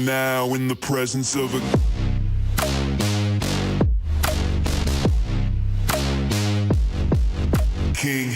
now in the presence of a king.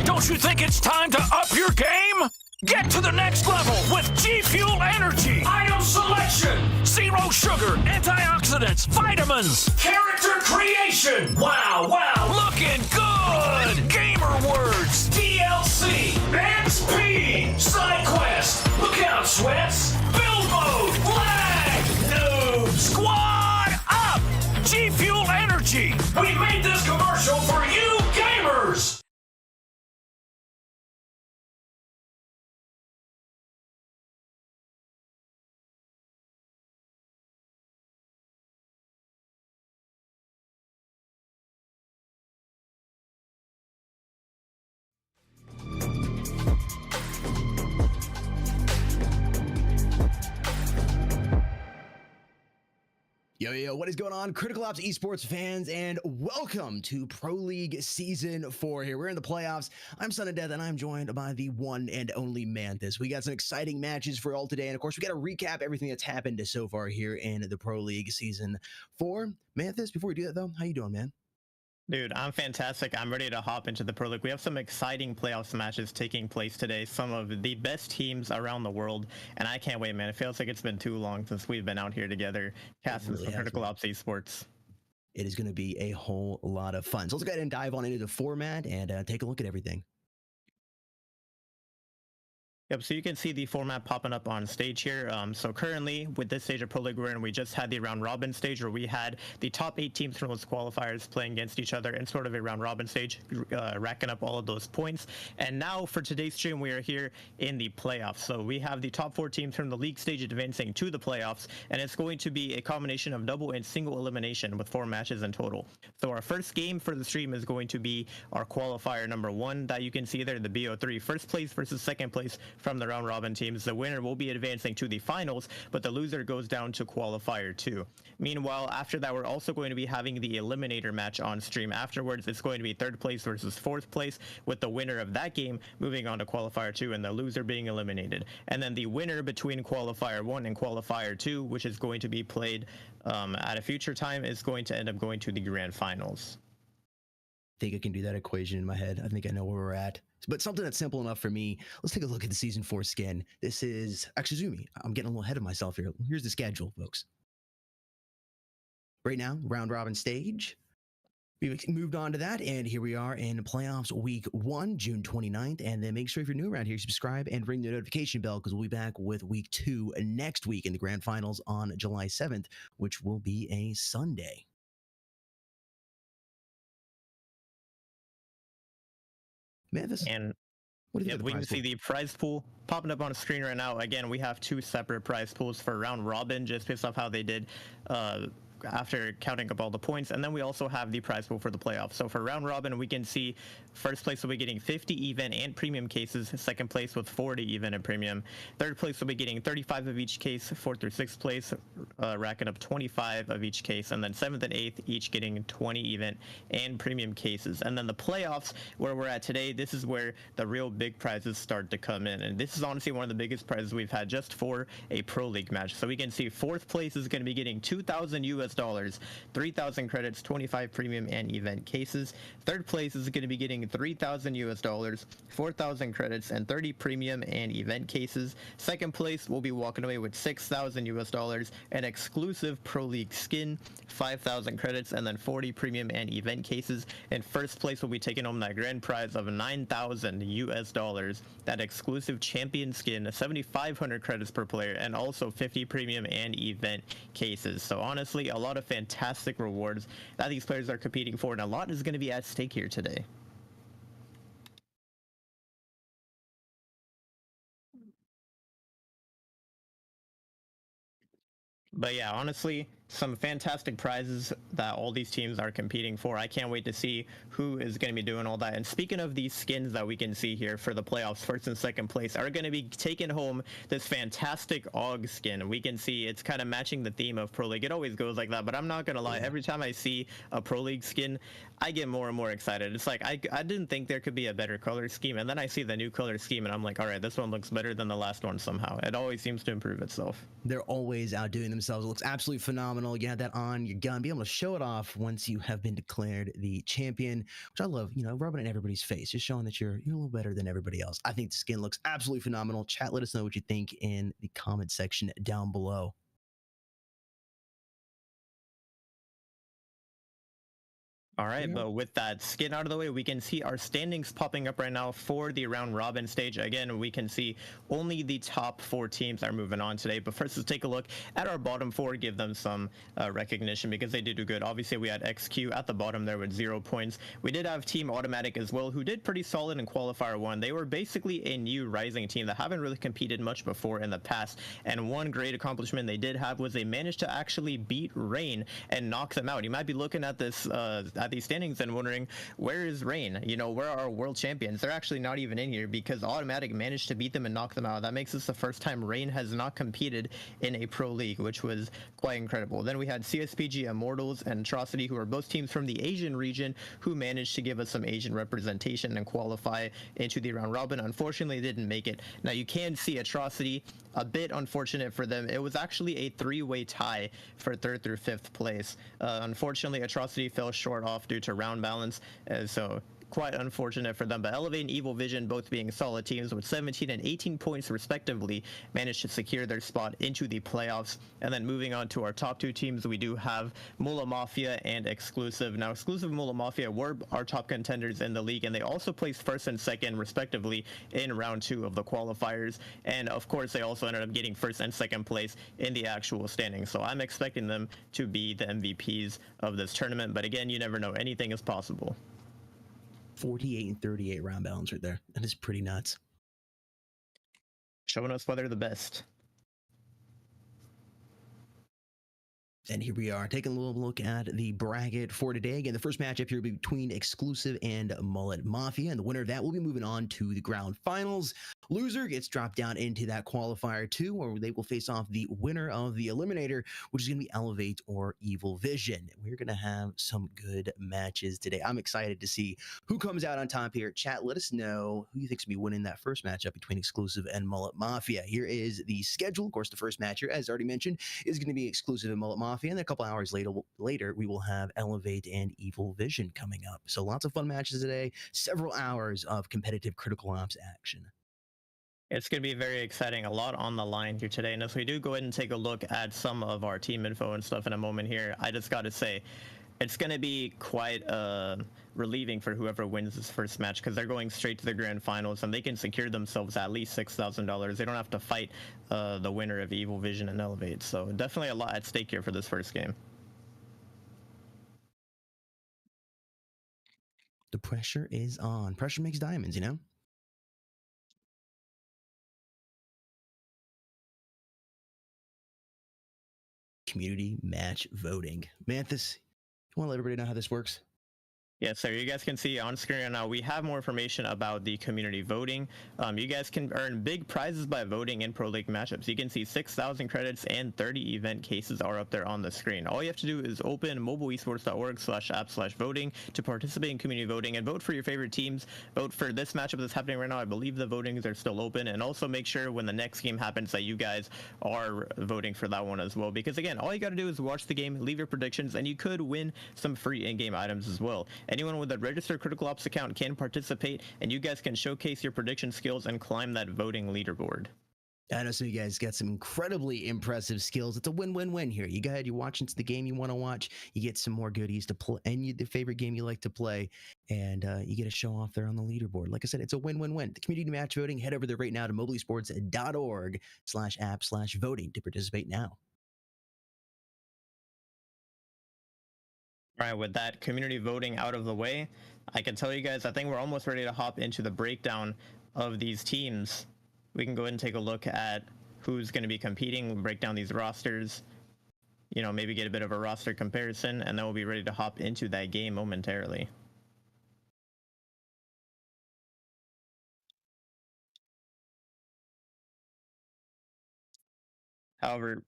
Don't you think it's time to up your game? Get to the next level with G Fuel Energy. Item selection, zero sugar, antioxidants, vitamins, character creation. Wow, looking good. Gamer words, DLC, XP, side quest. Look out, sweats. Build mode, lag, noob, squad up. G Fuel Energy. We made this commercial for you gamers. Yo, what is going on, criticalops esports fans, and welcome to Pro League Season 4 here. We're in the playoffs. I'm Son of Death, and I'm joined by the one and only Manthus. We got some exciting matches for all today, and of course, we got to recap everything that's happened so far here in the Pro League Season 4. Manthus, before we do that, though, how you doing, man? Dude, I'm fantastic. I'm ready to hop into the Pro League. We have some exciting playoffs matches taking place today. Some of the best teams around the world, and I can't wait, man. It feels like it's been too long since we've been out here together, casting some criticalops esports. It is going to be a whole lot of fun. So let's go ahead and dive on into the format and take a look at everything. Yep, so you can see the format popping up on stage here. So currently, with this stage of Pro League we're in, we just had the round robin stage where we had the top 8 teams from those qualifiers playing against each other in sort of a round robin stage, racking up all of those points. And now for today's stream, we are here in the playoffs. So we have the top 4 teams from the league stage advancing to the playoffs, and it's going to be a combination of double and single elimination with 4 matches in total. So our first game for the stream is going to be our qualifier number 1 that you can see there, the BO3, first place versus second place from the round robin teams. The winner will be advancing to the finals, but the loser goes down to qualifier 2. Meanwhile, after that, we're also going to be having the eliminator match on stream afterwards. It's going to be third place versus fourth place, with the winner of that game moving on to qualifier 2 and the loser being eliminated. And then the winner between qualifier 1 and qualifier 2, which is going to be played at a future time, is going to end up going to the grand finals. I think I can do that equation in my head. I think I know where we're at. But something that's simple enough for me. Let's take a look at the Season 4 skin. This is Akshizumi. I'm getting a little ahead of myself here. Here's the schedule, folks. Right now, round robin stage. We moved on to that, and here we are in playoffs week 1, June 29th. And then make sure if you're new around here, subscribe and ring the notification bell, because we'll be back with week 2 next week in the grand finals on July 7th, which will be a Sunday. Manthus, and what do you think we can see the prize pool popping up on the screen right now. Again, we have 2 separate prize pools for round robin, just based off how they did after counting up all the points. And then we also have the prize pool for the playoffs. So for round robin, we can see first place will be getting 50 event and premium cases, second place with 40 event and premium, third place will be getting 35 of each case, fourth or sixth place racking up 25 of each case, and then 7th and 8th each getting 20 event and premium cases. And then the playoffs, where we're at today, this is where the real big prizes start to come in, and this is honestly one of the biggest prizes we've had just for a Pro League match. So we can see fourth place is going to be getting $2,000 US, 3,000 credits, 25 premium and event cases. Third place is going to be getting $3,000 US, 4,000 credits, and 30 premium and event cases. Second place will be walking away with $6,000 US, an exclusive Pro League skin, 5,000 credits, and then 40 premium and event cases. And first place will be taking home that grand prize of $9,000 US, that exclusive champion skin, 7,500 credits per player, and also 50 premium and event cases. So honestly, a lot of fantastic rewards that these players are competing for, and a lot is going to be at stake here today. But yeah, honestly, some fantastic prizes that all these teams are competing for. I can't wait to see who is going to be doing all that. And speaking of these skins that we can see here for the playoffs, first and second place are going to be taking home this fantastic AUG skin. We can see it's kind of matching the theme of Pro League. It always goes like that, but I'm not going to lie. Every time I see a Pro League skin, I get more and more excited. It's like, I didn't think there could be a better color scheme. And then I see the new color scheme and I'm like, all right, this one looks better than the last one somehow. It always seems to improve itself. They're always outdoing themselves. It looks absolutely phenomenal. You have that on your gun, be able to show it off once you have been declared the champion, which I love, you know, rubbing it in everybody's face, just showing that you're a little better than everybody else. I think the skin looks absolutely phenomenal. Chat, let us know what you think in the comment section down below. All right, but with that skin out of the way, we can see our standings popping up right now for the round robin stage. Again, we can see only the top 4 teams are moving on today. But first, let's take a look at our bottom 4, give them some recognition because they did do good. Obviously, we had XQ at the bottom there with 0 points. We did have Team Automatic as well, who did pretty solid in Qualifier 1. They were basically a new rising team that haven't really competed much before in the past. And one great accomplishment they did have was they managed to actually beat Rain and knock them out. You might be looking at this at these standings and wondering, where is Rain? You know, where are our world champions? They're actually not even in here because Automatic managed to beat them and knock them out. That makes this the first time Rain has not competed in a pro league, which was quite incredible. Then we had CSPG Immortals and Atrocity, who are both teams from the Asian region, who managed to give us some Asian representation and qualify into the round robin. Unfortunately, they didn't make it. Now you can see Atrocity, a bit unfortunate for them. It was actually a 3-way tie for 3rd through 5th place. Unfortunately, Atrocity fell short off due to round balance, so quite unfortunate for them. But Elevate and Evil Vision, both being solid teams with 17 and 18 points respectively, managed to secure their spot into the playoffs. And then moving on to our top 2 teams, we do have Mula Mafia and Exclusive. Now Exclusive and Mula Mafia were our top contenders in the league, and they also placed 1st and 2nd respectively in round 2 of the qualifiers. And of course they also ended up getting 1st and 2nd place in the actual standings. So I'm expecting them to be the MVPs of this tournament, but again, you never know, anything is possible. 48 and 38 round balance right there. That is pretty nuts. Showing us why they're the best. And here we are taking a little look at the bracket for today. Again, the first matchup here will be between Exclusive and Mullet Mafia, and the winner of that will be moving on to the ground finals. Loser gets dropped down into that qualifier 2, where they will face off the winner of the Eliminator, which is going to be Elevate or Evil Vision. We're going to have some good matches today. I'm excited to see who comes out on top here. Chat, let us know who you think's going to be winning that first matchup between Exclusive and Mullet Mafia. Here is the schedule. Of course, the first match here, as already mentioned, is going to be Exclusive and Mullet Mafia. And then a couple hours later, we will have Elevate and Evil Vision coming up. So lots of fun matches today, several hours of competitive critical ops action. It's going to be very exciting, a lot on the line here today. And as we do go ahead and take a look at some of our team info and stuff in a moment here, I just got to say, it's going to be quite relieving for whoever wins this first match, because they're going straight to the grand finals and they can secure themselves at least $6,000. They don't have to fight the winner of Evil Vision and Elevate. So definitely a lot at stake here for this first game. The pressure is on. Pressure makes diamonds, you know? Community match voting. Manthus, you want to let everybody know how this works? Yes, so you guys can see on screen right now, we have more information about the community voting. You guys can earn big prizes by voting in Pro League matchups. You can see 6,000 credits and 30 event cases are up there on the screen. All you have to do is open mobileesports.org/app/voting to participate in community voting and vote for your favorite teams. Vote for this matchup that's happening right now. I believe the votings are still open, and also make sure when the next game happens that you guys are voting for that one as well. Because again, all you got to do is watch the game, leave your predictions, and you could win some free in-game items as well. Anyone with a registered Critical Ops account can participate, and you guys can showcase your prediction skills and climb that voting leaderboard. I know some of you guys got some incredibly impressive skills. It's a win-win-win here. You're watching the game you want to watch, you get some more goodies to play, and the favorite game you like to play, and you get a show off there on the leaderboard. Like I said, it's a win-win-win. The community match voting, head over there right now to mobileesports.org/app/voting to participate now. All right, with that community voting out of the way, I can tell you guys, I think we're almost ready to hop into the breakdown of these teams. We can go ahead and take a look at who's going to be competing. We'll break down these rosters, you know, maybe get a bit of a roster comparison, and then we'll be ready to hop into that game momentarily. However,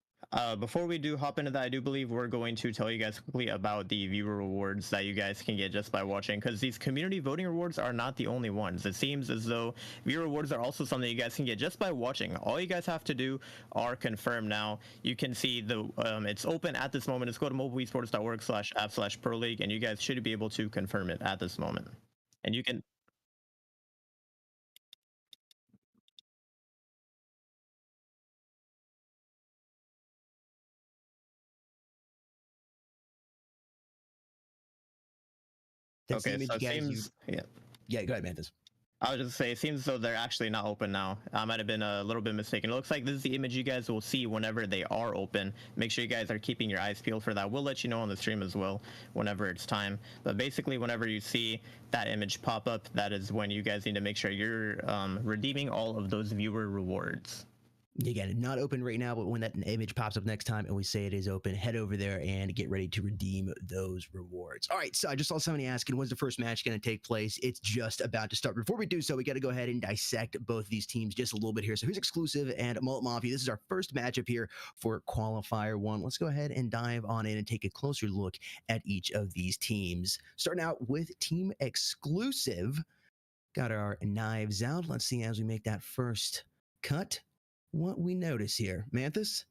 before we do hop into that, I do believe we're going to tell you guys quickly about the viewer rewards that you guys can get just by watching, because these community voting rewards are not the only ones. It seems as though viewer rewards are also something you guys can get just by watching. All you guys have to do are confirm now. You can see the it's open at this moment. Just go to mobileesports.org/app/pro league, and you guys should be able to confirm it at this moment. And you can okay, so it seems Yeah, go ahead, Mantis. I was just say, it seems as though they're actually not open now. I might have been a little bit mistaken. It looks like this is the image you guys will see whenever they are open. Make sure you guys are keeping your eyes peeled for that. We'll let you know on the stream as well whenever it's time. But basically, whenever you see that image pop up, that is when you guys need to make sure you're redeeming all of those viewer rewards. Again, not open right now, but when that image pops up next time and we say it is open, head over there and get ready to redeem those rewards. All right, so I just saw somebody asking, when's the first match going to take place? It's just about to start. Before we do so, we got to go ahead and dissect both these teams just a little bit here. So here's Exclusive and Mullet Mafia. This is our first matchup here for Qualifier 1. Let's go ahead and dive on in and take a closer look at each of these teams. Starting out with Team Exclusive. Got our knives out. Let's see as we make that first cut what we notice here. Manthus?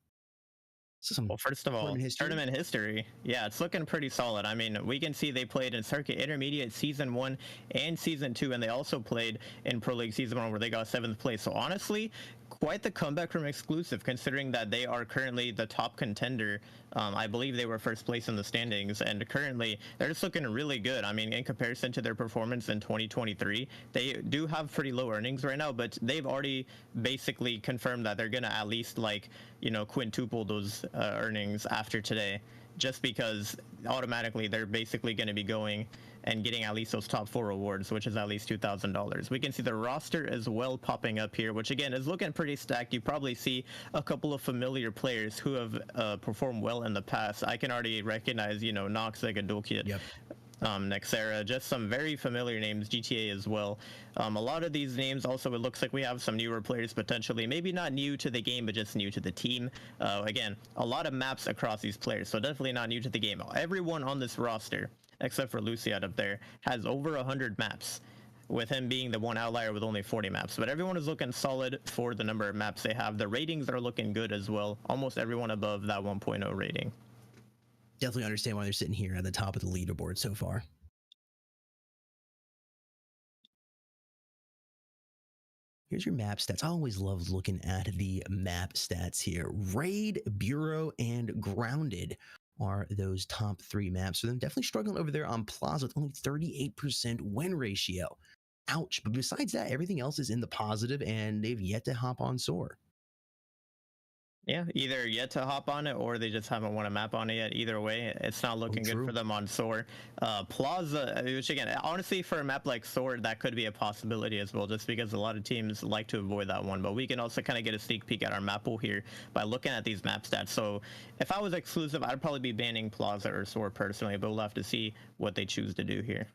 Well, first of all, tournament history. Yeah, it's looking pretty solid. I mean, we can see they played in Circuit Intermediate Season 1 and Season 2, and they also played in Pro League Season 1 where they got 7th place. So honestly, quite the comeback from Exclusive, considering that they are currently the top contender. I believe they were first place in the standings, and currently they're just looking really good. I mean, in comparison to their performance in 2023, they do have pretty low earnings right now, but they've already basically confirmed that they're going to at least, like, you know, quintuple those earnings after today, just because automatically they're basically going to be going and getting at least those top 4 rewards, which is at least $2,000. We can see the roster as well popping up here, which again is looking pretty stacked. You probably see a couple of familiar players who have performed well in the past. I can already recognize, you know, Nox, Gadulkit, yep. Nexera, just some very familiar names, GTA as well. A lot of these names also, it looks like we have some newer players potentially, maybe not new to the game, but just new to the team. Again, a lot of maps across these players, so definitely not new to the game. Everyone on this roster, except for Luciad up there, has over 100 maps, with him being the one outlier with only 40 maps. But everyone is looking solid for the number of maps they have. The ratings are looking good as well. Almost everyone above that 1.0 rating. Definitely understand why they're sitting here at the top of the leaderboard so far. Here's your map stats. I always love looking at the map stats here. Raid, Bureau, and Grounded are those top 3 maps. So they're definitely struggling over there on Plaza with only 38% win ratio. Ouch. But besides that, everything else is in the positive, and they've yet to hop on Soar. Yeah, either yet to hop on it or they just haven't won a map on it yet. Either way, it's not looking good for them on Soar. Plaza, which again, honestly, for a map like Soar, that could be a possibility as well, just because a lot of teams like to avoid that one. But we can also kind of get a sneak peek at our map pool here by looking at these map stats. So if I was Exclusive, I'd probably be banning Plaza or Soar personally, but we'll have to see what they choose to do here.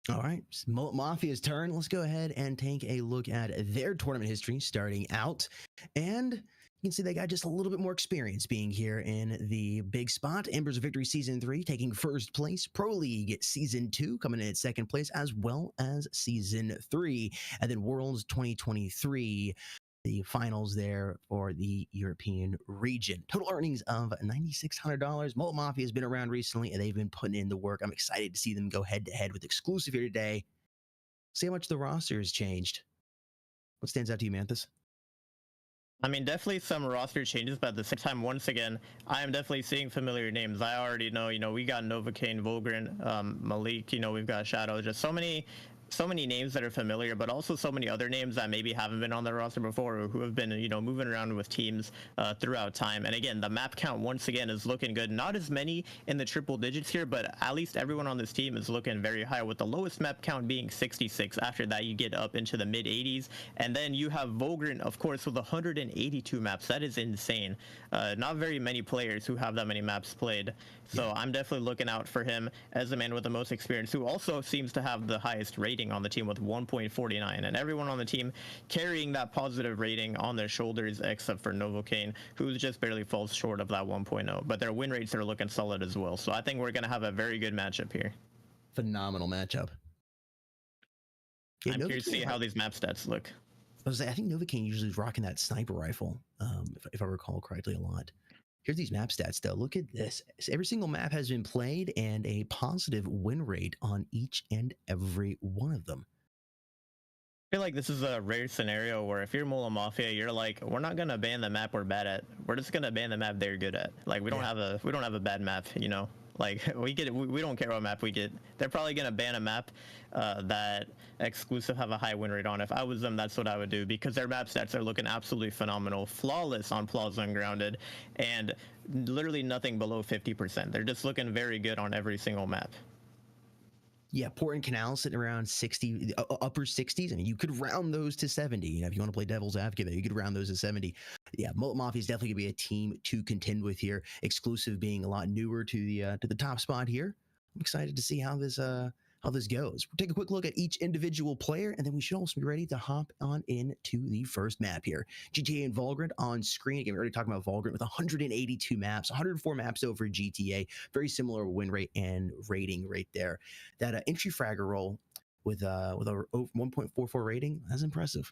All right, Mullet Mafia's turn. Let's go ahead and take a look at their tournament history starting out. And you can see they got just a little bit more experience being here in the big spot. Embers of Victory Season 3 taking first place. Pro League Season 2 coming in at second place, as well as Season 3. And then Worlds 2023, the finals there for the European region. Total earnings of $9,600. Mullet Mafia has been around recently, and they've been putting in the work. I'm excited to see them go head-to-head with Exclusive here today. See how much the roster has changed. What stands out to you, Manthus? I mean, definitely some roster changes, but at the same time, once again, I am definitely seeing familiar names. I already know, we got Novocaine, Volgren, Malik, we've got Shadow, just so many so many names that are familiar, but also so many other names that maybe haven't been on the roster before or who have been, you know, moving around with teams throughout time. And again, the map count once again is looking good. Not as many in the triple digits here, but at least everyone on this team is looking very high, with the lowest map count being 66. After that, you get up into the mid 80s, and then you have Volgrant, of course, with 182 maps. That is insane. Not very many players who have that many maps played. So I'm definitely looking out for him as the man with the most experience, who also seems to have the highest rating on the team with 1.49, and everyone on the team carrying that positive rating on their shoulders except for Novocaine, who just barely falls short of that 1.0. But their win rates are looking solid as well. So I think we're going to have a very good matchup here. Phenomenal matchup. Yeah, I'm curious to see how these map stats look. I think Novocaine usually is rocking that sniper rifle, if I recall correctly, a lot. Here's these map stats, though. Look at this. Every single map has been played and a positive win rate on each and every one of them. I feel like this is a rare scenario where if you're Mula Mafia, you're like, we're not gonna ban the map we're bad at. We're just gonna ban the map they're good at. Like we don't have a bad map, you know. Like we don't care what map we get. They're probably gonna ban a map that exclusive have a high win rate on. If I was them, that's what I would do, because their map stats are looking absolutely phenomenal, flawless on Plaza and Grounded, and literally nothing below 50%. They're just looking very good on every single map. Yeah, Port and Canals sitting around 60, upper 60s. I mean, you could round those to 70. You know, if you want to play devil's advocate there, you could round those to 70. Yeah, Mullet Mafia is definitely going to be a team to contend with here. Exclusive being a lot newer to the top spot here. I'm excited to see how this goes. We'll take a quick look at each individual player, and then we should also be ready to hop on into the first map here. GTA and Volgrant on screen. Again, we already talked about Volgrant with 182 maps, 104 maps over GTA. Very similar win rate and rating right there. That entry fragger roll with a 1.44 rating, that's impressive.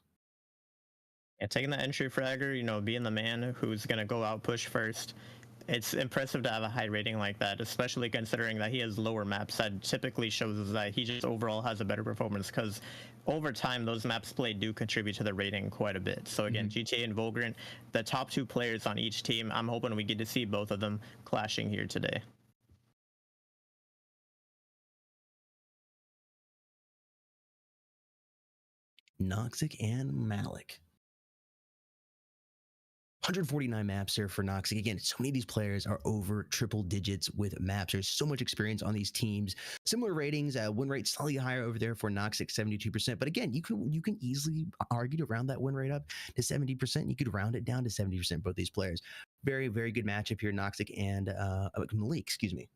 Yeah, taking the entry fragger, you know, being the man who's going to go out push first. It's impressive to have a high rating like that, especially considering that he has lower maps. That typically shows us that he just overall has a better performance, because over time, those maps played do contribute to the rating quite a bit. So again, GTA and Volgrant, the top two players on each team, I'm hoping we get to see both of them clashing here today. Noxic and Malik. 149 maps here for Noxic. Again, so many of these players are over triple digits with maps. There's so much experience on these teams. Similar ratings, win rate slightly higher over there for Noxic, 72%. But again, you can easily argue to round that win rate up to 70%. You could round it down to 70%, both these players. Very, very good matchup here, Noxic and Malik, excuse me.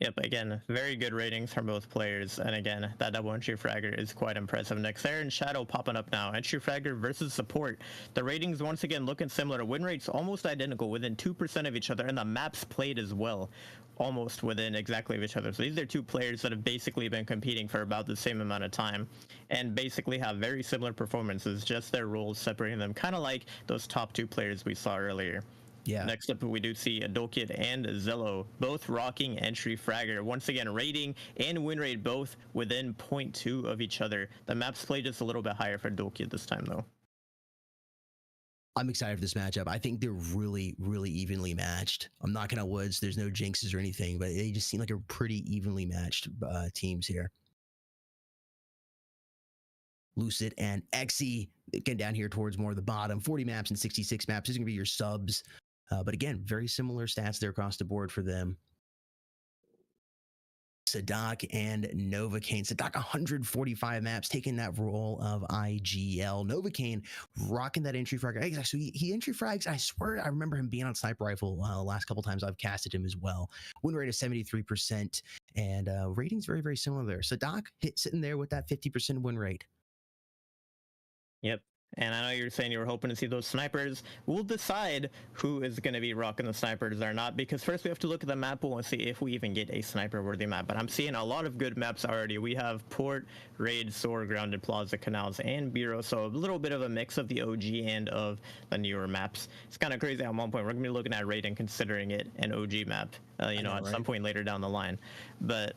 Yep, again, very good ratings from both players. And again, that double entry fragger is quite impressive. Nexair and Shadow popping up now. Entry fragger versus support. The ratings once again looking similar. Win rates almost identical, within 2% of each other. And the maps played as well, almost within exactly of each other. So these are two players that have basically been competing for about the same amount of time and basically have very similar performances, just their roles separating them, kind of like those top two players we saw earlier. Yeah. Next up, we do see Adolkid and Zello, both rocking entry fragger. Once again, rating and win rate both within 0.2 of each other. The maps play just a little bit higher for Adolkid this time, though. I'm excited for this matchup. I think they're really, really evenly matched. I'm knocking on woods. There's no jinxes or anything, but they just seem like a pretty evenly matched teams here. Lucid and Exy getting down here towards more of the bottom. 40 maps and 66 maps. These are going to be your subs. But again, very similar stats there across the board for them. Sadak and Novocaine. Sadak 145 maps, taking that role of IGL. Novocaine rocking that entry frag. So he entry frags. I swear I remember him being on sniper rifle the last couple times I've casted him as well. Win rate of 73% and ratings very, very similar there. Sadak sitting there with that 50% win rate. Yep. And I know you're saying you were hoping to see those snipers. We'll decide who is going to be rocking the snipers or not, because first we have to look at the map pool and see if we even get a sniper-worthy map. But I'm seeing a lot of good maps already. We have Port, Raid, Soar, Grounded, Plaza, Canals, and Bureau. So a little bit of a mix of the OG and of the newer maps. It's kind of crazy at one point. We're going to be looking at Raid and considering it an OG map, at some point later down the line. But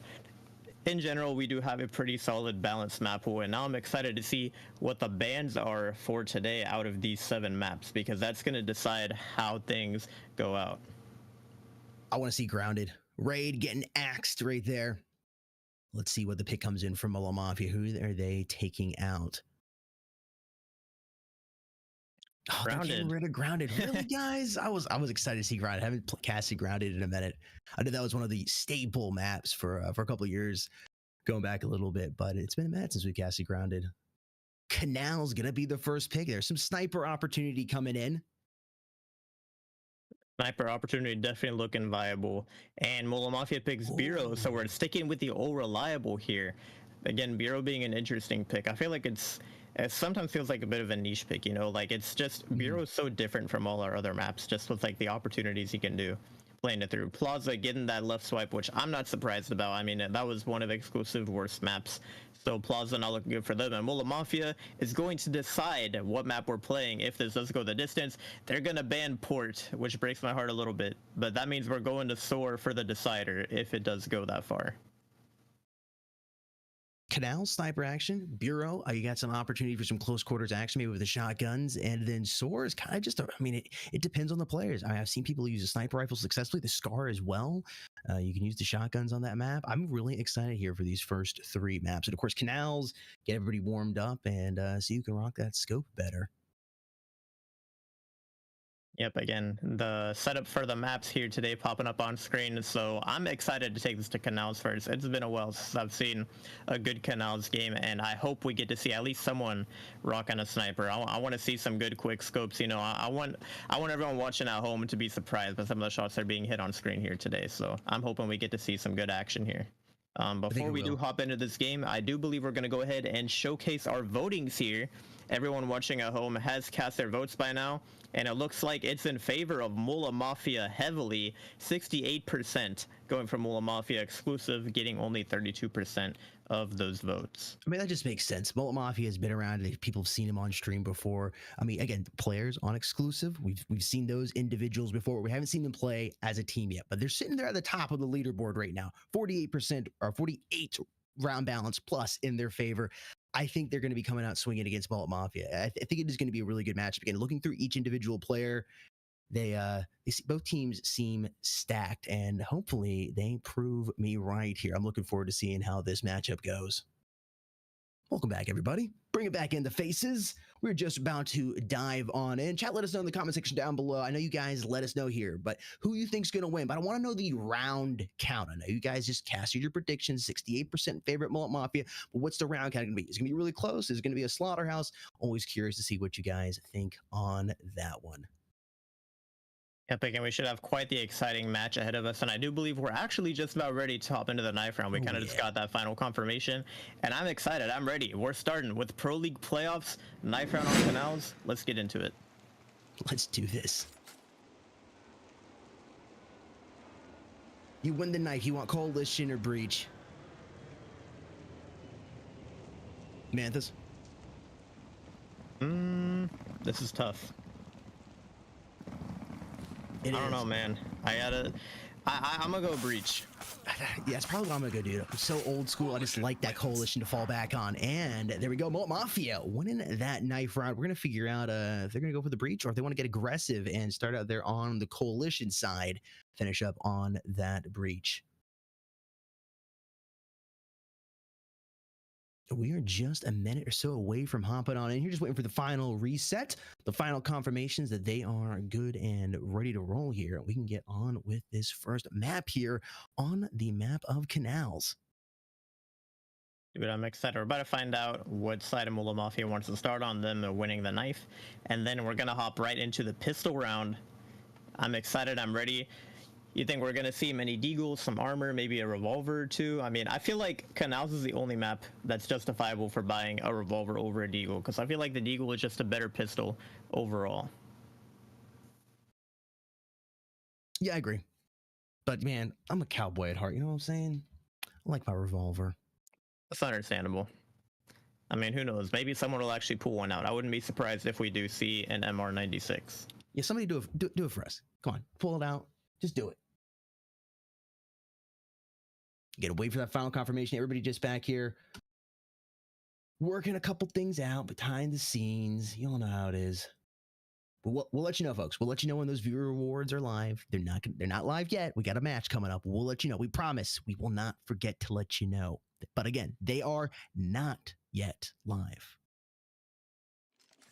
in general, we do have a pretty solid balanced map pool, and now I'm excited to see what the bans are for today out of these 7 maps, because that's going to decide how things go out. I want to see Grounded. Raid getting axed right there. Let's see what the pick comes in from Molo Mafia. Who are they taking out? Oh, they're getting Grounded. rid of Grounded. Really, guys? I was excited to see Grounded. I haven't casted Grounded in a minute. I know that was one of the staple maps for a couple of years, going back a little bit, but it's been a minute since we casted Grounded. Canals gonna be the first pick. There's some sniper opportunity coming in. Sniper opportunity definitely looking viable. And Mola Mafia picks Biro, so we're sticking with the old reliable here. Again, Biro being an interesting pick. I feel like it sometimes feels like a bit of a niche pick, you know, like it's just Biro is so different from all our other maps, just with like the opportunities he can do playing it through. Plaza getting that left swipe, which I'm not surprised about. I mean, that was one of the exclusive worst maps. So Plaza not looking good for them. And Mola Mafia is going to decide what map we're playing. If this does go the distance, they're going to ban Port, which breaks my heart a little bit. But that means we're going to Soar for the decider if it does go that far. Canal sniper action, Bureau. You got some opportunity for some close quarters action, maybe with the shotguns, and then Soar is kind of just. I mean, it depends on the players. I've seen people use a sniper rifle successfully, the Scar as well. You can use the shotguns on that map. I'm really excited here for these first 3 maps, and of course, Canals get everybody warmed up, and so you can rock that scope better. Yep, again, the setup for the maps here today popping up on screen, so I'm excited to take this to Canals first. It's been a while since I've seen a good Canals game, and I hope we get to see at least someone rocking a sniper. I want to see some good quick scopes. You know, I want everyone watching at home to be surprised by some of the shots that are being hit on screen here today, so I'm hoping we get to see some good action here. Before we do hop into this game, I do believe we're going to go ahead and showcase our votings here. Everyone watching at home has cast their votes by now, and it looks like it's in favor of Mola Mafia heavily. 68% going for Mola Mafia exclusive, getting only 32% of those votes. I mean, that just makes sense. Mullet Mafia has been around. People have seen him on stream before. I mean, again, players on exclusive. We've seen those individuals before. We haven't seen them play as a team yet, but they're sitting there at the top of the leaderboard right now. 48% or 48 round balance plus in their favor. I think they're going to be coming out swinging against Mullet Mafia. I think it is going to be a really good matchup. Again, looking through each individual player, they both teams seem stacked, and hopefully they prove me right here. I'm looking forward to seeing how this matchup goes. Welcome back, everybody. Bring it back in the faces. We're just about to dive on in. Chat, let us know in the comment section down below. I know you guys let us know here, but who you think's going to win? But I want to know the round count. I know you guys just casted your predictions, 68% favorite Mullet Mafia, but what's the round count going to be? Is it going to be really close? Is it going to be a slaughterhouse? Always curious to see what you guys think on that one. Epic, and we should have quite the exciting match ahead of us, and I do believe we're actually just about ready to hop into the knife round. We kind of just got that final confirmation, and I'm excited. I'm ready. We're starting with Pro League playoffs, knife round on Canals. Let's get into it. Let's do this. You win the knife. You want Coalition or Breach? Manthus? This is tough. I don't know, man. I'm gonna go Breach. Yeah, it's probably what I'm gonna go do. I'm so old school. I just like that Coalition to fall back on. And there we go. Mullet Mafia winning that knife round. We're gonna figure out if they're gonna go for the Breach or if they want to get aggressive and start out there on the Coalition side, finish up on that Breach. We are just a minute or so away from hopping on in here, just waiting for the final reset, the final confirmations that they are good and ready to roll here. We can get on with this first map here on the map of Canals. Dude, I'm excited. We're about to find out what side of Mola Mafia wants to start on them winning the knife, and then we're gonna hop right into the pistol round. I'm excited. I'm ready. You think we're going to see many deagles, some armor, maybe a revolver or two? I mean, I feel like Canals is the only map that's justifiable for buying a revolver over a deagle, because I feel like the deagle is just a better pistol overall. Yeah, I agree. But man, I'm a cowboy at heart, you know what I'm saying? I like my revolver. That's understandable. I mean, who knows? Maybe someone will actually pull one out. I wouldn't be surprised if we do see an MR96. Yeah, somebody do it for us. Come on, pull it out. Just do it. You gotta wait for that final confirmation. Everybody just back here working a couple things out behind the scenes. You all know how it is. But we'll let you know, folks. We'll let you know when those viewer rewards are live. They're not live yet. We got a match coming up. We'll let you know. We promise we will not forget to let you know. But again, they are not yet live.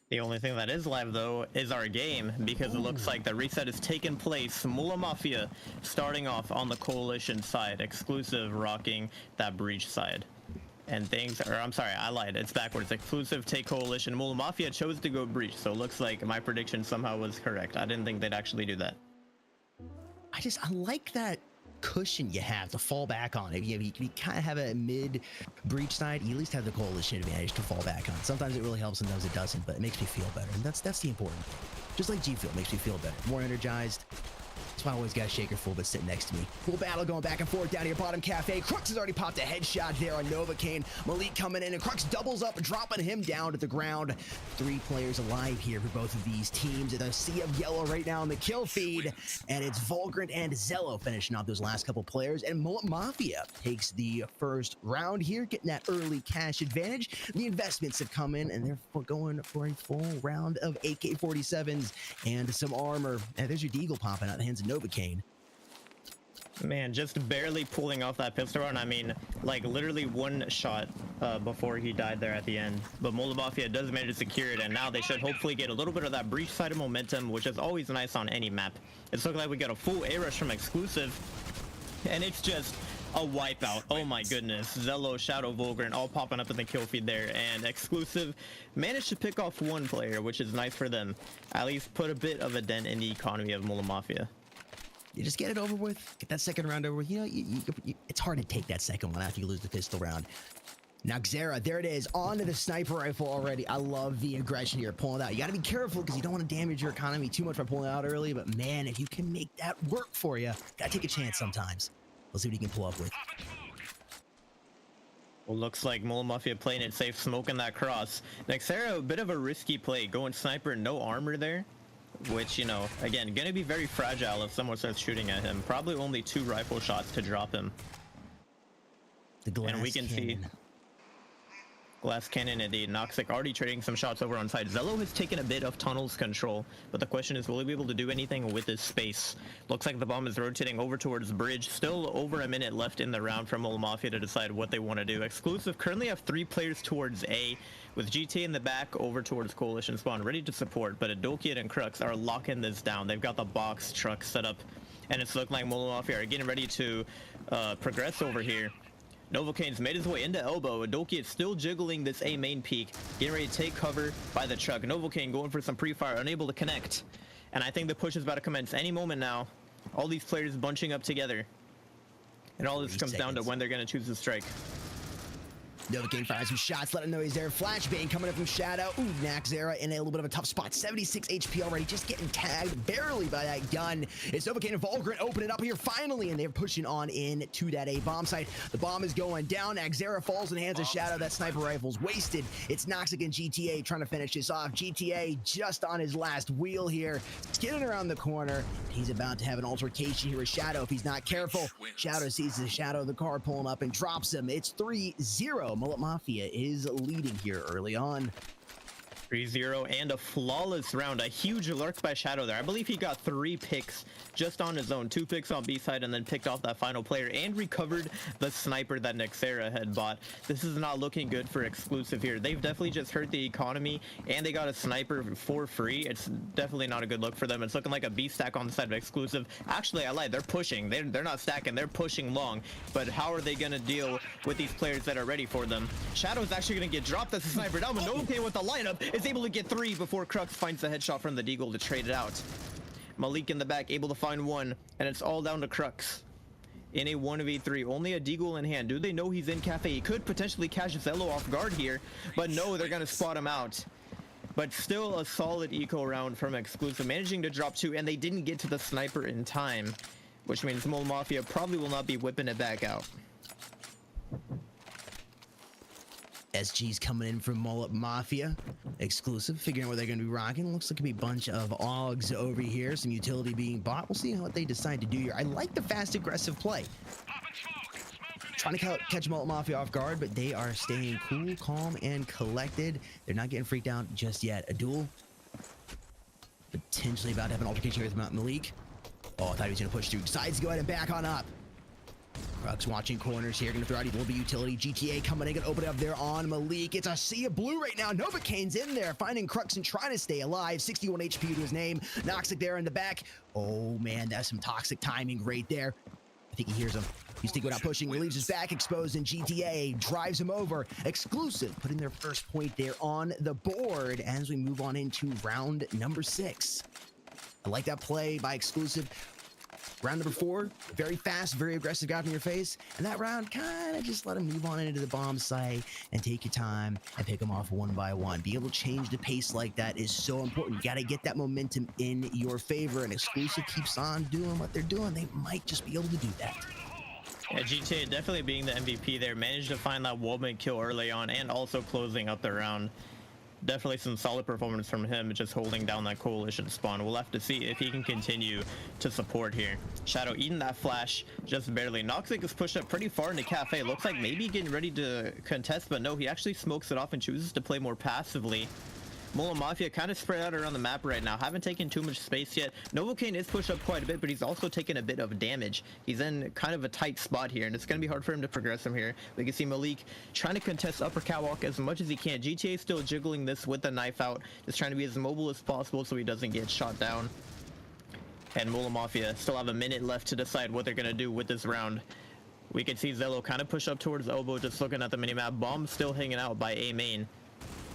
The only thing that is live, though, is our game, because it looks like the reset has taken place. Mula Mafia starting off on the Coalition side, exclusive rocking that breach side. And I'm sorry, I lied. It's backwards. Exclusive take Coalition. Mula Mafia chose to go breach, so it looks like my prediction somehow was correct. I didn't think they'd actually do that. I like that cushion you have to fall back on. If you kind of have a mid breach side, you at least have the Coalition advantage to fall back on. Sometimes it really helps, sometimes it doesn't, but it makes me feel better, and that's the important thing. Just like G Fuel makes me feel better, more energized. That's why I always got a shaker full but sitting next to me. Full battle going back and forth down here bottom cafe. Crux has already popped a headshot there on Novocaine. Malik coming in, and Crux doubles up, dropping him down to the ground. 3 players alive here for both of these teams. It's a sea of yellow right now in the kill feed, and it's Vulgrant and Zello finishing off those last couple players, and Mullet Mafia takes the first round here, getting that early cash advantage. The investments have come in, and they're going for a full round of AK-47s and some armor. And there's your Deagle popping out in the hands of Novocaine. Man, just barely pulling off that pistol run. I mean, like literally one shot before he died there at the end. But Mula Mafia does manage to secure it, and now they should hopefully get a little bit of that breach side of momentum, which is always nice on any map. It's looking like we got a full A rush from Exclusive, and it's just a wipeout. Oh my goodness. Zello, Shadow, Vulgrant all popping up in the kill feed there, and Exclusive managed to pick off one player, which is nice for them. At least put a bit of a dent in the economy of Mula Mafia. You just get it over with, get that second round over with. You know, it's hard to take that second one after you lose the pistol round. Now, Xera, there it is, onto the sniper rifle already. I love the aggression here, pulling it out. You got to be careful because you don't want to damage your economy too much by pulling it out early, but man, if you can make that work for you, got to take a chance sometimes. Let's see what he can pull up with. Well, looks like Mula Mafia playing it safe, smoking that cross. Xera, a bit of a risky play, going sniper, no armor there. Which, you know, again, gonna be very fragile if someone starts shooting at him. Probably only 2 rifle shots to drop him. And we can see glass cannon indeed. Noxic already trading some shots over on side. Zello has taken a bit of tunnels control, but the question is, will he be able to do anything with his space? Looks like the bomb is rotating over towards bridge. Still over a minute left in the round for Mula Mafia to decide what they want to do. Exclusive currently have 3 players towards A, with GTA in the back over towards Coalition spawn, ready to support, but Adolkiad and Crux are locking this down. They've got the box truck set up, and it's looking like Mula Mafia are getting ready to progress over here. Novocaine's made his way into elbow. Adolkiad still jiggling this A main peak, getting ready to take cover by the truck. Novocaine going for some pre-fire, unable to connect. And I think the push is about to commence any moment now. All these players bunching up together. And all this comes down to when they're going to choose to strike. Novocaine fires some shots, let him know he's there. Flashbang coming up from Shadow. Ooh, Xera in a little bit of a tough spot. 76 HP already, just getting tagged barely by that gun. It's Novocaine and Vulgrant opening up here finally, and they're pushing on in to that A bomb site. The bomb is going down. Xera falls in the hands of Shadow. That sniper rifle's wasted. It's Noxic and GTA trying to finish this off. GTA just on his last wheel here, skidding around the corner. He's about to have an altercation here with Shadow if he's not careful. Shadow sees the shadow of the car pulling up and drops him. It's 3-0. Mullet Mafia is leading here early on. 3-0 and a flawless round. A huge lurk by Shadow there. I believe he got 3 picks just on his own. 2 picks on B side and then picked off that final player and recovered the sniper that Xera had bought. This is not looking good for Exclusive here. They've definitely just hurt the economy and they got a sniper for free. It's definitely not a good look for them. It's looking like a B stack on the side of Exclusive. Actually, I lied. They're pushing. They're not stacking. They're pushing long. But how are they going to deal with these players that are ready for them? Shadow's actually going to get dropped as a sniper down, but Novocaine with the lineup is able to get 3 before Crux finds the headshot from the Deagle to trade it out. Malik in the back able to find 1, and it's all down to Crux in a 1v3. Only a Deagle in hand. Do they know he's in cafe? He could potentially catch Zello off guard here, but no, they're gonna spot him out. But still a solid eco round from Exclusive, managing to drop 2, and they didn't get to the sniper in time, which means Mula Mafia probably will not be whipping it back out. SG's coming in from Mullet Mafia. Exclusive, figuring out what they're going to be rocking. Looks like it could be a bunch of AUGs over here. Some utility being bought. We'll see what they decide to do here. I like the fast, aggressive play. Trying to catch Mullet Mafia off guard, but they are staying cool, calm, and collected. They're not getting freaked out just yet. Adul Potentially about to have an altercation here with Malik. Oh, I thought he was going to push through. Decides to go ahead and back on up. Crux watching corners here. Going to throw out Evil utility. GTA coming in. Going to open it up there on Malik. It's a sea of blue right now. Novocaine's in there. Finding Crux and trying to stay alive. 61 HP to his name. Noxic there in the back. Oh, man. That's some toxic timing right there. I think he hears him. He's thinking about pushing. Leaves his back exposed, and GTA drives him over. Exclusive putting their first point there on the board as we move on into round number 6. I like that play by Exclusive. Round number 4, very fast, very aggressive guy from your face. And that round, kind of just let him move on into the bomb site and take your time and pick them off one by one. Be able to change the pace like that is so important. You got to get that momentum in your favor. And Exclusive keeps on doing what they're doing. They might just be able to do that. Yeah, GTA definitely being the MVP there, managed to find that wallbang kill early on and also closing up the round. Definitely some solid performance from him, just holding down that coalition spawn. We'll have to see if he can continue to support here. Shadow eating that flash just barely. Noxic is pushed up pretty far into Cafe. Looks like maybe getting ready to contest, but no, he actually smokes it off and chooses to play more passively. Mola Mafia kind of spread out around the map right now. Haven't taken too much space yet. Novocaine is pushed up quite a bit, but he's also taken a bit of damage. He's in kind of a tight spot here, and it's going to be hard for him to progress from here. We can see Malik trying to contest upper catwalk as much as he can. GTA still jiggling this with the knife out, just trying to be as mobile as possible so he doesn't get shot down. And Mola Mafia still have a minute left to decide what they're going to do with this round. We can see Zello kind of push up towards Elbow, just looking at the minimap. Bomb still hanging out by A main.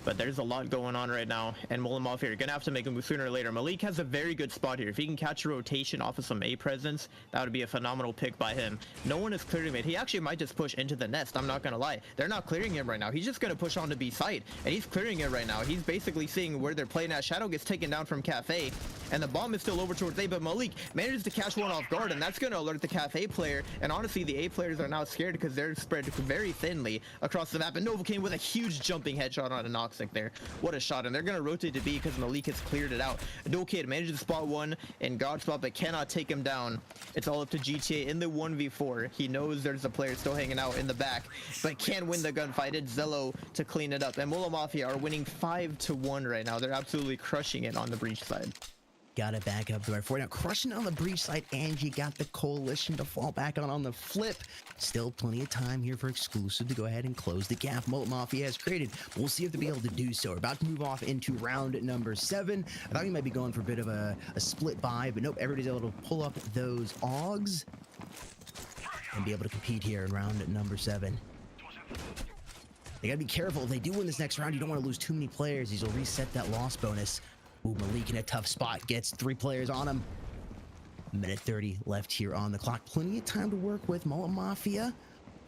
But there's a lot going on right now, and Mola Mafia are gonna have to make a move sooner or later. Malik has a very good spot here. If he can catch a rotation off of some A presence, that would be a phenomenal pick by him. No one is clearing it. He actually might just push into the nest. I'm not gonna lie. They're not clearing him right now. He's just gonna push on to B site, and he's clearing it right now. He's basically seeing where they're playing at. Shadow gets taken down from Cafe, and the bomb is still over towards A, but Malik manages to catch one off guard, and that's gonna alert the Cafe player. And honestly, the A players are now scared because they're spread very thinly across the map. And Novocaine with a huge jumping headshot on a Noxic there. What a shot, and they're gonna rotate to B because Malik has cleared it out. Kid manages to spot one in God spot, but cannot take him down. It's all up to GTA in the 1v4. He knows there's a player still hanging out in the back, but can't win the gunfight. It's Zello to clean it up, and Mola Mafia are winning 5-1 right now. They're absolutely crushing it on the breach side. Got it back up there for now. Crushing on the breach side, and you got the coalition to fall back on the flip. Still plenty of time here for Exclusive to go ahead and close the gap Mola Mafia has created. We'll see if they'll be able to do so. We're about to move off into round number 7. I thought we might be going for a bit of a split buy, but nope, everybody's able to pull up those AUGs and be able to compete here in round number 7. They gotta be careful. If they do win this next round, you don't want to lose too many players. These will reset that loss bonus. Ooh, Malik in a tough spot, gets 3 players on him. Minute 30 left here on the clock. Plenty of time to work with. Mola Mafia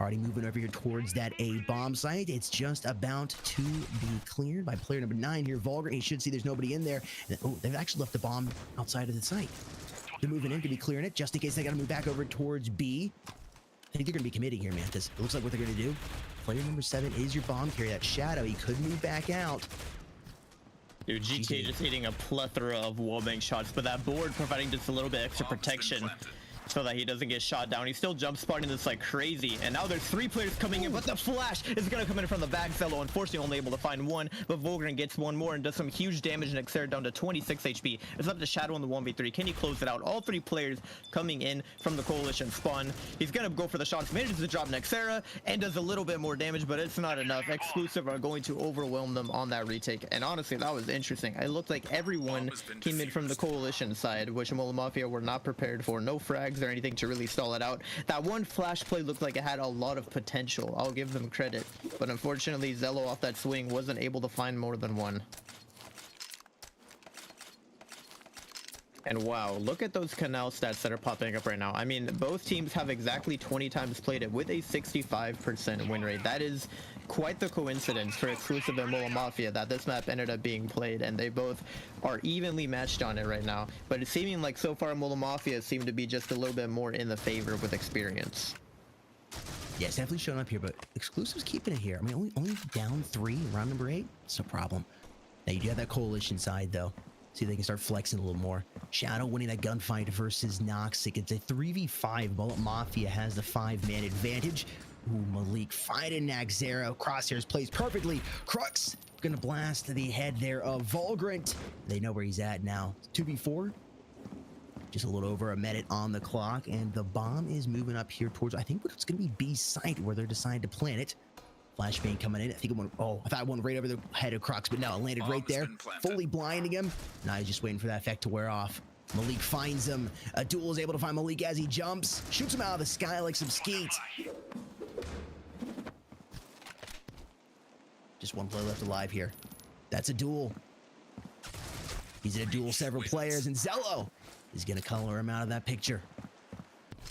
already moving over here towards that A bomb site. It's just about to be cleared by player number 9 here, Vulgar. He should see there's nobody in there. And, oh, they've actually left the bomb outside of the site. They're moving in to be clearing it, just in case they got to move back over towards B. I think they're going to be committing here, Mantis. It looks like what they're going to do. Player number 7 is your bomb carrier. That Shadow, he could move back out. Dude, GTA just hitting a plethora of wallbang shots, but that board providing just a little bit extra protection so that he doesn't get shot down. He's still jump spotting this like crazy, and now there's 3 players coming in, but the flash is gonna come in from the back. Zello unfortunately only able to find 1, but Volgren gets 1 more and does some huge damage, and Nexera down to 26 HP. It's up to Shadow in the 1v3. Can he close it out? All 3 players coming in from the coalition spawn. He's gonna go for the shots, manages to drop Nexera and does a little bit more damage, but it's not enough. Exclusive are going to overwhelm them on that retake, and honestly that was interesting. It looked like everyone came in from the coalition side, which Mola Mafia were not prepared for. No frags or anything to really stall it out. That one flash play looked like it had a lot of potential. I'll give them credit, but unfortunately Zello off that swing wasn't able to find more than 1. And wow, look at those Canal stats that are popping up right now. I mean, both teams have exactly 20 times played it with a 65% win rate. That is quite the coincidence for Exclusive and Mola Mafia that this map ended up being played, and they both are evenly matched on it right now. But it's seeming like so far Mola Mafia seem to be just a little bit more in the favor with experience. Yeah, it's definitely showing up here, but Exclusive's keeping it here. I mean, only down 3 round number 8. It's no problem. Now you do have that coalition side though. See if they can start flexing a little more. Shadow winning that gunfight versus Noxic. It's a 3v5. Mola Mafia has the 5-man advantage. Ooh, Malik fighting Nexera. Crosshairs plays perfectly. Crux Gonna blast the head there of Vulgrant. They know where he's at now. 2v4. Just a little over a minute on the clock, and the bomb is moving up here towards, I think it's gonna be B site where they're deciding to plant it. Flashbang coming in. I think it went, oh, I thought it went right over the head of Crux, but no, it landed right there, fully blinding him. Now he's just waiting for that effect to wear off. Malik finds him. Duel is able to find Malik as he jumps, shoots him out of the sky like some skeet. Just one player left alive here. That's a duel. He's in a duel, several players, and Zello is gonna color him out of that picture.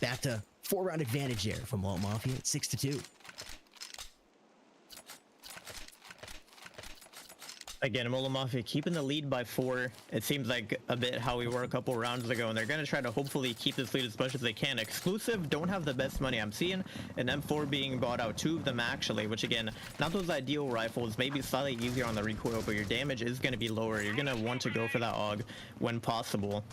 Back to 4-round advantage there from Malt Mafia at 6-2. Again, Mola Mafia keeping the lead by 4. It seems like a bit how we were a couple rounds ago, and they're going to try to hopefully keep this lead as much as they can. Exclusive don't have the best money. I'm seeing an M4 being bought out, 2 of them actually, which again, not those ideal rifles, maybe slightly easier on the recoil, but your damage is going to be lower. You're going to want to go for that AUG when possible.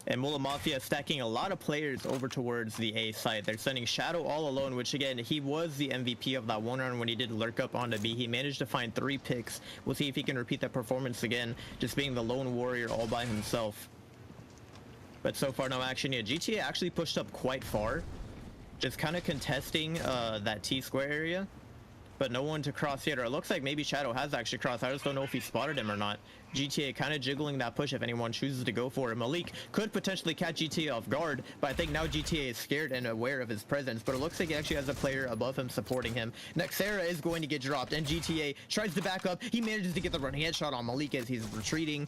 And Mola Mafia stacking a lot of players over towards the A site. They're sending Shadow all alone, which again, he was the MVP of that one round when he did lurk up onto B. He managed to find 3 picks. We'll see if he can repeat that performance again, just being the lone warrior all by himself. But so far, no action yet. GTA actually pushed up quite far, just kind of contesting that T-square area. But no one to cross yet, or it looks like maybe Shadow has actually crossed. I just don't know if he spotted him or not. GTA kind of jiggling that push if anyone chooses to go for it. Malik could potentially catch GTA off guard, but I think now GTA is scared and aware of his presence. But it looks like he actually has a player above him supporting him. Nexera is going to get dropped, and GTA tries to back up. He manages to get the running headshot on Malik as he's retreating.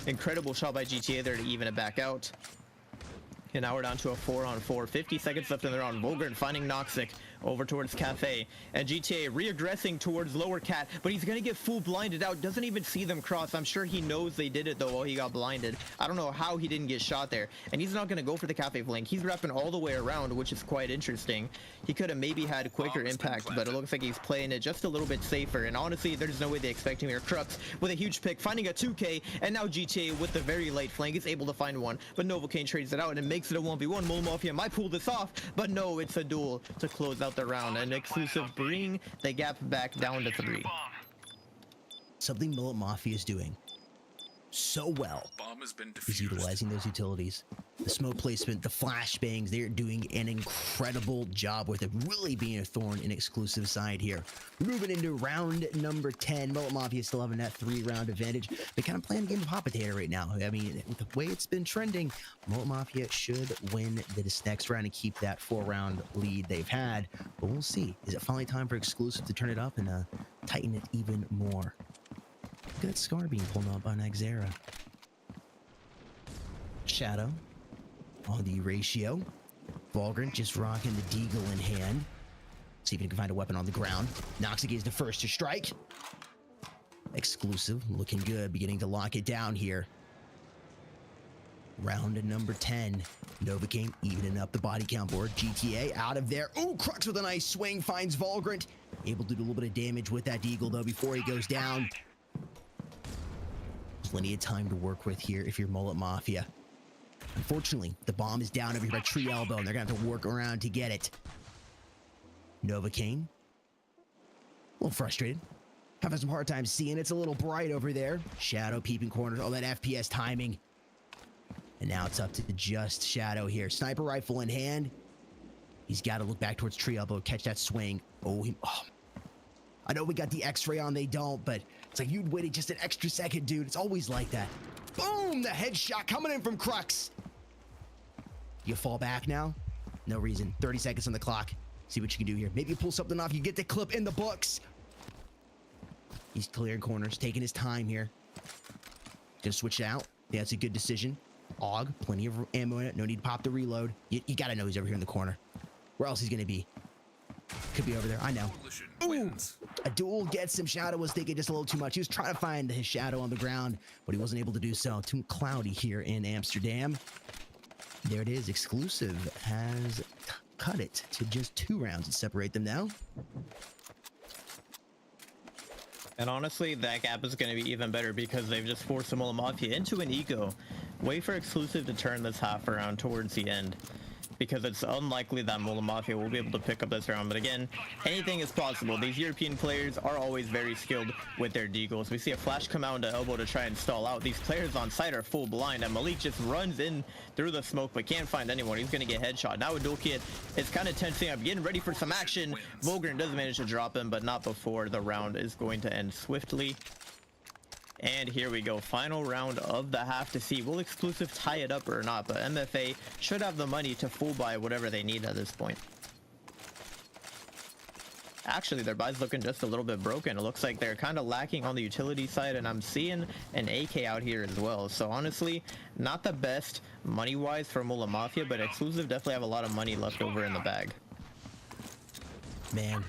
Incredible shot by GTA there to even it back out. And now we're down to a 4-on-4. 50 seconds left in the round. Vulgrant finding Noxic over towards Cafe. And GTA reaggressing towards Lower Cat, but he's going to get full blinded out. Doesn't even see them cross. I'm sure he knows they did it, though, while he got blinded. I don't know how he didn't get shot there. And he's not going to go for the Cafe flank. He's wrapping all the way around, which is quite interesting. He could have maybe had quicker impact, but it looks like he's playing it just a little bit safer. And honestly, there's no way they expect him here. Crux with a huge pick, finding a 2K, and now GTA with the very late flank is able to find one, but Novocaine trades it out, and it makes it a 1v1. Mola Mafia might pull this off, but no, it's a duel to close out the round. And Exclusive bring the gap back down to 3. Something Mullet Mafia is doing so well is utilizing those utilities. The smoke placement, the flashbangs, they're doing an incredible job with it, really being a thorn in Exclusive side here. Moving into round number 10, Mullet Mafia still having that 3-round advantage. They're kind of playing a game of hot potato right now. I mean, with the way it's been trending, Mullet Mafia should win this next round and keep that 4-round lead they've had. But we'll see. Is it finally time for Exclusive to turn it up and tighten it even more? Good scar being pulled out by Nexera. Shadow on the ratio. Vulgrant just rocking the deagle in hand. See if he can find a weapon on the ground. Noxic is the first to strike. Exclusive looking good, beginning to lock it down here. Round number 10. Novocaine evening up the body count board. GTA out of there. Ooh, Crux with a nice swing finds Vulgrant. Able to do a little bit of damage with that deagle though before he goes down. Plenty of time to work with here if you're Mullet Mafia. Unfortunately, the bomb is down over here by Tree Elbow, and they're going to have to work around to get it. Novocaine. A little frustrated. Having some hard time seeing. It's a little bright over there. Shadow peeping corners. All that FPS timing. And now it's up to just Shadow here. Sniper rifle in hand. He's got to look back towards Tree Elbow, catch that swing. Oh, I know we got the X-ray on, they don't, but it's like you'd waited just an extra second, dude. It's always like that. Boom! The headshot coming in from Crux. You fall back now? No reason. 30 seconds on the clock. See what you can do here. Maybe you pull something off. You get the clip in the books. He's clearing corners, taking his time here. Gonna switch it out. Yeah, that's a good decision. AUG, plenty of ammo in it. No need to pop the reload. You gotta know he's over here in the corner. Where else he's gonna be? Could be over there. I know. Ooh, a duel gets him. Shadow was thinking just a little too much. He was trying to find his shadow on the ground, but he wasn't able to do so. Too cloudy here in Amsterdam. There it is. Exclusive has cut it to just 2 rounds to separate them now. And honestly, that gap is going to be even better because they've just forced the Mullet Mafia into an eco. Wait for Exclusive to turn this half around towards the end. because it's unlikely that MULTIPLAYER will be able to pick up this round. But again, anything is possible. These European players are always very skilled with their deagles. We see a flash come out into elbow to try and stall out. These players on site are full blind, and Malik just runs in through the smoke but can't find anyone. He's going to get headshot. Now Adulkit is kind of tensing up, getting ready for some action. Volgren does manage to drop him, but not before the round is going to end swiftly. And here we go, final round of the half to see will Exclusive tie it up or not, but MFA should have the money to full buy whatever they need at this point. Actually, their buy's looking just a little bit broken. It looks like they're kind of lacking on the utility side, and I'm seeing an AK out here as well. So honestly, not the best money-wise for MULTIPLAYER, but Exclusive definitely have a lot of money left over in the bag. Man,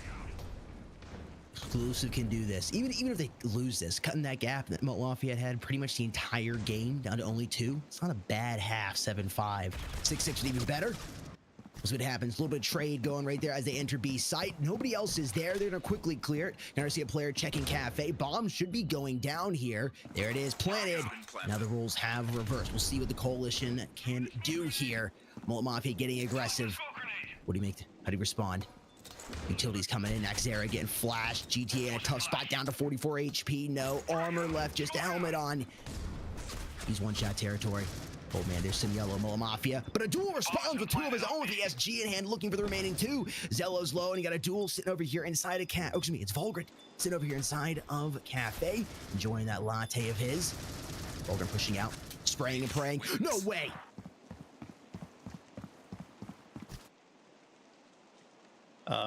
Exclusive can do this. Even if they lose this, cutting that gap that MULTIPLAYER had pretty much the entire game down to only 2. It's not a bad half. 7-5, 6-6 even better. That's what happens. A little bit of trade going right there as they enter B site. Nobody else is there. They're gonna quickly clear it. Now I see a player checking cafe. Bomb should be going down here. There it is, planted. Now the rules have reversed. We'll see what the coalition can do here. MULTIPLAYER getting aggressive. What do you make? How do you respond? Utilities coming in. Xera getting flashed. GTA in a tough spot, down to 44 HP. No armor left, just a helmet on. He's one-shot territory. Oh man, there's some yellow MULTIPLAYER, but a duel responds with 2 of his own with the SG in hand, looking for the remaining 2. Zello's low, and he got a duel sitting over here inside a oh, excuse me, it's Volgren sitting over here inside of Cafe, enjoying that latte of his. Volgren pushing out, spraying and praying. No way!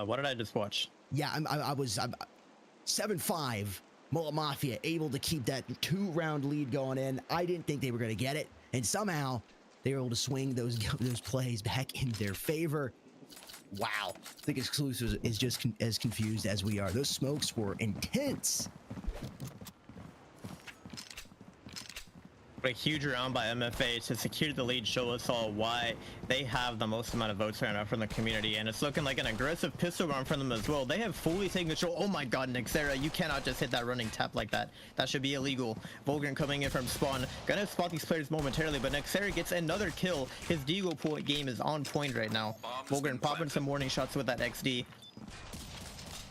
What did I just watch? Yeah, I'm 7-5. MULTIPLAYER able to keep that 2-round lead going in. I didn't think they were going to get it, and somehow they were able to swing those plays back in their favor. Wow, I think Exclusive is just as confused as we are. Those smokes were intense. A huge round by MFA to secure the lead, show us all why they have the most amount of votes right now from the community, and it's looking like an aggressive pistol round from them as well. They have fully taken control. Oh my god, Xera, you cannot just hit that running tap like that. That should be illegal. Volgren coming in from spawn, gonna spot these players momentarily, but Xera gets another kill. His deagle point game is on point right now. Volgren popping some warning shots with that XD.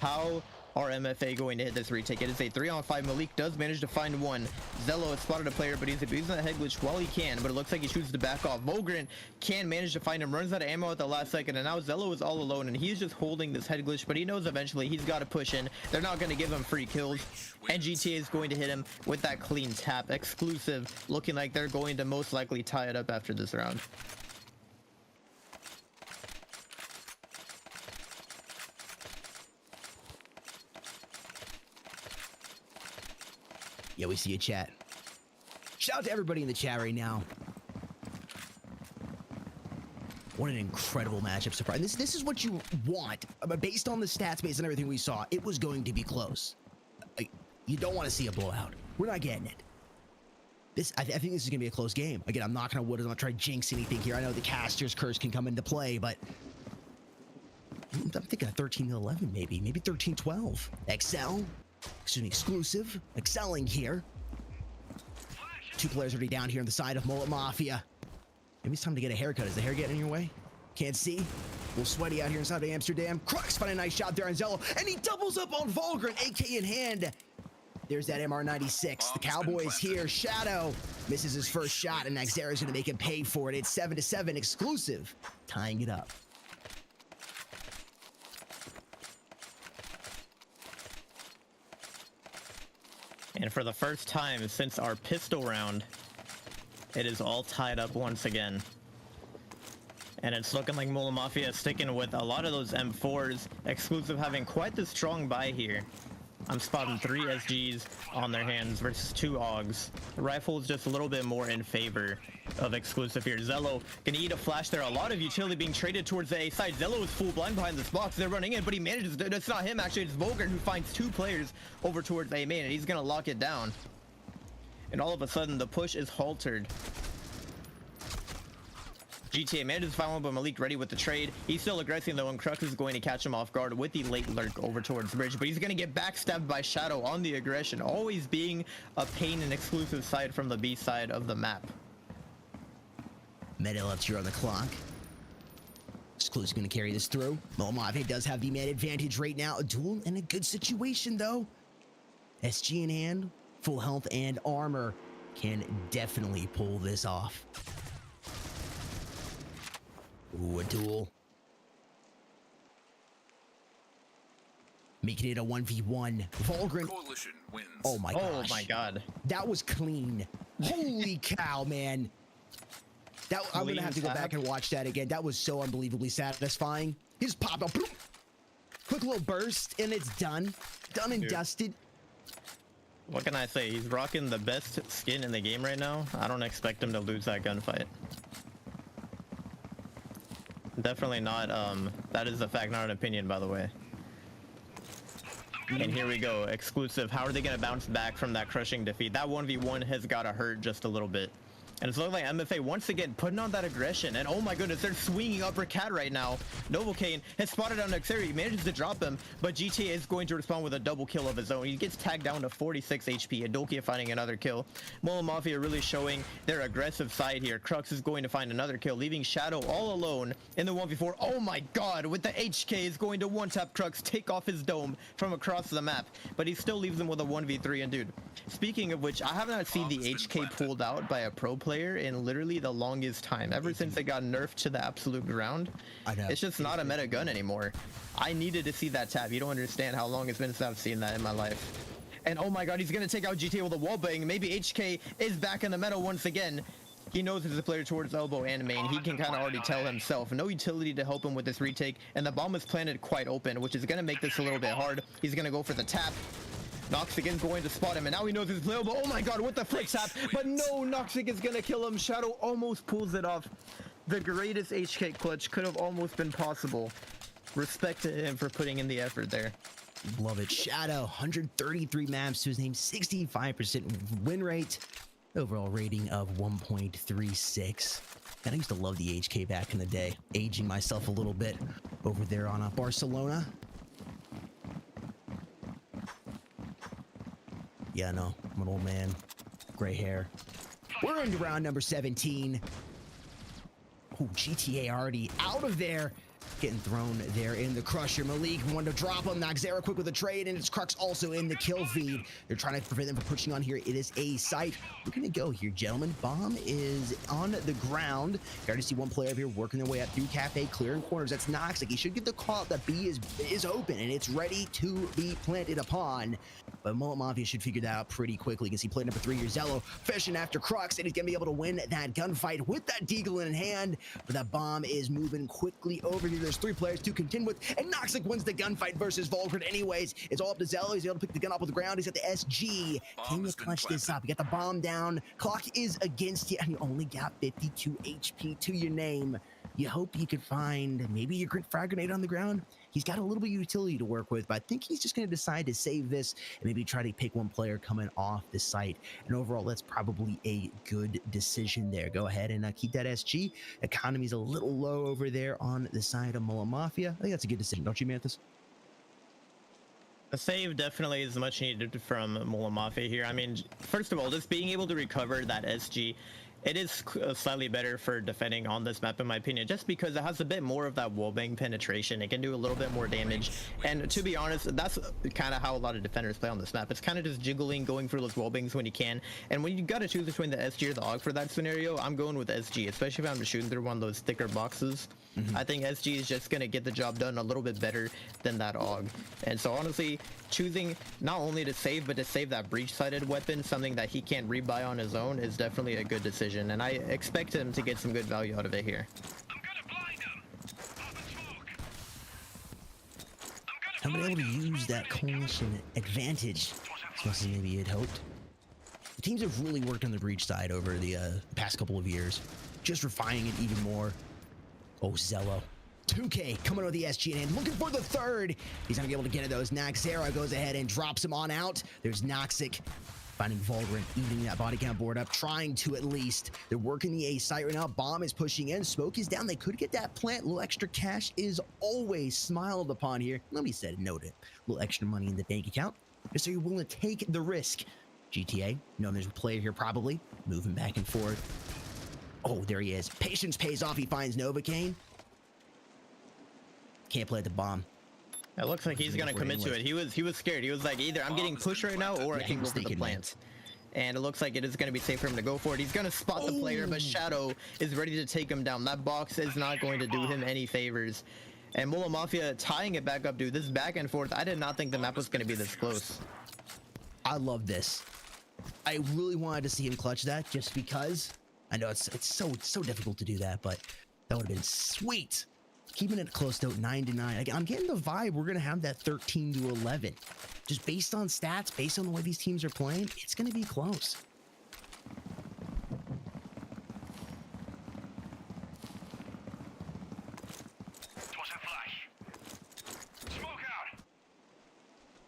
How are MFA going to hit this retake? It is a 3-on-5. Malik does manage to find one. Zello has spotted a player, but he's abusing that head glitch while he can, but it looks like he chooses to back off. Volgren can manage to find him, runs out of ammo at the last second, and now Zello is all alone, and he's just holding this head glitch, but he knows eventually he's got to push in. They're not going to give him free kills, and GTA is going to hit him with that clean tap. Exclusive looking like they're going to most likely tie it up after this round. Yeah, we see a chat. Shout out to everybody in the chat right now. What an incredible matchup surprise. This is what you want. Based on the stats, based on everything we saw, it was going to be close. You don't want to see a blowout. We're not getting it. I think this is going to be a close game. Again, I'm not going to wood. I'm not trying to jinx anything here. I know the caster's curse can come into play, but I'm thinking a 13-11 maybe 13-12. Exclusive, excelling here. 2 players already down here on the side of MULTIPLAYER. Maybe it's time to get a haircut. Is the hair getting in your way? Can't see. A little sweaty out here inside of Amsterdam. Crux find a nice shot there on Zello, and he doubles up on Volgren, AK in hand. There's that MR96. The Cowboys here. Shadow misses his first shot, and Xera's gonna make him pay for it. It's 7-7. Exclusive tying it up. And for the first time since our pistol round, it is all tied up once again. And it's looking like MULTIPLAYER is sticking with a lot of those M4s. Exclusive having quite the strong buy here. I'm spotting 3 SGs on their hands versus 2 AUGs. The rifle is just a little bit more in favor of Exclusive here. Zello gonna eat a flash there. A lot of utility being traded towards the A side. Zello is full blind behind this box. They're running in, but he manages to, it's not him actually, it's Volgren who finds 2 players over towards A main, and he's gonna lock it down. And all of a sudden the push is halted. GTA manages to find one, but Malik ready with the trade. He's still aggressing though, and Crux is going to catch him off guard with the late lurk over towards the bridge, but he's going to get backstabbed by Shadow on the aggression, always being a pain and Exclusive side from the B side of the map. Medal up here on the clock. Exclusive going to carry this through. MULTIPLAYER does have the man advantage right now. A duel in a good situation, though. SG in hand, full health and armor. Can definitely pull this off. Ooh, a duel. Making it a 1v1. Volgren. Coalition wins. Oh my gosh. Oh my god. That was clean. Holy cow, man. I'm going to have to go back and watch that again. That was so unbelievably satisfying. He just popped up. Boom. Quick little burst, and it's done. Done and dusted. What can I say? He's rocking the best skin in the game right now. I don't expect him to lose that gunfight. Definitely not. That is a fact, not an opinion, by the way. And here we go. Exclusive. How are they going to bounce back from that crushing defeat? That 1v1 has got to hurt just a little bit. And it's looking like MFA once again putting on that aggression. And oh my goodness, they're swinging uppercut right now. Novocaine has spotted on Nexeri. He manages to drop him, but GTA is going to respond with a double kill of his own. He gets tagged down to 46 HP. Adokia finding another kill. MULTIPLAYER really showing their aggressive side here. Crux is going to find another kill, leaving Shadow all alone in the 1v4. Oh my god, with the HK is going to one-tap Crux, take off his dome from across the map. But he still leaves him with a 1v3. And dude, speaking of which, I have not seen the HK pulled out by a pro player in literally the longest time, ever since it got nerfed to the absolute ground. I know. It's just not a meta gun anymore. I needed to see that tap. You don't understand how long it's been since I've seen that in my life. And oh my god, he's gonna take out GTA with a wallbang. Maybe HK is back in the meta once again. He knows there's a player towards elbow and main. He can kind of already tell himself. No utility to help him with this retake, and the bomb is planted quite open, which is gonna make this a little bit hard. He's gonna go for the tap. Noxic is going to spot him, and now he knows he's playable. Oh my god, what the flick tap? But no, Noxic is gonna kill him. Shadow almost pulls it off. The greatest HK clutch could have almost been possible. Respect to him for putting in the effort there. Love it. Shadow, 133 maps to his name, 65% win rate, overall rating of 1.36. And I used to love the HK back in the day. Aging myself a little bit over there on Barcelona. Yeah, no, I'm an old man. Gray hair. We're into round number 17. Oh, GTA already out of there. Getting thrown there in the Crusher. Malik wanted to drop him. Noxera quick with a trade, and it's Crux also in the kill feed. They're trying to prevent them from pushing on here. It is a site. We're going to go here, gentlemen. Bomb is on the ground. You already see one player up here working their way up through Cafe, clearing corners. That's Noxic. He should get the call out that B is open, and it's ready to be planted upon. But MULTIPLAYER should figure that out pretty quickly. You can see play number 3 here, Zello, fishing after Crux, and he's going to be able to win that gunfight with that Deagle in hand. But that bomb is moving quickly over here. There's 3 players to contend with, and Noxic wins the gunfight versus Volgren anyways. It's all up to Zello. He's able to pick the gun up off the ground. He's at the SG. Can you clutch this up? You got the bomb down. Clock is against you, and you only got 52 HP to your name. You hope you could find maybe your frag grenade on the ground. He's got a little bit of utility to work with, but I think he's just going to decide to save this and maybe try to pick one player coming off the site. And overall, that's probably a good decision there. Go ahead and keep that SG. Economy's a little low over there on the side of MULTIPLAYER. I think that's a good decision, don't you, Manthus? The save definitely is much needed from MULTIPLAYER here. I mean, first of all, just being able to recover that SG, it is slightly better for defending on this map in my opinion, just because it has a bit more of that wallbang penetration. It can do a little bit more damage, and to be honest, that's kind of how a lot of defenders play on this map. It's kind of just jiggling, going for those wallbangs when you can, and when you got to choose between the SG or the AUG for that scenario, I'm going with SG, especially if I'm shooting through one of those thicker boxes. I think SG is just going to get the job done a little bit better than that AUG. And so honestly, choosing not only to save, but to save that breach-sided weapon, something that he can't rebuy on his own, is definitely a good decision. And I expect him to get some good value out of it here. I'm able to use that coalition advantage as much as maybe he had hoped. The teams have really worked on the breach side over the past couple of years, just refining it even more. Oh, Zello. 2K coming with the SG in hand, looking for the third. He's not gonna be able to get it though, as Noxera goes ahead and drops him on out. There's Noxic finding Volgren, eating that body count board up, trying to at least. They're working the A site right now. Bomb is pushing in. Smoke is down. They could get that plant. A little extra cash is always smiled upon here. Nobody said no to it. A little extra money in the bank account. So you're willing to take the risk. GTA, no, there's a player here probably. Moving back and forth. Oh, there he is. Patience pays off. He finds Novocaine. Can't play at the bomb. It looks like he's gonna commit to it. He was scared. He was like, either I'm getting pushed right now, or I can go for the plant. And it looks like it is going to be safe for him to go for it. He's going to spot the player, but Shadow is ready to take him down. That box is not going to do him any favors. And Mula Mafia tying it back up, dude. This back and forth, I did not think the map was going to be this close. I love this. I really wanted to see him clutch that, just because I know it's so difficult to do that, but that would have been sweet. Keeping it close though, 9-9. I'm getting the vibe we're gonna have that 13-11. Just based on stats, based on the way these teams are playing, it's gonna be close.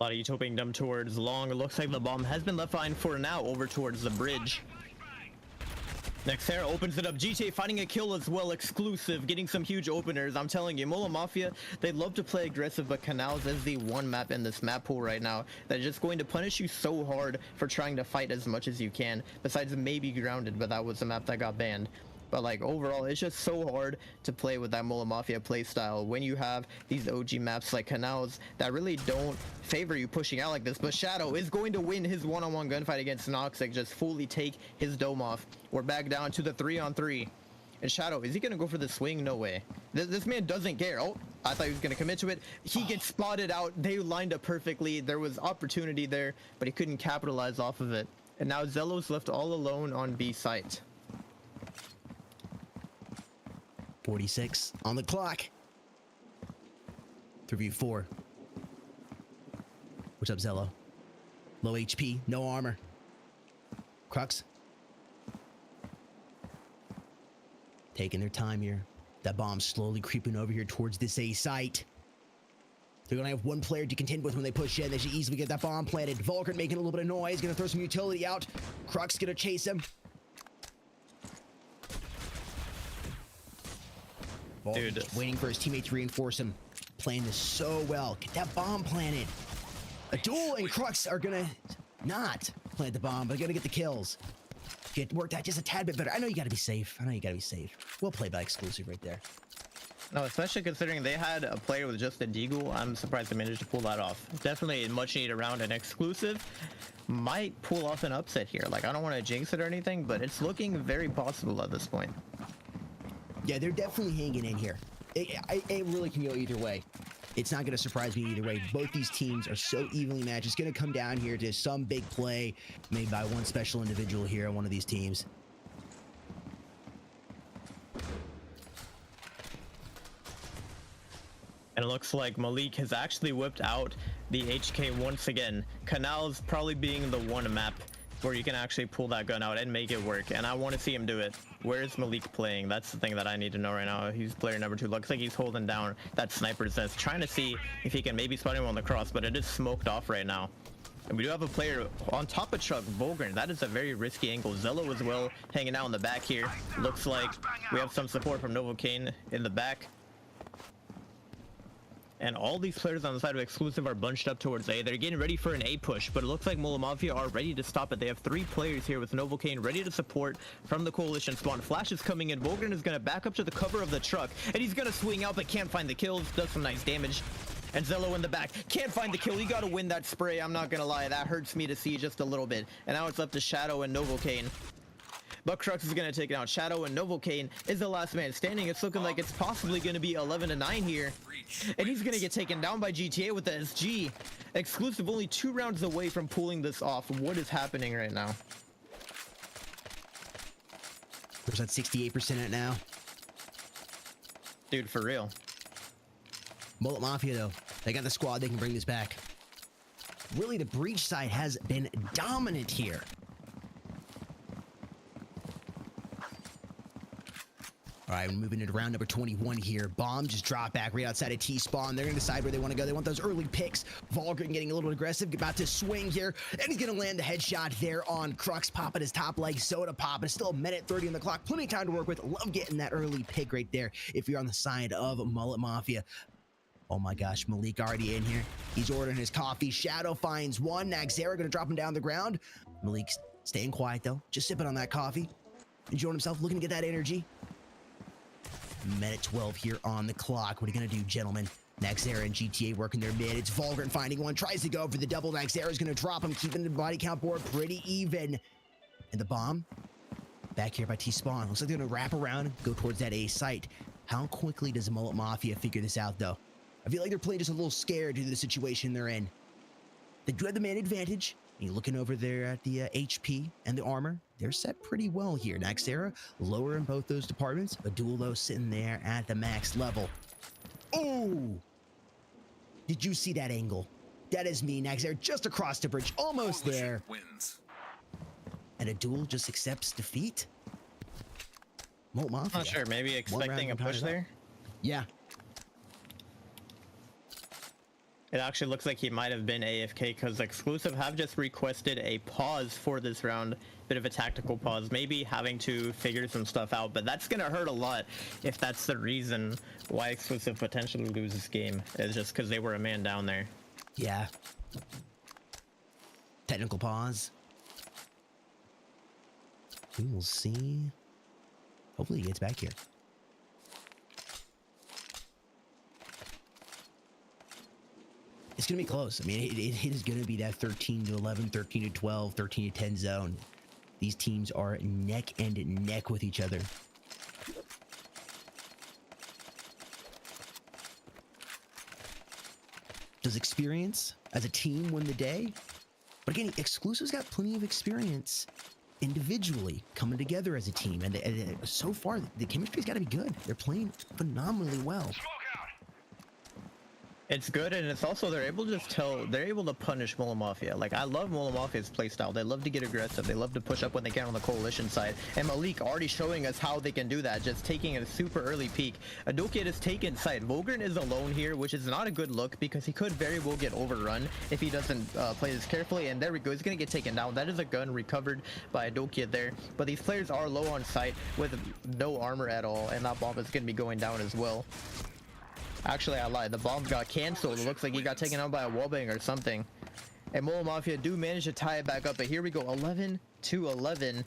A lot of Utopian dump towards long. It looks like the bomb has been left behind for now, over towards the bridge. Nexera opens it up. GTA finding a kill as well, exclusive, getting some huge openers. I'm telling you, Mula Mafia, they love to play aggressive, but Canals is the one map in this map pool right now that is just going to punish you so hard for trying to fight as much as you can, besides maybe Grounded, but that was the map that got banned. But like overall, it's just so hard to play with that Mula Mafia playstyle when you have these OG maps like Canals that really don't favor you pushing out like this. But Shadow is going to win his one-on-one gunfight against Noxic, just fully take his dome off. We're back down to the 3-on-3. And Shadow, is he going to go for the swing? No way. This man doesn't care. Oh, I thought he was going to commit to it. He gets spotted out. They lined up perfectly. There was opportunity there, but he couldn't capitalize off of it. And now Zello's left all alone on B site. 46 on the clock. 3v4. What's up, Zello? Low HP, no armor. Crux. Taking their time here. That bomb's slowly creeping over here towards this A site. They're gonna have one player to contend with when they push in. They should easily get that bomb planted. Vulcan making a little bit of noise, gonna throw some utility out. Crux gonna chase him. Dude, waiting for his teammate to reinforce him. Playing this so well. Get that bomb planted. A duel and Crux are gonna not plant the bomb, but gonna get the kills. Get worked out just a tad bit better. I know you gotta be safe. Well played by exclusive right there. No, especially considering they had a player with just a deagle. I'm surprised they managed to pull that off. Definitely a much needed round, and exclusive might pull off an upset here. Like, I don't want to jinx it or anything, but it's looking very possible at this point. Yeah, they're definitely hanging in here. It really can go either way. It's not going to surprise me either way. Both these teams are so evenly matched. It's going to come down here to some big play made by one special individual here on one of these teams. And it looks like Malik has actually whipped out the HK once again. Canals probably being the one map where you can actually pull that gun out and make it work, and I want to see him do it. Where is Malik playing? That's the thing that I need to know right now. He's player number 2. Looks like he's holding down that sniper's nest, trying to see if he can maybe spot him on the cross, but it is smoked off right now. And we do have a player on top of Chuck, Volgren. That is a very risky angle. Zello as well hanging out in the back here. Looks like we have some support from Novocaine in the back. And all these players on the side of exclusive are bunched up towards A. They're getting ready for an A push, but it looks like Mula Mafia are ready to stop it. They have 3 players here with Novocaine ready to support from the coalition spawn. Flash is coming in. Volgren is going to back up to the cover of the truck, and he's going to swing out, but can't find the kills. Does some nice damage. And Zello in the back can't find the kill. You got to win that spray. I'm not going to lie. That hurts me to see just a little bit. And now it's up to Shadow and Novocaine. But Crux is going to take it out. Shadow and Novocaine is the last man standing. It's looking like it's possibly going to be 11-9 here. And he's going to get taken down by GTA with the SG. Exclusive only 2 rounds away from pulling this off. What is happening right now? Where's that 68% at now? Dude, for real. Mullet Mafia, though. They got the squad. They can bring this back. Really, the breach side has been dominant here. All right, we're moving it around number 21 here. Bomb just drop back right outside of T-spawn. They're going to decide where they want to go. They want those early picks. Volgren getting a little aggressive, about to swing here, and he's going to land the headshot there on Crux, popping his top leg, soda popping. Still 1:30 on the clock. Plenty of time to work with. Love getting that early pick right there if you're on the side of Mullet Mafia. Oh my gosh, Malik already in here. He's ordering his coffee. Shadow finds one. Nexera going to drop him down the ground. Malik's staying quiet, though. Just sipping on that coffee. Enjoying himself, looking to get that energy. 1:12 here on the clock. What are you going to do, gentlemen? Naxera and GTA working their mid. It's Vulgrin finding one, tries to go for the double. Naxera's going to drop him, keeping the body count board pretty even. And the bomb back here by T-Spawn. Looks like they're going to wrap around and go towards that A site. How quickly does the Mullet Mafia figure this out, though? I feel like they're playing just a little scared due to the situation they're in. They do have the man advantage. And you're looking over there at the HP and the armor. They're set pretty well here. Naxera lower in both those departments. A duel, though, sitting there at the max level. Oh! Did you see that angle? That is me, Naxera, just across the bridge, almost there. Wins. And a duel just accepts defeat. Molt Mafia. Not sure. Maybe expecting a push there. Yeah. It actually looks like he might have been AFK because Exclusive have just requested a pause for this round. Bit of a tactical pause, maybe having to figure some stuff out, but that's gonna hurt a lot if that's the reason why Exclusive potentially loses this game. Is just because they were a man down there. Yeah. Technical pause. We will see. Hopefully he gets back here. It's going to be close. I mean, it is going to be that 13 to 11, 13 to 12, 13 to 10 zone. These teams are neck and neck with each other. Does experience as a team win the day? But again, Exclusive's got plenty of experience individually coming together as a team. And so far, the chemistry's got to be good. They're playing phenomenally well. It's good, and it's also they're able to punish Mullet Mafia. Like, I love Mullet Mafia's playstyle. They love to get aggressive. They love to push up when they can on the coalition side. And Malik already showing us how they can do that, just taking a super early peek. Adokia is taken side. Vulgrin is alone here, which is not a good look because he could very well get overrun if he doesn't play this carefully. And there we go. He's gonna get taken down. That is a gun recovered by Adokia there. But these players are low on sight with no armor at all, and that bomb is gonna be going down as well. Actually, I lied. The bomb got canceled. It looks like he got taken out by a wallbang or something. And Mullet Mafia do manage to tie it back up. But here we go, 11 to 11.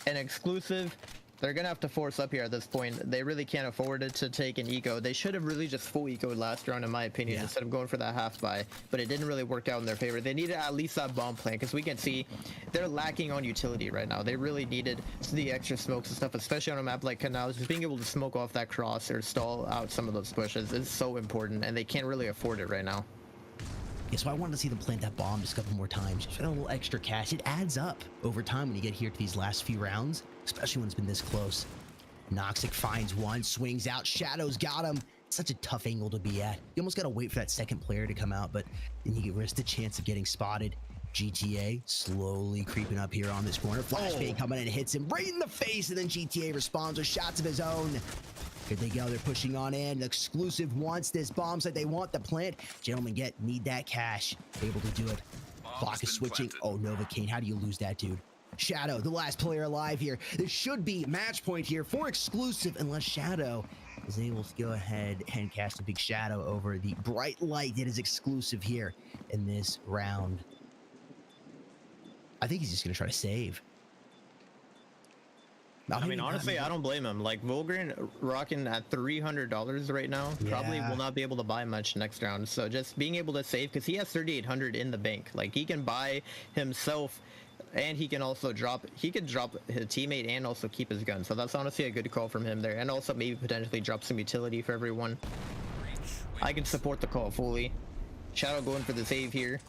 And Exclusive, they're going to have to force up here at this point. They really can't afford it to take an eco. They should have really just full ecoed last round, in my opinion, instead of going for that half buy. But it didn't really work out in their favor. They needed at least that bomb plan, because we can see they're lacking on utility right now. They really needed the extra smokes and stuff, especially on a map like Canals. Just being able to smoke off that cross or stall out some of those pushes is so important, and they can't really afford it right now. Yeah, so I wanted to see them plant that bomb just a couple more times. Just a little extra cash. It adds up over time when you get here to these last few rounds, especially when it's been this close. Noxic finds one, swings out. Shadow's got him. It's such a tough angle to be at. You almost got to wait for that second player to come out, but then you risk the chance of getting spotted. GTA slowly creeping up here on this corner. Flashbang coming in and hits him right in the face, and then GTA responds with shots of his own. Here they go. They're pushing on in. Exclusive wants this bomb site. They want the plant. Gentlemen, need that cash. Able to do it. Clock is switching. Oh, Novocaine. How do you lose that, dude? Shadow, the last player alive here. There should be match point here for Exclusive, unless Shadow is able to go ahead and cast a big shadow over the bright light that is Exclusive here in this round. I think he's just going to try to save. I mean, honestly, I don't blame him. Like, Vulgrin rocking at $300 right now, probably will not be able to buy much next round. So just being able to save, because he has 3,800 in the bank. Like, he can buy himself, and he can also drop his teammate and also keep his gun. So that's honestly a good call from him there. And also maybe potentially drop some utility for everyone. I can support the call fully. Shadow going for the save here.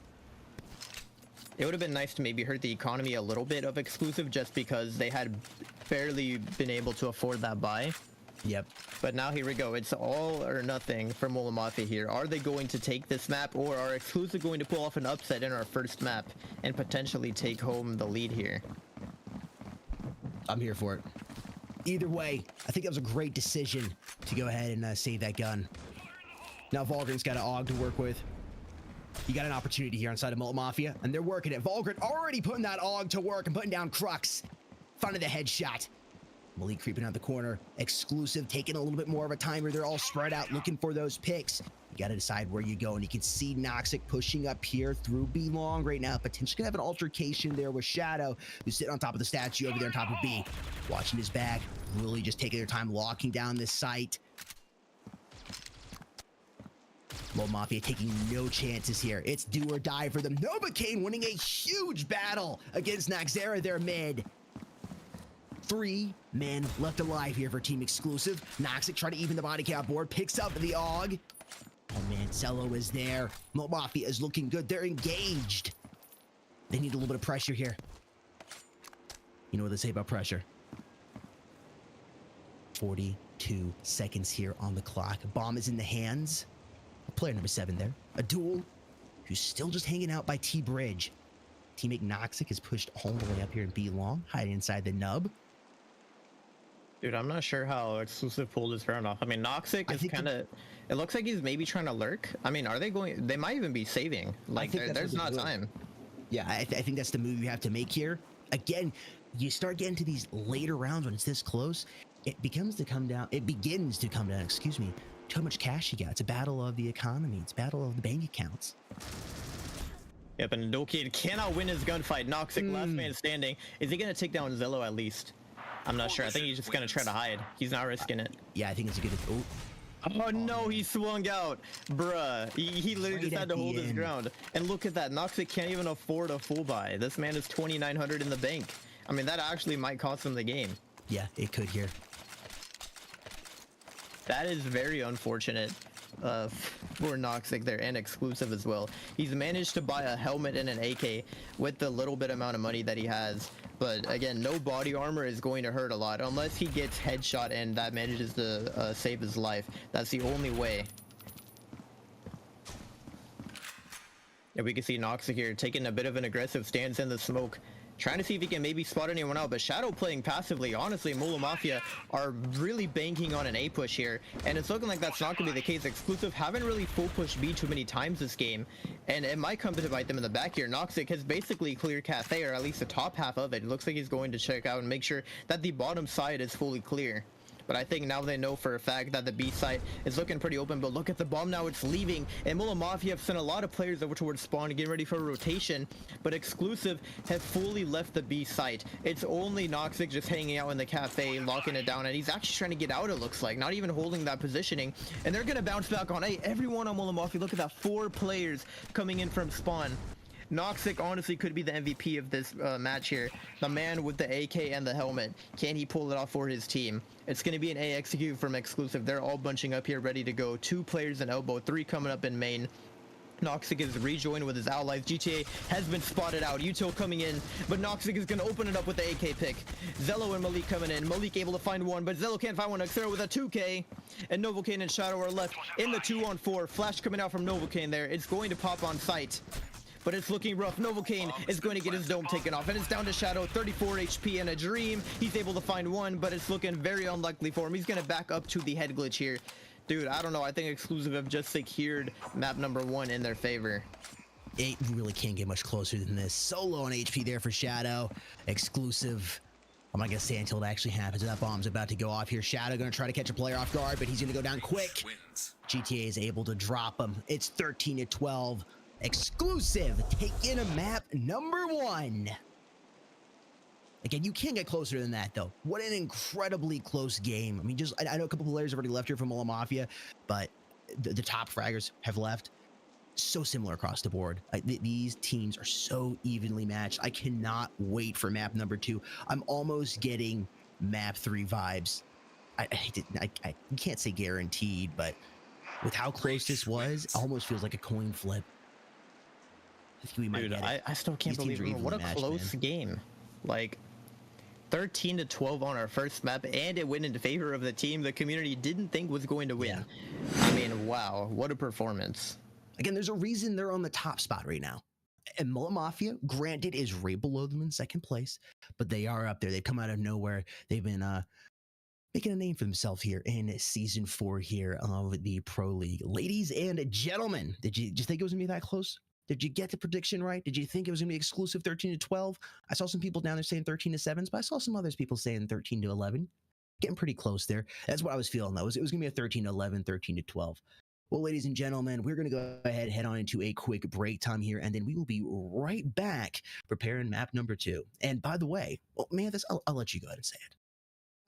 It would have been nice to maybe hurt the economy a little bit of Exclusive, just because they had barely been able to afford that buy. Yep. But now here we go. It's all or nothing for Mullet Mafia here. Are they going to take this map, or are Exclusive going to pull off an upset in our first map and potentially take home the lead here? I'm here for it. Either way, I think that was a great decision to go ahead and save that gun. Now Vulgrin's got an AUG to work with. You got an opportunity here inside of Mullet Mafia, and they're working it. Vulgrin already putting that AUG to work and putting down Crux. Finding the headshot. Malik creeping out the corner. Exclusive taking a little bit more of a timer. They're all spread out looking for those picks. You got to decide where you go, and you can see Noxic pushing up here through B long right now. Potentially gonna have an altercation there with Shadow, who's sitting on top of the statue over there on top of B. Watching his back, really just taking their time locking down this site. Low Mafia taking no chances here. It's do or die for them. Novocaine winning a huge battle against Noxera, their mid. 3 men left alive here for Team Exclusive. Noxic trying to even the body count board, picks up the AUG. Oh man, Cello is there. Low Mafia is looking good. They're engaged. They need a little bit of pressure here. You know what they say about pressure. 42 seconds here on the clock. Bomb is in the hands of player number 7 there. A duel who's still just hanging out by T-Bridge. Teammate Noxic is pushed all the way up here in B long, hiding inside the nub. Dude, I'm not sure how Exclusive pulled this round off. I mean, Noxic is kind of... It looks like he's maybe trying to lurk. I mean, are they going... They might even be saving. Like, there's not time. Yeah, I think that's the move you have to make here. Again, you start getting to these later rounds when it's this close, it begins to come down, excuse me, to how much cash you got. It's a battle of the economy. It's a battle of the bank accounts. Yep, and Novocaine cannot win his gunfight. Noxic, last man standing. Is he going to take down Zello at least? I'm not sure. I think he's just going to try to hide. He's not risking it. Yeah, I think it's a good... Oh no, he swung out. Bruh, he literally just had to hold his ground. And look at that. Noxic can't even afford a full buy. This man is 2,900 in the bank. I mean, that actually might cost him the game. Yeah, it could here. That is very unfortunate for Noxic there, and Exclusive as well. He's managed to buy a helmet and an AK with the little bit amount of money that he has. But again, no body armor is going to hurt a lot unless he gets headshot and that manages to save his life. That's the only way. Yeah, we can see Noxic here taking a bit of an aggressive stance in the smoke, trying to see if he can maybe spot anyone out, but Shadow playing passively. Honestly, Mula Mafia are really banking on an A push here, and it's looking like that's not going to be the case. Exclusive haven't really full pushed B too many times this game, and it might come to bite them in the back here. Noxic has basically cleared Cafe, or at least the top half of it. It looks like he's going to check out and make sure that the bottom side is fully clear. But I think now they know for a fact that the B site is looking pretty open. But look at the bomb now, it's leaving. And Mula Mafia have sent a lot of players over towards spawn, getting ready for a rotation. But Exclusive have fully left the B site. It's only Noxic just hanging out in the cafe, locking it down. And he's actually trying to get out, it looks like. Not even holding that positioning. And they're going to bounce back on A. Everyone on Mula Mafia, look at that. 4 players coming in from spawn. Noxic honestly could be the MVP of this match here. The man with the AK and the helmet. Can he pull it off for his team? It's going to be an A execute from Exclusive. They're all bunching up here ready to go. 2 players in elbow, 3 coming up in main. Noxic is rejoined with his allies. GTA has been spotted out. Util coming in, but Noxic is going to open it up with the AK pick. Zello and Malik coming in. Malik able to find one, but Zello can't find one. Xero with a 2K, and Novocaine and Shadow are left in the 2-on-4. Flash coming out from Novocaine there. It's going to pop on sight, but it's looking rough. Novocaine is going to get his dome taken off, and it's down to Shadow, 34 HP and a dream. He's able to find one, but it's looking very unlikely for him. He's going to back up to the head glitch here. Dude, I don't know. I think Exclusive have just secured map number 1 in their favor. It really can't get much closer than this. So low on HP there for Shadow. Exclusive, I'm not going to say until it actually happens. That bomb's about to go off here. Shadow going to try to catch a player off guard, but he's going to go down quick. GTA is able to drop him. It's 13-12. Exclusive taking a map number 1. Again, you can't get closer than that, though. What an incredibly close game. I mean, I know a couple players have already left here from Mula Mafia, but the top fraggers have left. So similar across the board. These teams are so evenly matched. I cannot wait for map number 2. I'm almost getting map 3 vibes. I can't say guaranteed, but with how close this was, it almost feels like a coin flip. I think we might get it. I still can't believe it. What a close game. Like, 13-12 on our first map, and it went in favor of the team the community didn't think was going to win. Yeah. I mean, wow, what a performance. Again, there's a reason they're on the top spot right now. And Mula Mafia, granted, is right below them in second place, but they are up there. They've come out of nowhere. They've been making a name for themselves here in season 4 here of the Pro League. Ladies and gentlemen, did you think it was going to be that close? Did you get the prediction right? Did you think it was going to be exclusive 13-12? I saw some people down there saying 13-7s, but I saw some others people saying 13-11. Getting pretty close there. That's what I was feeling, though. It was going to be a 13-11, 13-12. Well, ladies and gentlemen, we're going to go ahead, head on into a quick break time here, and then we will be right back preparing map number 2. And by the way, well, Manthus, I'll let you go ahead and say it.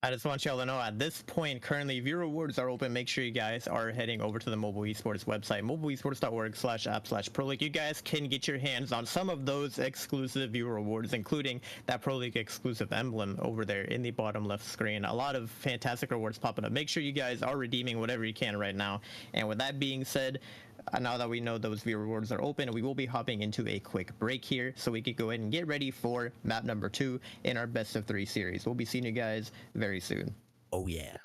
I just want y'all to know at this point, currently viewer rewards are open. Make sure you guys are heading over to the Mobile Esports website, mobileesports.org/app/Pro League. You guys can get your hands on some of those exclusive viewer rewards, including that Pro League exclusive emblem over there in the bottom left screen. A lot of fantastic rewards popping up. Make sure you guys are redeeming whatever you can right now. And with that being said, now that we know those viewer rewards are open, we will be hopping into a quick break here so we could go ahead and get ready for map number 2 in our best of 3 series. We'll be seeing you guys very soon. Oh yeah.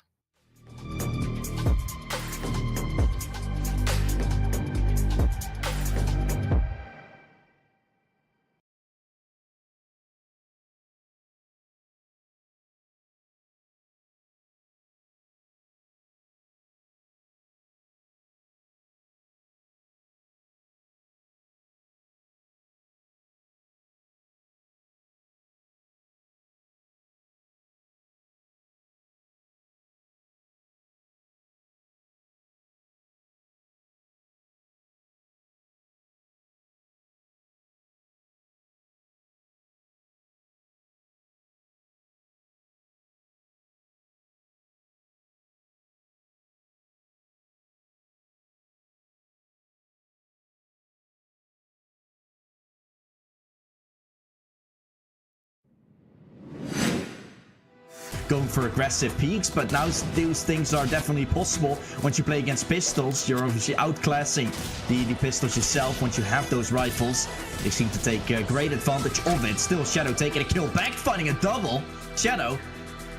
Going for aggressive peaks, but now those things are definitely possible. Once you play against pistols, you're obviously outclassing the pistols yourself. Once you have those rifles, they seem to take great advantage of it. Still, Shadow taking a kill back, finding a double. Shadow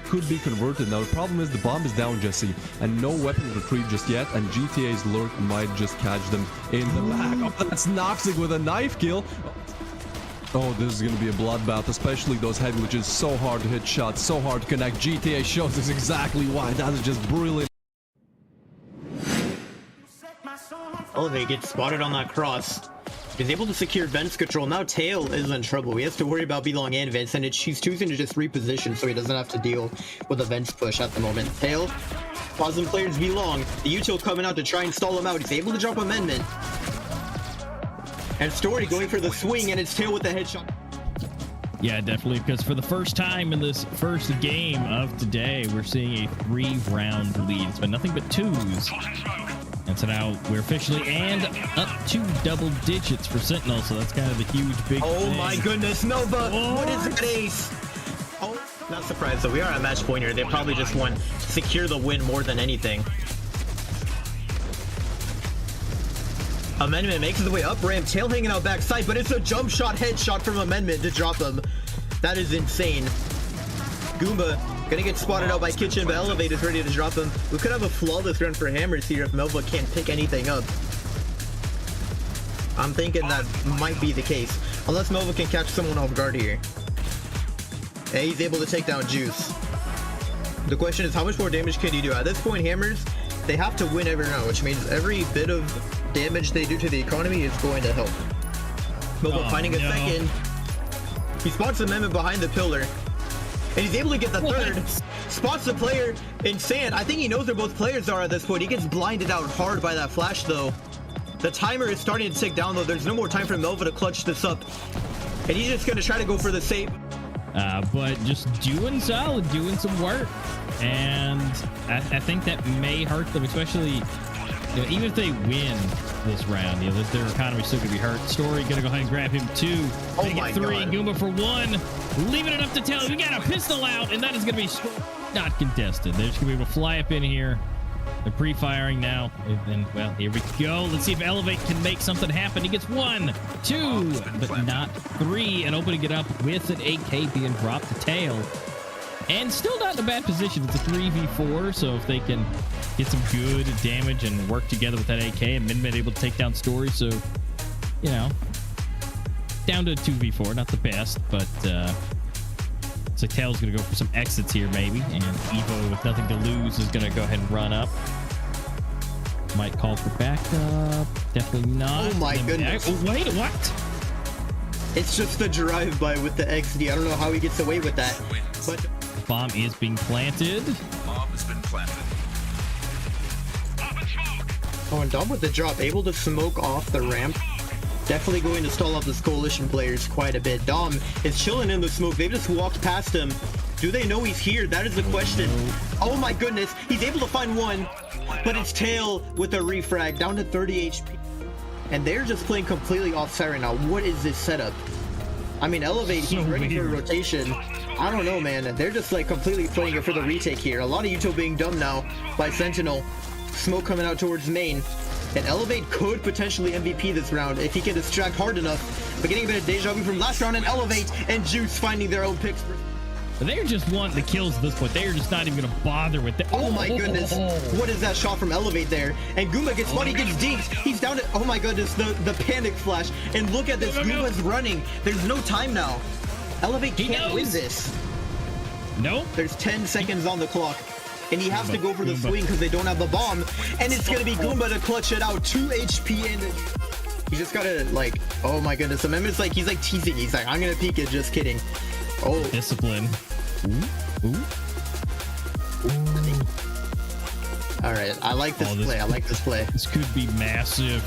could be converted. Now the problem is the bomb is down, Jesse, and no weapon retreat just yet, and GTA's lurk might just catch them in the lag. Oh, that's Noxic with a knife kill. Oh, this is going to be a bloodbath, especially those head glitches. So hard to hit shots, so hard to connect. GTA shows us exactly why. That is just brilliant. Elevate gets spotted on that cross. He's able to secure Vent's control. Now Tail is in trouble. He has to worry about Belong and Vents, and she's choosing to just reposition so he doesn't have to deal with the Vents push at the moment. Tail, pausing players Belong. The util coming out to try and stall him out. He's able to drop Amendment. And Story going for the swing, and it's Tail with the headshot. Yeah, definitely, because for the first time in this first game of today, we're seeing a 3-round lead. It's been nothing but 2s. And so now we're officially and up to double digits for Sentinel, so that's kind of the huge big thing. My goodness, Nova! What is that ace? Oh, not surprised though. We are at match point here. They probably just want to secure the win more than anything. Amendment makes his way up ramp, Tail hanging out backside, but it's a jump shot headshot from Amendment to drop him. That is insane. Goomba gonna get spotted out by Kitchen, but Elevate is ready to drop him. We could have a flawless run for Hammers here if Melva can't pick anything up. I'm thinking that might be the case, unless Melva can catch someone off guard here. And he's able to take down Juice. The question is, how much more damage can he do? At this point, Hammers, they have to win every round, which means every bit of damage they do to the economy is going to help. Melva finding a second. He spots Amendment behind the pillar, and he's able to get the third. Spots the player in Sand. I think he knows where both players are at this point. He gets blinded out hard by that flash, though. The timer is starting to tick down, though. There's no more time for Melva to clutch this up, and he's just going to try to go for the save. But just doing solid, doing some work, and I think that may hurt them, especially even if they win this round. Their economy's still gonna be hurt. Story gonna go ahead and grab him 2. Oh my 3. God. Goomba for 1. Leaving it up to Tail. We got a pistol out, and that is gonna be not contested. They're just gonna be able to fly up in here. They're pre-firing now, and well, here we go. Let's see if Elevate can make something happen. He gets 1, 2, but not 3, and opening it up with an AK being dropped to Tail. And still not in a bad position. It's a 3v4, so if they can get some good damage and work together with that AK, and Minmin able to take down Story, so, you know, down to a 2v4, not the best, but so Tail's gonna go for some exits here maybe, and Evo with nothing to lose is gonna go ahead and run up. Might call for backup. Definitely not. Oh my goodness. Oh, wait, what? It's just the drive-by with the XD. I don't know how he gets away with that, but Bomb is being planted. Bomb has been planted. oh, and Dom with the drop, able to smoke off the ramp. Definitely going to stall out this coalition players quite a bit. Dom is chilling in the smoke. They've just walked past him. Do they know he's here? That is the question. Oh my goodness, he's able to find one, but it's Tail with a refrag down to 30 HP. And they're just playing completely off-site right now. What is this setup? I mean, Elevate, he's ready for a rotation. I don't know, man. They're just like completely playing it for the retake here. A lot of Uto being done now by Sentinel. Smoke coming out towards main. And Elevate could potentially MVP this round if he can distract hard enough. But getting a bit of deja vu from last round, and Elevate and Juice finding their own picks. They're just wanting the kills at this point. They're just not even going to bother with that. Oh my goodness. What is that shot from Elevate there? And Goomba gets money, gets dinked. He's down to, oh my goodness, the panic flash. And look at this, Goomba's running. There's no time now. Elevate can't win this. Nope. There's 10 seconds on the clock. And he has to go for the swing because they don't have the bomb. And it's going to be Goomba to clutch it out. 2 HP in it. He just got to like, oh my goodness. Amendment's like, he's like teasing. He's like, I'm going to peek it, just kidding. Oh. Discipline. Ooh. All right. I like this play. I like this play. This could be massive.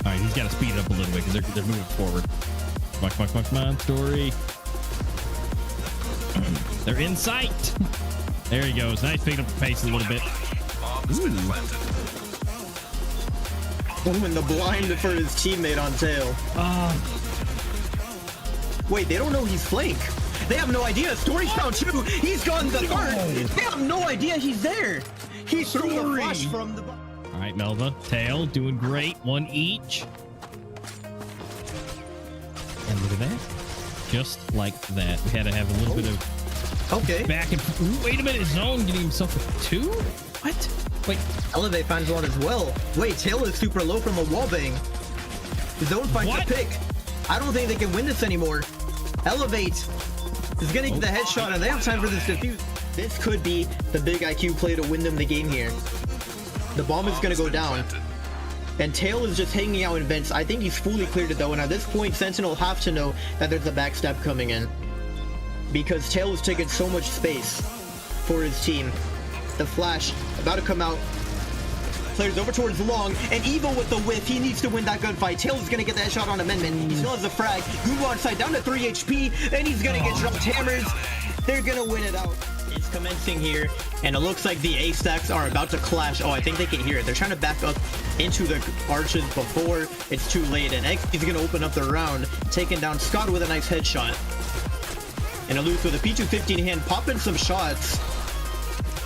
All right. He's got to speed it up a little bit because they're moving forward. Come on, Story. They're in sight. There he goes. Nice, picking up the pace a little bit. Oh, and the blind for his teammate on Tail. Wait, they don't know he's flank. They have no idea. Story's found 2. He's gone the 3rd. They have no idea he's there. He threw the flash from the... All right, Melva. Tail doing great. 1 each. And look at that. Just like that. We had to have a little bit of... Okay. Back and... Ooh, wait a minute. Zone getting himself a 2? What? Wait. Elevate finds one as well. Wait, Tail is super low from a wallbang. Zone finds a pick. I don't think they can win this anymore. Elevate is getting the headshot, and they have time for this defuse. This could be the big IQ play to win them the game here. The bomb is going to go down. And Tail is just hanging out in vents. I think he's fully cleared it though, and at this point, Sentinel have to know that there's a backstab coming in. Because Tail is taking so much space for his team. The flash about to come out. Players over towards Long, and Evo with the whiff. He needs to win that gunfight. Tail is going to get that shot on Amendment. He still has a frag. Goomba on side down to 3 HP, and he's going to get dropped hammers. They're going to win it out. It's commencing here, and it looks like the A stacks are about to clash. Oh, I think they can hear it. They're trying to back up into the arches before it's too late, and X is going to open up the round, taking down Scott with a nice headshot. And Aloof with a P250 in hand, popping some shots.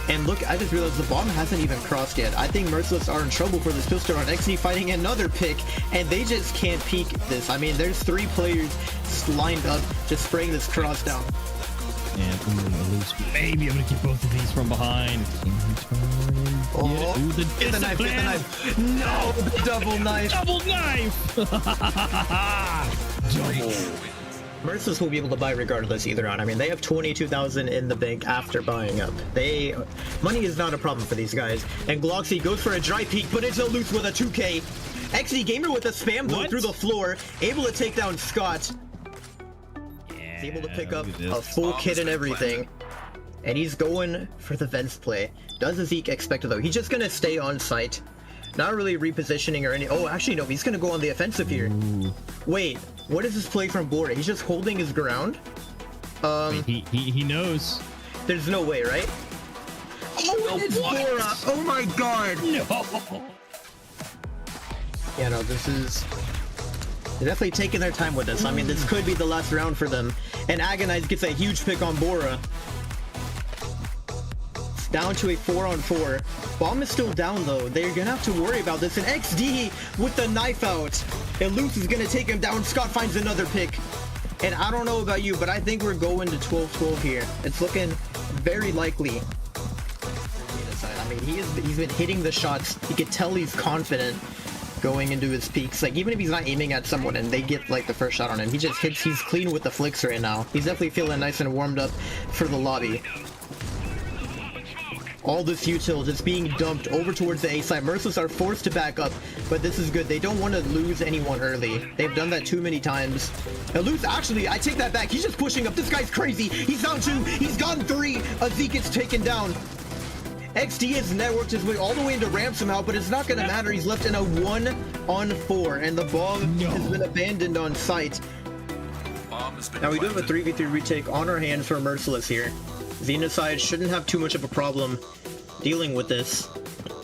And look, I just realized the bomb hasn't even crossed yet. I think Merciless are in trouble for this pistol round. XD fighting another pick, and they just can't peek this. I mean, there's 3 players lined up, just spraying this cross down. And Aloof may be able to get both of these from behind. Oh, get the knife, get the knife. No, the double knife. Double knife. Double. Merciless will be able to buy regardless either on. I mean, they have 22,000 in the bank after buying up. Money is not a problem for these guys. And Gloxy goes for a dry peek, but it's Aloof with a 2K. XD Gamer with a spam though through the floor, able to take down Scott. Yeah, he's able to pick up a full kit and everything. And he's going for the vents play. Does Zeke expect it though? He's just gonna stay on site. Not really repositioning or any. Oh, actually, no. He's gonna go on the offensive here. Wait, what is this play from Bora? He's just holding his ground. He knows. There's no way, right? Oh, it's Bora! Oh my god! No. Yeah, no. They're definitely taking their time with this. I mean, this could be the last round for them. And Agonize gets a huge pick on Bora. Down to a 4-on-4. Bomb is still down though. They're gonna have to worry about this. And XD with the knife out. And Luke is gonna take him down. Scott finds another pick. And I don't know about you, but I think we're going to 12-12 here. It's looking very likely. I mean, he's been hitting the shots. You can tell he's confident going into his peaks. Like, even if he's not aiming at someone and they get like the first shot on him, he just hits. He's clean with the flicks right now. He's definitely feeling nice and warmed up for the lobby. All this util just being dumped over towards the A side. Merciless are forced to back up, but this is good. They don't want to lose anyone early. They've done that too many times. Aloof, actually, I take that back. He's just pushing up. This guy's crazy. He's down 2. He's gone 3. Zeke gets taken down. XD has networked his way all the way into ramp somehow, but it's not going to matter. He's left in a 1-on-4, and the bomb has been abandoned on site. Now we do have a 3v3 retake on our hands for Merciless here. Xenocide shouldn't have too much of a problem dealing with this.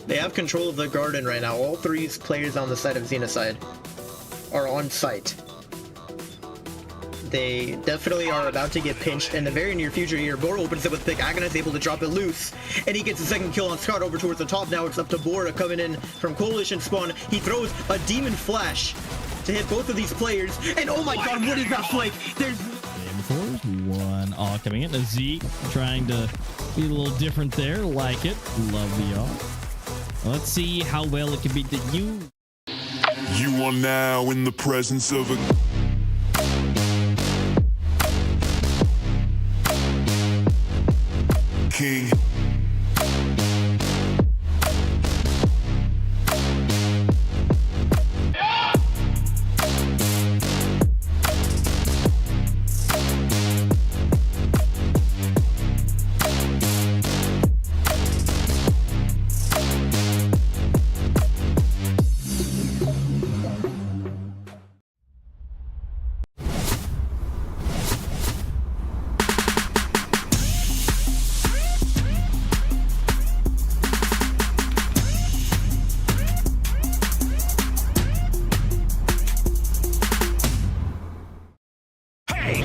They have control of the garden right now. All three players on the side of Xenocide are on site. They definitely are about to get pinched in the very near future here. Bora opens it with pick. Agana is able to drop it loose, and he gets a second kill on Scott over towards the top. Now it's up to Bora coming in from Coalition spawn. He throws a Demon Flash to hit both of these players, and oh my god, what is that flank? There's one all coming in. A Z trying to be a little different there. Like it. Love the all. Let's see how well it can beat the U. You are now in the presence of a king.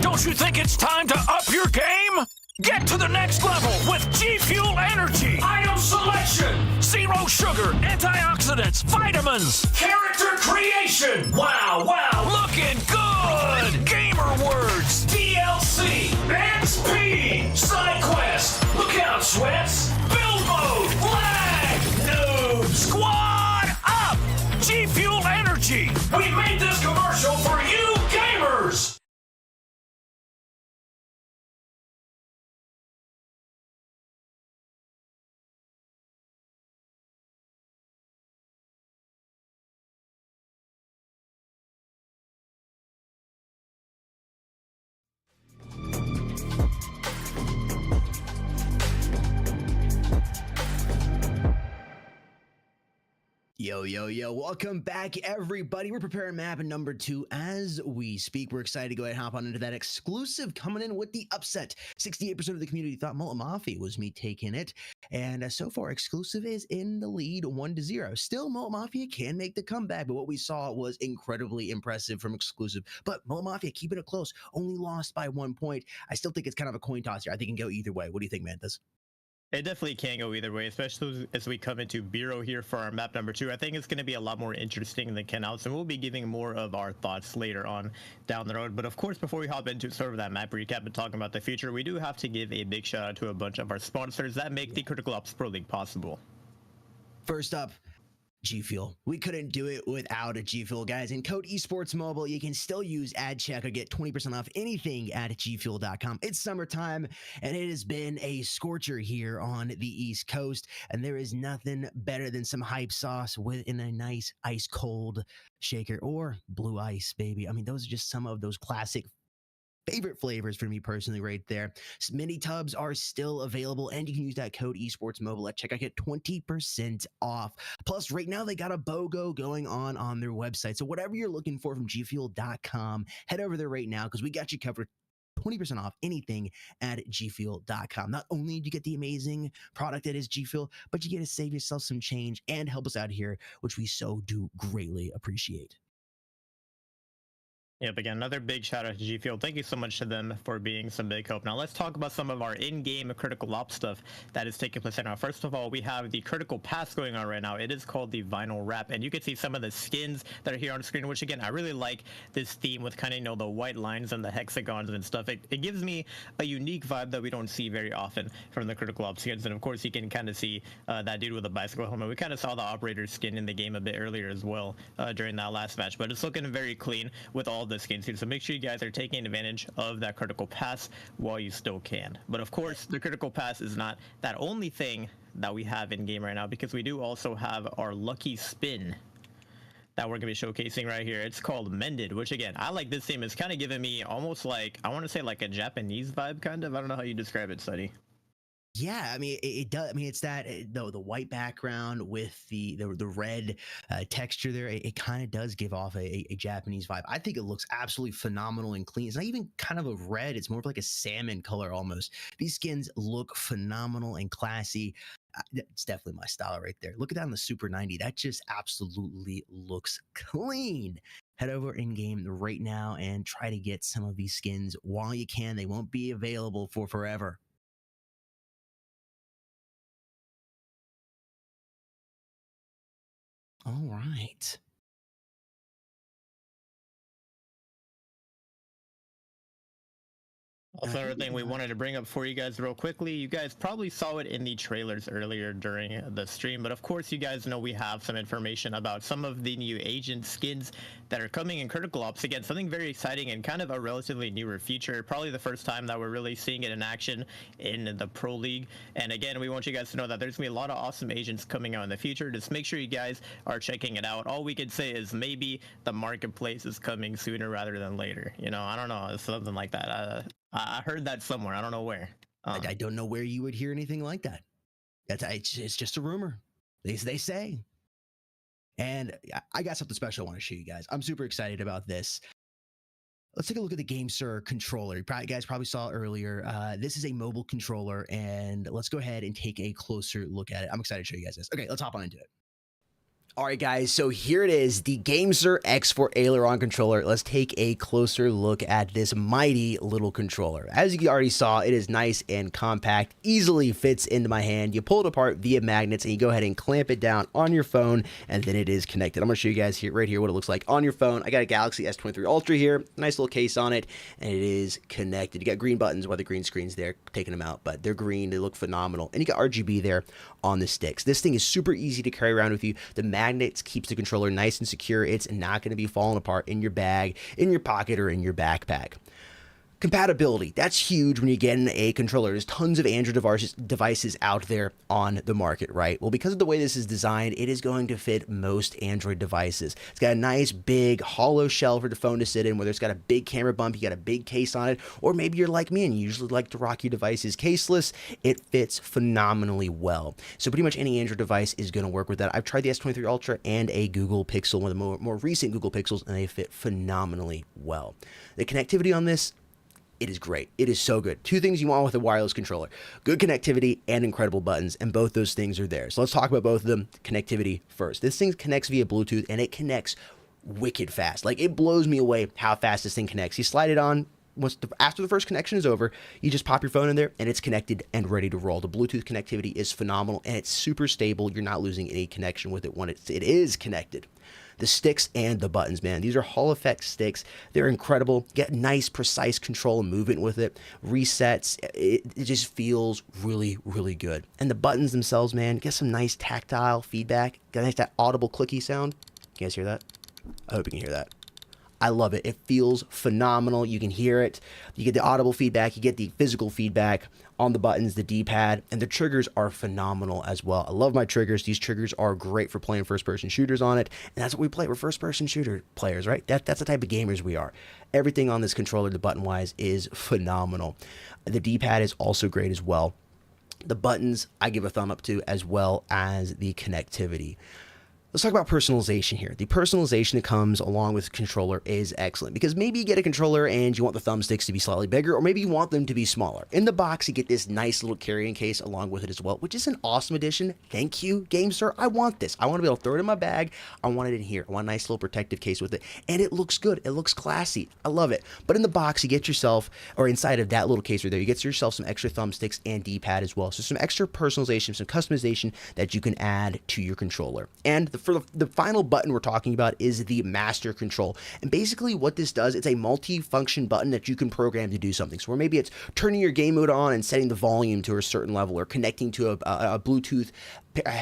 Don't you think it's time to up your game? Get to the next level with G Fuel Energy. Item selection, zero sugar, antioxidants, vitamins, character creation. Wow, looking good. Gamer words, DLC, XP, side quest. Look out, sweats. Build mode, lag, noob, squad up. G Fuel Energy. We made this commercial for you gamers. Yo, welcome back, everybody. We're preparing map number 2 as we speak. We're excited to go ahead and hop on into that exclusive, coming in with the upset. 68% of the community thought Mullet Mafia was me taking it, and so far, exclusive is in the lead 1-0. Still, Mullet Mafia can make the comeback, but what we saw was incredibly impressive from exclusive. But Mullet Mafia keeping it close, only lost by 1 point. I still think it's kind of a coin toss here. I think it can go either way. What do you think, Manthus? It definitely can go either way, especially as we come into Bureau here for our map number 2. I think it's going to be a lot more interesting than Canals, and we'll be giving more of our thoughts later on down the road. But of course, before we hop into sort of that map recap and talking about the future, we do have to give a big shout out to a bunch of our sponsors that make the Critical Ops Pro League possible. First up, G Fuel. We couldn't do it without a G Fuel, guys. And code Esports Mobile, you can still use ad check or get 20% off anything at gfuel.com. It's summertime, and it has been a scorcher here on the East Coast, and there is nothing better than some hype sauce within a nice ice cold shaker or blue ice, baby. I mean, those are just some of those classic favorite flavors for me personally right there. Mini tubs are still available, and you can use that code Esports Mobile at checkout. Get 20% off. Plus, right now they got a BOGO going on their website. So whatever you're looking for from gfuel.com, head over there right now because we got you covered. 20% off anything at gfuel.com. Not only do you get the amazing product that is G Fuel, but you get to save yourself some change and help us out here, which we so do greatly appreciate. Yep, again, another big shout out to G Fuel. Thank you so much to them for being some big help. Now let's talk about some of our in-game critical ops stuff that is taking place right now. First of all, we have the critical pass going on right now. It is called the Vinyl Wrap, and you can see some of the skins that are here on screen, which again, I really like this theme with kind of, you know, the white lines and the hexagons and stuff. It gives me a unique vibe that we don't see very often from the critical ops skins. And of course, you can kind of see that dude with a bicycle helmet. We kind of saw the operator's skin in the game a bit earlier as well during that last match, but it's looking very clean with all the skins here. So make sure you guys are taking advantage of that critical pass while you still can. But of course, the critical pass is not that only thing that we have in game right now, because we do also have our lucky spin that we're going to be showcasing right here. It's called Mended, which again, I like this theme. It's kind of giving me almost like, I want to say like a Japanese vibe, kind of. I don't know how you describe it, Sonny. Yeah, I mean, it does. I mean, it's that the white background with the red texture there. It kind of does give off a Japanese vibe. I think it looks absolutely phenomenal and clean. It's not even kind of a red. It's more of like a salmon color almost. These skins look phenomenal and classy. It's definitely my style right there. Look at that on the Super 90. That just absolutely looks clean. Head over in game right now and try to get some of these skins while you can. They won't be available for forever. All right. Also, another thing we wanted to bring up for you guys real quickly, you guys probably saw it in the trailers earlier during the stream, but of course you guys know we have some information about some of the new agent skins that are coming in Critical Ops. Again, something very exciting and kind of a relatively newer feature, probably the first time that we're really seeing it in action in the Pro League. And again, we want you guys to know that there's going to be a lot of awesome agents coming out in the future. Just make sure you guys are checking it out. All we could say is maybe the marketplace is coming sooner rather than later. You know, I don't know, something like that. I heard that somewhere. I don't know where. I don't know where you would hear anything like that. It's just a rumor. They say. And I got something special I want to show you guys. I'm super excited about this. Let's take a look at the GameSir controller. You guys probably saw it earlier. This is a mobile controller, and let's go ahead and take a closer look at it. I'm excited to show you guys this. Okay, let's hop on into it. All right, guys, so here it is, the GameSir X4 Aileron controller. Let's take a closer look at this mighty little controller. As you already saw, it is nice and compact, easily fits into my hand. You pull it apart via magnets, and you go ahead and clamp it down on your phone, and then it is connected. I'm going to show you guys here, right here, what it looks like on your phone. I got a Galaxy S23 Ultra here, nice little case on it, and it is connected. You got green buttons while the green screen's there, taking them out, but they're green, they look phenomenal. And you got RGB there on the sticks. This thing is super easy to carry around with you. The magnets keeps the controller nice and secure. It's not going to be falling apart in your bag, in your pocket, or in your backpack. Compatibility, that's huge when you get in a controller. There's tons of Android devices out there on the market, right? Well, because of the way this is designed, it is going to fit most Android devices. It's got a nice big hollow shell for the phone to sit in, whether it's got a big camera bump, you got a big case on it, or maybe you're like me and you usually like to rock your devices caseless. It fits phenomenally well. So pretty much any Android device is going to work with that. I've tried the S23 Ultra and a Google Pixel, one of the more recent Google Pixels, and they fit phenomenally well. The connectivity on this, it is great. It is so good. Two things you want with a wireless controller: good connectivity and incredible buttons, and both those things are there. So let's talk about both of them. Connectivity first. This thing connects via Bluetooth, and it connects wicked fast. Like, it blows me away how fast this thing connects. You slide it on. After the first connection is over, you just pop your phone in there and it's connected and ready to roll. The Bluetooth connectivity is phenomenal, and it's super stable. You're not losing any connection with it when it is connected. The sticks and the buttons, man. These are Hall Effect sticks. They're incredible. Get nice, precise control and movement with it. Resets. It just feels really, really good. And the buttons themselves, man, get some nice tactile feedback. Got nice that audible clicky sound. You guys hear that? I hope you can hear that. I love it. It feels phenomenal. You can hear it. You get the audible feedback. You get the physical feedback on the buttons, the D-pad, and the triggers are phenomenal as well. I love my triggers. These triggers are great for playing first-person shooters on it, and that's what we play. We're first-person shooter players, right? That's the type of gamers we are. Everything on this controller, the button-wise, is phenomenal. The D-pad is also great as well. The buttons, I give a thumb up to, as well as the connectivity. Let's talk about personalization here. The personalization that comes along with the controller is excellent, because maybe you get a controller and you want the thumbsticks to be slightly bigger, or maybe you want them to be smaller. In the box, you get this nice little carrying case along with it as well, which is an awesome addition. Thank you, GameSir. I want this. I want to be able to throw it in my bag. I want it in here. I want a nice little protective case with it, and it looks good. It looks classy. I love it. But in the box, you get yourself, or inside of that little case right there, you get yourself some extra thumbsticks and D-pad as well. So some extra personalization, some customization that you can add to your controller. And for the final button we're talking about is the master control. And basically what this does, it's a multi-function button that you can program to do something. So where maybe it's turning your game mode on and setting the volume to a certain level, or connecting to a Bluetooth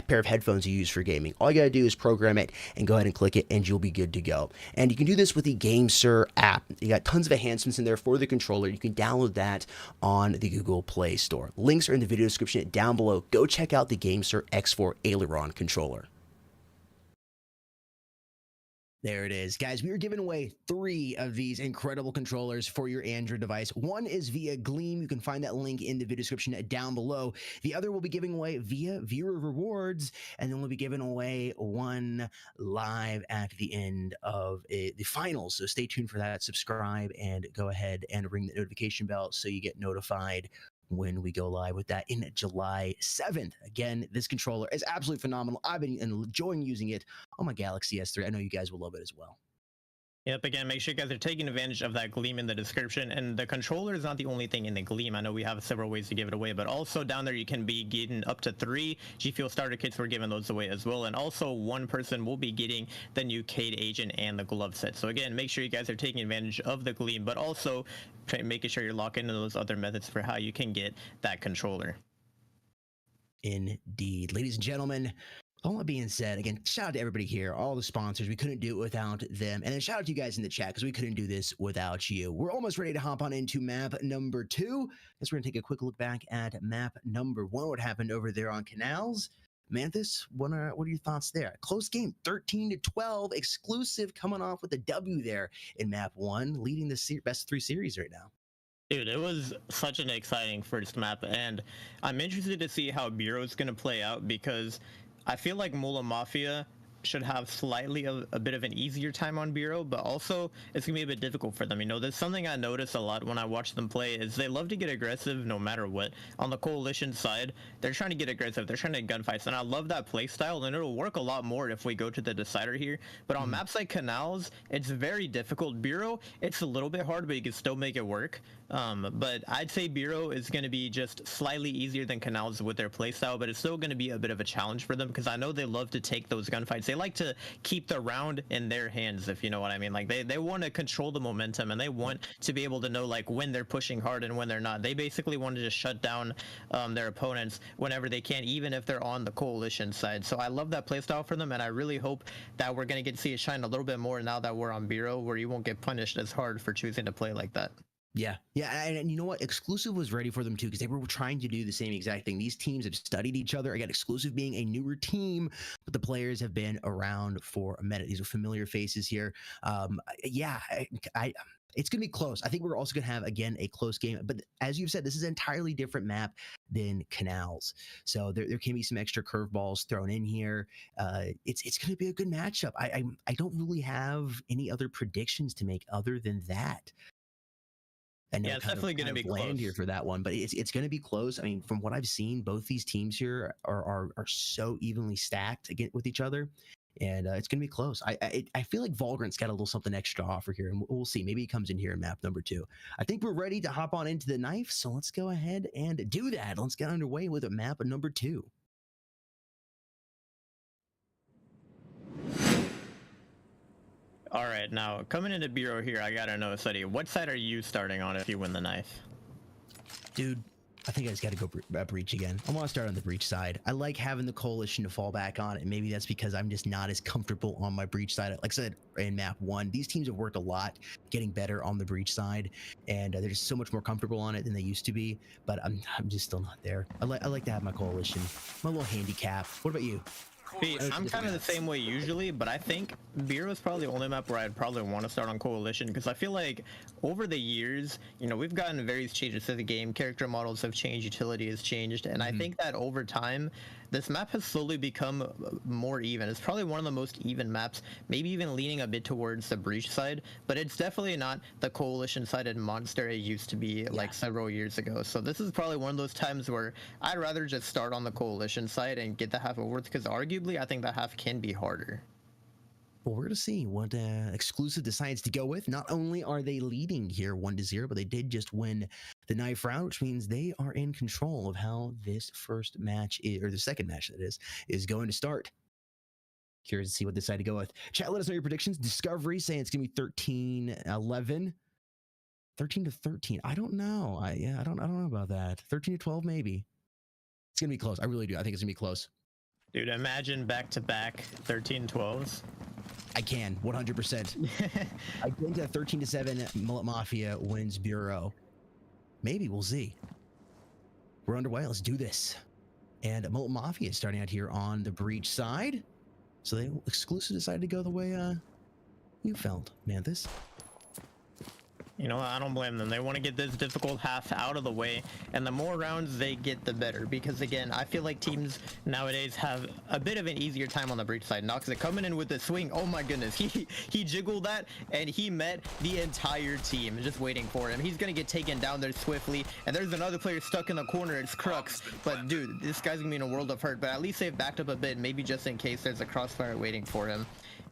pair of headphones you use for gaming. All you gotta do is program it and go ahead and click it, and you'll be good to go. And you can do this with the GameSir app. You got tons of enhancements in there for the controller. You can download that on the Google Play Store. Links are in the video description down below. Go check out the GameSir X4 Aileron controller. There it is. Guys, we are giving away 3 of these incredible controllers for your Android device. One is via Gleam. You can find that link in the video description down below. The other will be giving away via viewer rewards, and then we'll be giving away one live at the end of the finals. So stay tuned for that. Subscribe and go ahead and ring the notification bell so you get notified when we go live with that in July 7th. Again, this controller is absolutely phenomenal. I've been enjoying using it on my Galaxy S3. I know you guys will love it as well. Yep, again, make sure you guys are taking advantage of that Gleam in the description. And the controller is not the only thing in the Gleam. I know we have several ways to give it away, but also down there you can be getting up to 3 G Fuel starter kits. We're giving those away as well. And also one person will be getting the new Cade Agent and the glove set. So again, make sure you guys are taking advantage of the Gleam, but also making sure you're locked into those other methods for how you can get that controller. Indeed. Ladies and gentlemen, all that being said, again, shout out to everybody here, all the sponsors. We couldn't do it without them. And then shout out to you guys in the chat because we couldn't do this without you. We're almost ready to hop on into map number 2. Guess we're going to take a quick look back at map number 1, what happened over there on Canals. Manthus, what are your thoughts there? Close game, 13-12, exclusive, coming off with a W there in map 1, leading the best 3 series right now. Dude, it was such an exciting first map, and I'm interested to see how Bureau's going to play out because I feel like Mula Mafia should have slightly a bit of an easier time on Bureau, but also it's gonna be a bit difficult for them. You know, there's something I notice a lot when I watch them play is they love to get aggressive no matter what. On the Coalition side, they're trying to get aggressive, they're trying to gunfights, and I love that play style, and it'll work a lot more if we go to the decider here. But on maps like Canals, it's very difficult. Bureau, it's a little bit hard, but you can still make it work. But I'd say Bureau is going to be just slightly easier than Canals with their playstyle, but it's still going to be a bit of a challenge for them because I know they love to take those gunfights. They like to keep the round in their hands, if you know what I mean. Like they want to control the momentum, and they want to be able to know like when they're pushing hard and when they're not. They basically want to just shut down their opponents whenever they can, even if they're on the Coalition side. So I love that playstyle for them, and I really hope that we're going to get to see it shine a little bit more now that we're on Bureau, where you won't get punished as hard for choosing to play like that. Yeah, and you know what? Exclusive was ready for them too because they were trying to do the same exact thing. These teams have studied each other. Again, Exclusive being a newer team, but the players have been around for a minute. These are familiar faces here. It's going to be close. I think we're also going to have, again, a close game. But as you've said, this is an entirely different map than Canals. So there can be some extra curveballs thrown in here. It's going to be a good matchup. I don't really have any other predictions to make other than that. I know it's definitely going to be close here for that one, but it's going to be close. I mean, from what I've seen, both these teams here are so evenly stacked with each other, and it's going to be close. I feel like Valorant's got a little something extra to offer here, and we'll see. Maybe he comes in here in map number 2. I think we're ready to hop on into the knife, so let's go ahead and do that. Let's get underway with map number 2. All right, now coming into Bureau here, I gotta know, Suddy, what side are you starting on if you win the knife? Dude, I think I just got to go breach again. I want to start on the breach side. I like having the Coalition to fall back on, and maybe that's because I'm just not as comfortable on my breach side. Like I said, in map 1, these teams have worked a lot getting better on the breach side, and they're just so much more comfortable on it than they used to be, but I'm just still not there. I like to have my Coalition, my little handicap. What about you? I'm kind of the same way usually, but I think Bureau is probably the only map where I'd probably want to start on Coalition because I feel like over the years, you know, we've gotten various changes to the game. Character models have changed, utility has changed, and I think that over time, this map has slowly become more even. It's probably one of the most even maps, maybe even leaning a bit towards the breach side, but it's definitely not the Coalition-sided monster it used to be like several years ago. So this is probably one of those times where I'd rather just start on the Coalition side and get the half over with, because arguably I think that half can be harder. Well, we're going to see what Exclusive decides to go with. Not only are they leading here 1-0, but they did just win the knife round, which means they are in control of how this first match, or the second match that is going to start. Curious to see what they decide to go with. Chat, let us know your predictions. Discovery saying it's going to be 13-11. 13-13. I don't know. I don't know about that. 13-12 maybe. It's going to be close. I really do. I think it's going to be close. Dude, imagine back-to-back 13-12s. I can, 100%. I think that 13-7 Mullet Mafia wins Bureau. Maybe, we'll see. We're underway, let's do this. And Mullet Mafia is starting out here on the breach side. So they exclusively decided to go the way you felt, Manthus? You know, I don't blame them. They want to get this difficult half out of the way, and the more rounds they get, the better. Because again, I feel like teams nowadays have a bit of an easier time on the breach side. Noxic coming in with the swing. Oh my goodness, he jiggled that, and he met the entire team just waiting for him. He's gonna get taken down there swiftly, and there's another player stuck in the corner. It's Crux, but dude, this guy's gonna be in a world of hurt. But at least they've backed up a bit, maybe just in case there's a crossfire waiting for him.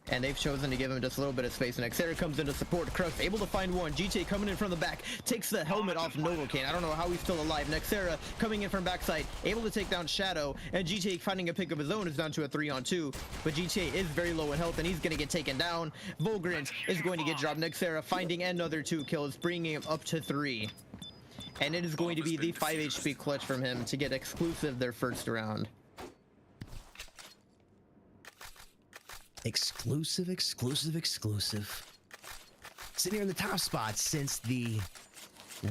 And they've chosen to give him just a little bit of space. And Xera comes in to support. Crux able to find one. GTA coming in from the back. Takes the helmet off Novocaine. I don't know how he's still alive. Nexera coming in from backside. Able to take down Shadow. And GTA finding a pick of his own is down to a 3-on-2. But GTA is very low in health and he's going to get taken down. Volgrant is going to get dropped. Nexera finding another 2 kills, bringing him up to 3. And it is going to be the 5 HP clutch from him to get exclusive their first round. Exclusive. Sitting here in the top spot since the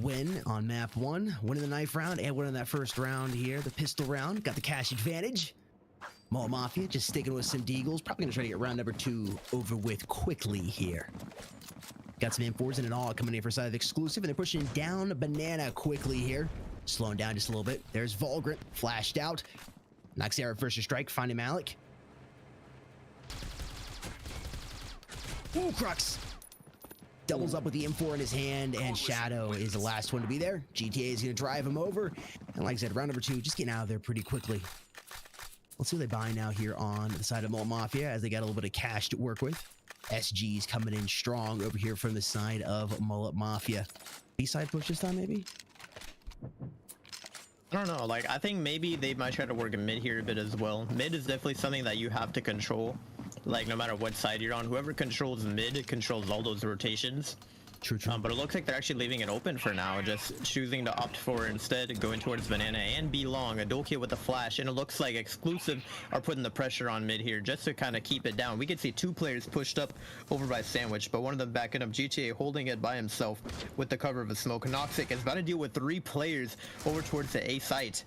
win on map 1, winning the knife round and winning that first round here, the pistol round. Got the cash advantage. Mall Mafia just sticking with some deagles. Probably gonna try to get round number 2 over with quickly here. Got some M4s and it all coming in for side of exclusive, and they're pushing down Banana quickly here. Slowing down just a little bit. There's Volgrant flashed out. Knocks Eric first to strike, finding Malik. Ooh, Crux doubles up with the M4 in his hand, and Shadow is the last one to be there. GTA is going to drive him over, and like I said, round number 2 just getting out of there pretty quickly. Let's see what they buy now here on the side of Mall Mafia, as they got a little bit of cash to work with. SG's coming in strong over here from the side of Mullet Mafia. B-side push this time, maybe? I don't know, like, I think maybe they might try to work mid here a bit as well. Mid is definitely something that you have to control. Like, no matter what side you're on, whoever controls mid controls all those rotations. True. But it looks like they're actually leaving it open for now, just choosing to opt for instead going towards Banana and B long. A dual kill with the flash, and it looks like exclusive are putting the pressure on mid here just to kind of keep it down. We can see 2 players pushed up over by Sandwich, but one of them backing up. GTA holding it by himself with the cover of a smoke. Noxic is about to deal with 3 players over towards the A site.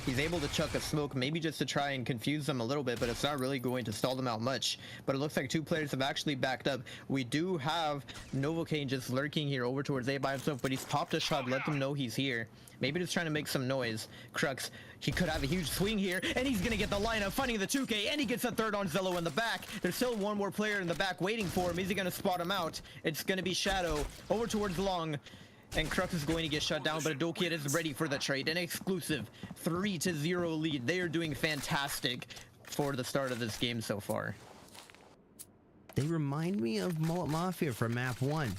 He's able to chuck a smoke, maybe just to try and confuse them a little bit, but it's not really going to stall them out much. But it looks like 2 players have actually backed up. We do have Novocaine just lurking here over towards A by himself, but he's popped a shot, let them know he's here. Maybe just trying to make some noise. Crux, he could have a huge swing here, and he's going to get the lineup, finding the 2K, and he gets a third on Zello in the back. There's still one more player in the back waiting for him. Is he going to spot him out? It's going to be Shadow over towards Long. And Crux is going to get shut down, but Adolkid is ready for the trade. An exclusive 3-0 lead. They are doing fantastic for the start of this game so far. They remind me of Mullet Mafia from map 1.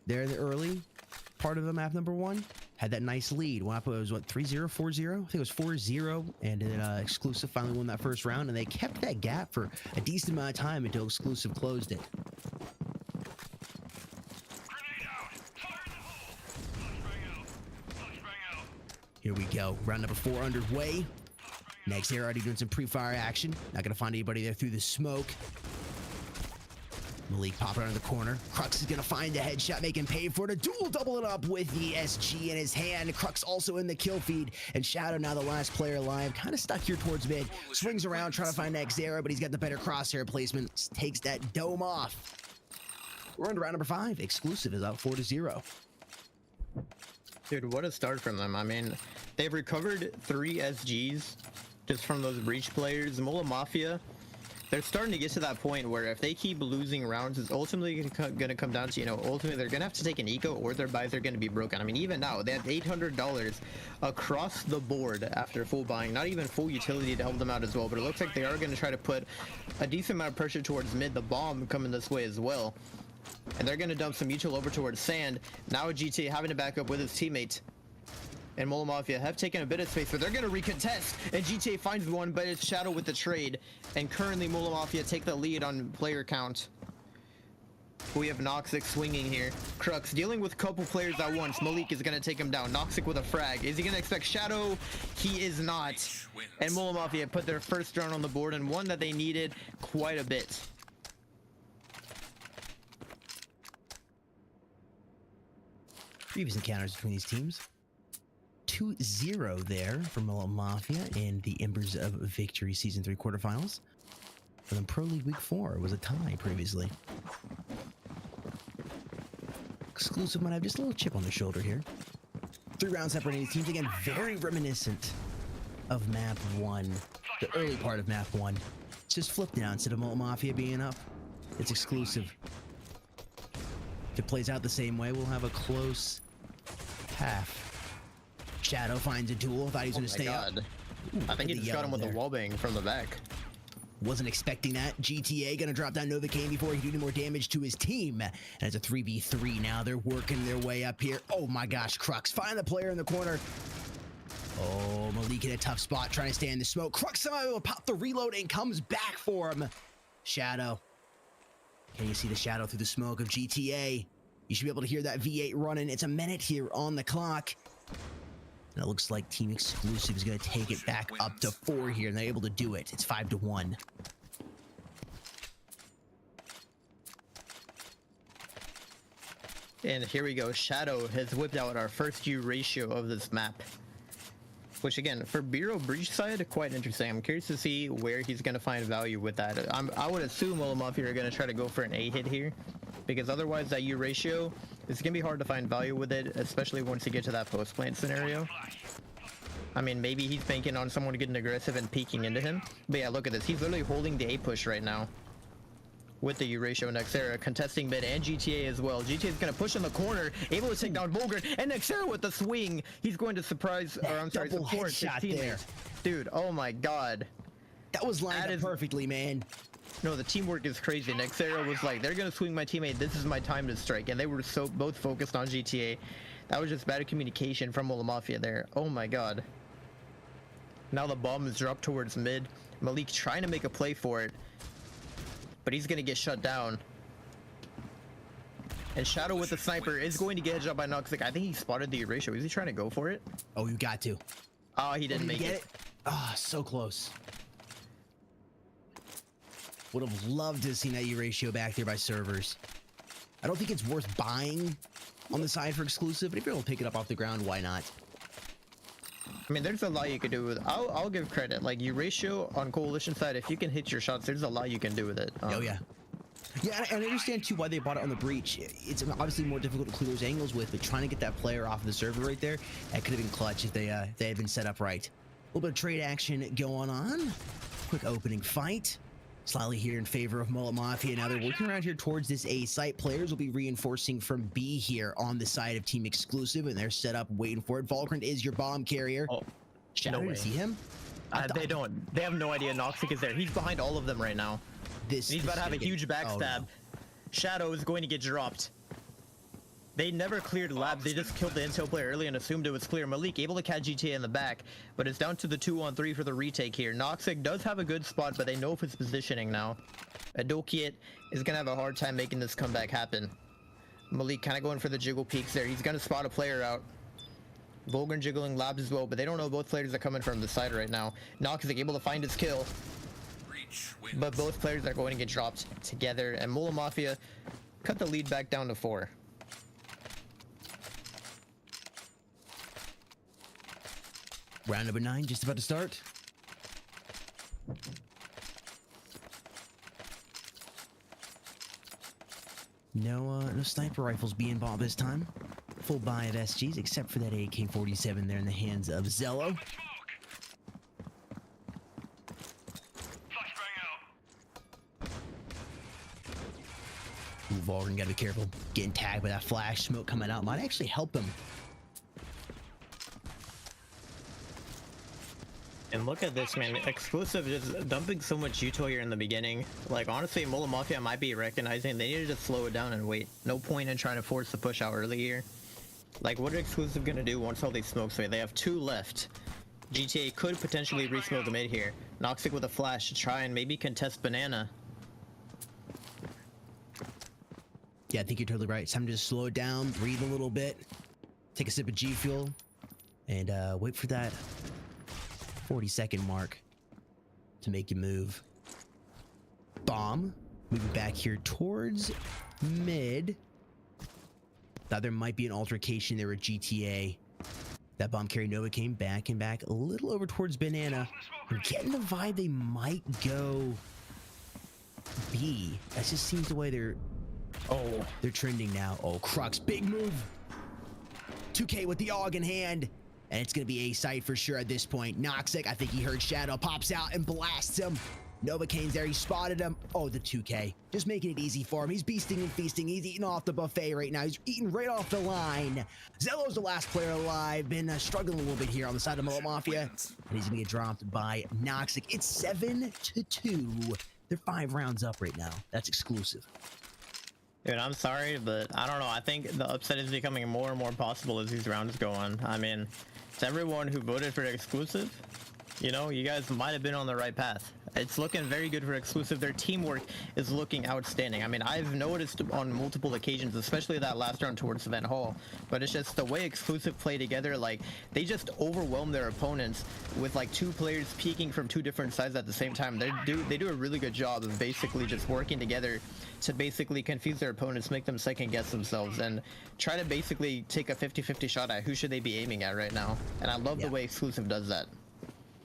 They're the early part of the map number 1. Had that nice lead. It was what, 3-0, 4-0? I think it was 4-0, and then exclusive finally won that first round, and they kept that gap for a decent amount of time until exclusive closed it. Here we go. Round number 4 underway. Next here, already doing some pre-fire action. Not gonna find anybody there through the smoke. Malik popping out of the corner. Crux is gonna find the headshot, making pay for it. A dual double it up with the SG in his hand. Crux also in the kill feed. And Shadow, now the last player alive, kind of stuck here towards mid. Swings around, trying to find Xera, but he's got the better crosshair placement. Takes that dome off. We're on to round number 5. Exclusive is out 4-0. Dude, what a start from them. I mean, they've recovered 3 SGs just from those breach players. Mullet Mafia, they're starting to get to that point where if they keep losing rounds, it's ultimately going to come down to, ultimately they're going to have to take an eco or their buys are going to be broken. I mean, even now, they have $800 across the board after full buying. Not even full utility to help them out as well, but it looks like they are going to try to put a decent amount of pressure towards mid. The bomb coming this way as well. And they're going to dump some mutual over towards Sand. Now GTA having to back up with his teammate. And Mullet Mafia have taken a bit of space, but they're going to recontest. And GTA finds one, but it's Shadow with the trade. And currently Mullet Mafia take the lead on player count. We have Noxic swinging here. Crux dealing with a couple players at once. Malik is going to take him down. Noxic with a frag. Is he going to expect Shadow? He is not. And Mullet Mafia put their first round on the board, and one that they needed quite a bit. Previous encounters between these teams. 2-0 there for Mullet Mafia in the Embers of Victory Season 3 quarterfinals. And then Pro League Week 4 was a tie previously. Exclusive might have just a little chip on their shoulder here. 3 rounds separating these teams. Again, very reminiscent of Map 1. The early part of Map 1. It's just flipped now. Instead of Mafia being up, it's exclusive. If it plays out the same way, we'll have a close half. Shadow finds a duel. Thought he was going to stay up. Ooh, I think he just got him with a wallbang from the back. Wasn't expecting that. GTA gonna drop down Novocaine before he can do any more damage to his team. And it's a 3v3 now. They're working their way up here. Oh my gosh, Crux. Find the player in the corner. Oh, Malik in a tough spot trying to stay in the smoke. Crux somehow will pop the reload and comes back for him. Shadow. Can you see the shadow through the smoke of GTA? You should be able to hear that V8 running. It's a minute here on the clock. And it looks like Team Exclusive is going to take it back up to 4 here, and they're able to do it. It's 5-1. And here we go. Shadow has whipped out our first U ratio of this map. Which again, for Bureau Breach side, quite interesting. I'm curious to see where he's going to find value with that. I would assume Mafia are going to try to go for an A hit here. Because otherwise that U ratio, it's going to be hard to find value with it, especially once you get to that post plant scenario. I mean, maybe he's banking on someone getting aggressive and peeking into him. But yeah, look at this. He's literally holding the A push right now. With the U ratio, Nexera contesting mid and GTA as well. GTA is going to push in the corner, able to take down Vulgar, and Nexera with the swing. He's going to surprise, or I'm sorry, support his teammates. Dude, oh my god. That was lined up perfectly, man. No, the teamwork is crazy. Nexera was like, they're going to swing my teammate. This is my time to strike. And they were so both focused on GTA. That was just bad communication from Mafia there. Oh my god. Now the bomb is dropped towards mid. Malik trying to make a play for it. But he's going to get shut down. And Shadow with the sniper is going to get headshot by Noxic. I think he spotted the ratio. Is he trying to go for it? Oh, you got to. Oh, he didn't make it. Ah, so close. Would have loved to have seen that U ratio back there by servers. I don't think it's worth buying on the side for exclusive, but if you're able to pick it up off the ground, why not? I mean, there's a lot you could do with. I'll give credit. Like U ratio on Coalition side, if you can hit your shots, there's a lot you can do with it. Oh yeah. Yeah, and I understand too why they bought it on the breach. It's obviously more difficult to clear those angles with, but trying to get that player off of the server right there, that could have been clutch if they had been set up right. A little bit of trade action going on. Quick opening fight. Slightly here in favor of Mafia. Now they're working around here towards this A site. Players will be reinforcing from B here on the side of Team Exclusive, and they're set up waiting for it. Valkrant is your bomb carrier. Oh, Shadow, no way. You see him? They don't. They have no idea Noxic is there. He's behind all of them right now. He's about to have a huge backstab. Oh, no. Shadow is going to get dropped. They never cleared labs. They just killed the intel player early and assumed it was clear. Malik able to catch GTA in the back, but it's down to the 2-on-3 for the retake here. Noxic does have a good spot, but they know of his positioning now. Adokiet is going to have a hard time making this comeback happen. Malik kind of going for the jiggle peeks there. He's going to spot a player out. Vulgar jiggling labs as well, but they don't know both players are coming from the side right now. Noxic able to find his kill, but both players are going to get dropped together, and Mafia cut the lead back down to 4. Round number 9 just about to start. No sniper rifles being bought this time. Full buy of SGs, except for that AK-47 there in the hands of Zello. Ooh, Valgren gotta be careful. Getting tagged by that flash smoke coming out might actually help him. And look at this, man. Exclusive just dumping so much Uto here in the beginning. Like, honestly, Mafia might be recognizing they need to just slow it down and wait. No point in trying to force the push out early here. Like, what are Exclusive gonna do once all these smokes away? They have 2 left. GTA could potentially re-smoke the mid here. Noxic with a flash to try and maybe contest Banana. Yeah, I think you're totally right. It's time to just slow it down, breathe a little bit, take a sip of G Fuel, and wait for that 40-second mark to make you move. Bomb moving back here towards mid. Thought there might be an altercation there with GTA. That bomb carry Nova came back a little over towards Banana. I'm getting the vibe they might go B. That just seems the way they're trending now. Oh, Crux, big move. 2K with the AUG in hand. And it's going to be a sight for sure at this point. Noxic, I think he heard Shadow, pops out and blasts him. Novocaine's there, he spotted him. Oh, the 2K. Just making it easy for him. He's beasting and feasting. He's eating off the buffet right now. He's eating right off the line. Zello's the last player alive. Been struggling a little bit here on the side of Mullet Mafia. And he's going to get dropped by Noxic. It's 7-2. They're 5 rounds up right now. That's exclusive. Dude, I'm sorry, but I don't know. I think the upset is becoming more and more possible as these rounds go on. I mean, to everyone who voted for exclusive, you know, you guys might have been on the right path. It's looking very good for exclusive. Their teamwork is looking outstanding. I mean, I've noticed on multiple occasions, especially that last round towards Van Hall, but it's just the way exclusive play together. Like, they just overwhelm their opponents with like 2 players peeking from 2 different sides at the same time. They do a really good job of basically just working together to basically confuse their opponents, make them second guess themselves, and try to basically take a 50-50 shot at who should they be aiming at right now. And I love the way exclusive does that.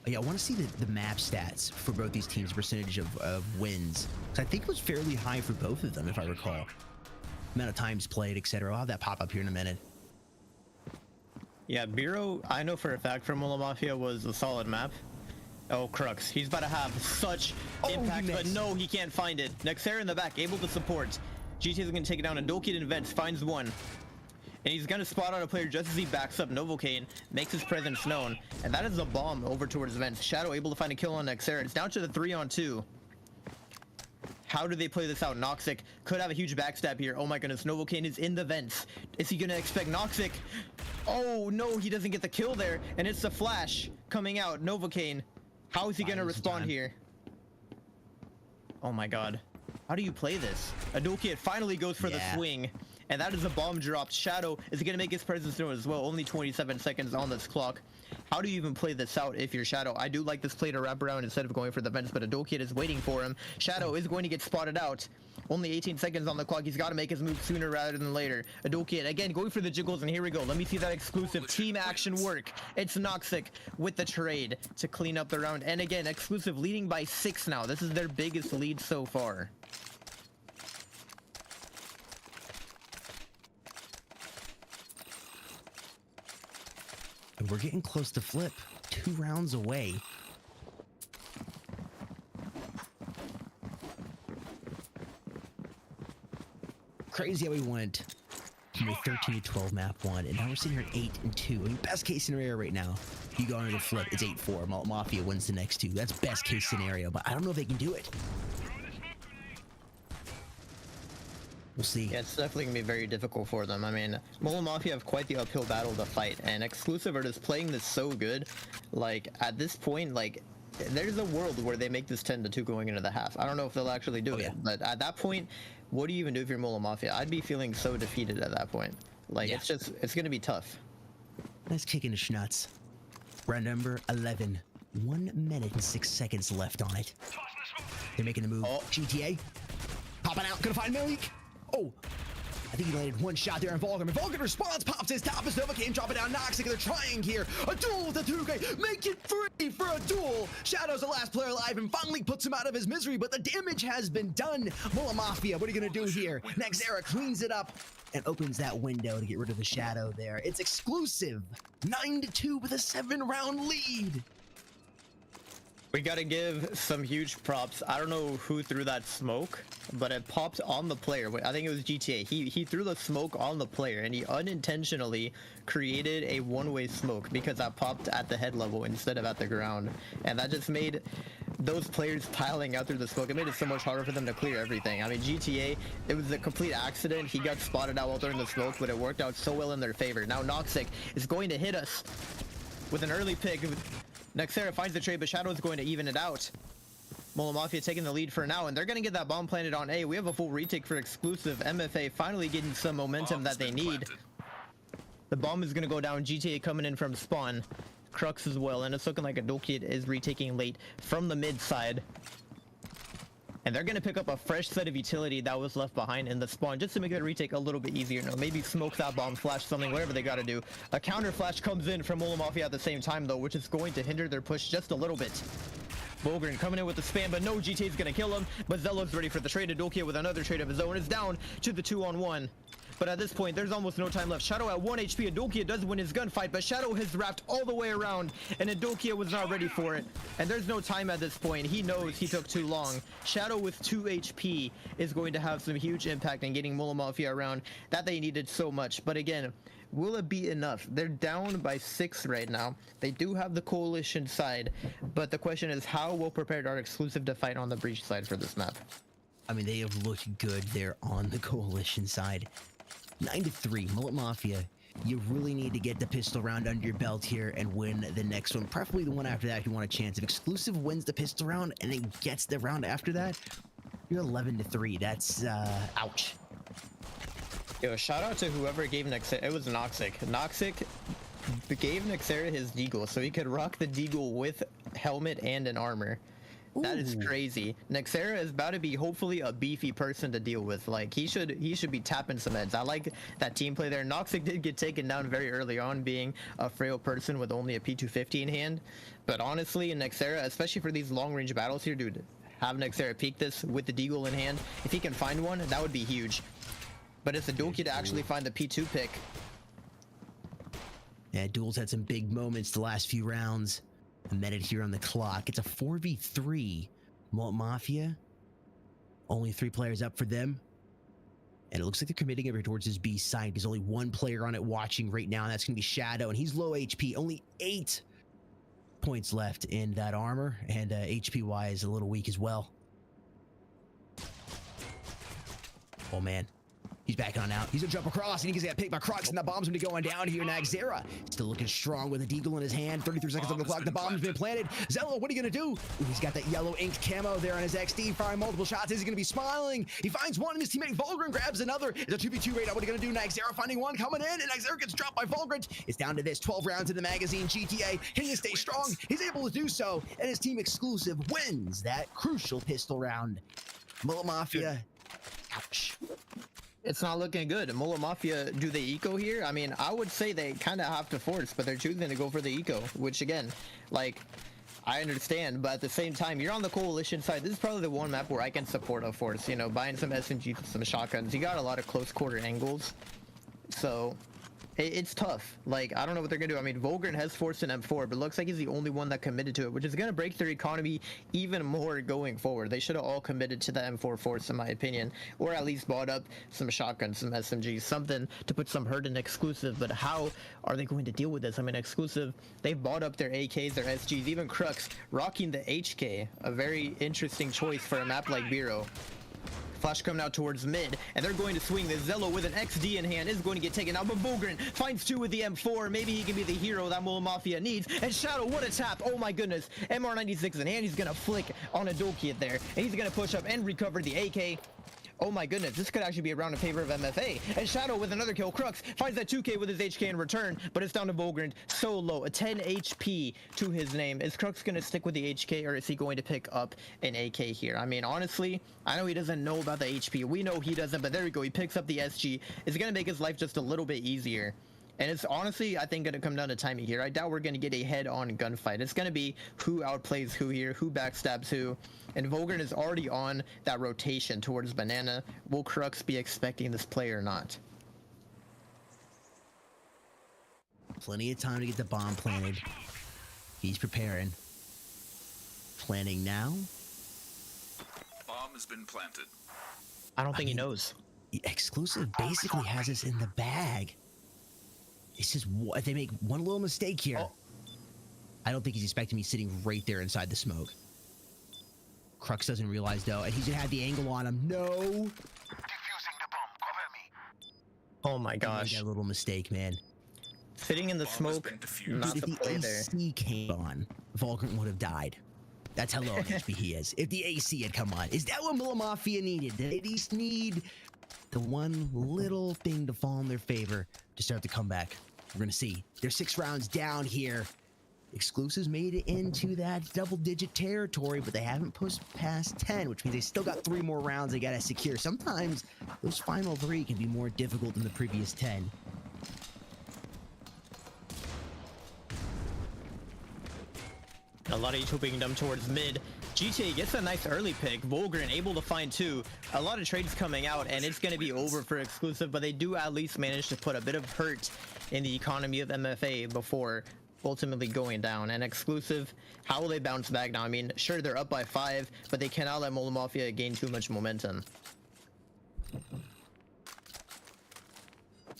Yeah, I want to see the map stats for both these teams, percentage of wins. So I think it was fairly high for both of them, if I recall. Amount of times played, etc. I'll have that pop up here in a minute. Yeah, Bureau, I know for a fact from Mullet Mafia was a solid map. Oh, Crux, he's about to have such impact, but no, he can't find it. Nexera in the back, able to support. GT is going to take it down, and Dolkid in Vents finds one. And he's going to spot out a player just as he backs up. Novocaine makes his presence known. And that is a bomb over towards Vents. Shadow able to find a kill on Nexera. It's down to the 3-on-2. How do they play this out? Noxic could have a huge backstab here. Oh my goodness, Novocaine is in the Vents. Is he going to expect Noxic? Oh no, he doesn't get the kill there. And it's the flash coming out. Novocaine, how is he going to respond here? Oh my god. How do you play this? Adolkid finally goes for the swing. And that is a bomb dropped. Shadow is going to make his presence known as well. Only 27 seconds on this clock. How do you even play this out if you're Shadow? I do like this play to wrap around instead of going for the Vents, but Adolkid is waiting for him. Shadow is going to get spotted out. Only 18 seconds on the clock. He's got to make his move sooner rather than later. Adolkid again going for the jiggles, and here we go. Let me see that exclusive team action work. It's Noxic with the trade to clean up the round. And again, exclusive leading by 6 now. This is their biggest lead so far. And we're getting close to flip. 2 rounds away. Crazy how we went from a 13-12 map 1, and now we're sitting here at 8-2. I mean, best case scenario right now, you go into the flip, it's 8-4. Mafia wins the next 2. That's best case scenario, but I don't know if they can do it. We'll see. Yeah, it's definitely going to be very difficult for them. I mean, Mullet Mafia have quite the uphill battle to fight, and exclusive are just playing this so good. Like, at this point, like, there's a world where they make this 10-2 going into the half. I don't know if they'll actually do it, but at that point, what do you even do if you're Mullet Mafia? I'd be feeling so defeated at that point. Like, it's going to be tough. Nice kick into Schnutz. Round number 11. 1 minute and 6 seconds left on it. They're making the move. Oh. GTA. Popping out. Gonna find Malik. Oh, I think he landed 1 shot there on Vulgar. And Vulgar responds, pops his top as Novocaine, drop it down, Noxic. They're trying here. A duel with the 2K. Make it 3 for a duel. Shadow's the last player alive and finally puts him out of his misery, but the damage has been done. Mullet Mafia, what are you going to do here? Nexera cleans it up and opens that window to get rid of the Shadow there. It's exclusive. 9-2 with a 7-round lead. We gotta give some huge props. I don't know who threw that smoke, but it popped on the player. I think it was GTA. He threw the smoke on the player, and he unintentionally created a one-way smoke because that popped at the head level instead of at the ground. And that just made those players piling out through the smoke. It made it so much harder for them to clear everything. I mean, GTA, it was a complete accident. He got spotted out while throwing the smoke, but it worked out so well in their favor. Now Noxic is going to hit us with an early pick. Nexera finds the trade, but Shadow is going to even it out. Mullet Mafia taking the lead for now, and they're going to get that bomb planted on A. We have a full retake for exclusive. MFA finally getting some momentum that they need. The bomb is going to go down. GTA coming in from spawn. Crux as well, and it's looking like Adolkid is retaking late from the mid side. And they're going to pick up a fresh set of utility that was left behind in the spawn just to make the retake a little bit easier. No, maybe smoke that bomb, flash something, whatever they got to do. A counter flash comes in from Mullet Mafia at the same time, though, which is going to hinder their push just a little bit. Volgren coming in with the spam, but no, GTA's gonna kill him. But Zelo's ready for the trade. Adokia with another trade of his own is down to the 2-on-1. But at this point, there's almost no time left. Shadow at 1 HP. Adokia does win his gunfight, but Shadow has wrapped all the way around, and Adokia was not ready for it. And there's no time at this point. He knows he took too long. Shadow with 2 HP is going to have some huge impact in getting Mula Mafia around that they needed so much. But again, will it be enough? They're down by 6 right now. They do have the coalition side, but the question is how well prepared are exclusive to fight on the breach side for this map? I mean, they have looked good there on the coalition side. 9-3, Mullet Mafia. You really need to get the pistol round under your belt here and win the next one. Preferably the one after that if you want a chance. If exclusive wins the pistol round and then gets the round after that, you're 11-3. That's ouch. Yo, shout out to whoever gave Nexera. It was Noxic. Noxic gave Nexera his deagle so he could rock the deagle with helmet and an armor. That is crazy. Nexera is about to be hopefully a beefy person to deal with. Like he should be tapping some heads. I like that team play there. Noxic did get taken down very early on, being a frail person with only a P250 in hand. But honestly, in Nexera, especially for these long range battles here, dude, have Nexera peek this with the deagle in hand. If he can find one, that would be huge. But it's Adokia to actually find the P2 pick. Yeah, Duel's had some big moments the last few rounds. A minute here on the clock. It's a 4v3. Mullet Mafia. Only 3 players up for them. And it looks like they're committing over towards his B side. There's only 1 player on it watching right now, and that's going to be Shadow. And he's low HP. Only 8 points left in that armor. And HP-wise, a little weak as well. Oh, man. He's backing on out. He's gonna jump across, and he gets that picked by Crux, and the bomb's gonna be going down here. Nagzera still looking strong with a deagle in his hand. 33 seconds on the clock. The bomb's been planted. Zello, what are you gonna do? Ooh, he's got that yellow inked camo there on his XD, firing multiple shots. Is he gonna be smiling? He finds one, and his teammate Volgren grabs another. It's a 2v2 right now. What are you gonna do? Nagzera finding one coming in, and Nagzera gets dropped by Volgren. It's down to this. 12 rounds in the magazine. GTA, can he stay strong? He's able to do so, and his team exclusive wins that crucial pistol round. Mullet Mafia, ouch. It's not looking good. Mula Mafia, do they eco here? I mean, I would say they kind of have to force, but they're choosing to go for the eco, which again, like, I understand, but at the same time, you're on the coalition side. This is probably the one map where I can support a force, you know, buying some SMGs, some shotguns. You got a lot of close quarter angles, so it's tough. Like, I don't know what they're gonna do. I mean, Volgren has forced an M4, but it looks like he's the only one that committed to it, which is gonna break their economy even more going forward. They should have all committed to the M4 force, in my opinion, or at least bought up some shotguns, some SMGs, something to put some hurt in exclusive. But how are they going to deal with this? I mean, exclusive, they've bought up their AKs, their SGs, even Crux rocking the HK, a very interesting choice for a map like Biro. Flash coming out towards mid, and they're going to swing this. Zello with an XD in hand is going to get taken out, but Volgren finds 2 with the M4. Maybe he can be the hero that Mula Mafia needs. And Shadow, what a tap. Oh my goodness. MR96 in hand. He's going to flick on Adokia there, and he's going to push up and recover the AK. Oh my goodness, this could actually be a round in favor of MFA. And Shadow with another kill. Crux finds that 2K with his HK in return, but it's down to Volgren. So low, a 10 HP to his name. Is Crux going to stick with the HK, or is he going to pick up an AK here? I mean, honestly, I know he doesn't know about the HP. We know he doesn't, but there we go. He picks up the SG. It's going to make his life just a little bit easier. And it's honestly, I think, going to come down to timing here. I doubt we're going to get a head-on gunfight. It's going to be who outplays who here, who backstabs who. And Volgren is already on that rotation towards Banana. Will Crux be expecting this play or not? Plenty of time to get the bomb planted. He's preparing. Planning now. Bomb has been planted. I don't think he knows. Exclusive basically has this in the bag. It's just if they make one little mistake here. Oh. I don't think he's expecting me sitting right there inside the smoke. Crux doesn't realize though, and he's gonna have the angle on him. No. Defusing the bomb. Cover me. Oh my gosh. That little mistake, man. Sitting in the smoke. Not if the play there. If the AC came on, Volgren would have died. That's how low on HP he is. If the AC had come on, is that what Mula Mafia needed? Did they at least need the one little thing to fall in their favor to start the comeback? We're gonna see. They're 6 rounds down here. Exclusives made it into that double-digit territory, but they haven't pushed past 10, which means they still got 3 more rounds they gotta secure. Sometimes those final 3 can be more difficult than the previous 10. Now lot of Echo picking them towards mid. GTA gets a nice early pick. Volgren able to find 2. A lot of trades coming out, and it's going to be over for Exclusive, but they do at least manage to put a bit of hurt in the economy of MFA before ultimately going down. And Exclusive, how will they bounce back now? I mean, sure, they're up by 5, but they cannot let Mola Mafia gain too much momentum.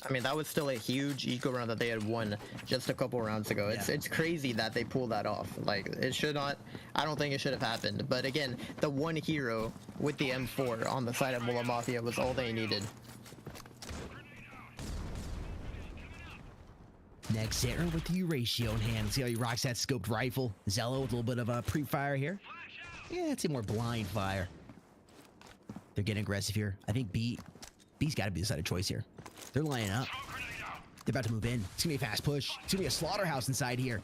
I mean, that was still a huge eco round that they had won just a couple rounds ago. It's crazy that they pulled that off. Like, it should not, I don't think it should have happened. But again, the one hero with the M4 on the side of Mola Mafia was all they needed. NextEra with the ratio in hand. See how he rocks that scoped rifle. Zello with a little bit of a pre-fire here. Yeah, it's a more blind fire. They're getting aggressive here. I think B's got to be the side of choice here. They're lining up. They're about to move in. It's gonna be a fast push. It's gonna be a slaughterhouse inside here.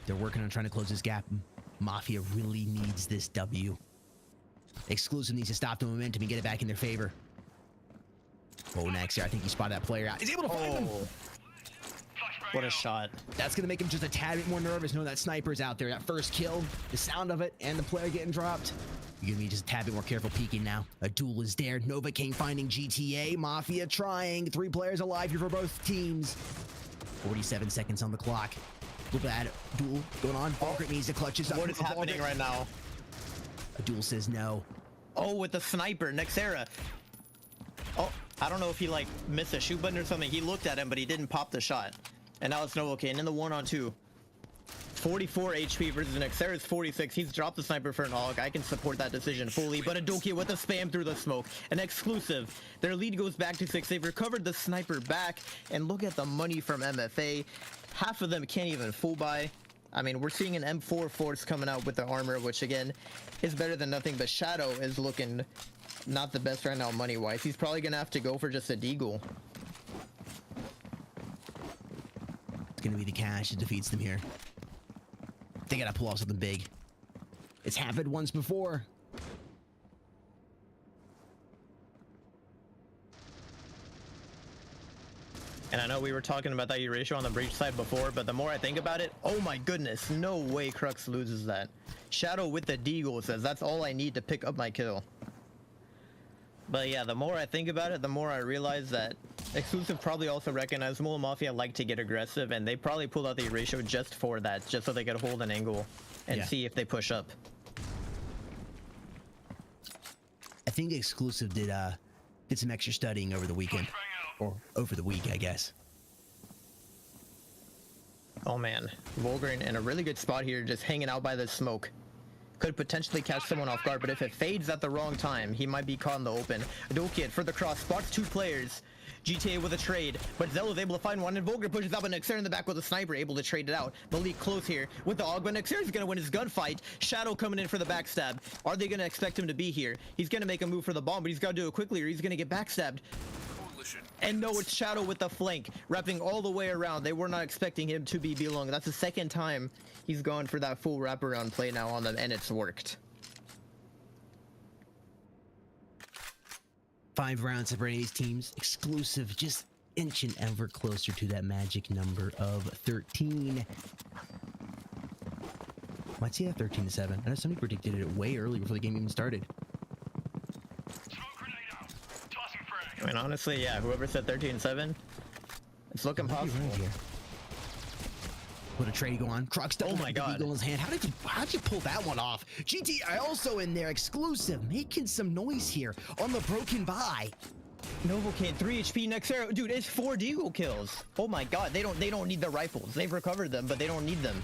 They're working on trying to close this gap. Mafia really needs this W. Exclusive needs to stop the momentum and get it back in their favor. Oh, next here, I think he spotted that player out. He's able to find him. What a shot. That's gonna make him just a tad bit more nervous knowing that sniper's out there. That first kill, the sound of it, and the player getting dropped. You're gonna be just a tad bit more careful peeking now. A duel is there. Nova King finding GTA. Mafia trying. 3 players alive here for both teams. 47 seconds on the clock. Look at that duel going on. Volgren needs to clutch his up. What is happening right now? A duel says no. Oh, with the sniper, NextEra. Oh, I don't know if he like missed a shoot button or something. He looked at him, but he didn't pop the shot. And now it's Nova King in the 1-on-2. 44 HP versus NextEra's 46. He's dropped the sniper for an AUG. I can support that decision fully, but a Doki with a spam through the smoke. An Exclusive. Their lead goes back to 6. They've recovered the sniper back, and look at the money from MFA. Half of them can't even full buy. I mean, we're seeing an M4 Force coming out with the armor, which again is better than nothing, but Shadow is looking not the best right now money-wise. He's probably gonna have to go for just a deagle. It's gonna be the cash that defeats them here. They gotta pull off something big. It's happened once before. And I know we were talking about that ratio on the breach side before, but the more I think about it, oh my goodness, no way Crux loses that. Shadow with the deagle says that's all I need to pick up my kill. But yeah, the more I think about it, the more I realize that Exclusive probably also recognized Mola Mafia like to get aggressive, and they probably pulled out the ratio just for that, just so they could hold an angle and see if they push up. I think Exclusive did some extra studying over the weekend. Or over the week, I guess. Oh man, Volgren in a really good spot here, just hanging out by the smoke. Could potentially catch someone off guard, but if it fades at the wrong time, he might be caught in the open. Dokid for the cross, spots 2 players. GTA with a trade, but Zello's able to find one, and Volgren pushes up, and NextEra in the back with a sniper, able to trade it out. Malik close here with the AUG, but NextEra's gonna win his gunfight. Shadow coming in for the backstab. Are they gonna expect him to be here? He's gonna make a move for the bomb, but he's gotta do it quickly or he's gonna get backstabbed. And no, it's Shadow with the flank, wrapping all the way around. They were not expecting him to be belong. That's the second time he's gone for that full wraparound play now on them, and it's worked. 5 rounds separating these teams. Exclusive just inching ever closer to that magic number of 13. Might see that 13-7. I know somebody predicted it way early before the game even started. I mean, honestly, yeah, whoever said 13-7, it's looking possible. What a trade go on. Crux double the eagle in his hand. How'd you pull that one off? GTI also in there. Exclusive making some noise here on the broken buy. Novocaine 3 HP NextEra. Dude, it's 4 deagle kills. Oh my god, they don't need the rifles. They've recovered them, but they don't need them.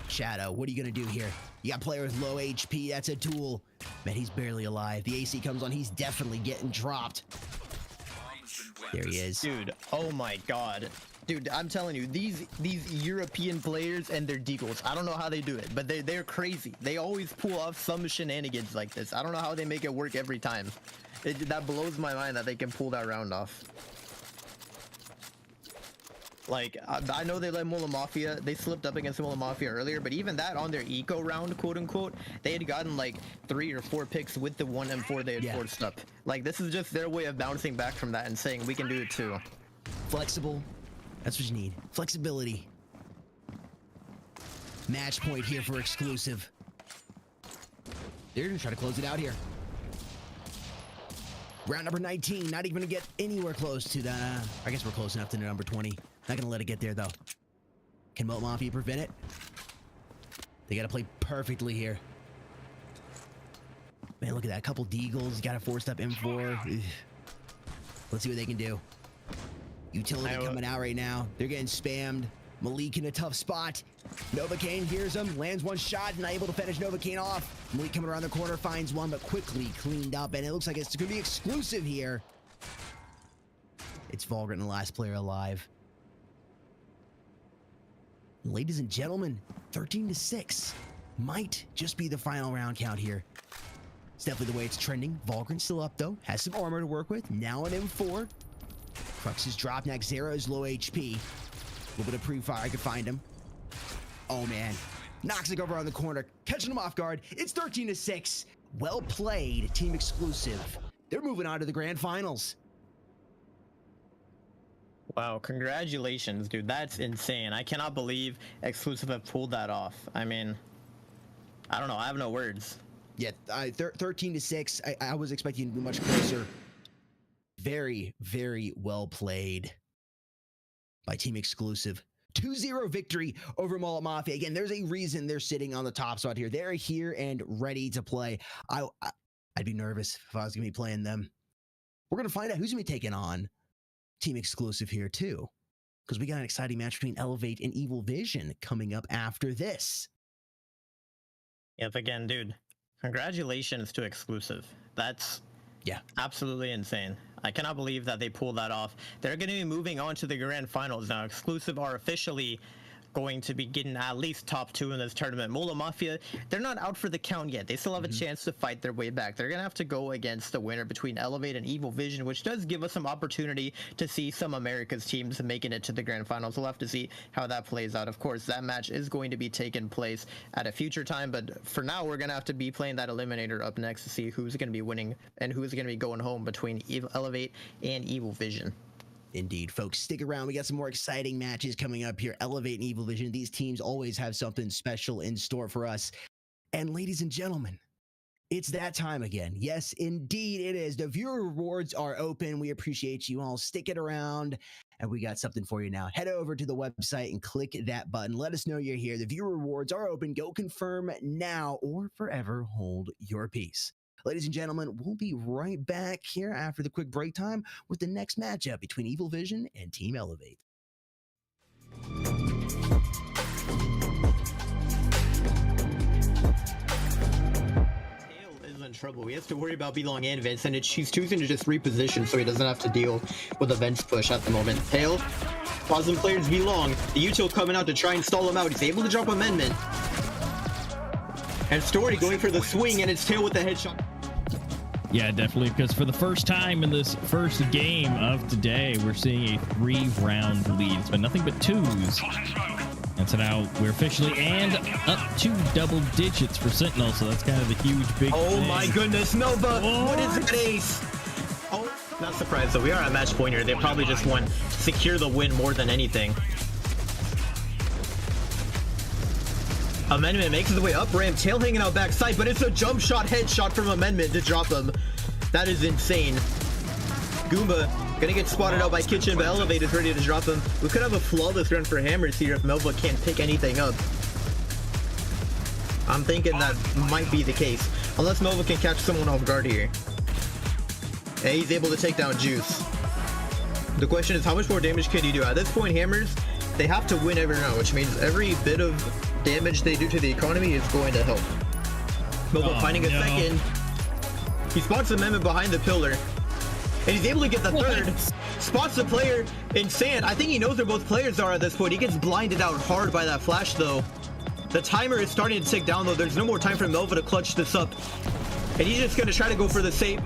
Shadow, what are you gonna do here? You got a player with low HP. That's a duel. Man, he's barely alive. The AC comes on. He's definitely getting dropped. There he is. Dude, oh my god. Dude, I'm telling you, these European players and their deagles, I don't know how they do it, but they're crazy. They always pull off some shenanigans like this. I don't know how they make it work every time. That blows my mind that they can pull that round off. Like, I know they let Mola Mafia, they slipped up against Mola Mafia earlier, but even that on their eco round, quote unquote, they had gotten like 3 or 4 picks with the 1 M4 they had forced up. Like, this is just their way of bouncing back from that and saying, we can do it too. Flexible. That's what you need. Flexibility. Match point here for exclusive. They're gonna try to close it out here. Round number 19, not even gonna get anywhere close to that. I guess we're close enough to the number 20. Not gonna let it get there though. Can Mult Mafia prevent it? They gotta play perfectly here. Man, look at that. Couple deagles. Got a 4-step M4. Ugh. Let's see what they can do. Utility coming out right now. They're getting spammed. Malik in a tough spot. Novocaine hears him, lands one shot, not able to finish Novocaine off. Malik coming around the corner, finds one, but quickly cleaned up, and it looks like it's going to be exclusive here. It's Vagrant, the last player alive. Ladies and gentlemen, 13-6 might just be the final round count here. It's definitely the way it's trending. Vagrant still up, though. Has some armor to work with. Now an M4. Crux is dropped. Naxera is low HP. A little bit of pre-fire. I could find him. Oh, man. Knocks it over on the corner. Catching him off guard. It's 13-6. Well played. Team exclusive. They're moving on to the grand finals. Wow, congratulations, dude. That's insane. I cannot believe exclusive have pulled that off. I mean, I don't know. I have no words. Yeah, 13-6. I was expecting to be much closer. Very, very well played by Team Exclusive. 2-0 victory over Mullet Mafia. Again, there's a reason they're sitting on the top spot here. They're here and ready to play. I'd be nervous if I was going to be playing them. We're going to find out who's going to be taking on Team Exclusive here too, because we got an exciting match between Elevate and Evil Vision coming up after this. Yep, again, dude, congratulations to Exclusive. That's absolutely insane. I cannot believe that they pulled that off. They're going to be moving on to the grand finals now. Exclusive are officially going to be getting at least top 2 in this tournament. Mullet Mafia, they're not out for the count yet. They still have a chance to fight their way back. They're gonna have to go against the winner between Elevate and Evil Vision, which does give us some opportunity to see some America's teams making it to the grand finals. We'll have to see how that plays out. Of course, that match is going to be taking place at a future time, but for now, we're gonna have to be playing that Eliminator up next to see who's gonna be winning and who's gonna be going home between Elevate and Evil Vision. Indeed, folks, stick around. We got some more exciting matches coming up here. Elevate and Evil Vision. These teams always have something special in store for us. And ladies and gentlemen, it's that time again. Yes, indeed it is. The viewer rewards are open. We appreciate you all sticking around. And we got something for you now. Head over to the website and click that button. Let us know you're here. The viewer rewards are open. Go confirm now or forever hold your peace. Ladies and gentlemen, we'll be right back here after the quick break time with the next matchup between Evil Vision and Team Elevate. Tail is in trouble. He has to worry about belong and Vince, and she's choosing to just reposition so he doesn't have to deal with a Vince push at the moment. Tail, pausing players belong. The util coming out to try and stall him out. He's able to drop amendment. And Story going for the swing, and it's Tail with the headshot. Yeah, definitely, because for the first time in this first game of today, we're seeing a 3-round lead. It's been nothing but 2s. And so now we're officially and up to double digits for Sentinel, so that's kind of the huge big thing. My goodness, Nova! What is that ace? Oh, not surprised, though. We are at match point here. They probably just want to secure the win more than anything. Amendment makes his way up ramp, Tail hanging out backside, but it's a jump shot headshot from Amendment to drop him. That is insane. Goomba gonna get spotted out by Kitchen, but Elevate is ready to drop him. We could have a flawless run for Hammers here if Nova can't pick anything up. I'm thinking that might be the case, unless Nova can catch someone off guard here. And he's able to take down Juice. The question is, how much more damage can you do? At this point, Hammers, they have to win every round, which means every bit of damage they do to the economy is going to help. Nova finding a second. He spots Amendment behind the pillar, and he's able to get the third. Spots the player in sand. I think he knows where both players are at this point. He gets blinded out hard by that flash, though. The timer is starting to tick down, though. There's no more time for Melva to clutch this up, and he's just going to try to go for the save.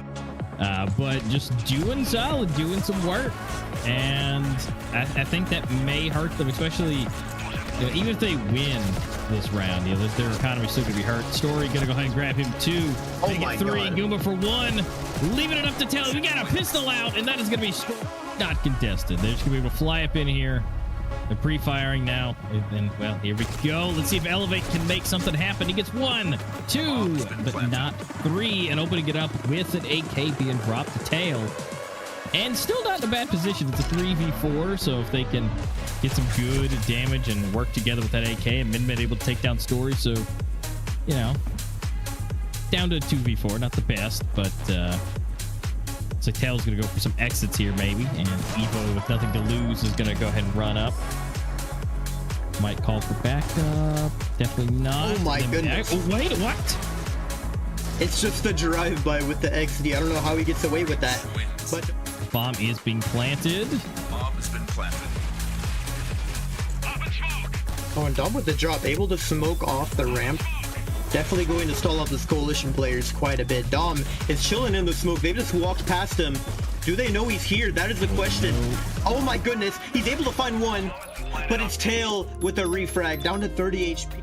But just doing solid, doing some work, and I think that may hurt them, especially even if they win this round. Their economy's still gonna be hurt. Story gonna go ahead and grab him 2. Oh my 3. God. Goomba for 1. Leaving it up to Tail. We got a pistol out, and that is gonna be not contested. They're just gonna be able to fly up in here They're pre-firing now. And, well, here we go. Let's see if Elevate can make something happen. He gets 1, 2, but not 3. And opening it up with an AK being dropped to Tail. And still not in a bad position. It's a 3v4, so if they can get some good damage and work together with that AK, and Min able to take down Story, so, you know, down to a 2v4. Not the best, but looks like Tail's going to go for some exits here, maybe. And Evo, with nothing to lose, is going to go ahead and run up. Might call for backup. Definitely not. Oh my goodness. Wait, what? It's just the drive-by with the XD. I don't know how he gets away with that. But bomb is being planted. Bomb has been planted. oh, and Dom with the drop, able to smoke off the ramp. Definitely going to stall out this coalition players quite a bit. Dom is chilling in the smoke. They've just walked past him. Do they know he's here? That is the question. Oh my goodness. He's able to find one, but it's Tail with a refrag down to 30 HP.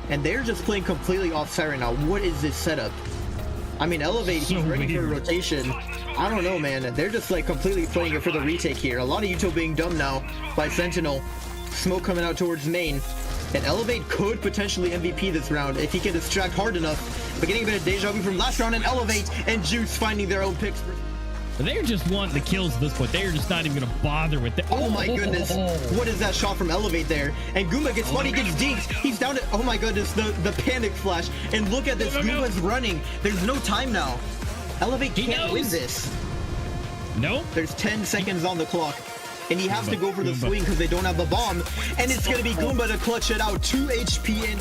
And they're just playing completely offside right now. What is this setup? I mean, Elevate, he's ready for a rotation. I don't know, man. They're just like completely playing it for the retake here. A lot of Yuto being dumb now by Sentinel. Smoke coming out towards main. And Elevate could potentially MVP this round if he can distract hard enough. But getting a bit of deja vu from last round, and Elevate and Juice finding their own picks. They're just wanting the kills at this point. They're just not even going to bother with that. Oh my goodness. What is that shot from Elevate there? And Goomba gets money, gets deeked. He's down to, oh my goodness, the panic flash. And look at this, Goomba's running. There's no time now. Elevate can't win this. Nope. There's 10 seconds on the clock. And he has to go for the swing because they don't have the bomb. And it's going to be Goomba to clutch it out. 2 HP in.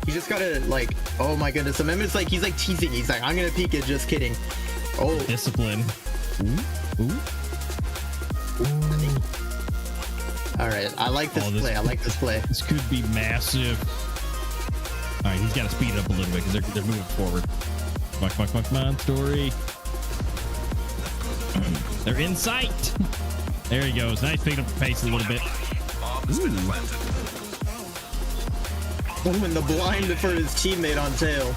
He just got to, like, oh my goodness. Amendment's like, he's like teasing. He's like, I'm going to peek it. Just kidding. Oh. Discipline. Ooh. All right. I like this play. I like this play. This could be massive. All right. He's got to speed it up a little bit because they're moving forward. Come on, Story. They're in sight. There he goes. Nice picking up the pace a little bit. Boom, and the blind for his teammate on Tail.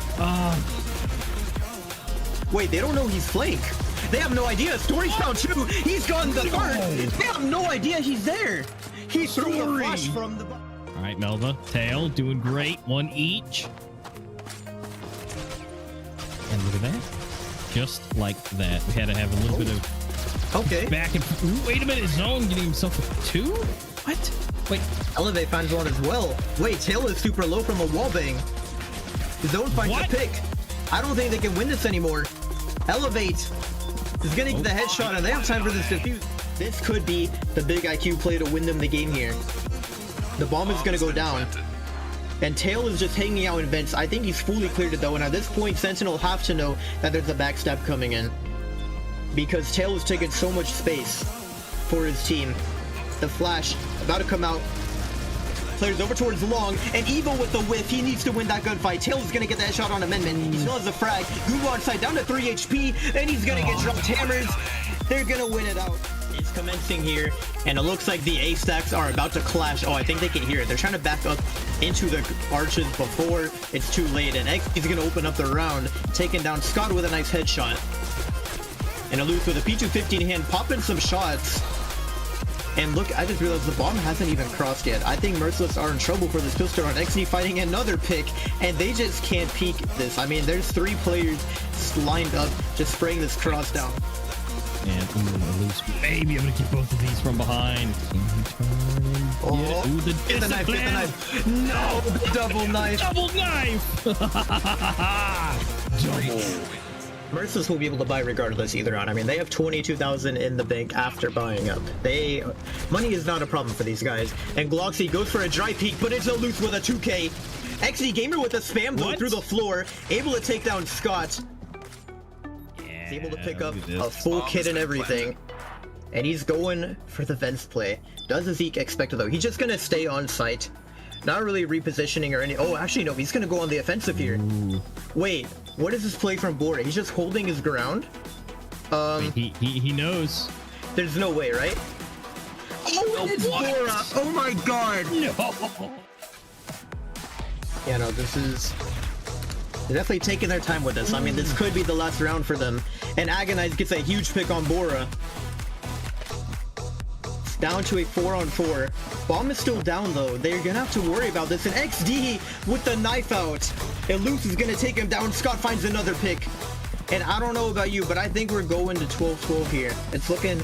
Wait, they don't know he's flank. They have no idea. Story's found 2. He's gone the 3rd. They have no idea he's there. He threw a flash from the... All right, Melva. Tail doing great. 1 each. And look at that. Just like that. We had to have a little bit of... Okay. Back and... Ooh, wait a minute. Zone getting himself a 2? What? Wait. Elevate finds one as well. Wait, Tail is super low from a wallbang. Zone finds a pick. I don't think they can win this anymore. Elevate is getting the headshot, and they have time for this defuse. This could be the big IQ play to win them the game here. The bomb is going to go down. And Tail is just hanging out in vents. I think he's fully cleared it though, and at this point, Sentinel have to know that there's a backstab coming in. Because Tail is taking so much space for his team. The flash about to come out. Players over towards long, and Evo with the whiff. He needs to win that gunfight. Tail is going to get that shot on Amendment. He still has a frag. Google on side down to 3 HP, and he's going to get dropped hammers. They're going to win it out. It's commencing here, and it looks like the A stacks are about to clash. Oh, I think they can hear it. They're trying to back up into the arches before it's too late, and X is going to open up the round, taking down Scott with a nice headshot. And Aloof with a P250 in hand, popping some shots. And look, I just realized the bomb hasn't even crossed yet. I think Merciless are in trouble for this pistol round. XD fighting another pick, and they just can't peek this. I mean, there's 3 players lined up, just spraying this cross down. And Aloof may be able to get both of these from behind. Oh, ooh, get the knife, get the knife. No, the double knife. Double knife! Double. Merciless will be able to buy regardless either on. I mean, they have 22,000 in the bank after buying up. Money is not a problem for these guys. And Gloxy goes for a dry peek, but it's Aloof with a 2K. XD Gamer with a spam blow through the floor, able to take down Scott. He's able to pick up a full kit and everything. And he's going for the vents play. Does Zeke expect it though? He's just gonna stay on site. Not really repositioning or any. Oh, actually no, he's gonna go on the offensive here. Ooh. Wait, what is this play from Bora? He's just holding his ground. He knows. There's no way, right? Oh, it's Bora! Oh my god! No. Yeah, no, this is. They're definitely taking their time with this. I mean, this could be the last round for them. And Agonize gets a huge pick on Bora. down to a 4-on-4. Bomb is still down though. They're gonna have to worry about this. And XD with the knife out. Eluse is gonna take him down. Scott finds another pick. And I don't know about you, but I think we're going to 12-12 here. It's looking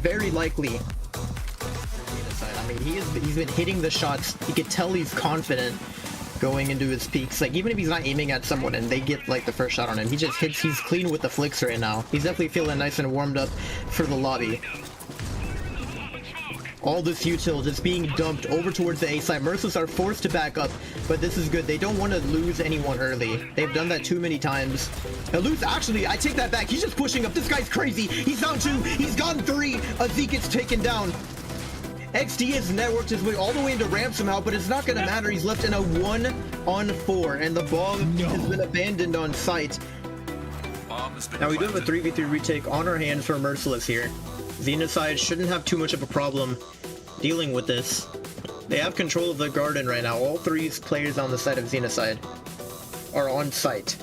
very likely. I mean, he's been hitting the shots. You can tell he's confident going into his peaks. Like, even if he's not aiming at someone and they get like the first shot on him, he just hits. He's clean with the flicks right now. He's definitely feeling nice and warmed up for the lobby. All this util just being dumped over towards the A side. Merciless are forced to back up, but this is good. They don't want to lose anyone early. They've done that too many times. Now lose, actually, I take that back. He's just pushing up. This guy's crazy. He's down 2. He's gotten 3. Azik gets taken down. XD has networked his way all the way into ramp somehow, but it's not going to matter. He's left in a 1-on-4, and the bomb has been abandoned on site. Now we do have a 3v3 retake on our hands for Merciless here. Xenocide shouldn't have too much of a problem dealing with this. They have control of the garden right now. All 3 players on the side of Xenocide are on site.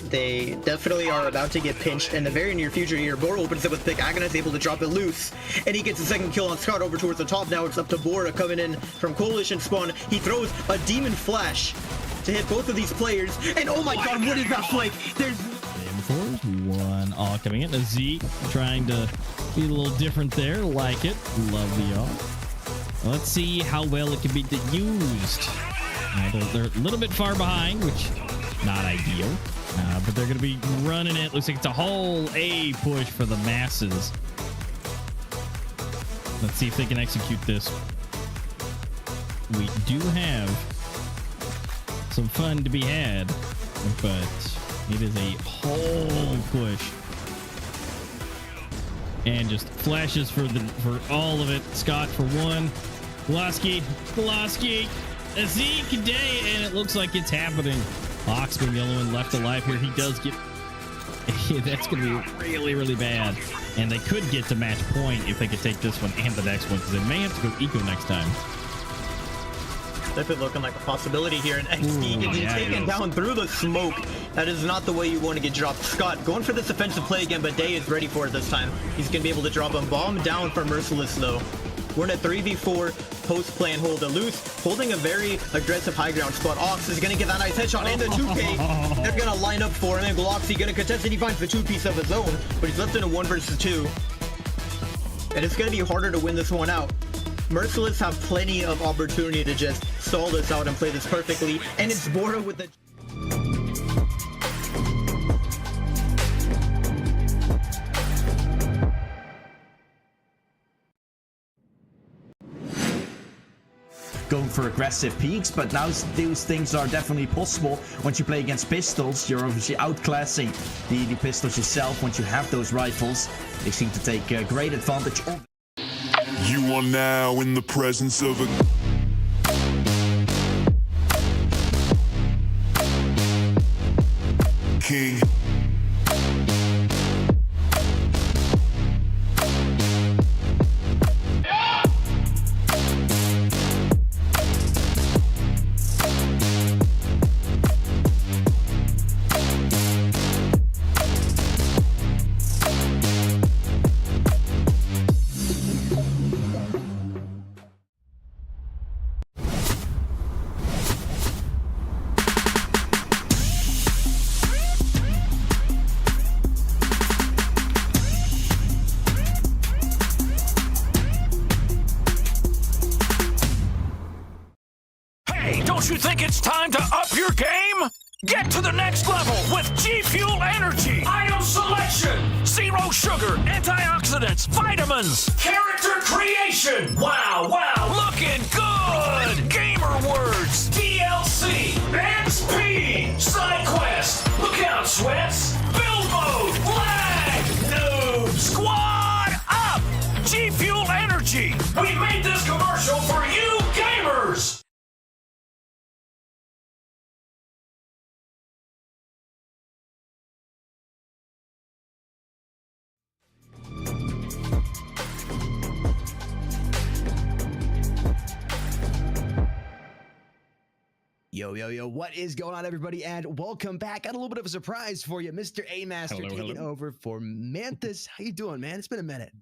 They definitely are about to get pinched in the very near future here. Bora opens it with pick. Agoni's able to drop it loose, and he gets a second kill on Scott over towards the top. Now it's up to Bora coming in from Coalition spawn. He throws a Demon Flash to hit both of these players, and oh my god, what is that flank? There's 1 all coming in. A Z trying to be a little different there. Like it. Love the all. Let's see how well it can be used. They're a little bit far behind, which not ideal. But they're going to be running it. Looks like it's a whole A push for the masses. Let's see if they can execute this. We do have some fun to be had, but it is a whole push. And just flashes for all of it. Scott for 1. Glasky, Zeke day, and it looks like it's happening. Oxman, the only one left alive here. He does get... That's going to be really, really bad. And they could get to match point if they could take this one and the next one, because they may have to go eco next time. Definitely looking like a possibility here, and XD getting taken down through the smoke. That is not the way you want to get dropped. Scott going for this offensive play again, but Day is ready for it this time. He's going to be able to drop him. Bomb down for Merciless, though. We're in a 3v4 post-play and hold. Loose holding a very aggressive high ground spot. Ox is going to get that nice headshot and the 2K. They're going to line up for him, and Gloxy going to contest it. He finds the 2-piece of his own, but he's left in a 1 versus 2. And it's going to be harder to win this one out. Merciless have plenty of opportunity to just stall this out and play this perfectly, and it's Bora with the... Going for aggressive peaks, but now those things are definitely possible. Once you play against pistols, you're obviously outclassing the pistols yourself. Once you have those rifles, they seem to take great advantage of. You are now in the presence of a king. Don't you think it's time to up your game? Get to the next level with G Fuel Energy. Item selection, zero sugar, antioxidants, vitamins, character creation. Wow, looking good. Gamer words, DLC, XP, side quest. Look out, sweats. Build mode, lag, noob, squad up. G Fuel Energy. We made this commercial for you gamers. Yo, what is going on, everybody, and welcome back. Got a little bit of a surprise for you. Mr. A Master taking over for Mantis. How you doing, man? It's been a minute.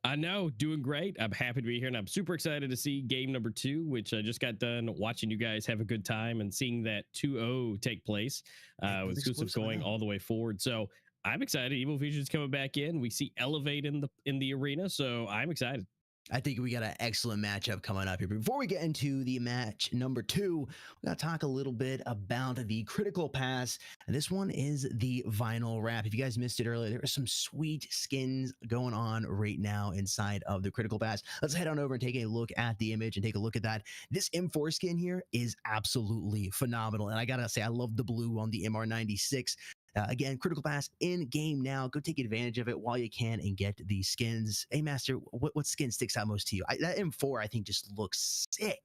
I know, doing great. I'm happy to be here, and I'm super excited to see game number 2, which I just got done watching you guys have a good time and seeing that 2-0 take place with exclusives going all the way forward. So I'm excited. Evil Vision's coming back in. We see Elevate in the arena, so I'm excited. I think we got an excellent matchup coming up here. But before we get into the match number 2, we got to talk a little bit about the critical pass. And this one is the vinyl wrap. If you guys missed it earlier, there are some sweet skins going on right now inside of the critical pass. Let's head on over and take a look at the image and take a look at that. This M4 skin here is absolutely phenomenal. And I got to say, I love the blue on the MR96. Again, critical pass in game now. Go take advantage of it while you can and get these skins. Hey, Master, what skin sticks out most to you? That M4, I think, just looks sick.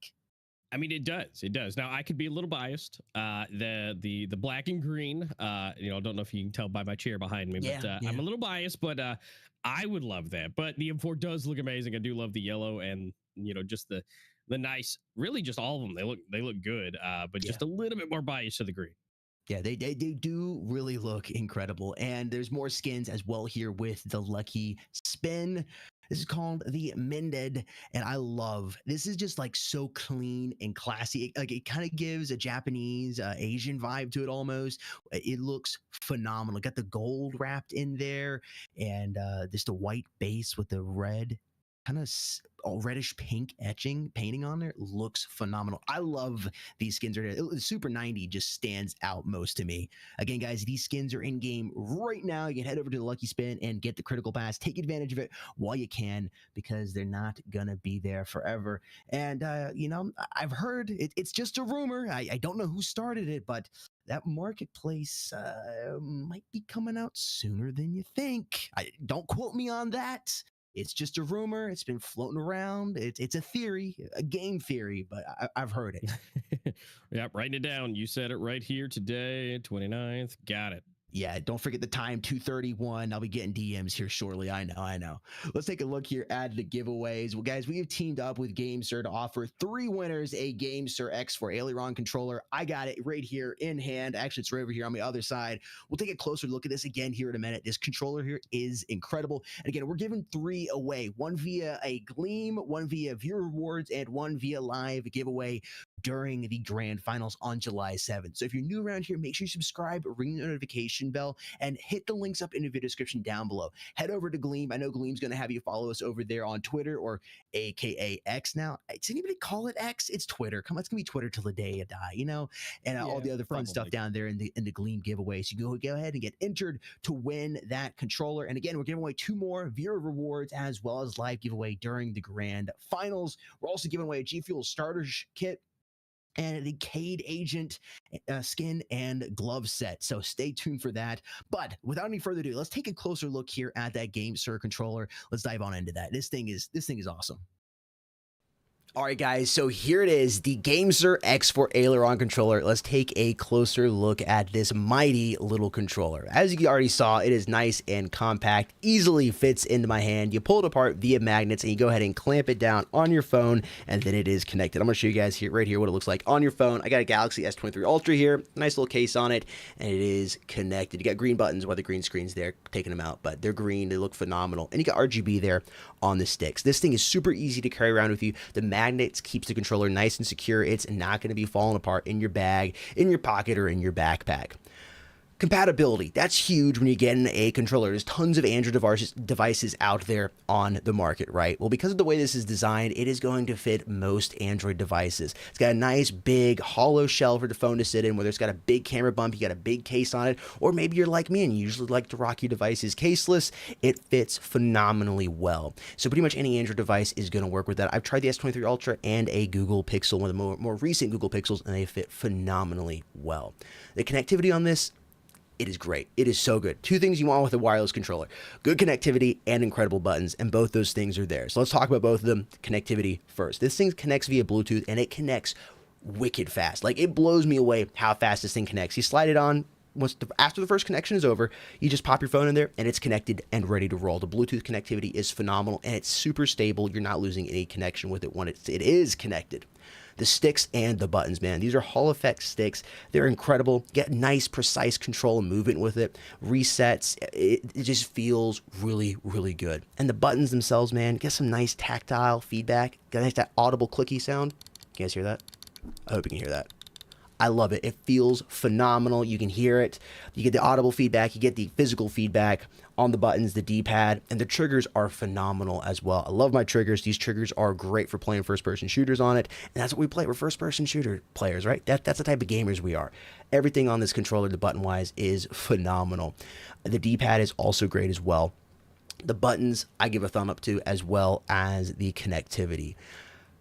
I mean, it does. It does. Now, I could be a little biased. The black and green. I don't know if you can tell by my chair behind me, but I'm a little biased. But I would love that. But the M4 does look amazing. I do love the yellow and just the nice. Really, just all of them. They look good. But just a little bit more biased to the green. Yeah, they do really look incredible. And there's more skins as well here with the Lucky Spin. This is called the Mended, and I love this. Is just like so clean and classy. Like it kind of gives a Japanese, Asian vibe to it almost. It looks phenomenal. Got the gold wrapped in there, and just a white base with the red, kind of reddish pink painting on there. Looks phenomenal. I love these skins right here. Super 90 just stands out most to me. Again, guys, these skins are in game right now. You can head over to the Lucky Spin and get the critical pass. Take advantage of it while you can, because they're not gonna be there forever. And I've heard it's just a rumor. I don't know who started it, but that marketplace might be coming out sooner than you think. Don't quote me on that. It's just a rumor. It's been floating around. It's a theory, a game theory, but I've heard it. Yep, writing it down. You said it right here today, 29th. Got it. Yeah, don't forget the time, 2:31. I'll be getting DMs here shortly. I know. Let's take a look here at the giveaways. Well, guys, we have teamed up with GameSir to offer 3 winners a GameSir X4 Aileron controller. I got it right here in hand. Actually, it's right over here on the other side. We'll take a closer look at this again here in a minute. This controller here is incredible. And again, we're giving 3 away. 1 via a Gleam, 1 via viewer rewards, and 1 via live giveaway during the grand finals on July 7th. So if you're new around here, make sure you subscribe, ring the notification bell, and hit the links up in the video description down below. Head over to Gleam. I know Gleam's going to have you follow us over there on Twitter, or AKA X now. Does anybody call it X? It's Twitter. Come on, it's going to be Twitter till the day you die, and all the other fun stuff down there in the Gleam giveaway. So you go ahead and get entered to win that controller. And again, we're giving away 2 more viewer rewards as well as live giveaway during the grand finals. We're also giving away a G Fuel starter kit and the Cade Agent skin and glove set. So stay tuned for that. But without any further ado, let's take a closer look here at that GameSir controller. Let's dive on into that. This thing is awesome. All right, guys, so here it is, the GameSir X4 Aileron controller. Let's take a closer look at this mighty little controller. As you already saw, it is nice and compact, easily fits into my hand. You pull it apart via magnets, and you go ahead and clamp it down on your phone, and then it is connected. I'm going to show you guys here, right here, what it looks like on your phone. I got a Galaxy S23 Ultra here, nice little case on it, and it is connected. You got green buttons, the green screen's there, taking them out, but they're green, they look phenomenal. And you got RGB there on the sticks. This thing is super easy to carry around with you. The magnets keeps the controller nice and secure. It's not going to be falling apart in your bag, in your pocket, or in your backpack. Compatibility, that's huge when you get in a controller. There's tons of Android devices out there on the market, right? Well, because of the way this is designed, it is going to fit most Android devices. It's got a nice big hollow shell for the phone to sit in, whether it's got a big camera bump, you got a big case on it, or maybe you're like me and you usually like to rock your devices caseless. It fits phenomenally well. So pretty much any Android device is going to work with that. I've tried the S23 Ultra and a Google Pixel, one of the more recent Google Pixels, and they fit phenomenally well. The connectivity on this, it is great. It is so good. 2 things you want with a wireless controller: good connectivity and incredible buttons, and both those things are there. So let's talk about both of them. Connectivity first. This thing connects via Bluetooth, and it connects wicked fast. Like, it blows me away how fast this thing connects. You slide it on, after the first connection is over, you just pop your phone in there and it's connected and ready to roll. The Bluetooth connectivity is phenomenal and it's super stable. You're not losing any connection with it when it is connected. The sticks and the buttons, man. These are Hall effect sticks. They're incredible. Get nice, precise control and movement with it. Resets. It just feels really, really good. And the buttons themselves, man, get some nice tactile feedback. Get nice that audible clicky sound. You guys hear that? I hope you can hear that. I love it. It feels phenomenal. You can hear it. You get the audible feedback. You get the physical feedback on the buttons, the D-pad, and the triggers are phenomenal as well. I love my triggers. These triggers are great for playing first-person shooters on it, and that's what we play. We're first-person shooter players, right? That's the type of gamers we are. Everything on this controller, the button-wise, is phenomenal. The D-pad is also great as well. The buttons, I give a thumb up to, as well as the connectivity.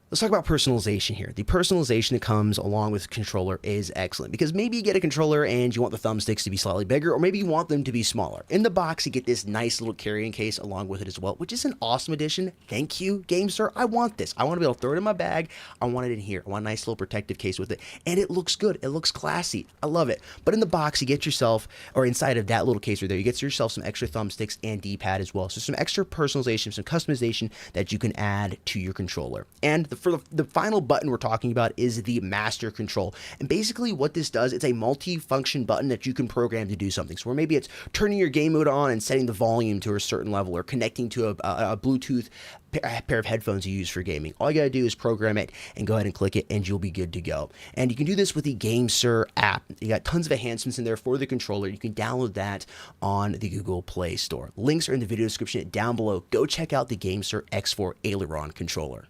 Let's talk about personalization here. The personalization that comes along with the controller is excellent because maybe you get a controller and you want the thumbsticks to be slightly bigger, or maybe you want them to be smaller. In the box, you get this nice little carrying case along with it as well, which is an awesome addition. Thank you, GameSir. I want this. I want to be able to throw it in my bag. I want it in here. I want a nice little protective case with it. And it looks good. It looks classy. I love it. But in the box, you get yourself, or inside of that little case right there, you get yourself some extra thumbsticks and D-pad as well. So some extra personalization, some customization that you can add to your controller. And for the final button we're talking about is the master control. And basically what this does, it's a multi-function button that you can program to do something. So where maybe it's turning your game mode on and setting the volume to a certain level, or connecting to a Bluetooth pair of headphones you use for gaming. All you gotta do is program it and go ahead and click it and you'll be good to go. And you can do this with the GameSir app. You got tons of enhancements in there for the controller. You can download that on the Google Play Store. Links are in the video description down below. Go check out the GameSir X4 Aileron controller.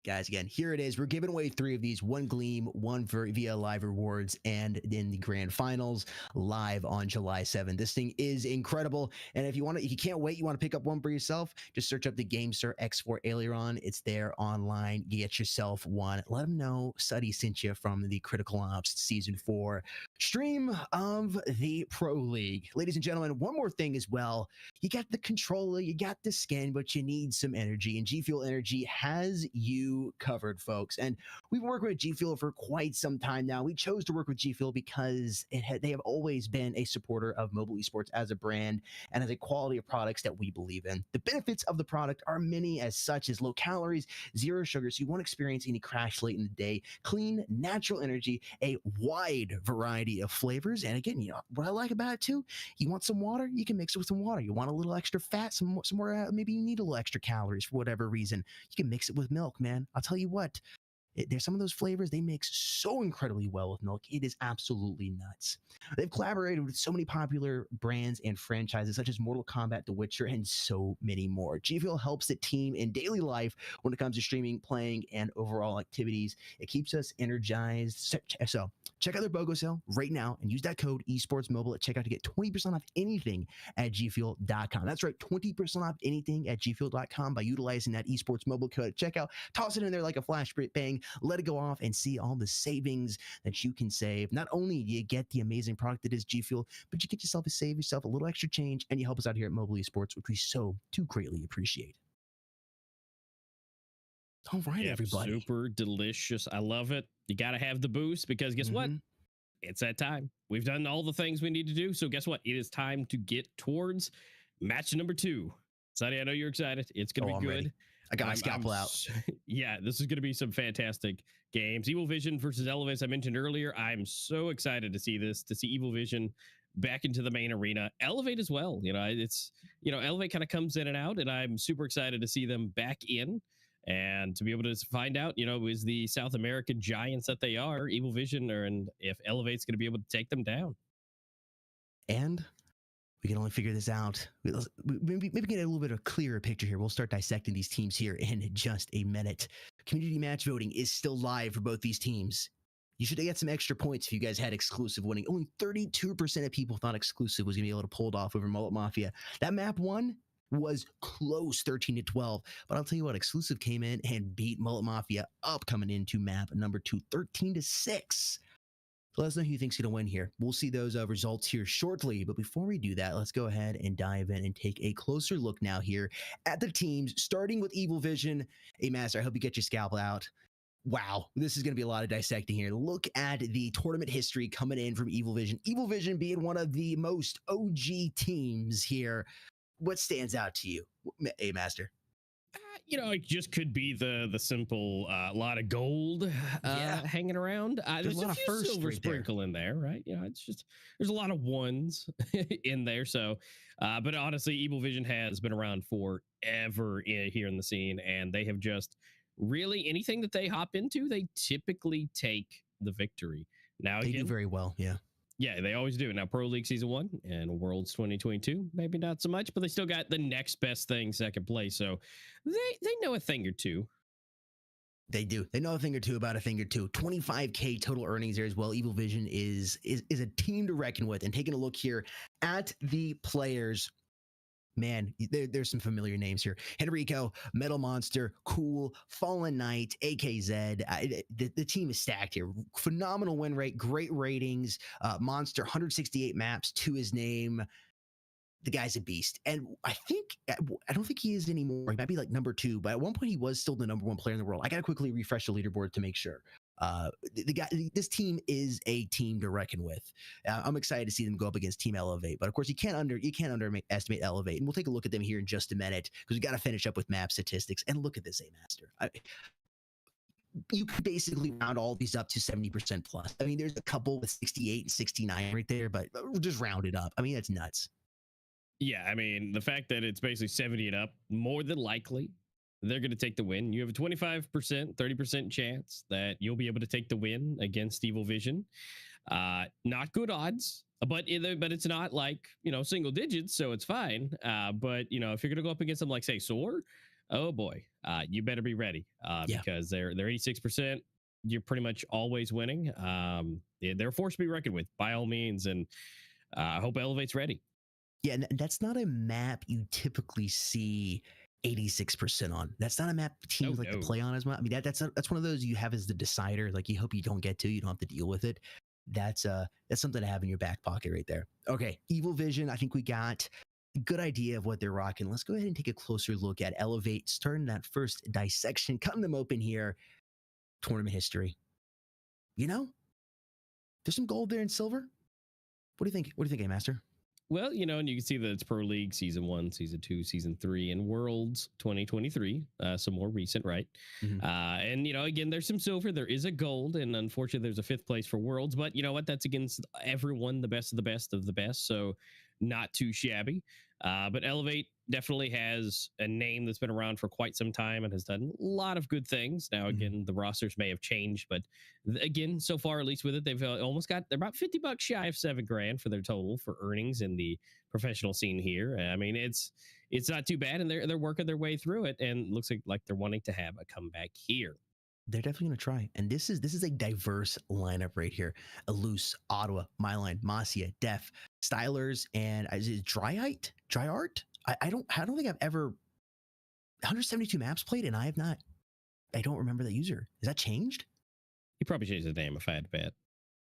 Guys, again, here it is. We're giving away 3 of these, 1 Gleam, 1 via live rewards, and in the grand finals live on July 7th. This thing is incredible. And if you can't wait, you want to pick up one for yourself, just search up the GameSir X4 Aileron. It's there online. Get yourself one. Let them know Suddy sent you from the criticalops season 4 stream of the Pro League. Ladies and gentlemen, one more thing as well. You got the controller, you got the skin, but you need some energy, and G Fuel Energy has you covered, folks. And we've been working with G Fuel for quite some time now. We chose to work with G Fuel because they have always been a supporter of mobile esports as a brand and as a quality of products that we believe in. The benefits of the product are many, as such as low calories, 0 sugar, so you won't experience any crash late in the day, clean, natural energy, a wide variety of flavors. And again, you know what I like about it too? You want some water? You can mix it with some water. You want a little extra fat, some more, maybe you need a little extra calories for whatever reason. You can mix it with milk, man. I'll tell you what, there's some of those flavors they mix so incredibly well with milk. It is absolutely nuts. They've collaborated with so many popular brands and franchises such as Mortal Kombat, The Witcher, and so many more. G Fuel helps the team in daily life when it comes to streaming, playing, and overall activities. It keeps us energized. So check out their BOGO sale right now and use that code esportsmobile at checkout to get 20% off anything at gfuel.com. That's right, 20% off anything at gfuel.com by utilizing that esports mobile code at checkout. Toss it in there like a flash bang, let it go off, and see all the savings that you can save. Not only do you get the amazing product that is G Fuel, but you get yourself to save yourself a little extra change, and you help us out here at Mobile Esports, which we so too greatly appreciate. All right, everybody. Super delicious. I love it. You got to have the boost because guess what? It's that time. We've done all the things we need to do. So guess what? It is time to get towards match number 2. Sonny, I know you're excited. It's going to be good. Ready. I got my scalpel out. Yeah, this is going to be some fantastic games. Evil Vision versus Elevate, as I mentioned earlier. I'm so excited to see this, to see Evil Vision back into the main arena. Elevate as well. You know, it's, you know, Elevate kind of comes in and out, and I'm super excited to see them back in and to be able to find out, you know, is the South American giants that they are, Evil Vision, and if Elevate's going to be able to take them down. And we can only figure this out. Maybe get a little bit of a clearer picture here. We'll start dissecting these teams here in just a minute. Community match voting is still live for both these teams. You should have got some extra points if you guys had exclusive winning. Only 32% of people thought exclusive was going to be able to pull it off over Mullet Mafia. That map 1 was close, 13-12. But I'll tell you what, exclusive came in and beat Mullet Mafia up coming into map number 2, 13-6. So let us know who you think's going to win here. We'll see those results here shortly. But before we do that, let's go ahead and dive in and take a closer look now here at the teams, starting with Evil Vision. Hey, Master, I hope you get your scalpel out. Wow, this is going to be a lot of dissecting here. Look at the tournament history coming in from Evil Vision. Evil Vision being one of the most OG teams here. What stands out to you, A Master? You know, it just could be the simple lot of gold hanging around. There's a lot of few silver sprinkle in there, right? You know, it's just there's a lot of ones in there. So, but honestly, Evil Vision has been around forever here in the scene, and they have just really anything that they hop into, they typically take the victory. Now They again, do very well, yeah. yeah, they always do. Now, Pro League Season 1 and Worlds 2022, maybe not so much, but they still got the next best thing, second place. So they know a thing or two. They do. They know a thing or two about a thing or two. 25K total earnings there as well. Evil Vision is a team to reckon with. And taking a look here at the players, man, there's some familiar names here. Henrico, Metal Monster, Cool, Fallen Knight, AKZ. The team is stacked here. Phenomenal win rate, great ratings. Monster, 168 maps to his name. The guy's a beast. And I don't think he is anymore. He might be like number 2, but at one point he was still the number 1 player in the world. I got to quickly refresh the leaderboard to make sure. This team is a team to reckon with. I'm excited to see them go up against Team Elevate, but of course you can't underestimate Elevate, and we'll take a look at them here in just a minute because we got to finish up with map statistics. And look at this, A Master. You could basically round all these up to 70% plus. I mean, there's a couple with 68 and 69 right there, but we'll just round it up. I mean, that's nuts. Yeah, I mean, the fact that it's basically 70 and up, more than likely, they're going to take the win. You have a 25%, 30% chance that you'll be able to take the win against Evil Vision. Not good odds, but it's not like, you know, single digits, so it's fine. But, you know, if you're going to go up against them like, say, Soar, oh boy, you better be ready because they're 86%. You're pretty much always winning. They're a force to be reckoned with by all means. And I hope Elevate's ready. Yeah, and that's not a map you typically see 86% on. That's not a map teams like to play on as well. I mean, that's one of those you have as the decider. Like you hope you don't get to, you don't have to deal with it. That's something to have in your back pocket right there. Okay, Evil Vision. I think we got a good idea of what they're rocking. Let's go ahead and take a closer look at Elevate. Starting that first dissection, cutting them open here. Tournament history. You know, there's some gold there in silver. What do you think? What do you think, A Master? Well, you know, and you can see that it's Pro League Season 1, Season 2, Season 3, and Worlds 2023. So more recent, right? Mm-hmm. And, you know, again, there's some silver. There is a gold. And unfortunately, there's a 5th place for Worlds. But you know what? That's against everyone, the best of the best of the best. So not too shabby. But Elevate definitely has a name that's been around for quite some time and has done a lot of good things. Now, again, the rosters may have changed, but again, so far, at least with it, they've almost got, they're about $50 shy of $7,000 for their total for earnings in the professional scene here. I mean, it's not too bad, and they're working their way through it, and it looks like they're wanting to have a comeback here. They're definitely going to try. And this is a diverse lineup right here. Eluse, Ottawa, Myline, Masia, Def, Stylers, and is it Dry Art? I don't think I've ever 172 maps played, and I don't remember that user. Has that changed? He probably changed his name if I had to bet.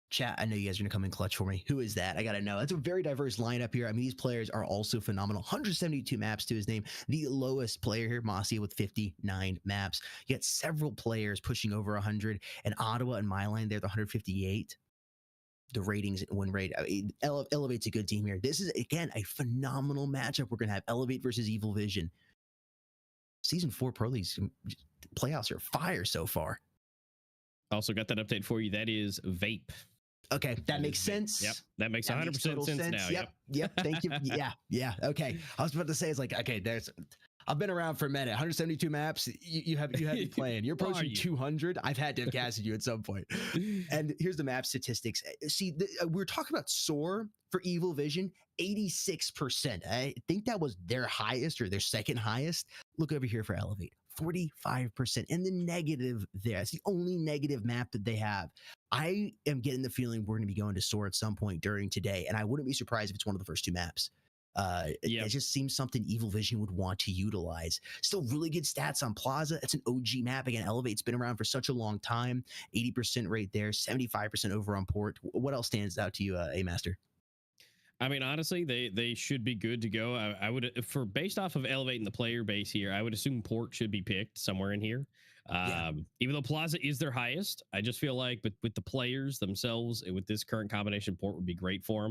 Chat, I know you guys are going to come in clutch for me. Who is that? I got to know. That's a very diverse lineup here. I mean, these players are also phenomenal. 172 maps to his name. The lowest player here, Masia, with 59 maps. You got several players pushing over 100, and Ottawa and Myline, they're the 158. The ratings and win rate. I mean, Elevate's a good team here. This is, again, a phenomenal matchup. We're going to have Elevate versus Evil Vision. Season 4 Pro Leagues playoffs are fire so far. Also got that update for you. That is Vape. Okay, that makes sense. Yep, that makes 100% sense now. Yep. Thank you. Yeah. Okay, I was about to say, it's like, okay, I've been around for a minute. 172 maps. You have me playing. You're approaching 200. I've had to have casted you at some point. And here's the map statistics. See, we're talking about Soar for Evil Vision. 86%. I think that was their highest or their second highest. Look over here for Elevate. 45%. And the negative there. It's the only negative map that they have. I am getting the feeling we're going to be going to Soar at some point during today, and I wouldn't be surprised if it's one of the first 2 maps. It just seems something Evil Vision would want to utilize. Still really good stats on Plaza. It's an OG map. Again, Elevate's been around for such a long time. 80% rate there, 75% over on port. What else stands out to you, A Master? I mean, honestly, they should be good to go. I would, based off of elevating the player base here, I would assume port should be picked somewhere in here. Even though Plaza is their highest, I just feel like with the players themselves, with this current combination, Port would be great for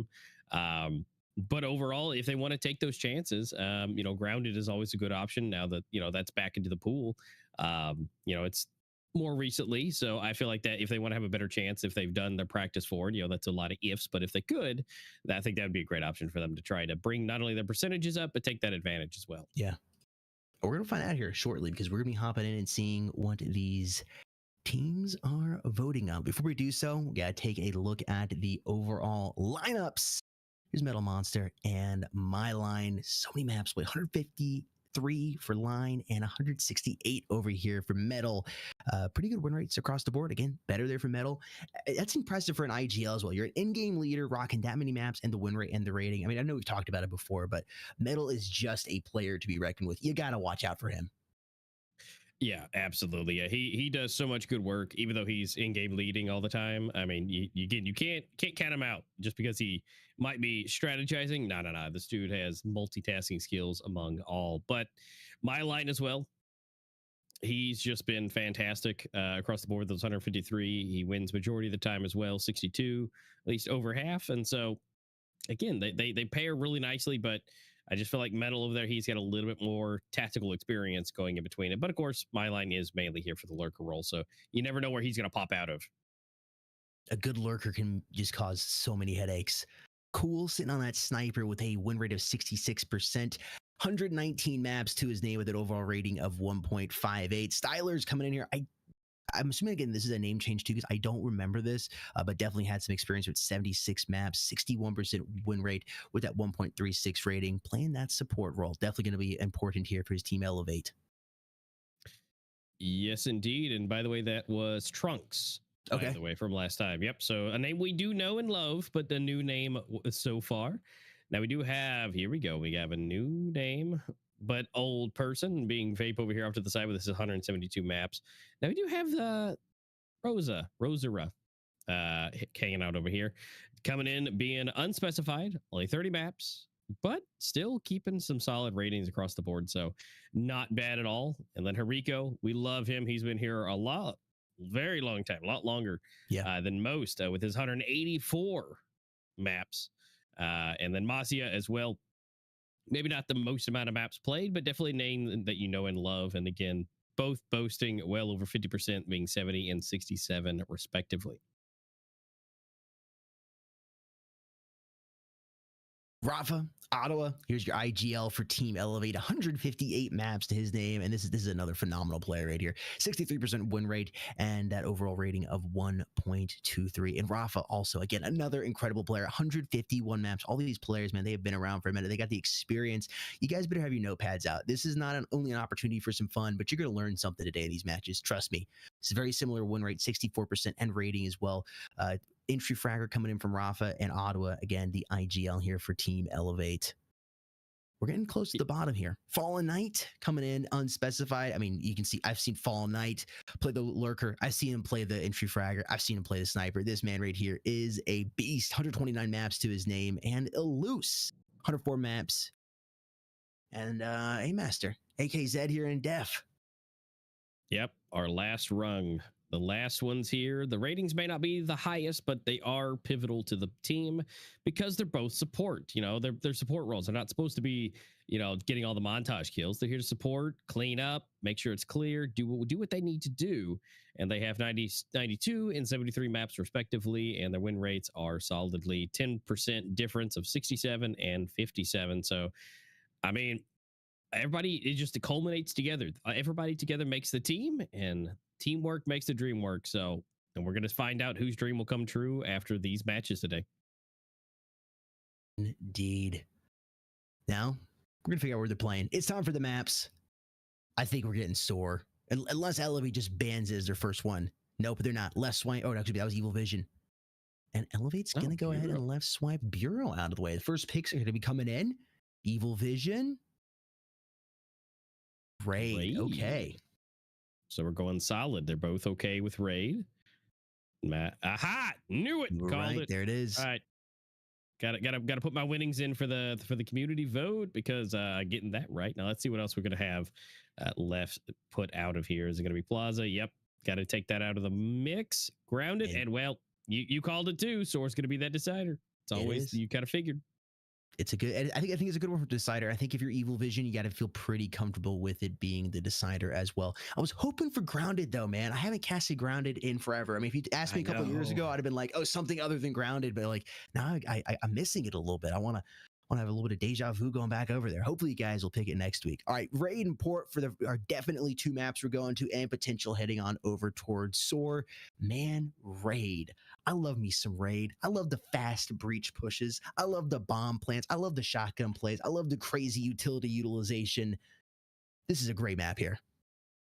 them. But overall, if they want to take those chances, Grounded is always a good option now that, that's back into the pool. It's more recently, so I feel like that if they want to have a better chance, if they've done their practice forward, that's a lot of ifs, but if they could, I think that would be a great option for them to try to bring not only their percentages up, but take that advantage as well. Yeah. We're going to find out here shortly because we're going to be hopping in and seeing what these teams are voting on. Before we do so, we got to take a look at the overall lineups. Here's Metal Monster and my line. So many maps played, 153 for line and 168 over here for Metal. Pretty good win rates across the board. Again, better there for Metal. That's impressive for an IGL as well. You're an in-game leader rocking that many maps and the win rate and the rating. I mean, I know we've talked about it before, but Metal is just a player to be reckoned with. You got to watch out for him. Yeah, absolutely. Yeah, he does so much good work, even though he's in-game leading all the time. I mean, you can't count him out just because he might be strategizing. No. This dude has multitasking skills among all. But my line as well, he's just been fantastic across the board. Those 153, he wins majority of the time as well, 62, at least over half. And so, again, they pair really nicely, but I just feel like Metal over there, he's got a little bit more tactical experience going in between it. But of course, my line is mainly here for the lurker role, so you never know where he's going to pop out of. A good lurker can just cause so many headaches. Cool sitting on that sniper with a win rate of 66%. 119 maps to his name with an overall rating of 1.58. Styler's coming in here. I'm assuming, again, this is a name change too, because I don't remember this, but definitely had some experience with 76 maps, 61% win rate with that 1.36 rating, playing that support role. Definitely going to be important here for his team Elevate. Yes, indeed. And by the way, that was Trunks. Okay. By the way, from last time. Yep. So a name we do know and love, but the new name so far. Now we do have, here we go. We have a new name, but old person being Vape over here off to the side with this 172 maps. Now we do have the Rosara hanging out over here, coming in being unspecified, only 30 maps, but still keeping some solid ratings across the board. So not bad at all. And then Hariko, we love him. He's been here very long time, a lot longer than most with his 184 maps. And then Masia as well. Maybe not the most amount of maps played, but definitely a name that you know and love. And again, both boasting well over 50%, being 70 and 67 respectively. Rafa, Ottawa, here's your IGL for Team Elevate, 158 maps to his name, and this is another phenomenal player right here. 63% win rate and that overall rating of 1.23. And Rafa also, again, another incredible player, 151 maps. All these players, man, they have been around for a minute. They got the experience. You guys better have your notepads out. This is not only an opportunity for some fun, but you're going to learn something today in these matches. Trust me. It's a very similar win rate, 64% and rating as well. Entry fragger coming in from Rafa and Ottawa. Again, the IGL here for Team Elevate. We're getting close to the bottom here. Fallen Knight coming in unspecified. I mean, you can see I've seen Fallen Knight play the lurker. I've seen him play the entry fragger. I've seen him play the sniper. This man right here is a beast. 129 maps to his name and Eluce. 104 maps. And A Master, AKZ here in Def. Yep, our last rung. The last ones here, the ratings may not be the highest, but they are pivotal to the team because they're both support. They're support roles. They're not supposed to be, getting all the montage kills. They're here to support, clean up, make sure it's clear, do what they need to do. And they have 92 and 73 maps respectively, and their win rates are solidly 10% difference of 67 and 57. So, I mean, it culminates together. Everybody together makes the team, and teamwork makes the dream work. So, and we're going to find out whose dream will come true after these matches today. Indeed. Now, we're going to figure out where they're playing. It's time for the maps. I think we're getting sore. Unless Elevate just bans it as their first one. Nope, they're not. Left swipe. Oh, actually, that was Evil Vision. And Elevate's going to go ahead and left swipe Bureau out of the way. The first picks are going to be coming in. Evil Vision. Raid. Okay. So we're going solid. They're both okay with Raid. Aha! Knew it. Called it. There it is. All right. Gotta put my winnings in for the community vote because getting that right. Now let's see what else we're gonna have left put out of here. Is it gonna be Plaza? Yep. Got to take that out of the mix. Grounded, and well, you called it too. Sour's gonna be that decider. It's always you kind of figured. It's a good. I think it's a good one for decider. I think if you're Evil Vision, you got to feel pretty comfortable with it being the decider as well. I was hoping for Grounded though, man. I haven't casted Grounded in forever. I mean, if you asked me a couple of years ago, I'd have been like, oh, something other than Grounded. But like now, I'm missing it a little bit. I want to have a little bit of deja vu going back over there. Hopefully, you guys will pick it next week. All right, Raid and Port are definitely two maps we're going to, and potential heading on over towards Soar. Man, Raid. I love me some Raid. I love the fast breach pushes. I love the bomb plants. I love the shotgun plays. I love the crazy utility utilization. This is a great map here.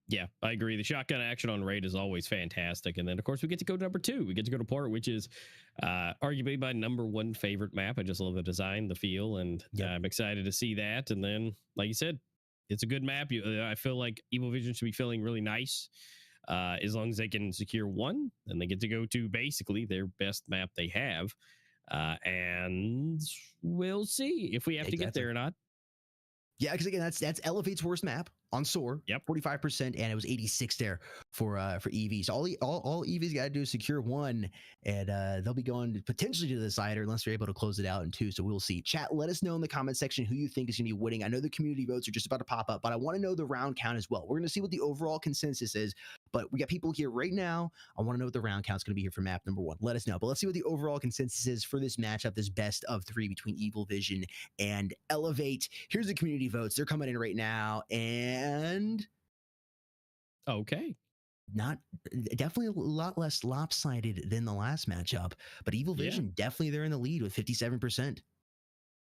Yeah, I agree. The shotgun action on Raid is always fantastic. And then, of course, we get to go to number 2. We get to go to Port, which is arguably my #1 favorite map. I just love the design, the feel, and I'm excited to see that. And then, like you said, it's a good map. I feel like Evil Vision should be feeling really nice. As long as they can secure one, then they get to go to basically their best map they have. And we'll see if we have to get there or not. Yeah, because again, that's Elevate's worst map on Soar. Yep, 45%, and it was 86 there for EV. So all EV's got to do is secure one, and they'll be going potentially to the decider unless they're able to close it out in 2. So we'll see. Chat, let us know in the comment section who you think is going to be winning. I know the community votes are just about to pop up, but I want to know the round count as well. We're going to see what the overall consensus is, but we got people here right now. I want to know what the round count is going to be here for map #1. Let us know. But let's see what the overall consensus is for this matchup, this best of 3 between Evil Vision and Elevate. Here's the community votes. They're coming in right now, and okay, definitely a lot less lopsided than the last matchup, but Evil Vision definitely they're in the lead with 57%.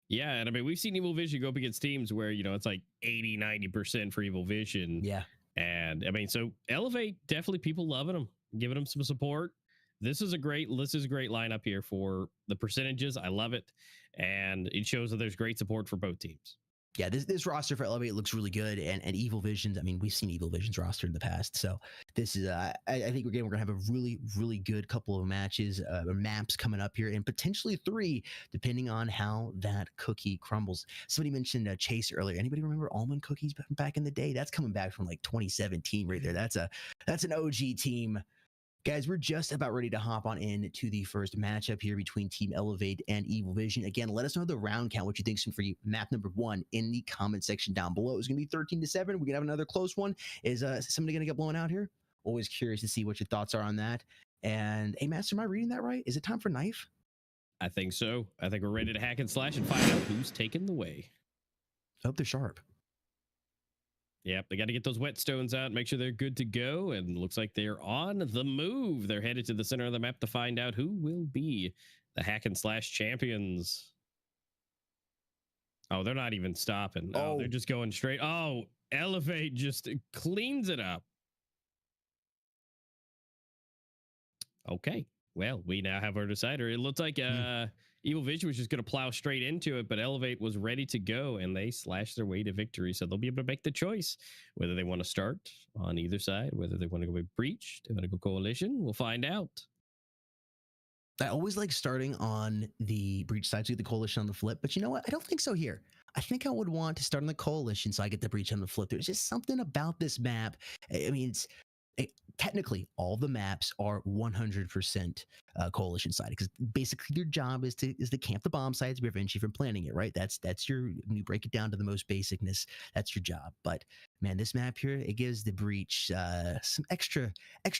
Yeah, and I mean, we've seen Evil Vision go up against teams where, it's like 80-90% for Evil Vision. Yeah. And I mean, so Elevate, definitely people loving them, giving them some support. This is a great lineup here for the percentages. I love it. And it shows that there's great support for both teams. Yeah, this roster for Elevate looks really good, and Evil Vision's. I mean, we've seen Evil Vision's roster in the past, so this is. I think we're gonna have a really, really good couple of matches, or maps coming up here, and potentially 3, depending on how that cookie crumbles. Somebody mentioned Chase earlier. Anybody remember almond cookies back in the day? That's coming back from like 2017 right there. That's an OG team. Guys, we're just about ready to hop on into the first matchup here between Team Elevate and Evil Vision. Again, let us know the round count, what you think is for you, map #1 in the comment section down below. It's going to be 13-7. We're going to have another close one. Is somebody going to get blown out here? Always curious to see what your thoughts are on that. And, hey, Master, am I reading that right? Is it time for Knife? I think so. I think we're ready to hack and slash and find out who's taking the way. I hope they're sharp. Yep, they got to get those whetstones out, make sure they're good to go, and looks like they're on the move. They're headed to the center of the map to find out who will be the hack and slash champions. Oh, they're not even stopping. Oh, they're just going straight. Oh, Elevate just cleans it up. Okay, well, we now have our decider. It looked like Evil Vision was just going to plow straight into it, but Elevate was ready to go, and they slashed their way to victory. So they'll be able to make the choice whether they want to start on either side, whether they want to go with Breach, they want to go Coalition. We'll find out. I always like starting on the Breach side to get the Coalition on the flip, but you know what? I don't think so here. I think I would want to start on the Coalition so I get the Breach on the flip. There's just something about this map. I mean, technically all the maps are 100% Coalition side, because basically your job is to camp the bomb sites to prevent you from planting it, right? That's when you break it down to the most basicness, that's your job. But man, this map here, it gives the Breach some extra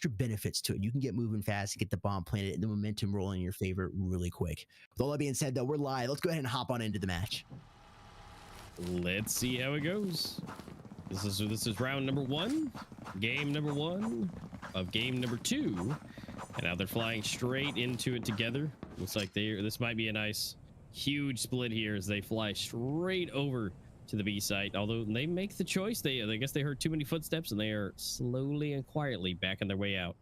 benefits to it. You can get moving fast, get the bomb planted, and the momentum rolling in your favor really quick. With all that being said, though, we're live. Let's go ahead and hop on into the match. Let's see how it goes. This is round #1, game #1 of game #2, and now they're flying straight into it together. Looks like this might be a nice, huge split here as they fly straight over to the B site. Although they make the choice, I guess they heard too many footsteps, and they are slowly and quietly backing their way out.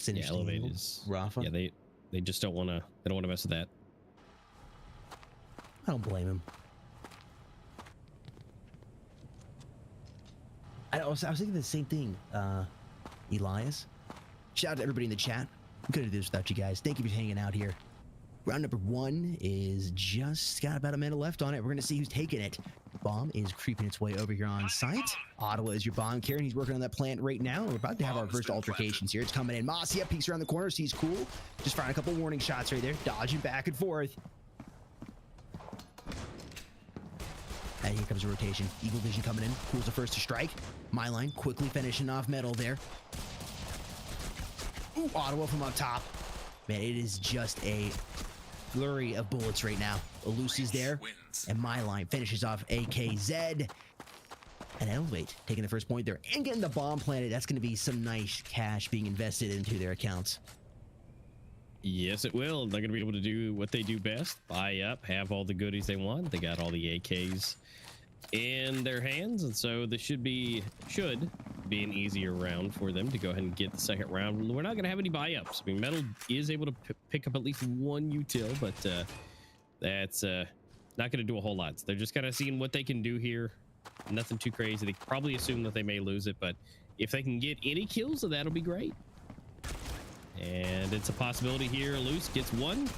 Yeah, Elevate is Rafa. Yeah, they just don't want to mess with that. I don't blame him. I was thinking the same thing. Elias. Shout out to everybody in the chat. We couldn't do this without you guys. Thank you for hanging out here. Round number 1 is just got about a minute left on it. We're going to see who's taking it. Bomb is creeping its way over here on site. Ottawa is your bomb carrier. He's working on that plant right now. We're about to have our first altercations here. It's coming in. Masia peeks around the corner, sees cool. Just firing a couple warning shots right there. Dodging back and forth. And here comes a rotation. Eagle Vision coming in. Cool's the first to strike. Myline quickly finishing off Metal there. Ooh, Ottawa from up top. Man, it is just a flurry of bullets right now. Eluse is there, and Myline finishes off AKZ. And Elevate taking the first point there and getting the bomb planted. That's going to be some nice cash being invested into their accounts. Yes, it will. They're going to be able to do what they do best. Buy up, have all the goodies they want. They got all the AKs in their hands, and so this should be an easier round for them to go ahead and get the second round. We're not going to have any buy-ups. I mean, Metal is able to pick up at least one util, but that's not going to do a whole lot. So they're just kind of seeing what they can do here. Nothing too crazy. They probably assume that they may lose it, but if they can get any kills, then that'll be great. And it's a possibility here. Loose gets one.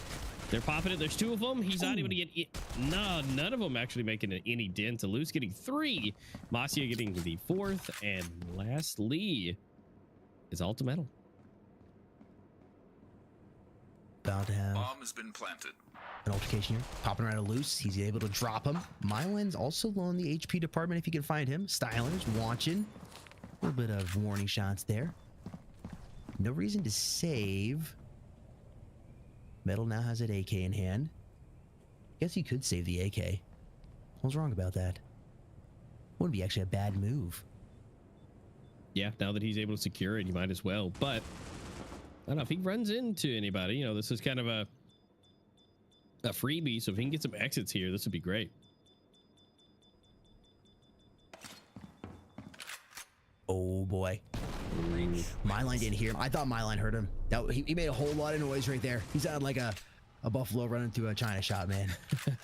They're popping it. There's 2 of them. He's not able to get it. No, none of them actually making any dent. Loose getting 3. Masia getting the 4th. And lastly is Alta Metal. About to have Bomb has been planted. an altercation here. Popping around a Loose. He's able to drop him. Mylan's also low in the HP department if you can find him. Styler's watching. A little bit of warning shots there. No reason to save. Metal now has an AK in hand. Guess he could save the AK. What's wrong about that? Wouldn't be actually a bad move. Yeah, now that he's able to secure it, you might as well. But I don't know if he runs into anybody. You know, this is kind of a freebie. So if he can get some exits here, this would be great. Oh boy. Myline didn't hear him. I thought Myline heard him. He made a whole lot of noise right there. He sounded like a buffalo running through a China shop, man.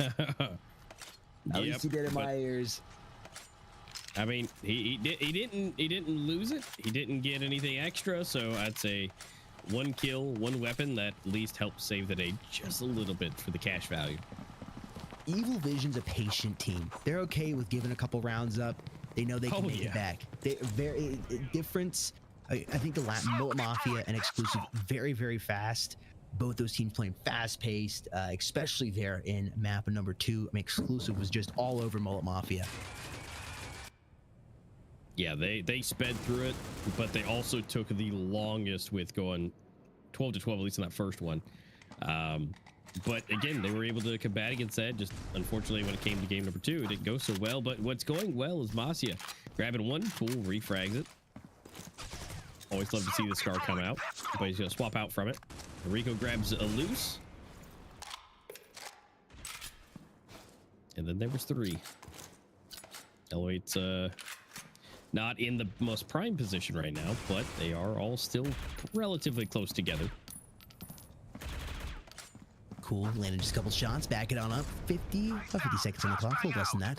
At least he did in my ears. I mean, he didn't lose it. He didn't get anything extra. So I'd say 1 kill, 1 weapon that at least helps save the day just a little bit for the cash value. Evil Vision's a patient team. They're okay with giving a couple rounds up. They know they can make it back. They very difference. I think the Mullet Mafia and Exclusive very, very fast. Both those teams playing fast-paced, especially there in map number 2. I mean, Exclusive was just all over Mullet Mafia. Yeah, they sped through it, but they also took the longest with going 12 to 12, at least in that first one. But again, they were able to combat against that. Just unfortunately, when it came to game number 2, it didn't go so well. But what's going well is Masia grabbing 1, cool, refrags it. Always love to see the Scar come out, but he's gonna swap out from it. Rico grabs a Loose, and then there was 3. L8's not in the most prime position right now, but they are all still relatively close together. Cool, landed just a couple shots, back it on up. 50 seconds on the clock, a little less than that.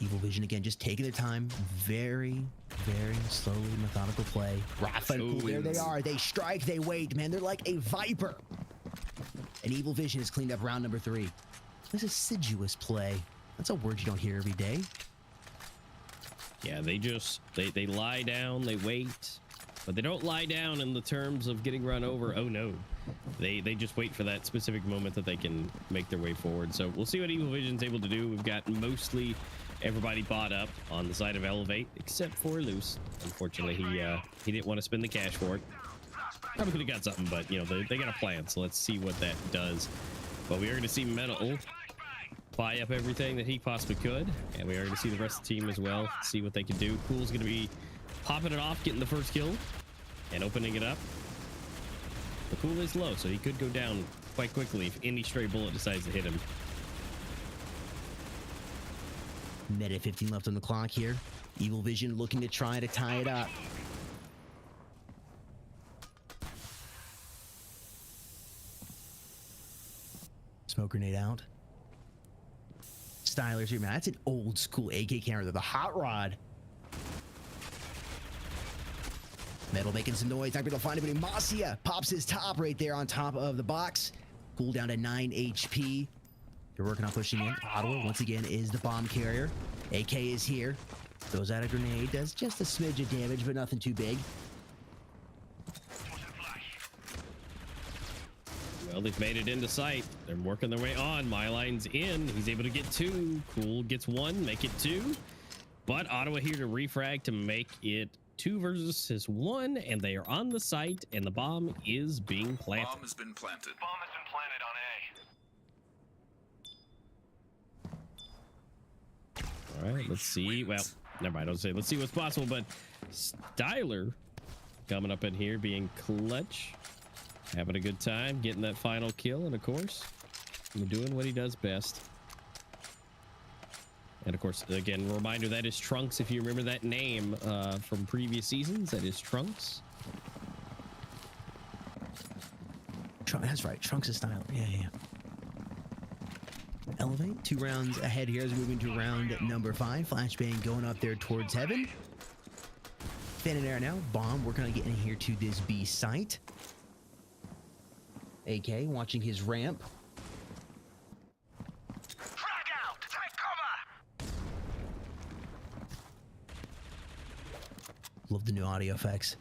Evil Vision again, just taking their time. Very, very slowly, methodical play. Rafa and Cool, there they are. They strike, they wait, man. They're like a viper. And Evil Vision has cleaned up round number 3. This is assiduous play. That's a word you don't hear every day. Yeah, they lie down, they wait, but they don't lie down in the terms of getting run over. Oh no, they just wait for that specific moment that they can make their way forward. So we'll see what Evil Vision's able to do. We've got mostly everybody bought up on the side of Elevate, except for Loose. Unfortunately, he didn't want to spend the cash for it. Probably could have got something, but you know they got a plan. So let's see what that does. But we are going to see Metal buy up everything that he possibly could, and we are going to see the rest of the team as well, see what they can do. Cool's going to be popping it off, getting the first kill, and opening it up. The Cool is low, so he could go down quite quickly if any stray bullet decides to hit him. Minute 15 left on the clock here. Evil Vision looking to try to tie it up. Smoke grenade out. stylers here, man. That's an old school AK camera. The hot rod. Metal making some noise. Not able to find anybody. Masia pops his top right there on top of the box. Cool down to 9 HP. They're working on pushing in. Ottawa, once again, is the bomb carrier. AK is here. Throws out a grenade. Does just a smidge of damage, but nothing too big. Well, they've made it into sight. They're working their way on. Myline's in. He's able to get 2. Cool gets 1, make it 2. But Ottawa here to refrag to make it 2 versus 1, and they are on the site, and the bomb is being planted. Bomb has been planted. Bomb has been planted on A. All right, let's see. Well, never mind. I'll say let's see what's possible. But Styler coming up in here, being clutch, having a good time, getting that final kill, and of course, doing what he does best. And of course, again, reminder, that is Trunks. If you remember that name from previous seasons, that is Trunks. That's right. Trunks is Styler. Yeah. Elevate 2 rounds ahead here as we move into round number 5. Flashbang going up there towards heaven. Fan in air now. Bomb working on getting here to this B site. AK watching his ramp. Frag out! Take cover! Love the new audio effects.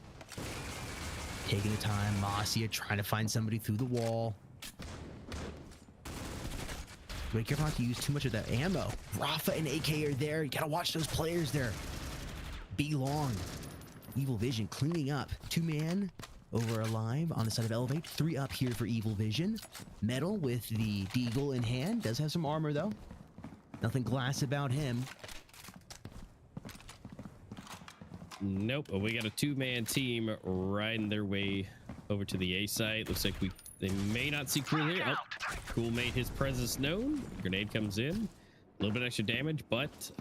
Taking the time. Masia trying to find somebody through the wall. Be careful not to use too much of that ammo. Rafa and AK are there. You gotta watch those players there. Be long. Evil Vision cleaning up. 2-man over alive on the side of Elevate. 3 up here for Evil Vision. Metal with the deagle in hand. Does have some armor though. Nothing glass about him. Nope. Well, we got a 2-man team riding their way over to the A site. Looks like they may not see Cool here. Oh, Cool made his presence known. Grenade comes in. A little bit extra damage, but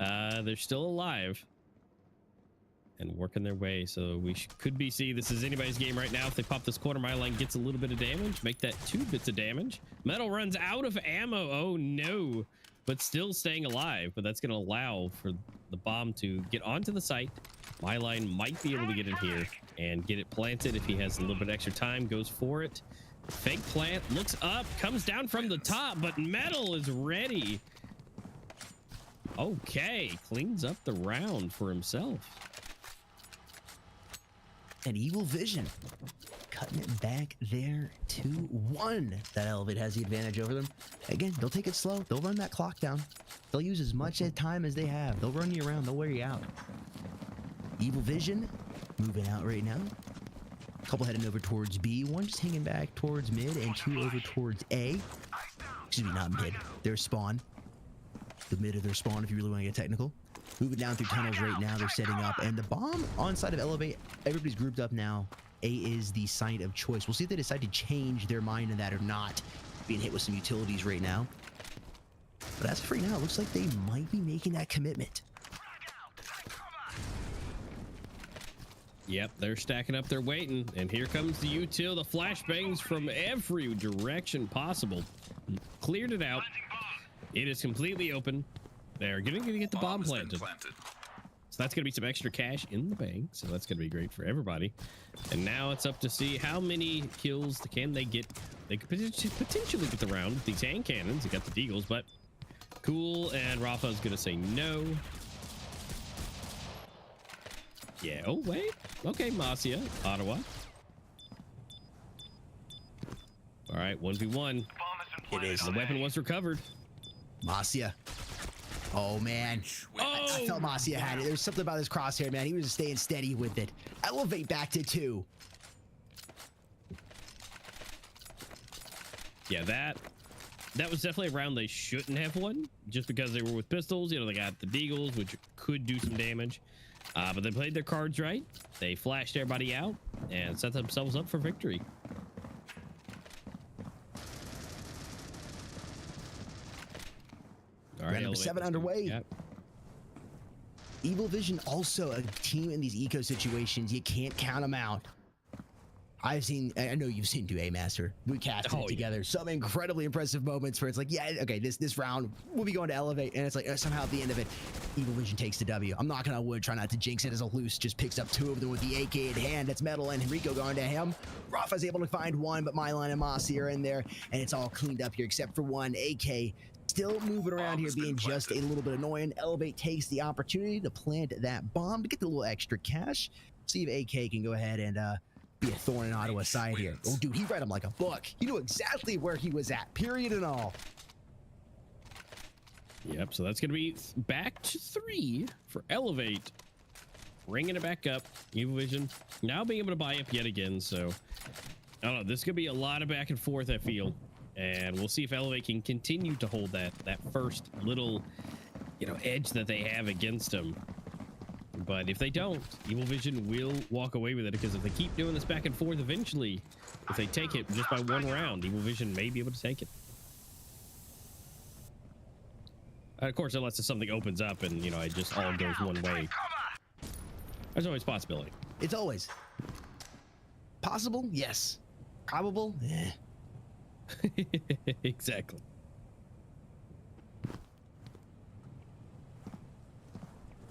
they're still alive and working their way. So we could be see this is anybody's game right now. If they pop this corner, Myline gets a little bit of damage, make that 2 bits of damage. Metal runs out of ammo. Oh no, but still staying alive. But that's going to allow for the bomb to get onto the site. Myline might be able to get in here and get it planted if he has a little bit extra time. Goes for it. Fake plant, looks up, comes down from the top, but Metal is ready. Okay, cleans up the round for himself. And Evil Vision cutting it back there 2-1. That Elevate has the advantage over them. Again, they'll take it slow. They'll run that clock down. They'll use as much time as they have. They'll run you around. They'll wear you out. Evil Vision moving out right now. Couple heading over towards B. 1 just hanging back towards mid, and 2 over towards A. Excuse me, not mid. Their spawn. The mid of their spawn, if you really want to get technical. Moving down through tunnels right now. They're setting up, and the bomb on side of Elevate. Everybody's grouped up now. A is the site of choice. We'll see if they decide to change their mind in that or not. Being hit with some utilities right now. But as of right now, it looks like they might be making that commitment. Yep, they're stacking up, they're waiting, and here comes the util, the flashbangs from every direction possible. Cleared it out. It is completely open. They're going to get the bomb planted. So that's going to be some extra cash in the bank, so that's going to be great for everybody. And now it's up to see how many kills can they get. They could potentially get the round with these hand cannons. They got the deagles, but Cool and Rafa's going to say no. Yeah, oh, wait. Okay, Masia, Ottawa. All right, 1v1. It is. The weapon was recovered. Masia. Oh, man. Oh! I felt Masia had it. There's something about his crosshair, man. He was just staying steady with it. Elevate back to 2. Yeah, that was definitely a round they shouldn't have won, just because they were with pistols. You know, they got the deagles, which could do some damage. But they played their cards right. They flashed everybody out and set themselves up for victory. All right, Round number 7 underway. Yep. Evil Vision also a team in these eco situations. You can't count them out. I know you've seen Do A Master. We casted it together. Some incredibly impressive moments where it's like, yeah, okay, this round we'll be going to elevate, and it's like somehow at the end of it, Evil Vision takes the W. I'm knocking on wood, try not to jinx it, as a loose just picks up 2 of them with the AK in hand. It's Metal and Henrico going to him. Rafa's able to find 1, but Myline and Mossy are in there, and it's all cleaned up here except for 1. AK still moving around here, being just a little bit annoying. Elevate takes the opportunity to plant that bomb to get the little extra cash. See if AK can go ahead and be a thorn in Ottawa's side here. Oh, dude, he read him like a book. He knew exactly where he was at, period and all. Yep, so that's going to be back to 3 for Elevate. Bringing it back up. Evil Vision now being able to buy up yet again, so I don't know. This could be a lot of back and forth, I feel. And we'll see if Elevate can continue to hold that first little, edge that they have against them. But if they don't, Evil Vision will walk away with it, because if they keep doing this back and forth, eventually, if they take it just by 1 round, Evil Vision may be able to take it. Of course, unless something opens up and, it just all goes one way. There's always a possibility. It's always possible, yes. Probable, yeah. Exactly.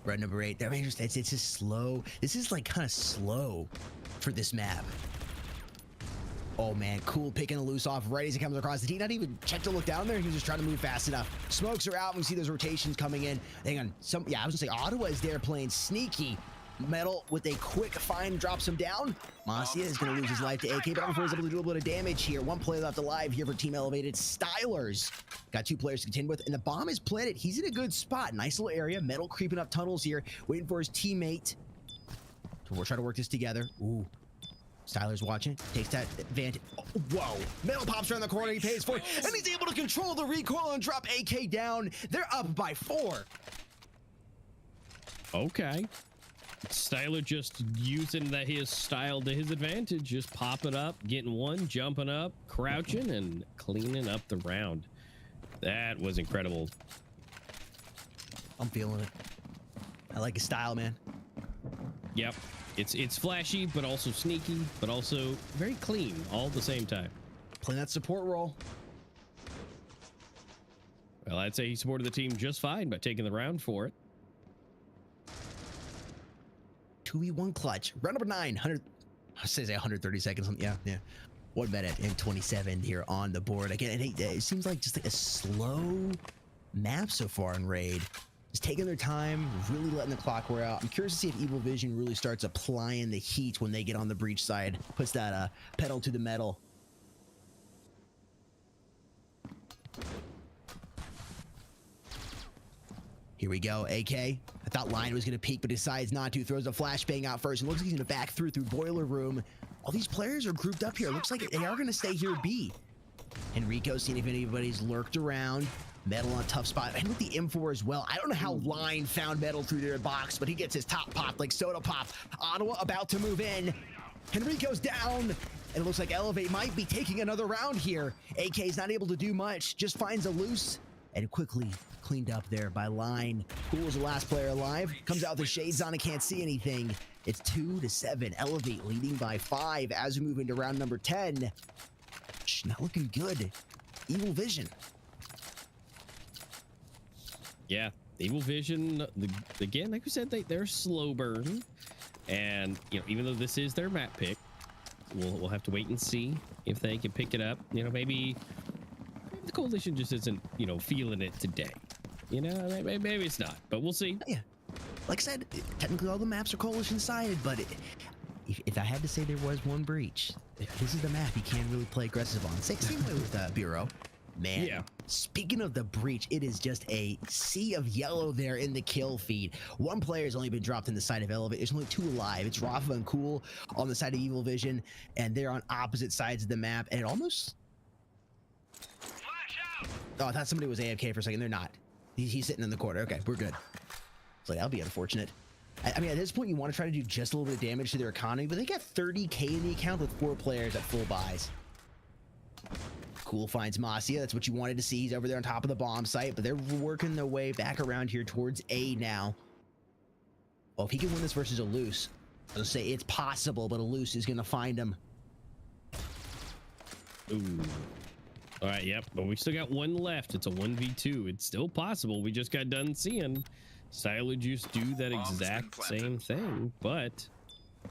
Red number 8. That means it's just slow. This is like kind of slow for this map. Oh man, cool picking a loose off right as he comes across the T. Not even check to look down there. He was just trying to move fast enough. Smokes are out. We see those rotations coming in. Hang on. I was gonna say Ottawa is there playing sneaky. Metal with a quick find drops him down. Masia is going to lose his life to AK, but before he's able to do a little bit of damage here. 1 player left alive here for Team Elevated. Stylers got 2 players to contend with, and the bomb is planted. He's in a good spot. Nice little area. Metal creeping up tunnels here, waiting for his teammate. So we'll try to work this together. Ooh. Stylers watching, takes that advantage. Oh, whoa. Metal pops around the corner, he pays for it, and he's able to control the recoil and drop AK down. They're up by 4. Okay. Styler just using his style to his advantage, just popping up, getting 1, jumping up, crouching, and cleaning up the round. That was incredible. I'm feeling it. I like his style, man. Yep. It's flashy, but also sneaky, but also very clean all at the same time. Playing that support role. Well, I'd say he supported the team just fine by taking the round for it. 2v1 clutch. Round number 9, 130 seconds. Yeah. 1 minute and 27 here on the board. Again, it seems like just like a slow map so far in Raid. Just taking their time, really letting the clock wear out. I'm curious to see if Evil Vision really starts applying the heat when they get on the breach side. Puts that pedal to the metal. Here we go, AK. I thought Lion was going to peek, but decides not to. Throws a flashbang out first, and looks like he's going to back through Boiler Room. All these players are grouped up here. Looks like they are going to stay here B. Enrico seeing if anybody's lurked around. Metal on a tough spot, and with the M4 as well. I don't know how Line found Metal through their box, but he gets his top popped like soda pop. Ottawa about to move in. Enrico's down, and it looks like Elevate might be taking another round here. AK's not able to do much, just finds a loose, and quickly cleaned up there by Line. Cool's the last player alive. Comes out with the shades on and can't see anything. It's 2-7. Elevate leading by 5 as we move into round number 10. Not looking good. Evil Vision. Yeah, Evil Vision, again, like we said, they're slow burn. And, even though this is their map pick, we'll have to wait and see if they can pick it up. Maybe the Coalition just isn't, feeling it today. Maybe it's not, but we'll see. Yeah, like I said, technically all the maps are Coalition sided, but if I had to say there was one breach, this is the map you can't really play aggressive on. Same way with Bureau. Man, yeah. Speaking of the breach, it is just a sea of yellow there in the kill feed. 1 player has only been dropped in the side of Elevate. There's only 2 alive. It's Rafa and Cool on the side of Evil Vision, and they're on opposite sides of the map, and it almost... Oh, I thought somebody was AFK for a second. They're not. He's sitting in the corner. Okay, we're good. So that'll be unfortunate. I mean, at this point, you want to try to do just a little bit of damage to their economy, but they got 30k in the account with 4 players at full buys. Cool finds Masia. That's what you wanted to see. He's over there on top of the bomb site, but they're working their way back around here towards A now. Well, if he can win this versus a loose, I'll say it's possible, but a loose is going to find him. Ooh. All right, yep, but we still got one left. It's a 1v2. It's still possible. We just got done seeing Styler Juice do that exact same thing, but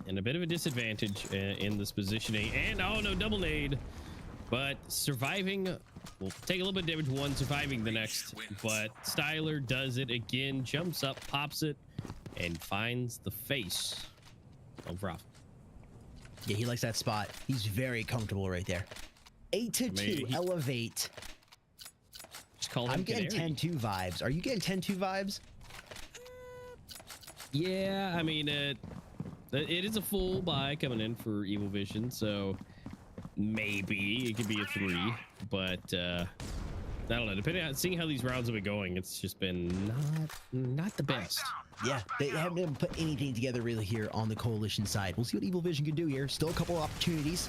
in a bit of a disadvantage in this positioning. And oh no, double nade. But surviving, we'll take a little bit of damage one, surviving the next. But Styler does it again, jumps up, pops it, and finds the face of Rafa. Yeah, he likes that spot. He's very comfortable right there. 8-2, elevate. Just call him I'm getting Canary. 10-2 vibes. Are you getting 10-2 vibes? Yeah, I mean, it is a full buy coming in for Evil Vision, so maybe it could be a 3, but I don't know. Depending on seeing how these rounds have been going, it's just been not the best. Yeah, they haven't put anything together really here on the Coalition side. We'll see what Evil Vision can do here. Still a couple of opportunities.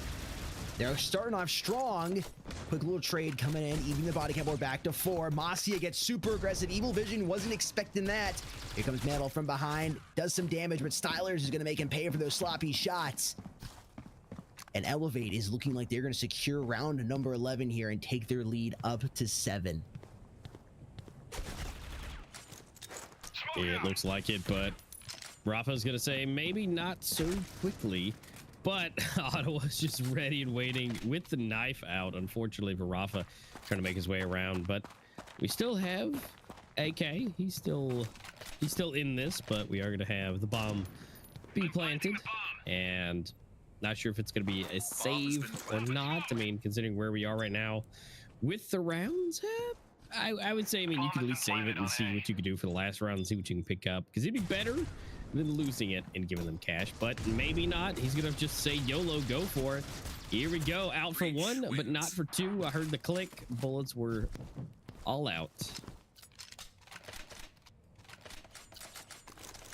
They're starting off strong. Quick little trade coming in, even the body count board back to 4. Masia gets super aggressive. Evil Vision wasn't expecting that. Here comes Metal from behind. Does some damage, but Stylers is going to make him pay for those sloppy shots. And Elevate is looking like they're going to secure round number 11 here and take their lead up to 7. It looks like it, but Rafa's going to say maybe not so quickly. But Ottawa's just ready and waiting with the knife out, unfortunately for Rafa, trying to make his way around. But we still have AK. He's still in this, but we are going to have the bomb be planted. And not sure if it's going to be a save or not. I mean, considering where we are right now with the rounds, I would say, I mean, you could at least save it and see what you could do for the last round and see what you can pick up. Because it'd be better than losing it and giving them cash, but maybe not. He's gonna just say YOLO, go for it. Here we go, out for 1, but not for 2. I heard the click. Bullets were all out.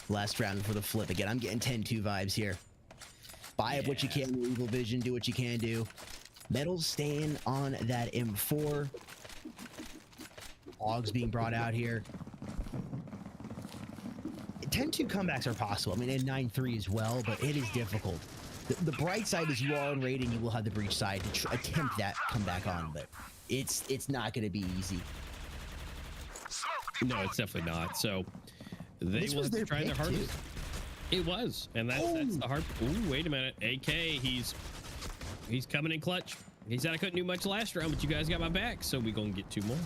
Last round for the flip. Again, I'm getting 10-2 vibes here. Buy up what you can, Evil Vision, do what you can do. Metal's staying on that M4. Logs being brought out here. 10-2 comebacks are possible. I mean, and 9-3 as well, but it is difficult. The bright side is you are on raid and you will have the breach side to attempt that comeback on, but it's not going to be easy. No, it's definitely not. So they This will was have to their try their pick, hardest. too. It was, and that's the hard. Ooh, wait a minute, AK, he's coming in clutch. He said I couldn't do much last round, but you guys got my back, so we gonna get 2 more.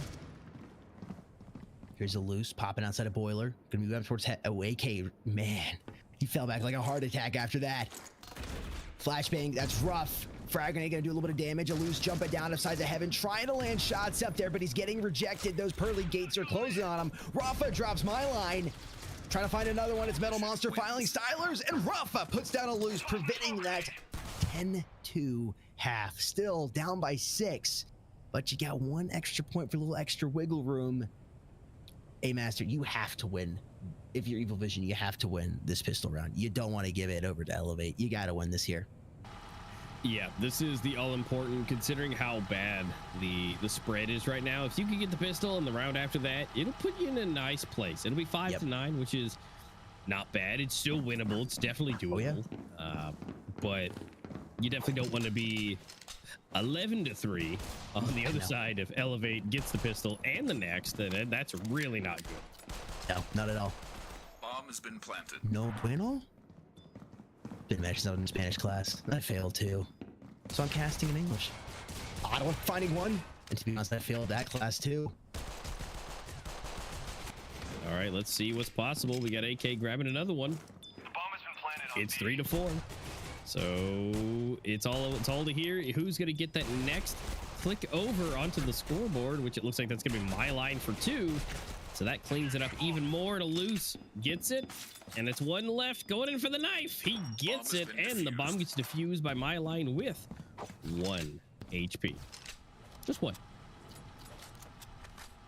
Here's a loose popping outside a boiler. Gonna move up towards AK. Man, he fell back like a heart attack after that. Flashbang, that's rough. Frag grenade gonna do a little bit of damage. A loose jumping down upside the heaven, trying to land shots up there, but he's getting rejected. Those pearly gates are closing on him. Rafa drops my line. Trying to find another one. It's Metal Monster filing Stylers, and Rafa puts down a loose, preventing that 10-2 half. Still down by 6, but you got 1 extra point for a little extra wiggle room. Hey, Master, you have to win. If you're Evil Vision, you have to win this pistol round. You don't want to give it over to Elevate. You got to win this here. Yeah, this is the all-important, considering how bad the spread is right now. If you can get the pistol in the round after that, it'll put you in a nice place. It'll be 5-9, which is not bad. It's still winnable. It's definitely doable. Oh, yeah. But you definitely don't want to be 11-3 on the other side. If Elevate gets the pistol and the next, then that's really not good. No, not at all. Bomb has been planted. No bueno? Didn't mention that in Spanish class. I failed too. So I'm casting in English. Ottawa finding one. And to be honest, I failed that class too. All right, let's see what's possible. We got AK grabbing another one. The bomb has been planted. It's 3-4. So it's all to hear. Who's gonna get that next click over onto the scoreboard, which it looks like that's gonna be my line for 2. So that cleans it up even more. To loose gets it, and it's 1 left going in for the knife. He gets it, and the bomb gets defused by my line with 1 HP. Just 1.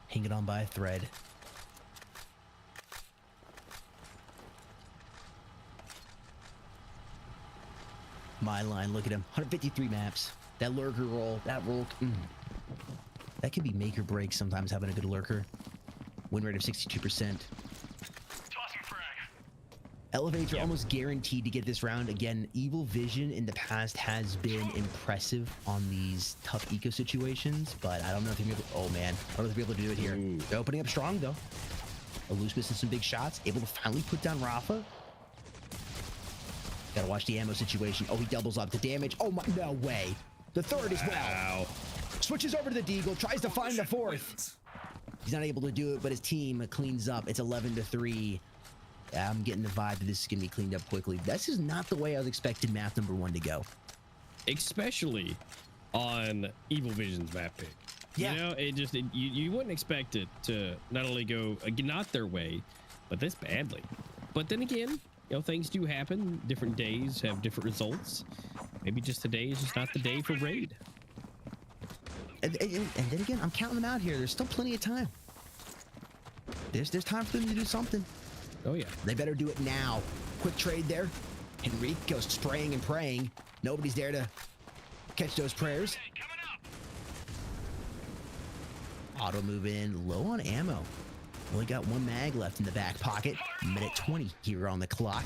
Hanging on by a thread. My line, look at him. 153 maps. That lurker roll, that roll. That could be make or break sometimes, having a good lurker. Win rate of 62%. Tossing frag. Elevates are almost guaranteed to get this round. Again, Evil Vision in the past has been impressive on these tough eco situations, but I don't know if they're able to, oh man, I don't know if they're able to do it here. They're opening up strong though. Alus missing some big shots, able to finally put down Rafa. Gotta watch the ammo situation. Oh, he doubles up the damage. Oh my, no way. The third as well. Switches over to the Deagle, tries to find the fourth. He's not able to do it, but his team cleans up. It's 11-3. I'm getting the vibe that this is going to be cleaned up quickly. This is not the way I was expecting map number 1 to go. Especially on Evil Vision's map pick. Yeah. You know, you wouldn't expect it to not only go not their way, but this badly. But then again, you know, things do happen. Different days have different results. Maybe just today is just not the day for raid. And then again, I'm counting them out here. There's still plenty of time. There's time for them to do something. Oh yeah. They better do it now. Quick trade there. Enrico spraying and praying. Nobody's there to catch those prayers. Auto move in, low on ammo. Only got 1 mag left in the back pocket. Minute 20 here on the clock.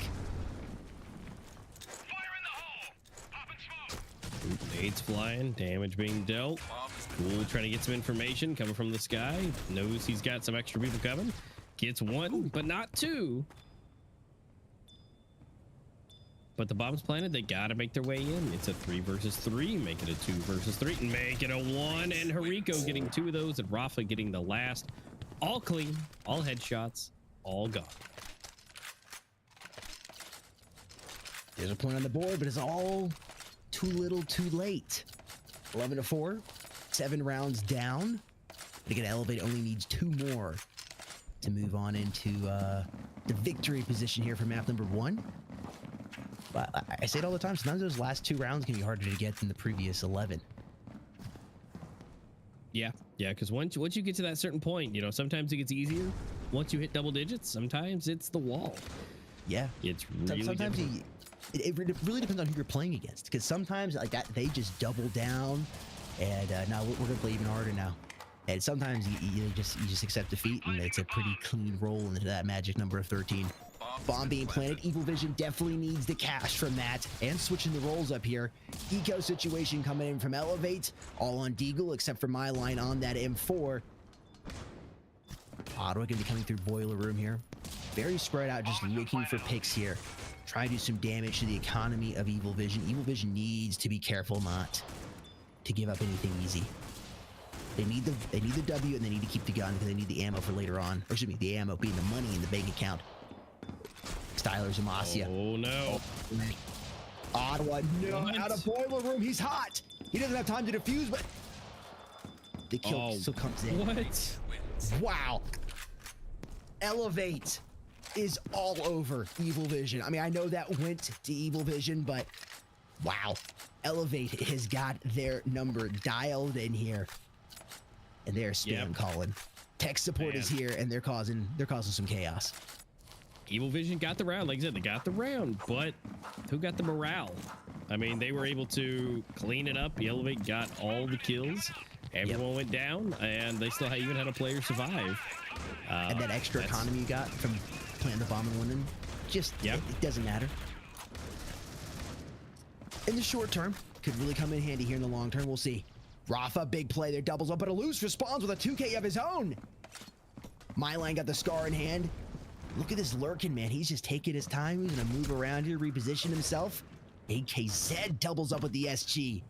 Nades flying, damage being dealt. Cool, trying to get some information coming from the sky. Knows he's got some extra people coming. Gets 1, but not 2. But the bomb's planted, they gotta make their way in. It's a 3 versus 3, make it a 2 versus 3, and make it a 1. And Hariko getting 2 of those, and Rafa getting the last. All clean, all headshots, all gone. There's a point on the board, but it's all too little, too late. 11-4, 7 rounds down. But again, Elevate only needs 2 more to move on into the victory position here for map number 1. But I say it all the time, sometimes those last 2 rounds can be harder to get than the previous 11. Yeah, because once you get to that certain point, you know, sometimes it gets easier. Once you hit double digits, sometimes it's the wall. Yeah. It's really sometimes difficult. it really depends on who you're playing against, because sometimes like that they just double down, and now we're gonna play even harder now. And sometimes you just accept defeat, and it's a pretty clean roll into that magic number of 13. Bomb being planted. Evil Vision definitely needs the cash from that, and switching the rolls up here. Eco situation coming in from Elevate, all on Deagle except for my line on that M4. Ottawa gonna be coming through boiler room here. Very spread out, just looking for picks here. Trying to do some damage to the economy of Evil Vision. Evil Vision needs to be careful not to give up anything easy. They need the W, and they need to keep the gun because they need the ammo for later on. Or excuse me, the ammo being the money in the bank account. Styler's Amasia. Oh no. Ottawa, no, out of boiler room. He's hot. He doesn't have time to defuse, but the kill still comes in. What? Wow. Elevate is all over Evil Vision. I mean, I know that went to Evil Vision, but wow. Elevate has got their number dialed in here. And they're spam calling. Tech support is here, and they're causing some chaos. Evil Vision got the round. Like I said, they got the round, but who got the morale? I mean, they were able to clean it up. The Elevate got all the kills. Everyone went down, and they still even had a player survive. And that extra economy you got from planting the bomb and winning, just it doesn't matter. In the short term, could really come in handy here in the long term. We'll see. Rafa, big play there, doubles up, but Alus responds with a 2K of his own. Myline got the scar in hand. Look at this lurking, man. He's just taking his time. He's gonna move around here, reposition himself. AKZ doubles up with the SG.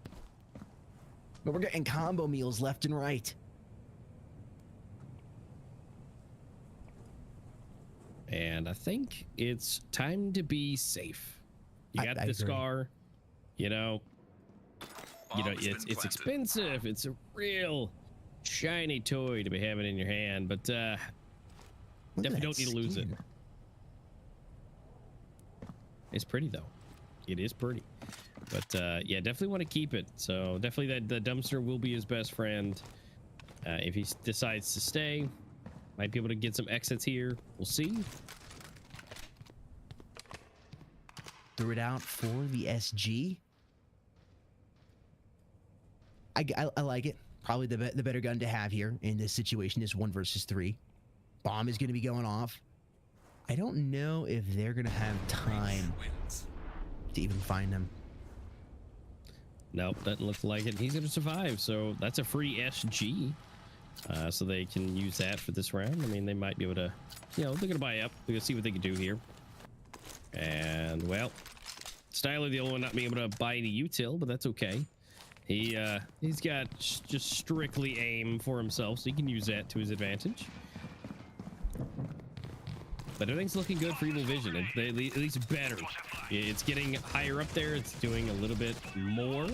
But we're getting combo meals left and right. And I think it's time to be safe. You got the agree. scar, you know, it's expensive. It's a real shiny toy to be having in your hand, but definitely don't need to lose it. It's pretty though. It is pretty. But yeah, definitely want to keep it. So definitely the dumpster will be his best friend. If he decides to stay, might be able to get some exits here. We'll see. Threw it out for the SG. I like it. Probably the better gun to have here in this situation is 1 versus 3. Bomb is going to be going off. I don't know if they're going to have time to even find them. Nope, doesn't look like it. He's going to survive, so that's a free SG. So they can use that for this round. I mean, they might be able to, you know, they're going to buy up. They're going to see what they can do here. And, well, Styler, the only one not being able to buy any util, but that's okay. He's got just strictly aim for himself, so he can use that to his advantage. But everything's looking good for Evil Vision. At least better. It's getting higher up there. It's doing a little bit more.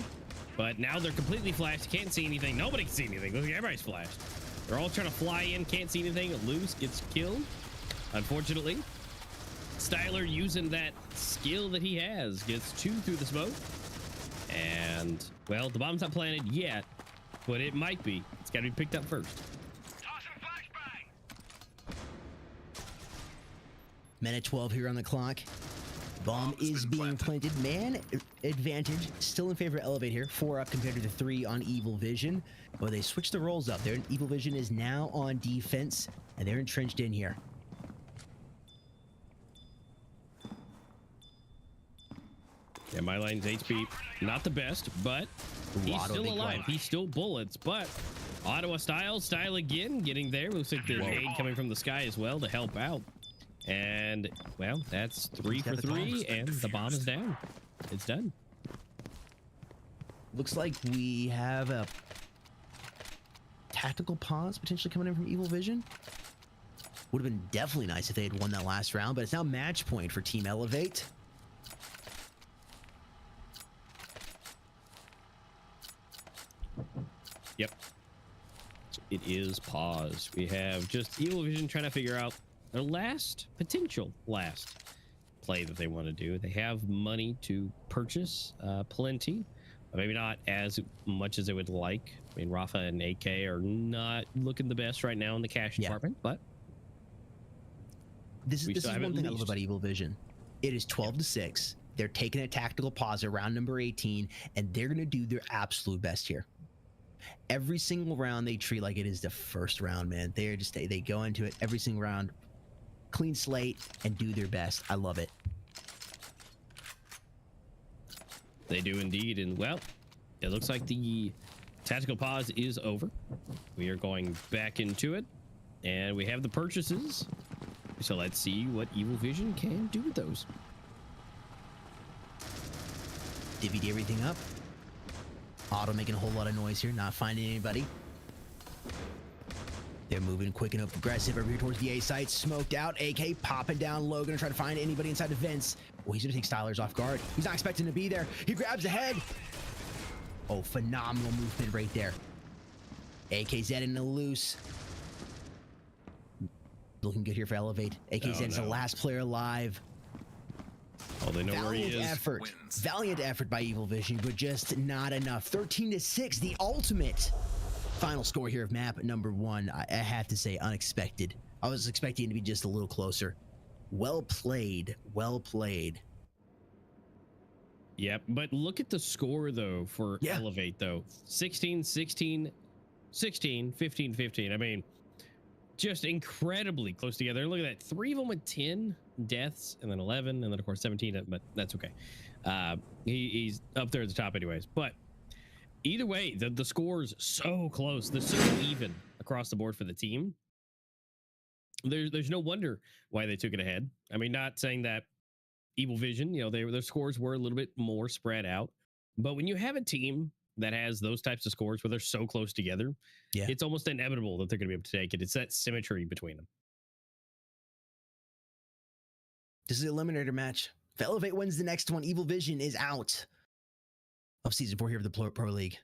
But now they're completely flashed. Can't see anything. Nobody can see anything. Look, everybody's flashed. They're all trying to fly in. Can't see anything. Loose gets killed. Unfortunately, Styler, using that skill that he has, gets 2 through the smoke. And, well, the bomb's not planted yet, but it might be. It's got to be picked up first. Minute 12 here on the clock. Bomb is being planted. Man advantage still in favor of Elevate here. 4 up compared to the 3 on Evil Vision. But they switched the roles up. Their Evil Vision is now on defense, and they're entrenched in here. Yeah, my line's HP, not the best, but he's still alive. He's still bullets, but Ottawa style again, getting there. Looks like there's aid coming from the sky as well to help out. And, well, that's 3 for 3, and the bomb is down. It's done. Looks like we have a tactical pause potentially coming in from Evil Vision. Would have been definitely nice if they had won that last round, but it's now match point for Team Elevate. Yep. It is pause. We have just Evil Vision trying to figure out their last play that they want to do. They have money to purchase plenty, but maybe not as much as they would like. I mean, Rafa and AK are not looking the best right now in the cash department, but this is one thing I love about Evil Vision. It is 12-6. They're taking a tactical pause at round number 18, and they're going to do their absolute best here. Every single round they treat like it is the first round, man. They're just they go into it every single round, clean slate, and do their best. I love it. They do indeed, and well, it looks like the tactical pause is over. We are going back into it, and we have the purchases. So let's see what Evil Vision can do with those. Divvied everything up. Otto making a whole lot of noise here, not finding anybody. They're moving quick and aggressive over here towards the A site. Smoked out. AK popping down low. Gonna try to find anybody inside the vents. Oh, he's gonna take Stylers off guard. He's not expecting to be there. He grabs the head. Oh, phenomenal movement right there. AKZ in the loose. Looking good here for Elevate. AKZ is the last player alive. Oh, they know where he is. Valiant effort by Evil Vision, but just not enough. 13-6, the ultimate final score here of map number 1. I have to say, unexpected. I was expecting it to be just a little closer. Well played. Well played. Yep, but look at the score, though, for Elevate, though. 16, 16, 16, 15, 15. I mean, just incredibly close together. Look at that. 3 of them with 10 deaths, and then 11, and then, of course, 17, but that's okay. He's up there at the top anyways. But either way, the score's so close. They're so even across the board for the team. There's no wonder why they took it ahead. I mean, not saying that Evil Vision, you know, their scores were a little bit more spread out. But when you have a team that has those types of scores where they're so close together, it's almost inevitable that they're going to be able to take it. It's that symmetry between them. This is an eliminator match. If Elevate wins the next one, Evil Vision is out of Season 4 here of the Pro League.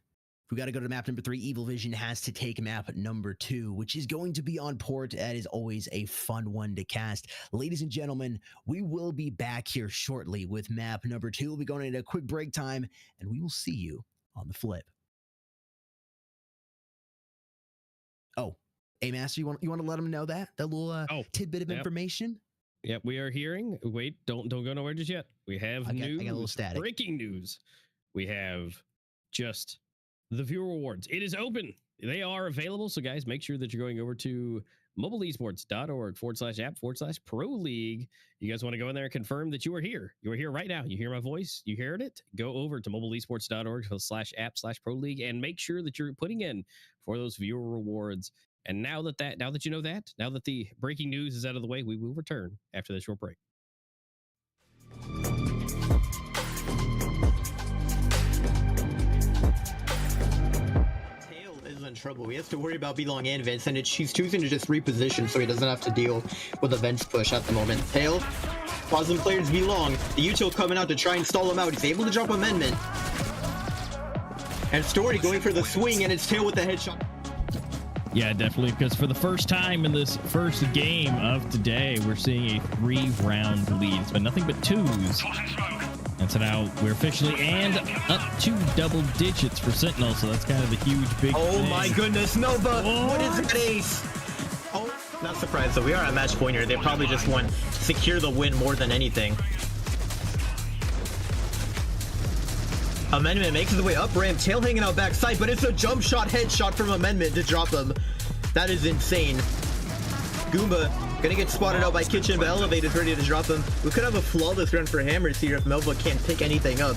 We got to go to map number 3. Evil Vision has to take map number 2, which is going to be on port. That is always a fun one to cast. Ladies and gentlemen, we will be back here shortly with map number 2. We'll be going into a quick break time, and we will see you on the flip. Oh, hey, Master, you want to let them know that little tidbit of information? Yep, we are hearing. Wait, don't go nowhere just yet. We have news. I got a little static. Breaking news. We have just the viewer rewards. It is open. They are available. So guys, make sure that you're going over to mobileesports.org/app/pro league. You guys want to go in there and confirm that you are here? You are here right now. You hear my voice? You heard it? Go over to mobileesports.org/app/pro league and make sure that you're putting in for those viewer rewards. And now that you know that, now that the breaking news is out of the way, we will return after this short break. Tail is in trouble. He has to worry about belong and Vince, and she's choosing to just reposition so he doesn't have to deal with a Vince push at the moment. Tail, causing players belong. The util coming out to try and stall him out. He's able to drop amendment. And Story going for the swing, and it's Tail with the headshot. Yeah, definitely, because for the first time in this first game of today, we're seeing a 3-round lead. It's been nothing but 2s. And so now we're officially and up to double digits for Sentinel, so that's kind of the huge big thing. My goodness, Nova! What is that ace? Oh, not surprised though. We are at match point here. They probably just want to secure the win more than anything. Amendment makes his way up ramp, Tail hanging out backside, but it's a jump shot headshot from Amendment to drop him. That is insane. Goomba gonna get spotted out by Kitchen, but Elevate is ready to drop him. We could have a flawless run for Hammers here if Melva can't pick anything up.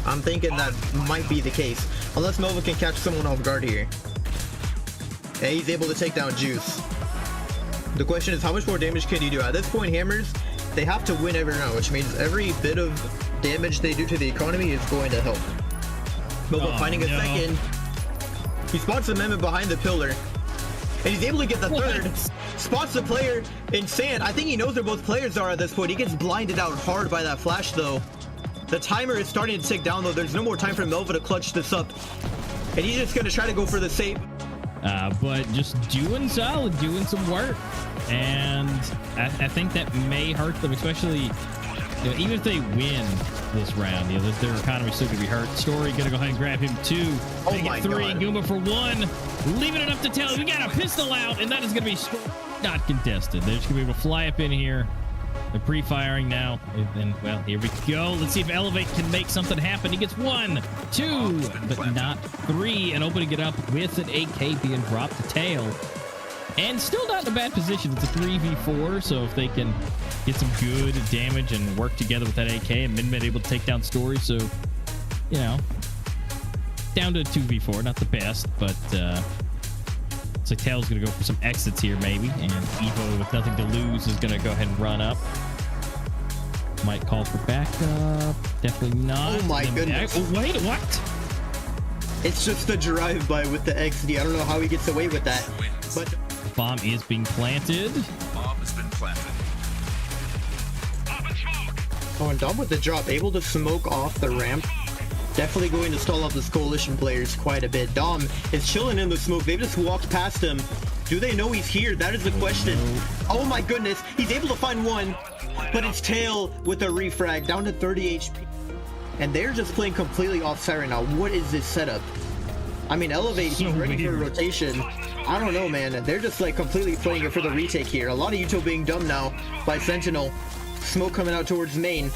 I'm thinking that might be the case, unless Melva can catch someone off guard here. Yeah, he's able to take down Juice. The question is, how much more damage can he do? At this point, Hammers, they have to win every round, which means every bit of damage they do to the economy is going to help. Melva finding a second. He spots Amendment behind the pillar, and he's able to get the third. Spots the player in sand. I think he knows where both players are at this point. He gets blinded out hard by that flash, though. The timer is starting to tick down, though. There's no more time for Melva to clutch this up, and he's just going to try to go for the save. But just doing solid, doing some work. And I think that may hurt them, especially, you know, even if they win this round, you know, their economy's still gonna be hurt. Story gonna go ahead and grab him 2. Oh my 3. God. Goomba for 1. Leaving it up to Tail. We got a pistol out, and that is gonna be not contested. They're just gonna be able to fly up in here. They're pre-firing now. And well, here we go. Let's see if Elevate can make something happen. He gets 1, 2, but not 3, and opening it up with an AK being dropped to Tail. And still not in a bad position. It's a 3v4, so if they can get some good damage and work together with that AK, and Minmed able to take down Story, so, you know, down to 2v4, not the best, but looks like Tail's going to go for some exits here, maybe, and Evo, with nothing to lose, is going to go ahead and run up. Might call for backup. Definitely not. Oh my goodness. Wait, what? It's just a drive-by with the XD. I don't know how he gets away with that, but Bomb is being planted. Bomb has been planted. oh, and Dom with the drop, able to smoke off the ramp. Definitely going to stall out this coalition players quite a bit. Dom is chilling in the smoke. They've just walked past him. Do they know he's here? That is the question. Oh my goodness, he's able to find 1, but it's Tail with a refrag down to 30 HP. And they're just playing completely offside right now. What is this setup? I mean, Elevate, he's ready for a rotation. I don't know, man. They're just like completely playing it for the retake here. A lot of Util being done now by Sentinel. Smoke coming out towards main.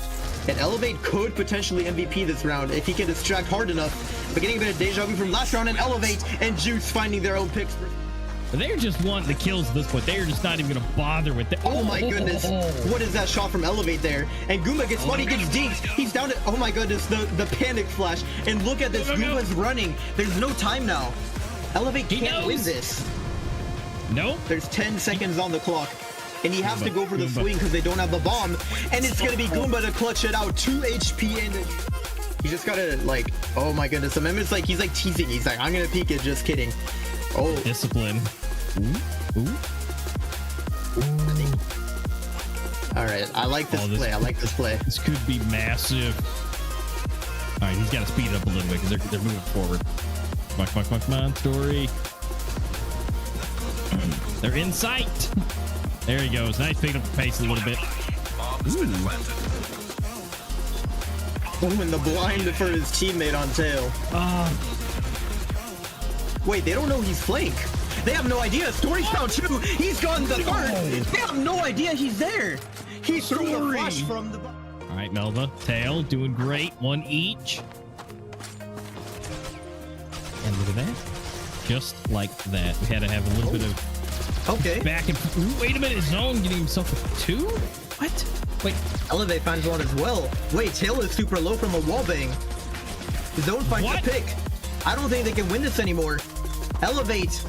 And Elevate could potentially MVP this round if he can distract hard enough. But getting a bit of deja vu from last round, and Elevate and Juice finding their own picks. They're just wanting the kills at this point. They're just not even going to bother with it. Oh my goodness. What is that shot from Elevate there? And Goomba gets one, he gets dinked. He's down to, oh my goodness, the panic flash. And look at this, Goomba's running. There's no time now. Elevate can't win this. Nope. There's 10 seconds on the clock. And he has to go for the swing because they don't have the bomb. And it's going to be Goomba to clutch it out. 2 HP and he just got to like, oh my goodness. Amendment's like, he's like teasing. He's like, I'm going to peek it, just kidding. Oh. Discipline. Ooh. All right, I like this play. I like this play. This could be massive. All right, he's got to speed it up a little bit because they're moving forward. Come on, Story. They're in sight. There he goes. Nice, picking up the pace a little bit. Oh, and the blind for his teammate on Tail. Wait, they don't know he's flank. They have no idea. Story's found 2. He's gone the third. They have no idea he's there. He threw the flash from the... All right, Melva. Tail doing great. 1 each. And look at that. just like that. We had to have a little bit of Okay. back and ooh, wait a minute, Zone getting himself a 2? What? Wait, Elevate finds one as well. Wait, Tail is super low from a wallbang. Zone finds What? a pick. I don't think they can win this anymore. Elevate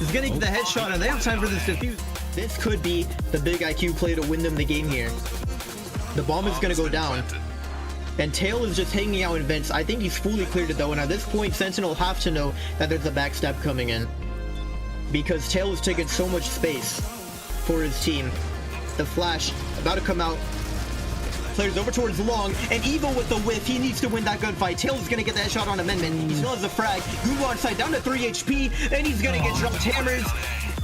is gonna get the headshot, and they have time for this defuse. This could be the big IQ play to win them the game here. The bomb is gonna go down. And Tail is just hanging out in vents. I think he's fully cleared it though, and at this point, Sentinel have to know that there's a backstab coming in. Because Tail has taken so much space for his team. The flash about to come out. Players over towards Long, and Evo with the whiff. He needs to win that gunfight. Tail is gonna get the headshot on Amendment. He still has a frag. Google on side down to 3 HP, and he's gonna get dropped hammers.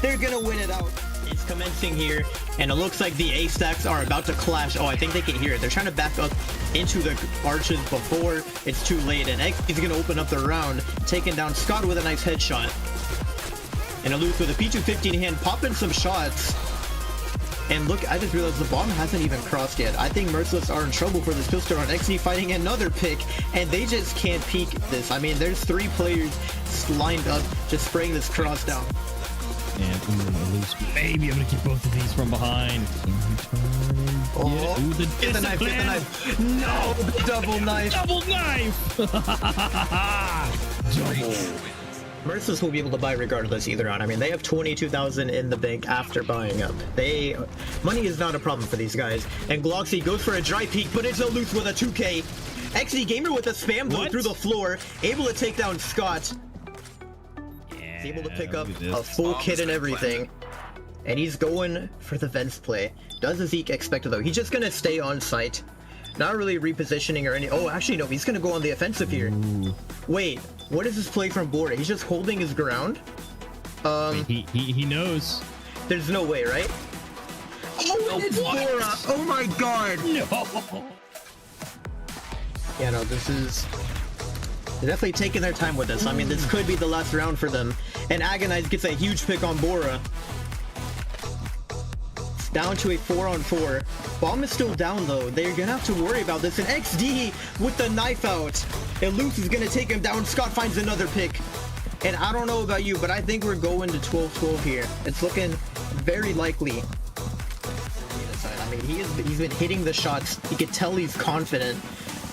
They're gonna win it out. It's commencing here, and it looks like the A stacks are about to clash. Oh, I think they can hear it. They're trying to back up into the arches before it's too late, and X is gonna open up the round, taking down Scott with a nice headshot. And Aloof with a P250 in hand, popping some shots. And look, I just realized the bomb hasn't even crossed yet. I think Merciless are in trouble for this pistol round. XD fighting another pick, and they just can't peek this. I mean, there's 3 players lined up, just spraying this cross down. and Loose maybe able to get both of these from behind. Oh, yeah. Ooh, get the knife, get the knife. No, the double knife. Double knife. Double. Merciless will be able to buy regardless either on. I mean, they have 22,000 in the bank after buying up. Money is not a problem for these guys. And Gloxy goes for a dry peek, but it's a loose with a 2K. XD Gamer with a spam though through the floor, able to take down Scott. Yeah, He's able to pick up a full kit and everything. And he's going for the vents play. Does Zeke expect it though? He's just gonna stay on site. Not really repositioning or any. Oh, actually no, he's gonna go on the offensive here. Ooh. Wait, what is this play from Bora? He's just holding his ground. He knows. There's no way, right? Oh, it's Bora! Oh my god! No. Yeah, no, this is. They're definitely taking their time with this. I mean, this could be the last round for them. And Agonize gets a huge pick on Bora. Down to a 4-on-4. Bomb is still down though. They're gonna have to worry about this. And XD with the knife out. Eloof is gonna take him down. Scott finds another pick. And I don't know about you, but I think we're going to 12-12 here. It's looking very likely. I mean, he's been hitting the shots. You could tell he's confident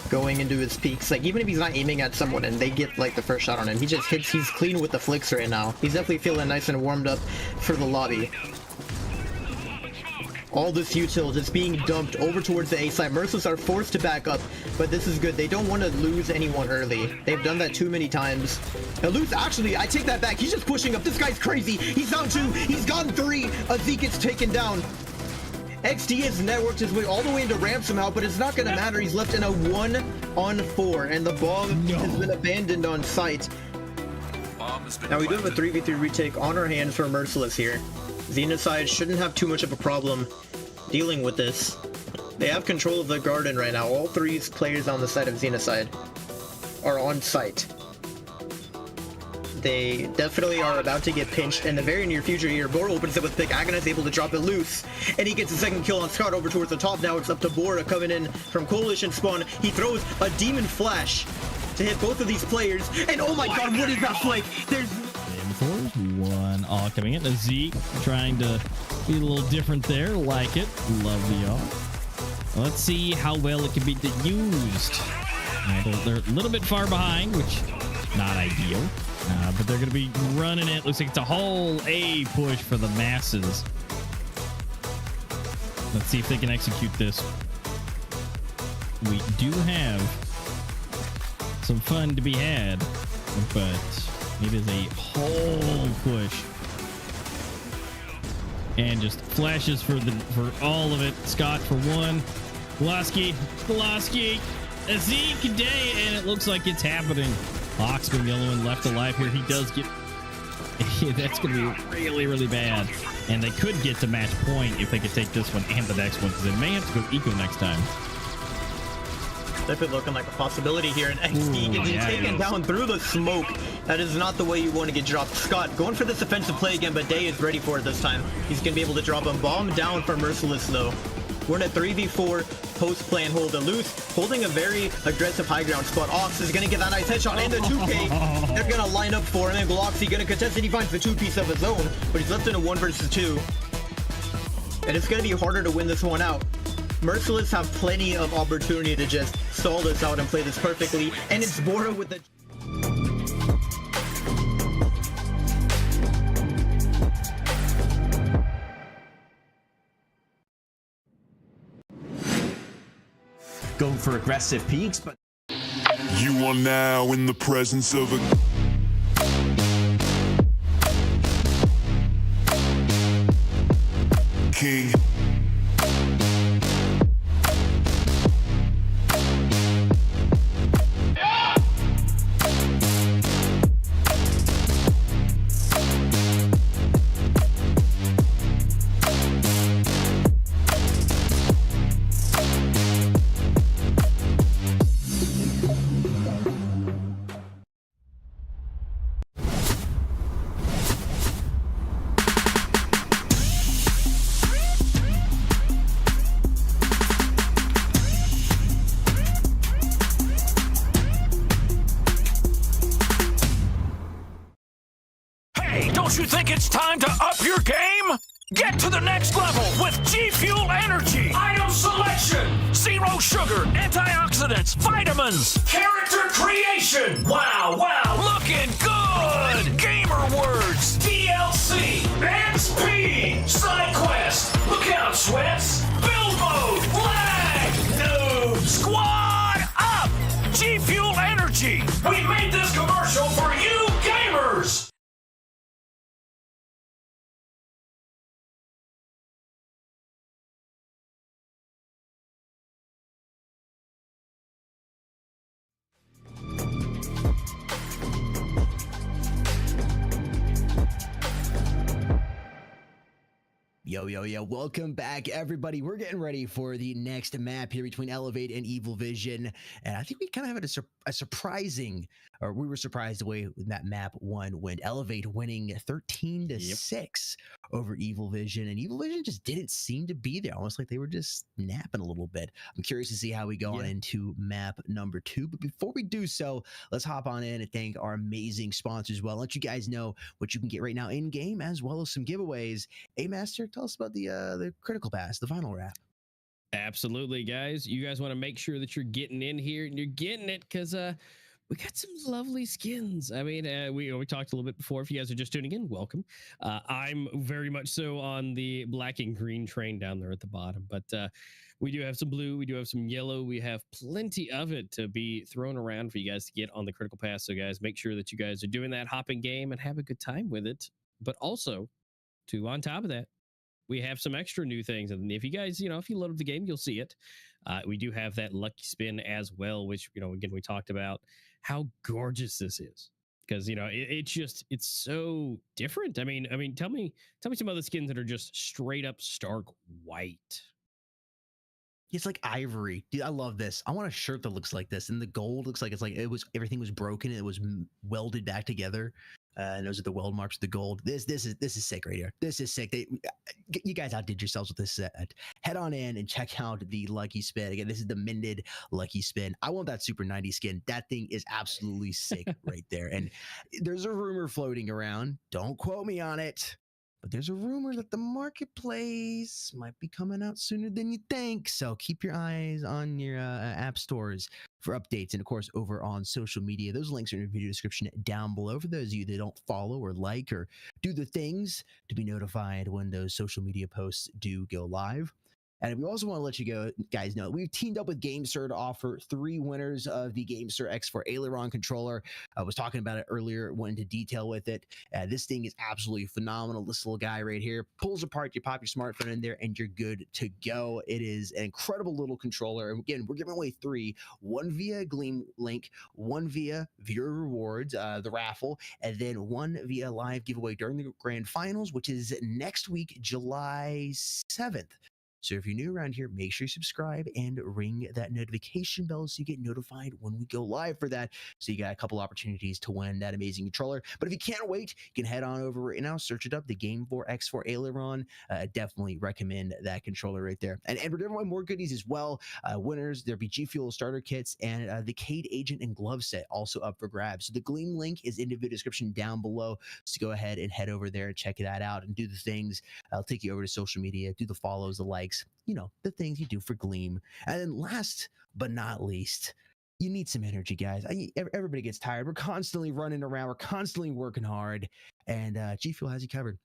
going into his peaks. Like, even if he's not aiming at someone and they get like the first shot on him, he just hits. He's clean with the flicks right now. He's definitely feeling nice and warmed up for the lobby. All this util just being dumped over towards the A side. Merciless are forced to back up, but this is good. They don't want to lose anyone early. They've done that too many times. And lose, actually, I take that back. He's just pushing up. This guy's crazy. He's down 2. He's gone 3. Zeke gets taken down. XD has networked his way all the way into ramp somehow, but it's not going to matter. He's left in a 1-on-4, and the bomb has been abandoned on site. Now we do have a 3v3 retake on our hands for Merciless here. Xenocide shouldn't have too much of a problem dealing with this. They have control of the garden right now. All 3 players on the side of Xenocide are on site. They definitely are about to get pinched in the very near future here. Bora opens it with pick. Agonize able to drop it loose, and he gets a second kill on Scott over towards the top. Now it's up to Bora coming in from Coalition spawn. He throws a demon flash to hit both of these players, and oh my god, what is that flank? There's 1 all coming in. Zeke trying to be a little different there. Like it. Love the all. Let's see how well it can be used. They're a little bit far behind, which not ideal. But they're going to be running it. Looks like it's a whole A push for the masses. Let's see if they can execute this. We do have some fun to be had, but it is a whole push. And just flashes for all of it. Scott for 1. Glasky, Zeke day, and it looks like it's happening. Hawk's been the only one left alive here. He does get... That's going to be really, really bad. And they could get to match point if they could take this one and the next one, because they may have to go eco next time. Definitely looking like a possibility here, and XD getting taken down through the smoke. That is not the way you want to get dropped. Scott going for this offensive play again, but Day is ready for it this time. He's going to be able to drop a bomb down for Merciless though. We're in a 3v4 post plan hold a loose, holding a very aggressive high ground spot. Ox is gonna get that nice headshot in the 2K. They're gonna line up for him, and Gloxy gonna contest it. He finds the 2-piece of his own, but he's left in a 1 versus 2. And it's gonna be harder to win this one out. Merciless have plenty of opportunity to just stall this out and play this perfectly, and it's Bora with the... Going for aggressive peaks, but You are now in the presence of a king. Hey, don't you think it's time to up your game? Get to the next level with G Fuel Energy. Item selection, zero sugar, antioxidants, vitamins, character creation. Wow, looking good. Gamer words, DLC, and speed. Side quest, look out, sweats. Build mode, lag, noob, squad up. G Fuel Energy. We made this commercial for you gamers. Yo, welcome back, everybody. We're getting ready for the next map here between Elevate and Evil Vision. And I think we kind of had a surprising, or we were surprised the way that map one went. Elevate winning 13-6 over Evil Vision. And Evil Vision just didn't seem to be there, almost like they were just napping a little bit. I'm curious to see how we go on into map number 2. But before we do so, let's hop on in and thank our amazing sponsors. Well, let you guys know what you can get right now in game, as well as some giveaways. Hey, Master, tell us about the critical pass, the final wrap. Absolutely, guys. You guys want to make sure that you're getting in here and you're getting it because we got some lovely skins. I mean, we talked a little bit before. If you guys are just tuning in, welcome. I'm very much so on the black and green train down there at the bottom, but we do have some blue, we do have some yellow, we have plenty of it to be thrown around for you guys to get on the critical pass. So guys, make sure that you guys are doing that hopping game and have a good time with it. But also, on top of that, we have some extra new things. And if you guys, if you load up the game, you'll see it. We do have that lucky spin as well, which, again, we talked about how gorgeous this is. Because, it's so different. I mean, tell me some other skins that are just straight up stark white. It's like ivory. Dude, I love this. I want a shirt that looks like this. And the gold looks like everything was broken and it was welded back together. And those are the weld marks of the gold. This is sick right here. This is sick. You guys outdid yourselves with this set. Head on in and check out the lucky spin. Again, this is the Mended lucky spin. I want that Super 90 skin. That thing is absolutely sick right there. And there's a rumor floating around. Don't quote me on it. But there's a rumor that the marketplace might be coming out sooner than you think. So keep your eyes on your app stores for updates. And of course, over on social media, those links are in the video description down below for those of you that don't follow or like or do the things to be notified when those social media posts do go live. And we also want to let you guys know we've teamed up with GameSir to offer 3 winners of the GameSir X4 Aileron controller. I was talking about it earlier, went into detail with it. This thing is absolutely phenomenal. This little guy right here pulls apart, you pop your smartphone in there, and you're good to go. It is an incredible little controller. And again, we're giving away 3, 1 via Gleam link, 1 via viewer rewards, the raffle, and then 1 via live giveaway during the grand finals, which is next week, July 7th. So if you're new around here, make sure you subscribe and ring that notification bell so you get notified when we go live for that. So you got a couple opportunities to win that amazing controller. But if you can't wait, you can head on over right now, search it up, the GameSir X4 Aileron. Definitely recommend that controller right there. And we're doing more goodies as well. Winners, there'll be G Fuel starter kits and the Cade Agent and glove set also up for grabs. So the Gleam link is in the video description down below. So go ahead and head over there and check that out and do the things. I'll take you over to social media, do the follows, the likes, you know, the things you do for Gleam. And then last but not least, you need some energy, guys. Everybody gets tired. We're constantly running around. We're constantly working hard. And G Fuel has you covered.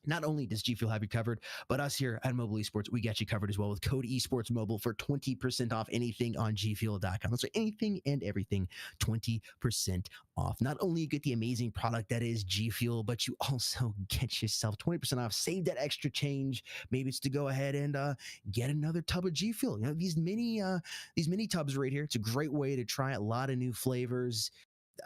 Not only does G Fuel have you covered, but us here at Mobile Esports, we got you covered as well with code Esports Mobile for 20% off anything on gfuel.com. That's right, anything and everything, 20% off. Not only you get the amazing product that is G Fuel, but you also get yourself 20% off. Save that extra change. Maybe it's to go ahead and get another tub of G Fuel. You know, these mini tubs right here. It's a great way to try a lot of new flavors.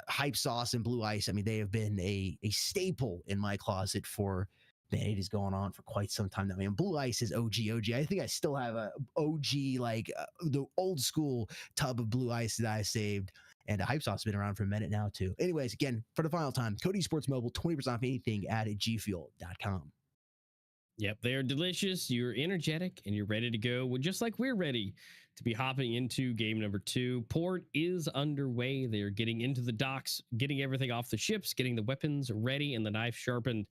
Hype sauce and blue ice. I mean, they have been a staple in my closet for. Man, it is going on for quite some time now. I mean, Blue Ice is OG. I think I still have a OG, like the old school tub of Blue Ice that I saved. And the Hype Sauce has been around for a minute now, too. Anyways, again, for the final time, code Esports Mobile, 20% off anything at gfuel.com. Yep, they are delicious. You're energetic and you're ready to go. Well, just like we're ready to be hopping into game number 2. Port is underway. They are getting into the docks, getting everything off the ships, getting the weapons ready and the knife sharpened,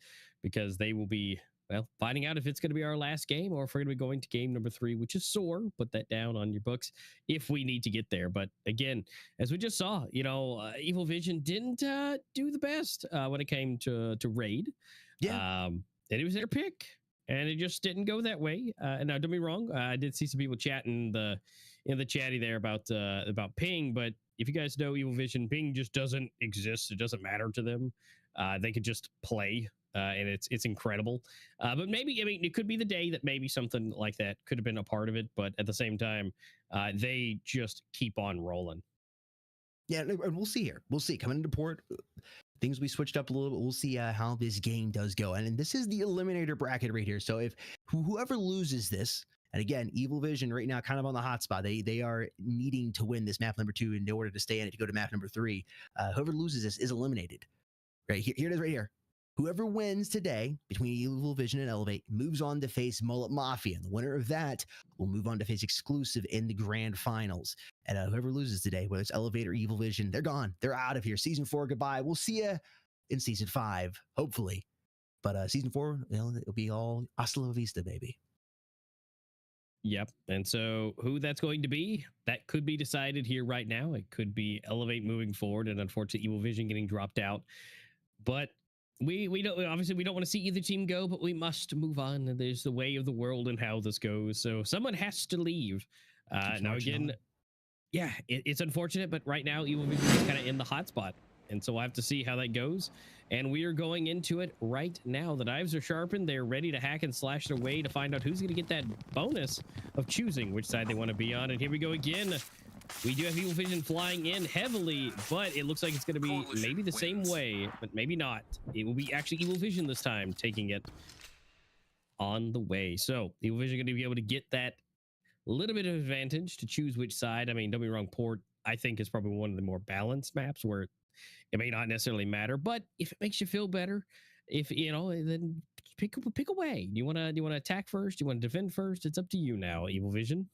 because they will be, well, finding out if it's going to be our last game or if we're going to be going to game number 3, which is sore. Put that down on your books if we need to get there. But again, as we just saw, you know, Evil Vision didn't do the best when it came to raid. Yeah. And it was their pick. And it just didn't go that way. And now, don't be wrong, I did see some people chatting in the chatty there about ping. But if you guys know Evil Vision, ping just doesn't exist. It doesn't matter to them. They could just play, and it's incredible. But maybe, I mean, it could be the day that maybe something like that could have been a part of it. But at the same time, they just keep on rolling. Yeah, and we'll see here. We'll see. Coming into port, things we switched up a little bit. We'll see how this game does go. And this is the Eliminator bracket right here. So if whoever loses this, and again, Evil Vision right now kind of on the hot spot. They are needing to win this map number 2 in order to stay in it to go to map number 3. Whoever loses this is eliminated. Right here it is right here. Whoever wins today between Evil Vision and Elevate moves on to face Mullet Mafia. And the winner of that will move on to face Exclusive in the grand finals. And whoever loses today, whether it's Elevate or Evil Vision, they're gone. They're out of here. Season 4, goodbye. We'll see you in Season 5, hopefully. But Season 4, you know, it'll be all hasta la vista, baby. Yep. And so who that's going to be, that could be decided here right now. It could be Elevate moving forward, and unfortunately Evil Vision getting dropped out. But we don't, obviously we don't want to see either team go, but we must move on. And there's the way of the world and how this goes. So someone has to leave. Now again, yeah, it's unfortunate, but right now Evil Vision is kind of in the hot spot. And so we'll have to see how that goes. And we are going into it right now. The knives are sharpened. They're ready to hack and slash their way to find out who's going to get that bonus of choosing which side they want to be on. And here we go again. We do have Evil Vision flying in heavily, but it looks like it's going to be maybe the same way, but maybe not. It will be actually Evil Vision this time taking it on the way. So Evil Vision going to be able to get that little bit of advantage to choose which side. I mean, don't be wrong, Port, I think, is probably one of the more balanced maps where it may not necessarily matter, but if it makes you feel better, if you know, then pick a way. Do you want to attack first? Do you want to defend first? It's up to you now, Evil Vision.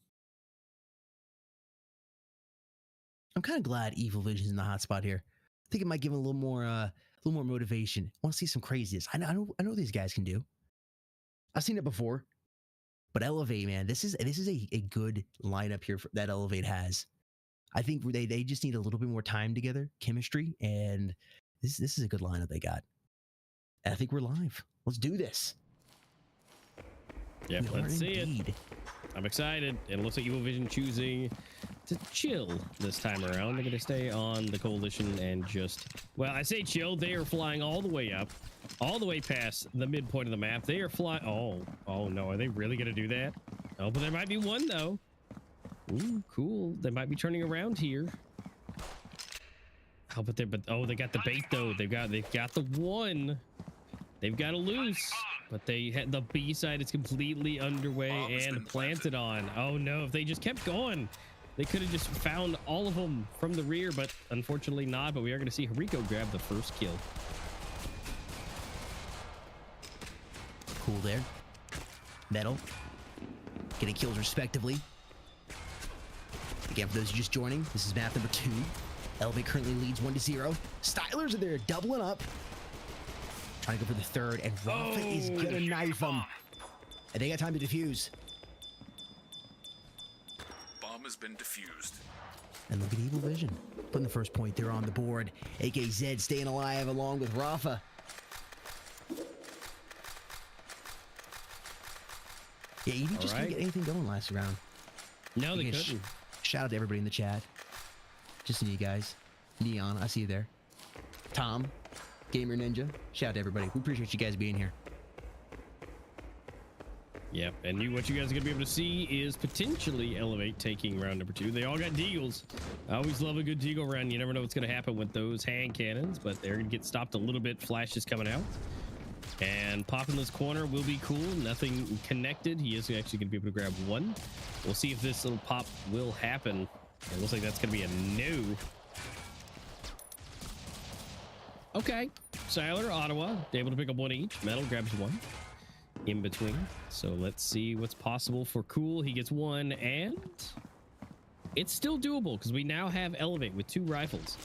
I'm kind of glad Evil Vision's in the hot spot here. I think it might give him a little more motivation. I want to see some craziness. I know these guys can do. I've seen it before, but Elevate, man, this is a good lineup here that Elevate has. I think they just need a little bit more time together, chemistry, and this is a good lineup they got. And I think we're live. Let's do this. Yep, let's see it. I'm excited. It looks like Evil Vision choosing to chill this time around. They're going to stay on the coalition and just, well, I say chill. They are flying all the way up, all the way past the midpoint of the map. They are flying. Oh no. Are they really going to do that? Oh, but there might be one though. Ooh, cool. They might be turning around here. Oh, they got the bait though. They've got the one. They've got to loose. but they had the B side is completely underway and planted on. Oh no, if they just kept going, they could have just found all of them from the rear, but unfortunately not. But we are going to see Hariko grab the first kill. Cool there. Metal getting kills respectively. Again, for those just joining, this is map number 2. Elevate currently leads 1-0. Stylers are there doubling up. Trying to go for the third, and Rafa is gonna knife him. And they got time to defuse. Bomb has been defused. And look at Evil Vision putting the first point there on the board. AKZ staying alive along with Rafa. Yeah, Evie just couldn't get anything going last round. No, they couldn't. Shout out to everybody in the chat. Just to you guys. Neon, I see you there. Tom, Gamer Ninja, shout out to everybody. We appreciate you guys being here. Yep, and what you guys are going to be able to see is potentially Elevate taking round number 2. They all got deagles. I always love a good deagle round. You never know what's going to happen with those hand cannons, but they're going to get stopped a little bit. Flash is coming out. And popping this corner will be cool. Nothing connected. He is actually going to be able to grab one. We'll see if this little pop will happen. It looks like that's going to be a no. Okay. Siler, Ottawa, able to pick up one each. Metal grabs one in between. So let's see what's possible for Cool. He gets one, and it's still doable because we now have Elevate with 2 rifles.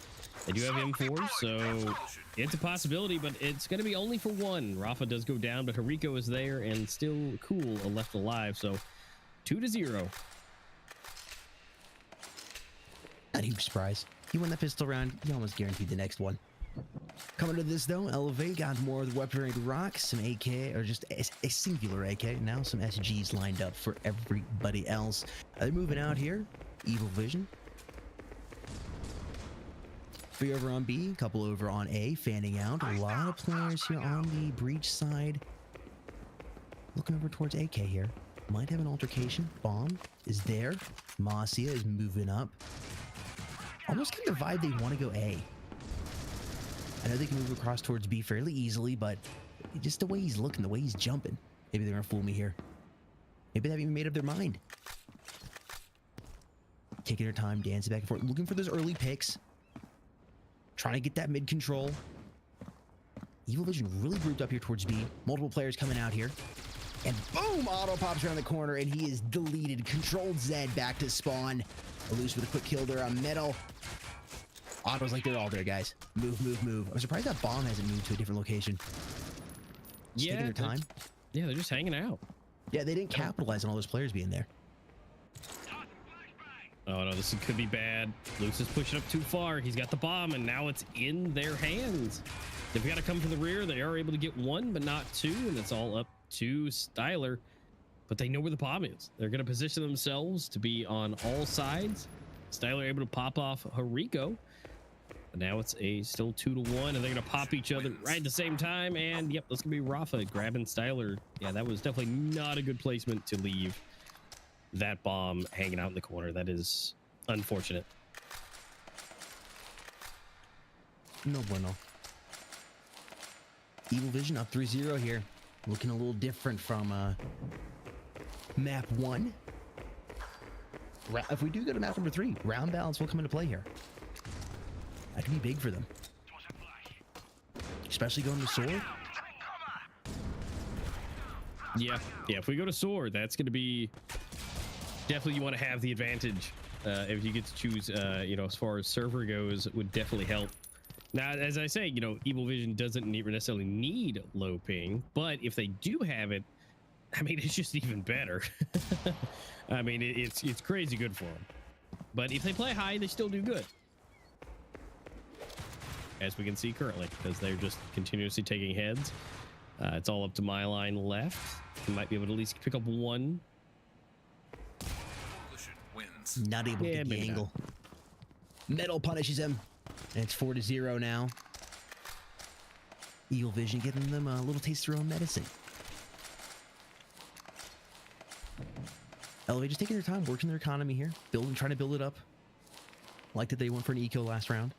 They do have M4s, so it's a possibility, but it's going to be only for 1. Rafa does go down, but Hariko is there and still Cool left alive. So 2-0. Not a huge surprise. You won that pistol round, you almost guaranteed the next one. Coming to this though, Elevate got more of the weaponry rocks, some AK, or just a singular AK. Now some SGs lined up for everybody else. They're moving out here. Evil Vision. 3 over on B, a couple over on A, fanning out. A lot of players here on the breach side. Looking over towards AK here. Might have an altercation. Bomb is there. Masia is moving up. Almost getting the vibe they want to go A. I know they can move across towards B fairly easily, but just the way he's looking, the way he's jumping. Maybe they're gonna fool me here. Maybe they haven't even made up their mind. Taking their time, dancing back and forth, looking for those early picks. Trying to get that mid control. Evil Vision really grouped up here towards B. Multiple players coming out here. And boom! Auto pops around the corner and he is deleted. Controlled Z back to spawn. Loose with a quick kill there on Metal. Auto's like, they're all there, guys. Move, move, move. I'm surprised that bomb hasn't moved to a different location. Just taking their time. Yeah, they're just hanging out. Yeah, they didn't capitalize on all those players being there. Oh no, this could be bad. Luce is pushing up too far. He's got the bomb, and now it's in their hands. They've got to come from the rear. They are able to get 1, but not 2, and it's all up to Styler. But they know where the bomb is. They're going to position themselves to be on all sides. Styler able to pop off Hariko. But now it's a still 2-1, and they're going to pop each other right at the same time. And yep, that's going to be Rafa grabbing Styler. Yeah, that was definitely not a good placement to leave that bomb hanging out in the corner. That is unfortunate. No bueno. Evil Vision up 3-0 here. Looking a little different from map 1. If we do go to map number 3, round balance will come into play here. That could be big for them. Especially going to Sword. Yeah, if we go to Sword, that's going to be... Definitely you want to have the advantage. If you get to choose, as far as server goes, it would definitely help. Now, as I say, Evil Vision doesn't necessarily need low ping, but if they do have it, I mean, it's just even better. I mean, it's crazy good for them. But if they play high, they still do good. As we can see currently, because they're just continuously taking heads. It's all up to my line left. You might be able to at least pick up 1. Not able to get the angle. Metal punishes him. And it's 4-0 now. Evil Vision giving them a little taste of their own medicine. Elevate just taking their time, working their economy here. Trying to build it up. Like that they went for an eco last round.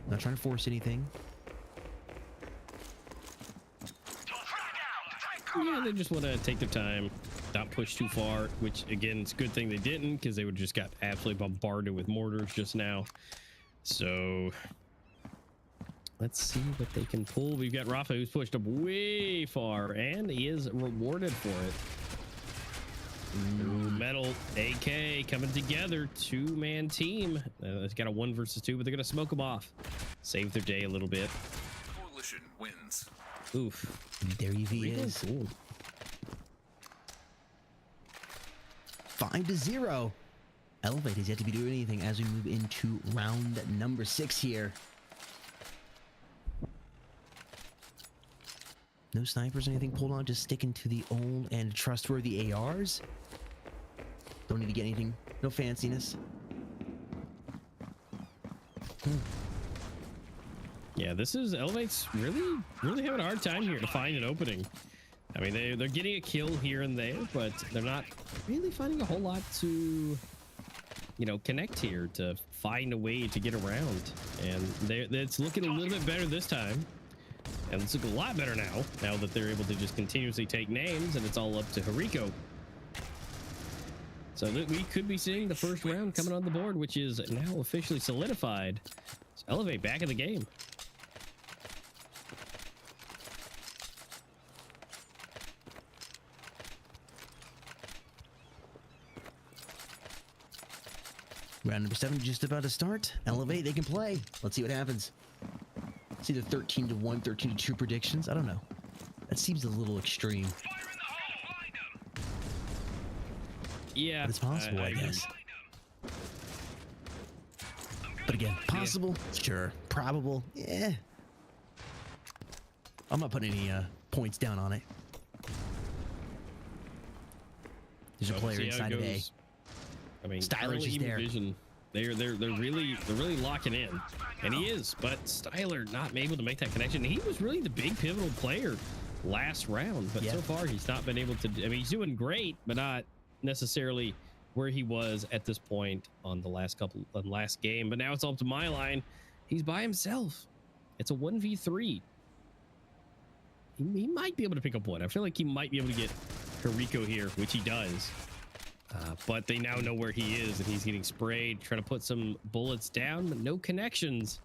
Not trying to force anything. Yeah, they just want to take their time, not push too far, which again, it's a good thing they didn't, because they would just got absolutely bombarded with mortars just now. So let's see what they can pull. We've got Rafa, who's pushed up way far, and he is rewarded for it. Ooh, Metal, AK coming together, two-man team. It's got a 1 versus 2, but they're gonna smoke them off, save their day a little bit. Coalition wins. Oof. There he is. Cool. 5-0. Elevate is yet to be doing anything as we move into round number 6 here. No snipers or anything pulled on, just sticking to the old and trustworthy ARs. Don't need to get anything, no fanciness. Yeah, this is Elevate's really having a hard time here to find an opening. I mean, they're getting a kill here and there, but they're not really finding a whole lot to, you know, connect here to find a way to get around. And it's looking a little bit better this time. And it's looking a lot better now that they're able to just continuously take names, and it's all up to Hariko. So that we could be seeing the first round coming on the board, which is now officially solidified. So Elevate back in the game. Round number 7 just about to start. Elevate, they can play. Let's see what happens. It's either 13-1, 13-2 predictions. I don't know. That seems a little extreme. Yeah, but it's possible, I guess. But again, possible, sure. Probable, yeah. I'm not putting any points down on it. There's a player inside of A. I mean, Styler's is there. Vision, they're really locking in, and he is. But Styler not able to make that connection. He was really the big pivotal player last round, but so far he's not been able to. I mean, he's doing great, but not necessarily where he was at this point on the last game. But now it's up to my line. He's by himself. It's a 1v3. He might be able to pick up one. I feel like he might be able to get Hariko here, which he does. But they now know where he is, and he's getting sprayed, trying to put some bullets down, but no connections.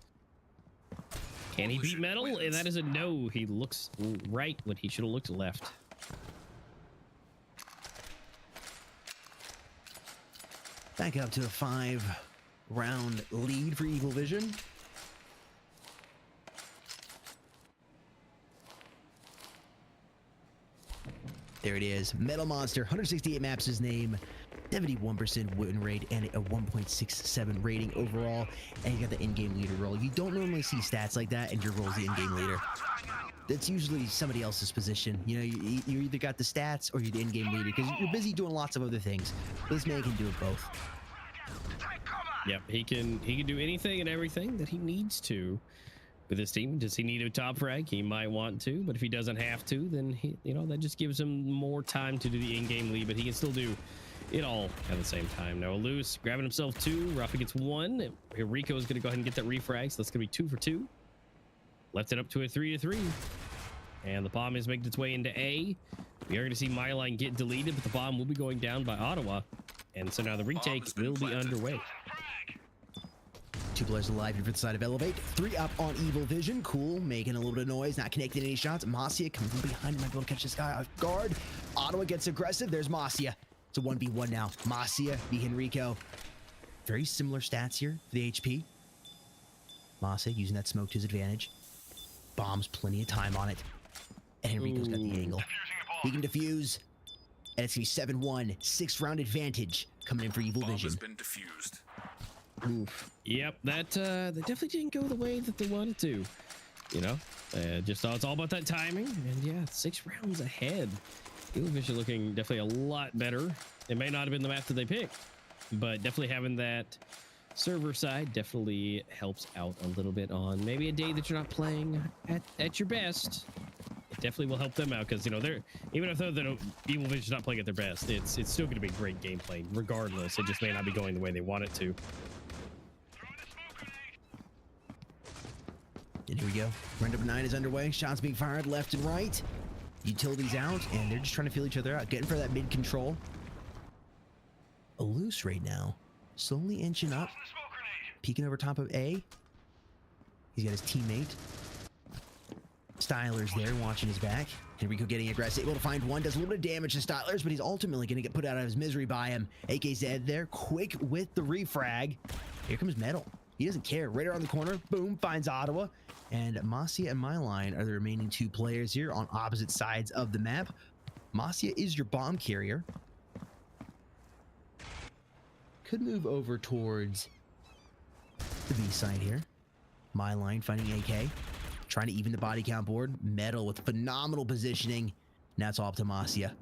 Can he beat Metal? And that is a no. He looks right when he should have looked left. Back up to a 5-round lead for Evil Vision. There it is. Metal Monster, 168 maps his name, 71% win rate, and a 1.67 rating overall. And you got the in-game leader role. You don't normally see stats like that, and your role's the in-game leader. That's usually somebody else's position. You know, you either got the stats or you're the in-game leader because you're busy doing lots of other things. This man can do it both. Yep, he can do anything and everything that he needs to with his team. Does he need a top frag? He might want to, but if he doesn't have to, then he, you know, that just gives him more time to do the in-game lead, but he can still do it all at the same time. Now Loose grabbing himself 2. Rafa gets 1. Here Rico is going to go ahead and get that refrag, so that's going to be 2 for 2. Left it up to a 3-3. And the bomb is making its way into A. We are going to see my line get deleted, but the bomb will be going down by Ottawa. And so now the retake will be underway. 2 players alive here for the side of Elevate. 3 up on Evil Vision. Cool, making a little bit of noise, not connecting any shots. Masia coming from behind him, might be able to catch this guy off guard. Ottawa gets aggressive. There's Masia. It's a 1v1 now. Masia v Henrico. Very similar stats here for the HP. Masia using that smoke to his advantage. Bombs, plenty of time on it. And Henrico's got the angle. He can defuse. And it's going to be 7-1. 6th-round advantage coming in for Evil Vision. Bomb has been defused. Oof. Yep, that definitely didn't go the way that they wanted to. You know, just thought it's all about that timing. And yeah, 6 rounds ahead. Evil Vision looking definitely a lot better. It may not have been the map that they picked, but definitely having that server side definitely helps out a little bit on maybe a day that you're not playing at your best. It definitely will help them out because, you know, they're even if Evil Vision's not playing at their best, it's still going to be great gameplay regardless. It just may not be going the way they want it to. And here we go. Round number 9 is underway. Shots being fired left and right. Utilities out, and they're just trying to feel each other out, getting for that mid control. A loose right now, slowly inching up, peeking over top of A. He's got his teammate. Styler's there watching his back. Enrico getting aggressive, able to find one, does a little bit of damage to Stylers, but he's ultimately going to get put out of his misery by him. AK's dead there, quick with the refrag. Here comes Metal. He doesn't care. Right around the corner, boom, finds Ottawa. And Masia and Myline are the remaining 2 players here on opposite sides of the map. Masia is your bomb carrier. Could move over towards the B side here. Myline finding AK. Trying to even the body count board. Metal with phenomenal positioning. Now it's all up to Masia.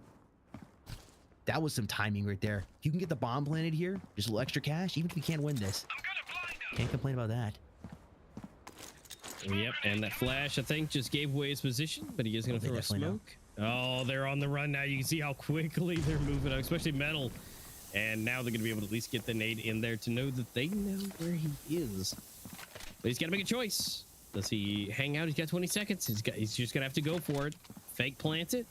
That was some timing right there. If you can get the bomb planted here, just a little extra cash, even if you can't win this. Can't complain about that. Yep, and that flash, I think, just gave away his position, but he is going to throw a smoke. Oh, they're on the run now. You can see how quickly they're moving, especially Metal. And now they're going to be able to at least get the nade in there to know that they know where he is. But he's got to make a choice. Does he hang out? He's got 20 seconds. He's just going to have to go for it. Fake plant it.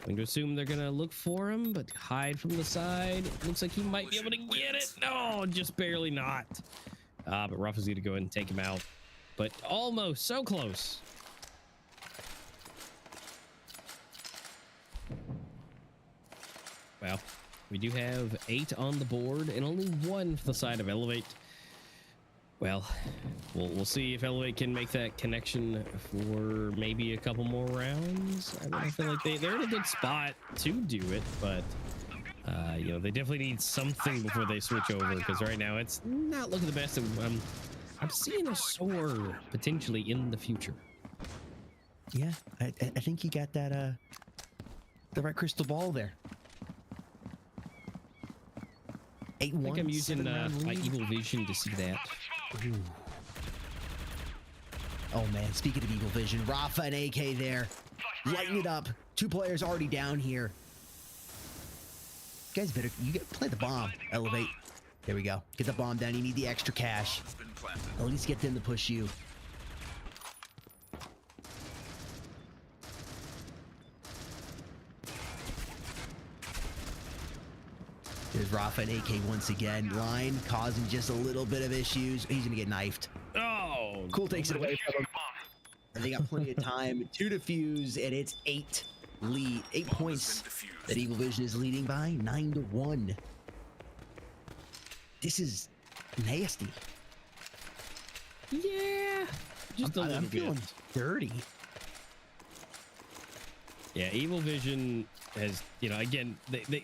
I'm going to assume they're going to look for him, but hide from the side. It looks like he might be able to get it. No, just barely not. But Ruff is going to go ahead and take him out. But almost, so close. Well, we do have 8 on the board and only 1 for the side of Elevate. Well, we'll see if Elevate can make that connection for maybe a couple more rounds. I feel like they're in a good spot to do it, but you know, they definitely need something before they switch over, because right now it's not looking the best. I'm seeing a soar potentially in the future. Yeah, I think you got that the right crystal ball there. 8-1. I think I'm using my Evil Vision to see that. Ooh. Oh man, speaking of Evil Vision, Rafa and AK there. Lighten it up. 2 players already down here. You guys better play the bomb. Elevate. There we go. Get the bomb down. You need the extra cash. At least get them to push you. There's Rafa and AK once again. Line causing just a little bit of issues. He's gonna get knifed. Oh, Cool takes it away from him. And they got plenty of time to defuse, and it's 8 points that Evil Vision is leading by, 9-1. This is nasty. Yeah, just a little I'm bit. feeling dirty. Yeah, Evil Vision has, you know, again,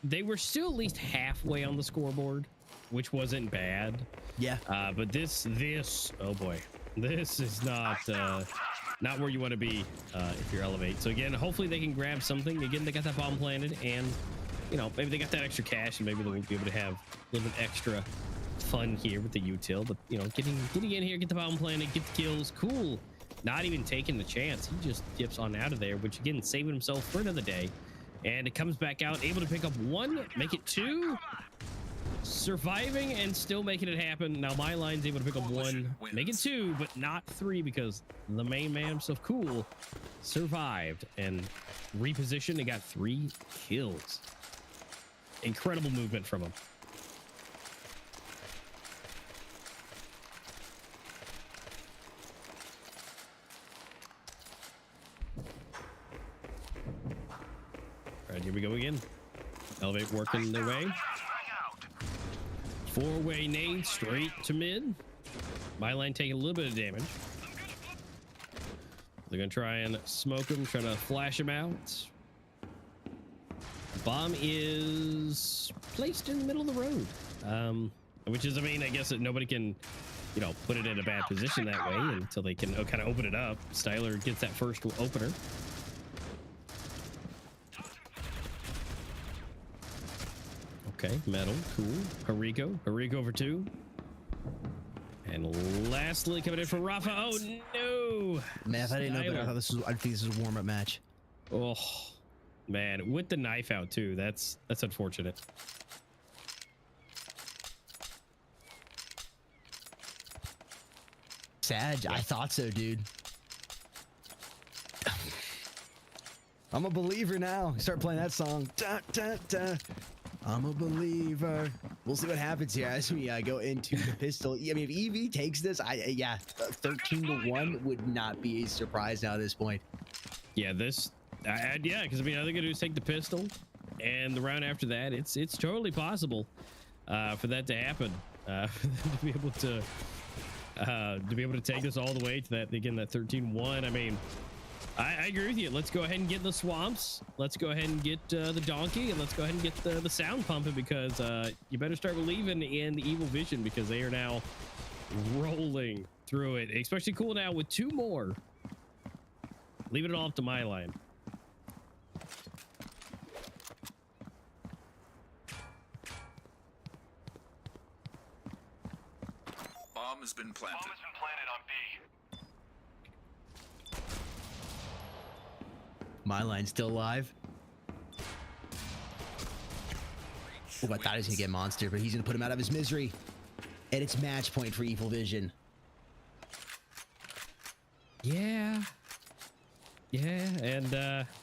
they were still at least halfway on the scoreboard, which wasn't bad. Yeah. But this, oh boy, this is not where you want to be if you're Elevate. So again, hopefully they can grab something. Again, they got that bomb planted, and you know, maybe they got that extra cash, and maybe they'll be able to have a little bit extra fun here with the util. But you know, getting in here, get the bomb planted, get the kills, cool. Not even taking the chance. He just dips on out of there, which again, saving himself for another day. And it comes back out, able to pick up 1, make it 2. Surviving and still making it happen. Now my line's able to pick up 1, make it 2, but not 3, because the main man himself, Cool, survived and repositioned and got 3 kills. Incredible movement from him. All right, here we go again. Elevate working their way. 4-way nade straight to mid. My line taking a little bit of damage. They're gonna try and smoke him, trying to flash him out. Bomb is placed in the middle of the road, which is, I mean, I guess that nobody can, you know, put it in a bad position that way until they can kind of open it up. Styler gets that first opener. Okay, Metal, cool. Hariko for 2. And lastly, coming in for Rafa. Oh no! Man, if I didn't know better, I think this is a warm-up match. Oh man, with the knife out too. That's unfortunate. Sag, I thought so, dude. I'm a believer now. Start playing that song. Da, da, da. I'm a believer. We'll see what happens here as we go into the pistol. I mean, if EV takes this, 13-1 would not be a surprise now at this point. Yeah, because I mean, all they're gonna do is take the pistol, and the round after that, it's totally possible for that to happen. To be able to take this all the way to that, again, that 13-1. I mean, I agree with you. Let's go ahead and get the swamps. Let's go ahead and get the donkey, and let's go ahead and get the sound pumping, because you better start believing in the Evil Vision, because they are now rolling through it. Especially cool now with 2 more. Leaving it all up to my line. Bomb has been planted. Bomb has been planted on B. My line's still alive. Oh, I thought he was gonna get monster, but he's gonna put him out of his misery. And it's match point for Evil Vision. Yeah, and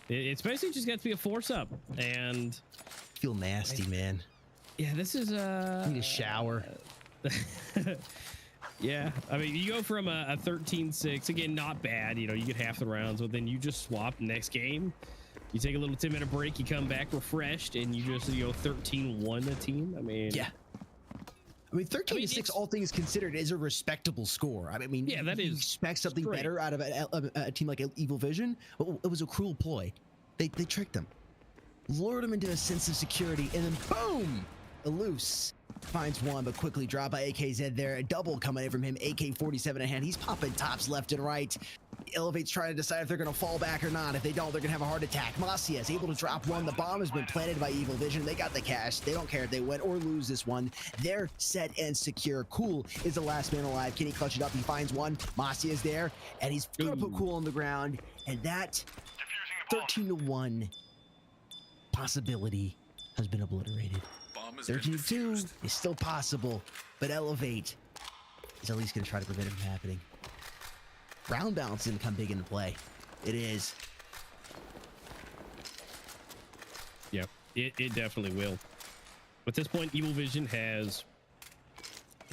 it's basically just got to be a force up, and Feel nasty, man. yeah, this is I need a shower. Yeah, I mean, you go from a 13-6, again, not bad, you know, you get half the rounds, but then you just swap next game. You take a little 10-minute break, you come back refreshed, and you just, 13-1 a team. I mean, Yeah. I mean, 13-6, all things considered, is a respectable score. I mean, yeah, that you is expect something great. better out of a team like Evil Vision, but it was a cruel ploy. They tricked him, lured him into a sense of security, and then boom, Eluce finds one, but quickly dropped by AKZ there. A double coming in from him, AK-47 in hand. He's popping tops left and right. Elevate's trying to decide if they're going to fall back or not. If they don't, they're going to have a heart attack. Masia is able to drop one. The bomb has been planted by Evil Vision. They got the cash. They don't care if they win or lose this one. They're set and secure. Cool is the last man alive. Can he clutch it up? He finds one. Masia is there, and he's going to put Cool on the ground. And that 13-1 possibility has been obliterated. 13-2 is still possible, but Elevate is at least going to try to prevent it from happening. Round balance is going to come big into play. It is. Yeah, it definitely will. At this point, Evil Vision has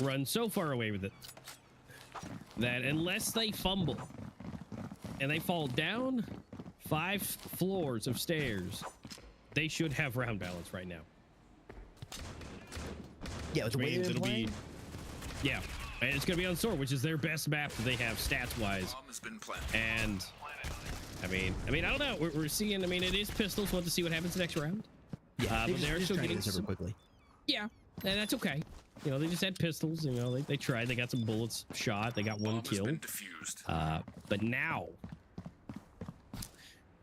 run so far away with it that unless they fumble and they fall down 5 floors of stairs, they should have round balance right now. Yeah, with the way they're playing. Yeah, and it's gonna be on Sword, which is their best map that they have stats-wise. And I mean, I don't know. We're seeing. I mean, it is pistols. We'll have to see what happens next round. Yeah, but they're still getting super quickly. Yeah, and that's okay. You know, they just had pistols. You know, they tried. They got some bullets shot. They got 1 kill. But now,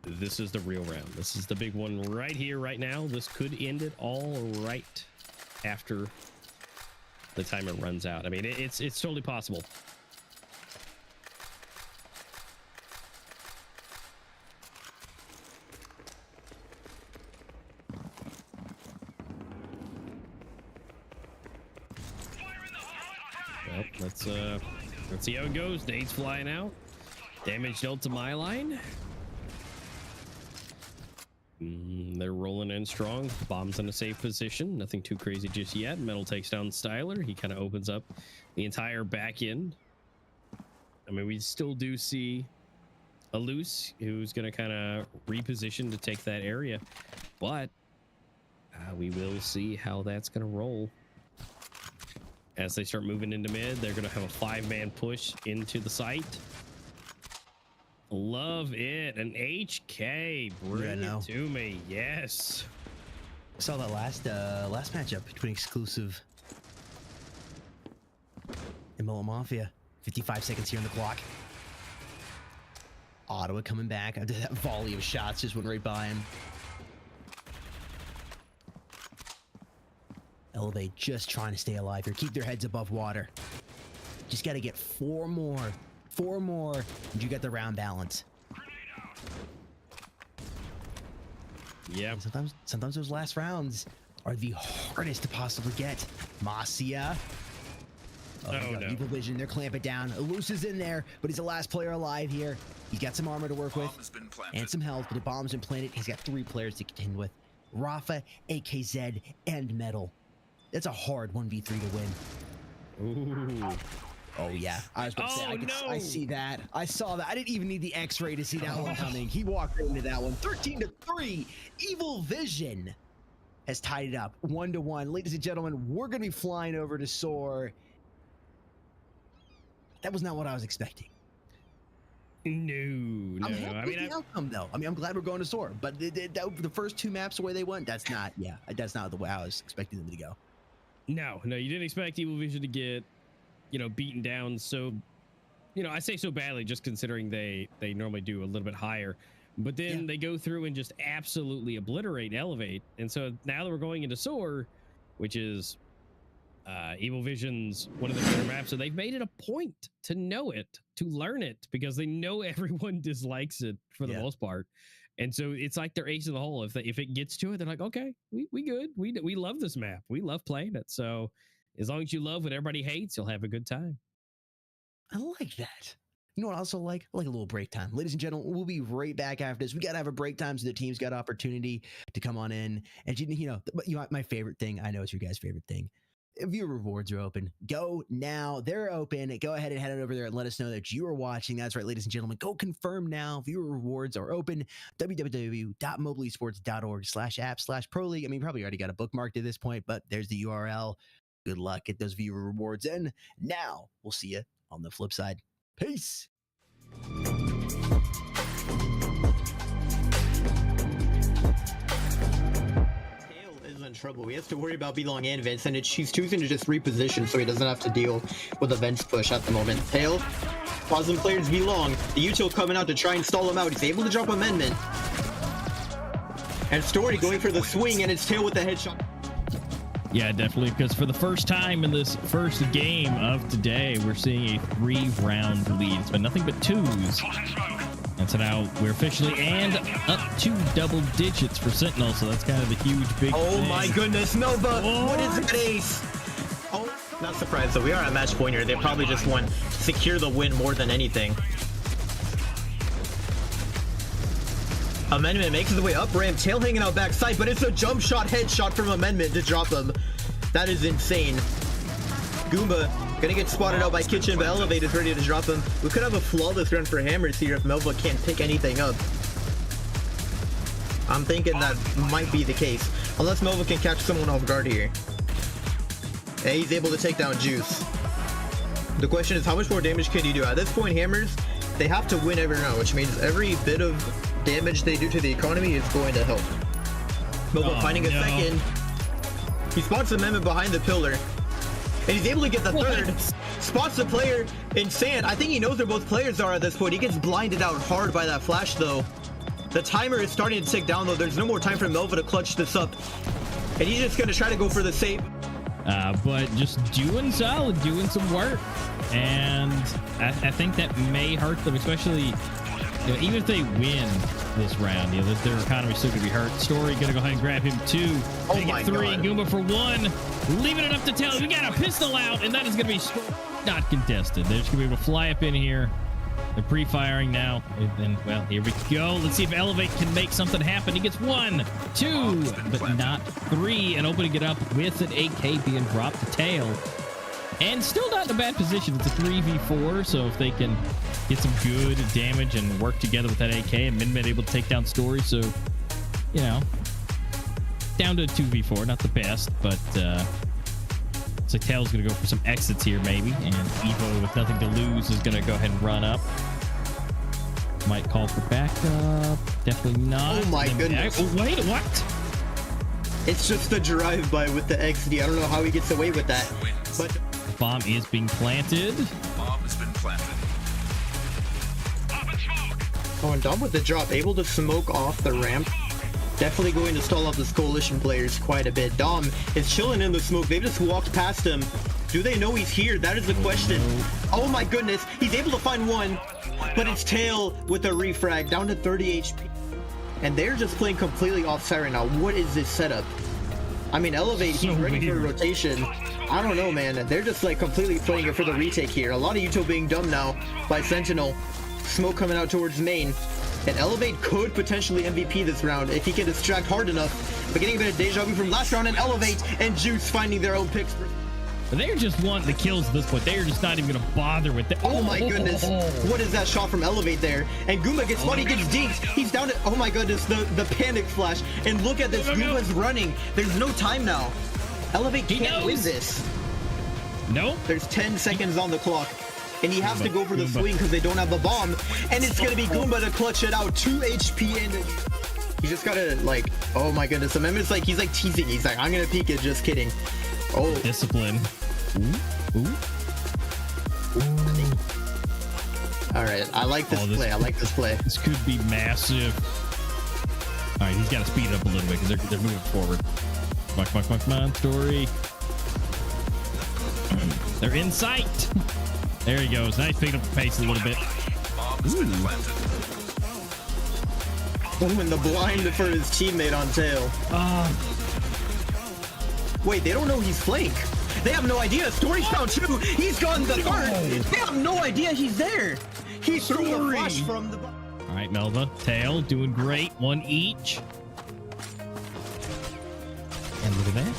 this is the real round. This is the big one right here, right now. This could end it all right after the timer runs out. I mean, it's totally possible. Well, let's see how it goes. Nades flying out. Damage dealt to my line. They're rolling in strong. Bomb's in a safe position. Nothing too crazy just yet. Metal takes down Styler. He kind of opens up the entire back end. I mean, we still do see Eluce, who's going to kind of reposition to take that area. But we will see how that's going to roll. As they start moving into mid, they're going to have a 5-man push into the site. Love it. An HK. Bring it to me. Yes. I saw that last matchup between Exclusive and Mullet Mafia. 55 seconds here on the clock. Ottawa coming back after that volley of shots just went right by him. Elevate just trying to stay alive here. Keep their heads above water. Just got to get 4 more. 4 more, and you get the round balance. Yeah. Sometimes those last rounds are the hardest to possibly get. Masia. Oh, God. no. Evil Vision, they're clamping down. Loose is in there, but he's the last player alive here. He's got some armor to work with and some health, but the bomb's been planted. He's got 3 players to contend with. Rafa, AKZ, and Metal. That's a hard 1v3 to win. Ooh. Oh, yeah. I was about to say, I see that. I saw that. I didn't even need the X-ray to see that one coming. He walked into that one. 13-3. Evil Vision has tied it up 1-1. Ladies and gentlemen, we're going to be flying over to Soar. That was not what I was expecting. No. I'm happy with the outcome, though. I mean, I'm glad we're going to Soar, but the first 2 maps, the way they went, that's not the way I was expecting them to go. No, you didn't expect Evil Vision to get, beaten down so, I say so badly just considering they normally do a little bit higher, but then they go through and just absolutely obliterate Elevate. And so now that we're going into Soar, which is Evil Vision's one of the better maps, so they've made it a point to know it, to learn it, because they know everyone dislikes it for the most part. And so it's like they're ace in the hole. If it gets to it, they're like, okay, we good. We love this map. We love playing it. So as long as you love what everybody hates, you'll have a good time. I like that. You know what I also like? I like a little break time. Ladies and gentlemen, we'll be right back after this. We got to have a break time so the team's got opportunity to come on in. And, my favorite thing, I know it's your guys' favorite thing. Viewer rewards are open. Go now. They're open. Go ahead and head on over there and let us know that you are watching. That's right, ladies and gentlemen. Go confirm now. Viewer rewards are open. www.mobilesports.org/app/pro league. I mean, probably already got a bookmark at this point, but there's the URL. Good luck. Get those viewer rewards in. Now, we'll see you on the flip side. Peace. In trouble. He has to worry about belong and Vince, and she's choosing to just reposition so he doesn't have to deal with the Vince push at the moment. Tail, pausing players belong. The util coming out to try and stall him out. He's able to drop amendment. And Story going for the swing, and it's Tail with the headshot. Yeah, definitely, because for the first time in this first game of today, we're seeing a 3-round lead. It's been nothing but 2s. And so now we're officially and up to double digits for Sentinel, so that's kind of the huge big thing. My goodness, Nova! What is that ace? Oh, not surprised though. We are at match point here. They probably just want to secure the win more than anything. Amendment makes his way up ramp, Tail hanging out backside, but it's a jump shot headshot from Amendment to drop him. That is insane. Goomba gonna get spotted out by Kitchen, but Elevate is ready to drop him. We could have a flawless run for Hammers here if Melva can't pick anything up. I'm thinking that might be the case, unless Melva can catch someone off guard here. Yeah, he's able to take down Juice. The question is, how much more damage can you do? At this point, Hammers, they have to win every round, which means every bit of damage they do to the economy is going to help. Melva finding a second. He spots Amendment behind the pillar. And he's able to get the third. Spots the player in sand. I think he knows where both players are at this point. He gets blinded out hard by that flash, though. The timer is starting to tick down, though. There's no more time for Melva to clutch this up. And he's just going to try to go for the save. But just doing solid, doing some work. And I think that may hurt them, especially, even if they win this round, their economy's still going to be hurt. Story going to go ahead and grab him 2. Oh my 3, God. Goomba for 1. Leaving it up to Tail. We got a pistol out, and that is going to be not contested. They're just going to be able to fly up in here. They're pre-firing now. And, well, here we go. Let's see if Elevate can make something happen. He gets 1, 2, but not 3. And opening it up with an AK being dropped to Tail. And still not in a bad position. It's a 3v4, so if they can get some good damage and work together with that AK, and Minmed able to take down Story, so, down to a 2v4, not the best, but so Tail's going to go for some exits here, maybe, and Evo, with nothing to lose, is going to go ahead and run up. Might call for backup. Definitely not. Oh my goodness. Wait, what? It's just a drive-by with the XD. I don't know how he gets away with that, but The bomb is being planted. Bomb has been planted. Oh, and Dom with the drop, able to smoke off the ramp. Definitely going to stall out this coalition players quite a bit. Dom is chilling in the smoke. They've just walked past him. Do they know he's here? That is the question. Oh my goodness, he's able to find one, but it's Tail with a refrag down to 30 HP. And they're just playing completely off side right now. What is this setup? I mean, Elevate, he's ready for a rotation. I don't know, man. They're just like completely playing it for the retake here. A lot of Uto being done now by Sentinel. Smoke coming out towards main. And Elevate could potentially MVP this round if he can distract hard enough. But getting a bit of deja vu from last round, and Elevate and Juice finding their own picks. But they're just wanting the kills at this point. They're just not even going to bother with it. Oh my goodness. What is that shot from Elevate there? And Goomba gets money, gets dinked. He's down to, oh my goodness, the panic flash. And look at this, Goomba's running. There's no time now. Elevate can't win this. Nope. There's 10 seconds on the clock. And he has to go for the swing because they don't have the bomb. And it's going to be Goomba to clutch it out. 2 HP and he just got to like, oh my goodness. The member's like, he's like teasing. He's like, I'm going to peek it, just kidding. Oh. Discipline. Ooh. All right. I like this play. I like this play. This could be massive. All right. He's got to speed it up a little bit because they're moving forward. Come on, Story. They're in sight. There he goes. Nice, picking up the pace a little bit. Ooh, and the blind for his teammate on tail. Wait, they don't know he's flank. They have no idea. Story's found 2. He's gone the 3rd. They have no idea he's there. He's threw a flash from the... All right, Melva. Tail doing great. 1 each. And look at that.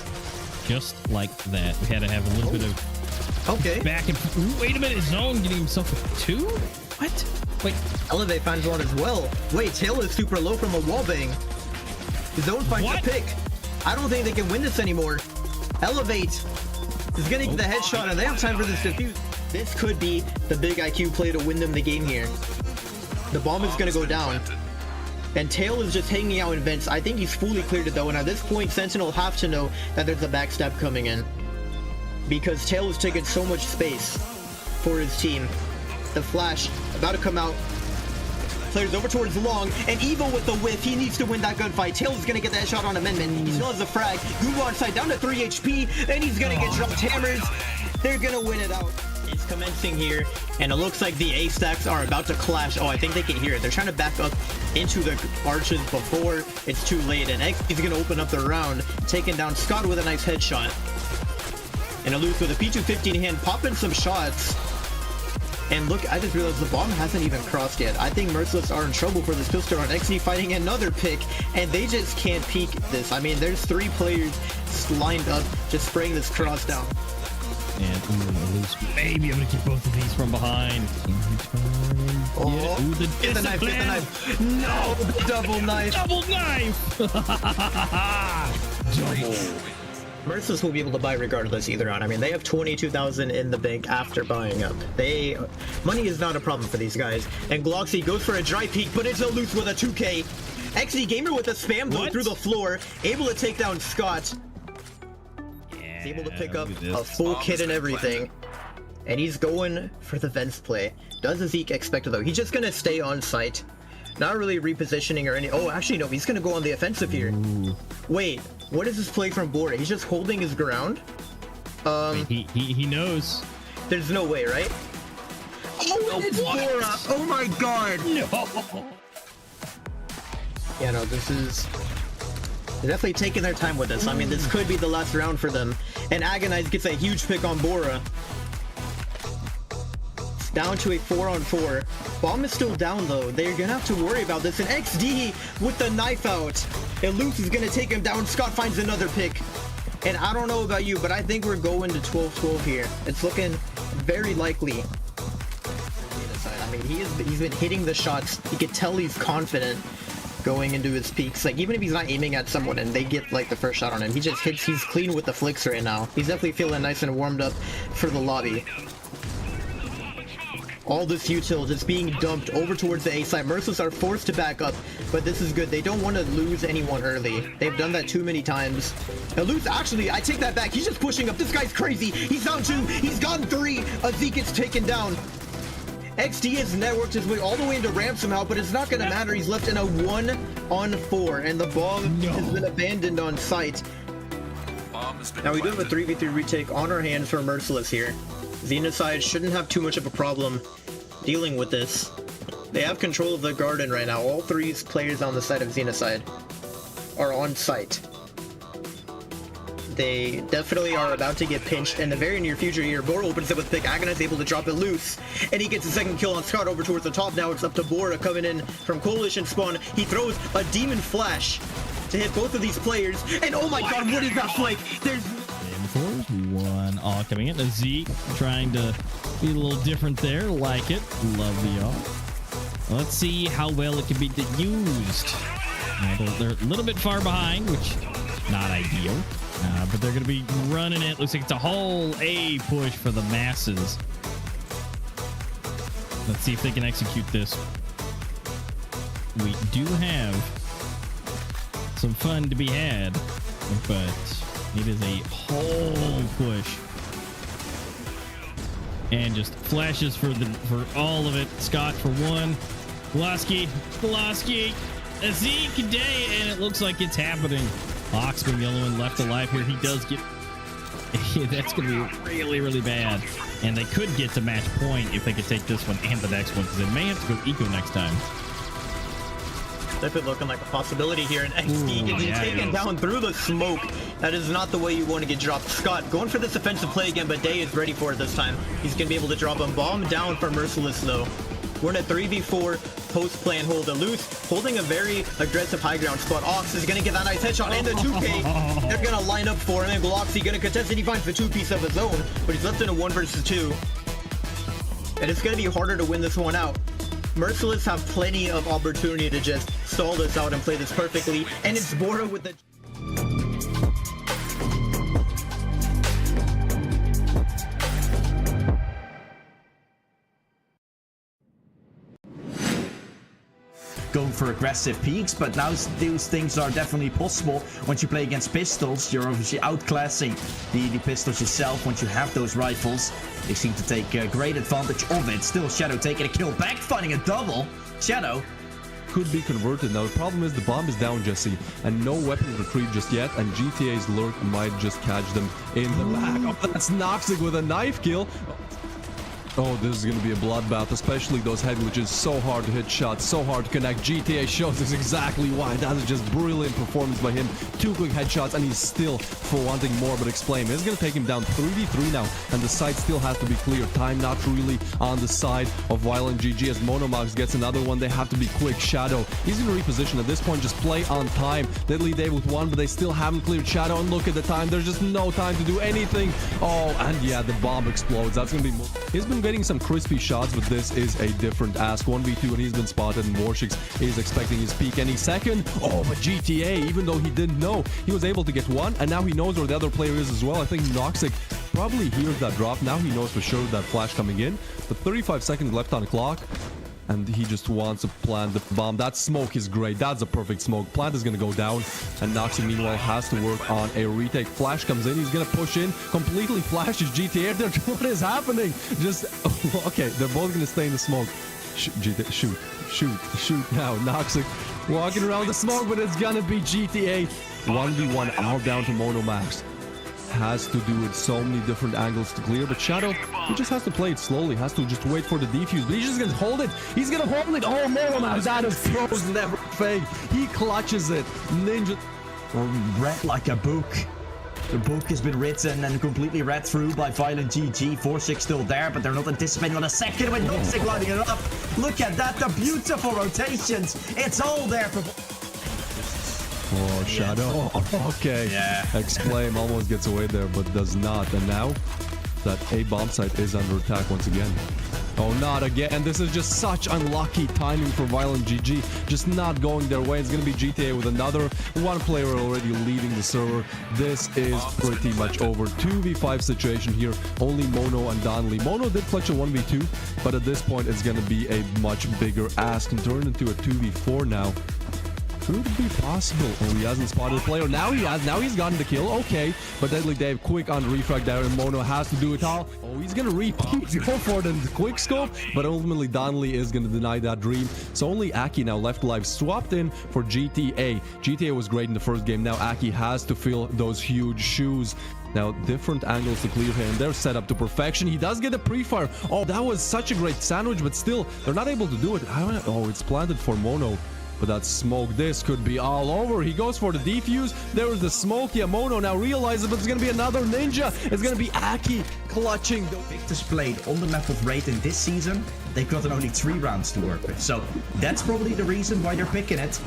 Just like that. We had to have a little bit of back and forth. Wait a minute. Zone getting himself a 2? What? Wait. Elevate finds one as well. Wait, Tail is super low from a wallbang. Zone finds a pick. I don't think they can win this anymore. Elevate is getting the headshot, and they have time for this defuse. This could be the big IQ play to win them the game here. The bomb is going to go down. And Tail is just hanging out in vents. I think he's fully cleared it though, and at this point, Sentinel have to know that there's a backstab coming in. Because Tail is taking so much space for his team. The flash about to come out. Players over towards Long, and Evo with the whiff. He needs to win that gunfight. Tail is going to get that shot on Amendment. He still has the frag. Goomba on side down to 3 HP, and he's going to get dropped hammers. They're going to win it out. It's commencing here, and it looks like the A stacks are about to clash. Oh, I think they can hear it. They're trying to back up into the arches before it's too late, and X is going to open up the round, taking down Scott with a nice headshot. And Aloof with a P250 in hand, popping some shots. And look, I just realized the bomb hasn't even crossed yet. I think Merciless are in trouble for this pistol round. XD fighting another pick, and they just can't peek this. I mean, there's 3 players lined up, just spraying this cross down. And maybe I'm gonna get both of these from behind. Oh, get the knife, get the knife. No, double knife. Double knife. Double. Merciless will be able to buy regardless either on. I mean, they have 22,000 in the bank after buying up. Money is not a problem for these guys. And Gloxy goes for a dry peek, but it's Aloof with a 2K. XD Gamer with a spam though through the floor, able to take down Scott. Yeah, he's able to pick up a full kit and everything. And he's going for the vents play. Does Zeke expect though? He's just gonna stay on site. Not really repositioning or any. Oh, actually no, he's gonna go on the offensive here. Wait, what is this play from Bora? He's just holding his ground. He knows. There's no way, right? Oh, it's Bora! Oh my god! No. Yeah, no, this is. They're definitely taking their time with this. I mean, this could be the last round for them. And Agonize gets a huge pick on Bora. Down to a 4-on-4. Bomb is still down though. They're gonna have to worry about this. And XD with the knife out. Eloof is gonna take him down. Scott finds another pick. And I don't know about you, but I think we're going to 12-12 here. It's looking very likely. I mean, he's been hitting the shots. You can tell he's confident going into his peaks. Like, even if he's not aiming at someone and they get like the first shot on him, he just hits. He's clean with the flicks right now. He's definitely feeling nice and warmed up for the lobby. All this util just being dumped over towards the A side. Merciless are forced to back up, but this is good. They don't want to lose anyone early. They've done that too many times. Eloof, actually, I take that back. He's just pushing up. This guy's crazy. He's down 2. He's gone 3. Zeke gets taken down. XD has networked his way all the way into ramp somehow, but it's not going to matter. He's left in a 1-on-4, and the bomb has been abandoned on site. Now we do have a 3v3 retake on our hands for Merciless here. Xenocide shouldn't have too much of a problem dealing with this. They have control of the garden right now. All 3 players on the side of Xenocide are on site. they definitely are about to get pinched in the very near future here. Bora opens up with pick. Agana is able to drop it loose, and he gets a second kill on Scott over towards the top. Now it's up to Bora coming in from Coalition spawn. He throws a Demon Flash to hit both of these players, and oh my god, what is that flank? There's one all coming in. A Zeke trying to be a little different there. Like it. Love the all. Let's see how well it can be used. They're a little bit far behind, which not ideal, but they're going to be running it. Looks like it's a whole A push for the masses. Let's see if they can execute this. We do have some fun to be had, but it is a whole push. And just flashes for all of it. Scott for one. Glasky, a Zeke day, and it looks like it's happening. Oxman, the only one left alive here. He does get... That's going to be really, really bad. And they could get to match point if they could take this one and the next one, because they may have to go eco next time. Definitely looking like a possibility here, and XD getting taken down through the smoke. That is not the way you want to get dropped. Scott going for this offensive play again, but Day is ready for it this time. He's going to be able to drop a bomb down for Merciless, though. We're in a 3v4 post play and hold it loose, holding a very aggressive high ground spot. Ox is going to get that nice headshot in the 2K. They're going to line up for him, and Gloxy going to contest it. He finds the 2-piece of his own, but he's left in a 1 versus 2. And it's going to be harder to win this one out. Merciless have plenty of opportunity to just stall this out and play this perfectly, and it's Bora with the... Going for aggressive peaks, but now those things are definitely possible. Once you play against pistols, you're obviously outclassing the pistols yourself. Once you have those rifles, they seem to take great advantage of it. Still, Shadow taking a kill back, finding a double. Shadow could be converted. Now, the problem is the bomb is down, Jesse, and no weapon retreat just yet, and GTA's lurk might just catch them in the lag. Oh, that's Noxic with a knife kill. Oh, this is going to be a bloodbath, especially those head glitches. So hard to hit shots, so hard to connect. GTA shows us exactly why. That is just brilliant performance by him. 2 quick headshots, and he's still for wanting more, but Explain. It's going to take him down 3v3 now, and the side still has to be clear. Time not really on the side of Violent GG as Monomax gets another one. They have to be quick. Shadow, he's going to reposition at this point, just play on time. Deadly Dave with 1, but they still haven't cleared Shadow, and look at the time. There's just no time to do anything. Oh, and yeah, the bomb explodes. That's going to be... He's been getting some crispy shots, but this is a different ask. 1v2, and he's been spotted, and Warshix is expecting his peak any second. Oh, but GTA, even though he didn't know, he was able to get one, and now he knows where the other player is as well. I think Noxic probably hears that drop. Now he knows for sure that flash coming in, but 35 seconds left on the clock, and he just wants to plant the bomb. That smoke is great. That's a perfect smoke. Plant is going to go down, and Noxic meanwhile has to work on a retake. Flash comes in. He's going to push in. Completely flashes GTA. What is happening? Just... Okay, they're both going to stay in the smoke. Shoot now. Noxic walking around the smoke, but it's going to be GTA. 1v1 all down to Monomax. Has to do it so many different angles to clear, but Shadow, he just has to play it slowly, has to just wait for the defuse, but he's just gonna hold it. He's gonna hold it. Oh, Monomax, that is pros never fake. He clutches it. Ninja read like a book. The book has been written and completely read through by Violent GG. 4-6 still there, but they're not anticipating on a second with Noxic lining it up. Look at that, the beautiful rotations. It's all there for... Oh, Shadow. Oh, okay. Yeah. Exclaim almost gets away there, but does not. And now that A bomb site is under attack once again. Oh, not again. This is just such unlucky timing for Violent GG. Just not going their way. It's going to be GTA with another one player already leaving the server. This is pretty much over. 2v5 situation here. Only Mono and Donnelly. Mono did clutch a 1v2, but at this point it's going to be a much bigger ask and turn into a 2v4 now. Could be possible. Oh, he hasn't spotted a player. Now he has. Now he's gotten the kill. Okay. But Deadly Dave quick on refrag there, and Mono has to do it all. Oh, he's going to repeat. Go for it in the quick scope. But ultimately, Donnelly is going to deny that dream. So only Aki now left alive. Swapped in for GTA. GTA was great in the first game. Now Aki has to fill those huge shoes. Now, different angles to clear him. They're set up to perfection. He does get a pre-fire. Oh, that was such a great sandwich, but still, they're not able to do it. Oh, it's planted for Mono. but that smoke, this could be all over. He goes for the defuse. There is the smoke. Yamono now realizes, but it's going to be another ninja. It's going to be Aki clutching. Victus played on the map of Raid in this season. They've gotten only 3 rounds to work with. So that's probably the reason why they're picking it.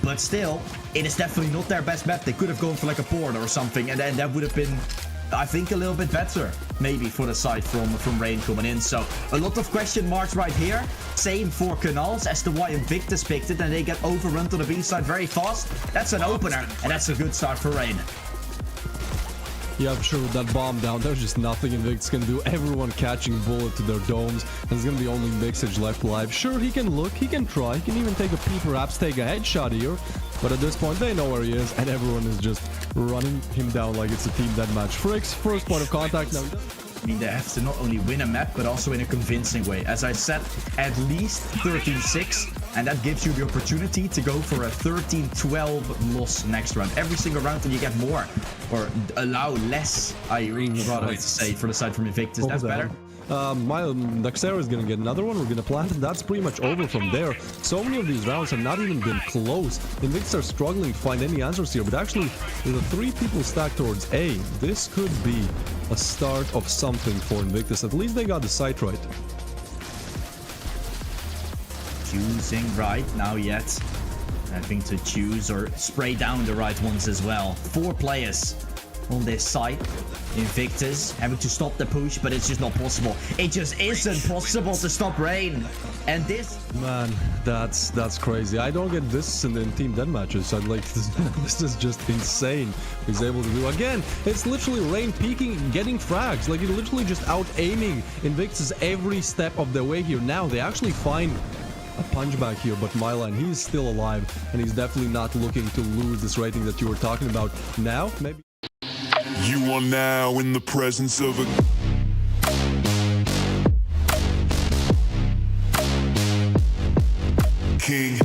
But still, it is definitely not their best map. They could have gone for like a port or something, and then that would have been, I think, a little bit better, maybe, for the side from Rain coming in. So a lot of question marks right here. Same for Canals as to why Invictus picked it, and they get overrun to the B side very fast. That's an opener, and that's a good start for Rain. Yeah, I'm sure with that bomb down, there's just nothing Invictus can do. Everyone catching bullet to their domes, and there's gonna be only Mixage left alive. Sure, he can look, he can try, he can even take a peek, perhaps take a headshot here. But at this point, they know where he is, and everyone is just running him down like it's a team deathmatch. Fricks, first point of contact now. I mean, they have to not only win a map, but also in a convincing way. As I said, at least 13-6, and that gives you the opportunity to go for a 13-12 loss next round. Every single round, and you get more, or allow less, I really rather like to say, for the side from Invictus. That's better. My Daxera is gonna get another one. We're gonna plant it. That's pretty much over from there. So many of these rounds have not even been close. Invictus are struggling to find any answers here, but actually, with the 3 people stacked towards A, this could be a start of something for Invictus. At least they got the site right. Choosing right now yet. Having to choose or spray down the right ones as well. 4 players on this side. Invictus having to stop the push, but it's just not possible. It just isn't possible to stop Rain. And this, man, that's crazy. I don't get this in team deathmatches. I'd like this is just insane. He's able to do again. It's literally Rain peeking and getting frags. Like, he's literally just out aiming Invictus every step of the way here. Now they actually find a punchback here, but Mylan, he's still alive, and he's definitely not looking to lose this rating that you were talking about. Now, maybe. You are now in the presence of a king.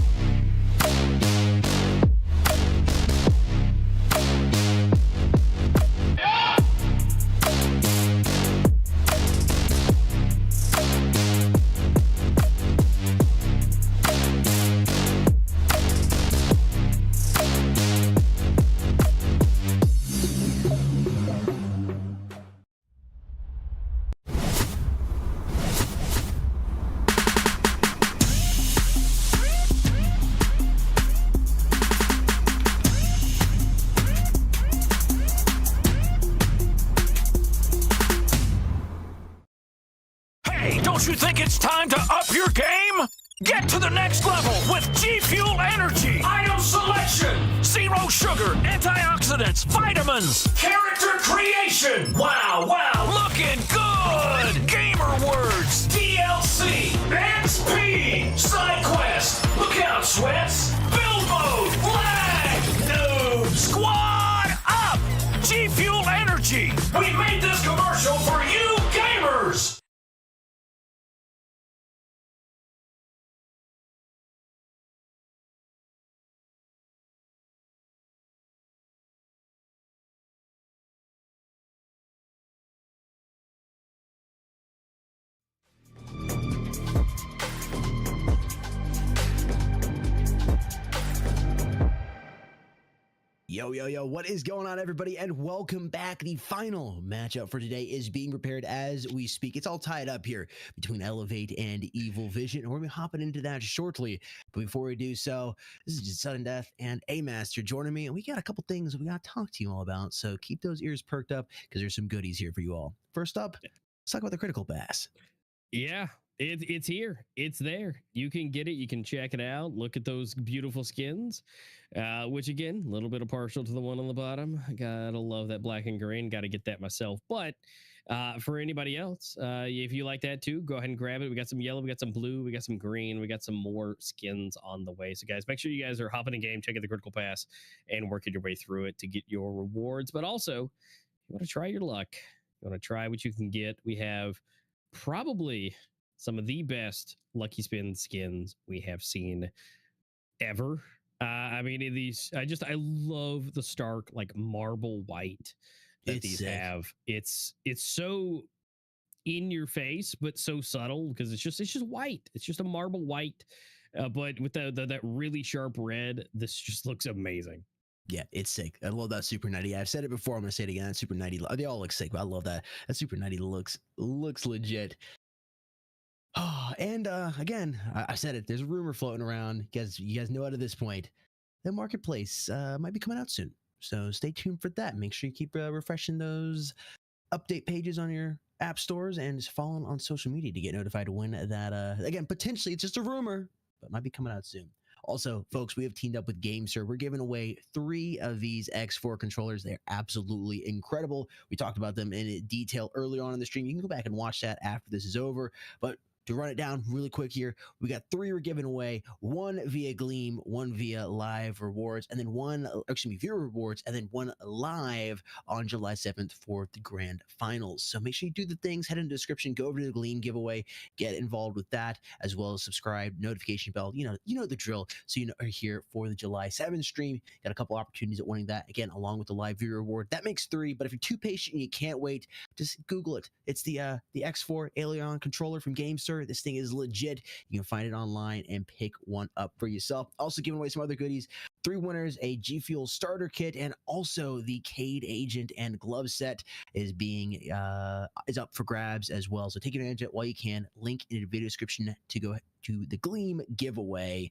Don't you think it's time to up your game? Get to the next level with G Fuel Energy. Item selection, zero sugar, antioxidants, vitamins, character creation. Wow, looking good. Gamer words, DLC, XP, side quest. Look out, sweats. Build mode, flag, noob, squad up. G Fuel Energy. We made this commercial for you gamers. Yo, what is going on, everybody, and welcome back. The final matchup for today is being prepared as we speak. It's all tied up here between Elevate and Evil Vision, and we're going to be hopping into that shortly. But before we do so, this is just Sudden Death and A-Master joining me, and we got a couple things we got to talk to you all about, so keep those ears perked up because there's some goodies here for you all. First up, let's talk about the Critical Pass. Yeah, it's here. It's there. You can get it. You can check it out. Look at those beautiful skins, which, again, a little bit of partial to the one on the bottom. Gotta love that black and green. Got to get that myself. But for anybody else, if you like that too, go ahead and grab it. We got some yellow, we got some blue, we got some green, we got some more skins on the way. So, guys, make sure you guys are hopping in game, checking the Critical Pass, and working your way through it to get your rewards. But also, you want to try your luck. You want to try what you can get. We have probably some of the best Lucky Spin skins we have seen ever. I mean, I love the stark, like, marble white that these have. It's so in your face, but so subtle because it's just white. It's just a marble white. But with that really sharp red, this just looks amazing. Yeah, it's sick. I love that Super 90. I've said it before. I'm gonna say it again. That Super 90. They all look sick, but I love that. That Super 90 looks legit. Oh, and again, I said it. There's a rumor floating around. You guys know it at this point. The marketplace might be coming out soon, so stay tuned for that. Make sure you keep refreshing those update pages on your app stores and just following on social media to get notified when that. Again, potentially it's just a rumor, but might be coming out soon. Also, folks, we have teamed up with GameSir. We're giving away 3 of these X4 controllers. They're absolutely incredible. We talked about them in detail earlier on in the stream. You can go back and watch that after this is over. But to run it down really quick here, we got 3 we're giving away, 1 via Gleam, 1 via live rewards, and then 1 viewer rewards, and then 1 live on July 7th for the grand finals. So make sure you do the things, head in the description, go over to the Gleam giveaway, get involved with that, as well as subscribe, notification bell, you know the drill, so you are here for the July 7th stream. Got a couple opportunities at winning that, again, along with the live viewer reward. That makes 3, but if you're too patient and you can't wait, just Google it. It's the X4 Aileron controller from GameSir. This thing is legit. You can find it online and pick one up for yourself. Also giving away some other goodies. 3 winners, a G Fuel starter kit, and also the Cade Agent and glove set is up for grabs as well. So take advantage of it while you can. Link in the video description to go to the Gleam giveaway.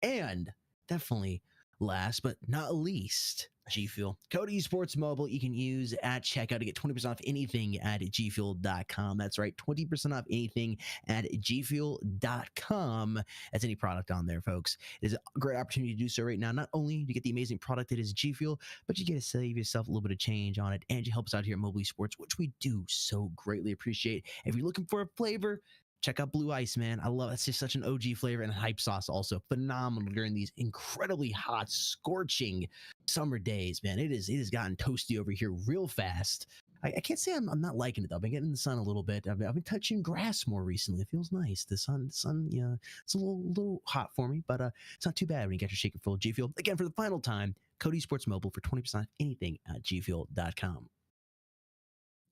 And definitely last but not least, G Fuel. Code Esports Mobile you can use at checkout to get 20% off anything at gfuel.com. That's right, 20% off anything at gfuel.com. That's any product on there, folks. It is a great opportunity to do so right now. Not only to get the amazing product that is G Fuel, but you get to save yourself a little bit of change on it, and you help us out here at Mobile Esports, which we do so greatly appreciate. If you're looking for a flavor, check out Blue Ice, man. I love it. It's just such an OG flavor, and hype sauce also phenomenal during these incredibly hot, scorching summer days, man. It has gotten toasty over here real fast. I can't say I'm not liking it though. I've been getting in the sun a little bit. I've been touching grass more recently. It feels nice. The sun, yeah, it's a little hot for me, but it's not too bad when you get your shaker full of G Fuel. Again, for the final time, Code Esports Mobile for 20% off anything at gfuel.com.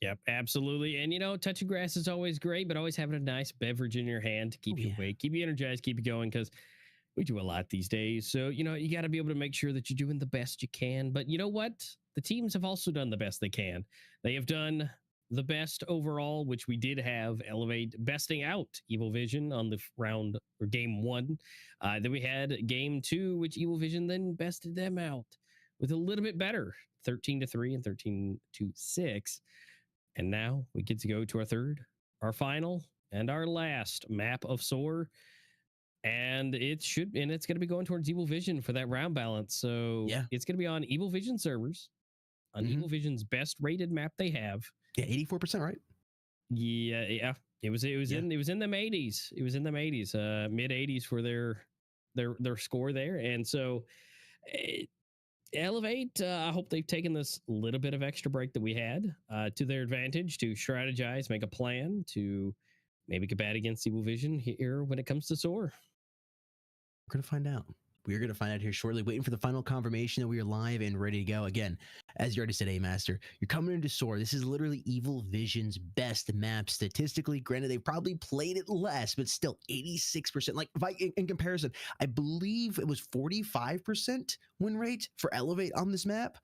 Yep, absolutely. And touching grass is always great, but always having a nice beverage in your hand to keep you awake, keep you energized, keep you going, because we do a lot these days. So, you got to be able to make sure that you're doing the best you can. But you know what? The teams have also done the best they can. They have done the best overall, which we did have Elevate besting out Evil Vision on the round or game 1. Then we had game 2, which Evil Vision then bested them out with a little bit better, 13-3 and 13-6. And now we get to go to our third, our final, and our last map of SOAR. And it's going to be going towards Evil Vision for that round balance. So it's going to be on Evil Vision servers, on Evil Vision's best rated map they have. Yeah, 84%, right? Yeah. It was in them 80s. It was in them 80s, mid 80s for their score there. And so Elevate, I hope they've taken this little bit of extra break that we had to their advantage to strategize, make a plan to maybe combat against Evil Vision here when it comes to SOAR. We're going to find out. We're going to find out here shortly, waiting for the final confirmation that we are live and ready to go. Again, as you already said, A-Master, you're coming into SOAR. This is literally Evil Vision's best map statistically. Granted, they've probably played it less, but still 86%. Like, in comparison, I believe it was 45% win rate for Elevate on this map.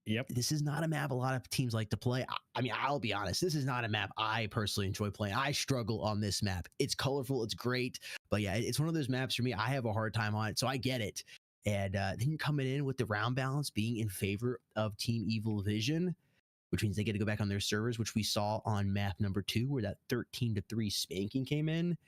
Yep. This is not a map a lot of teams like to play. I mean, I'll be honest. This is not a map I personally enjoy playing. I struggle on this map. It's colorful. It's great. But yeah, it's one of those maps for me. I have a hard time on it, so I get it. And then you're coming in with the round balance being in favor of Team Evil Vision, which means they get to go back on their servers, which we saw on map number 2, where that 13-3 spanking came in.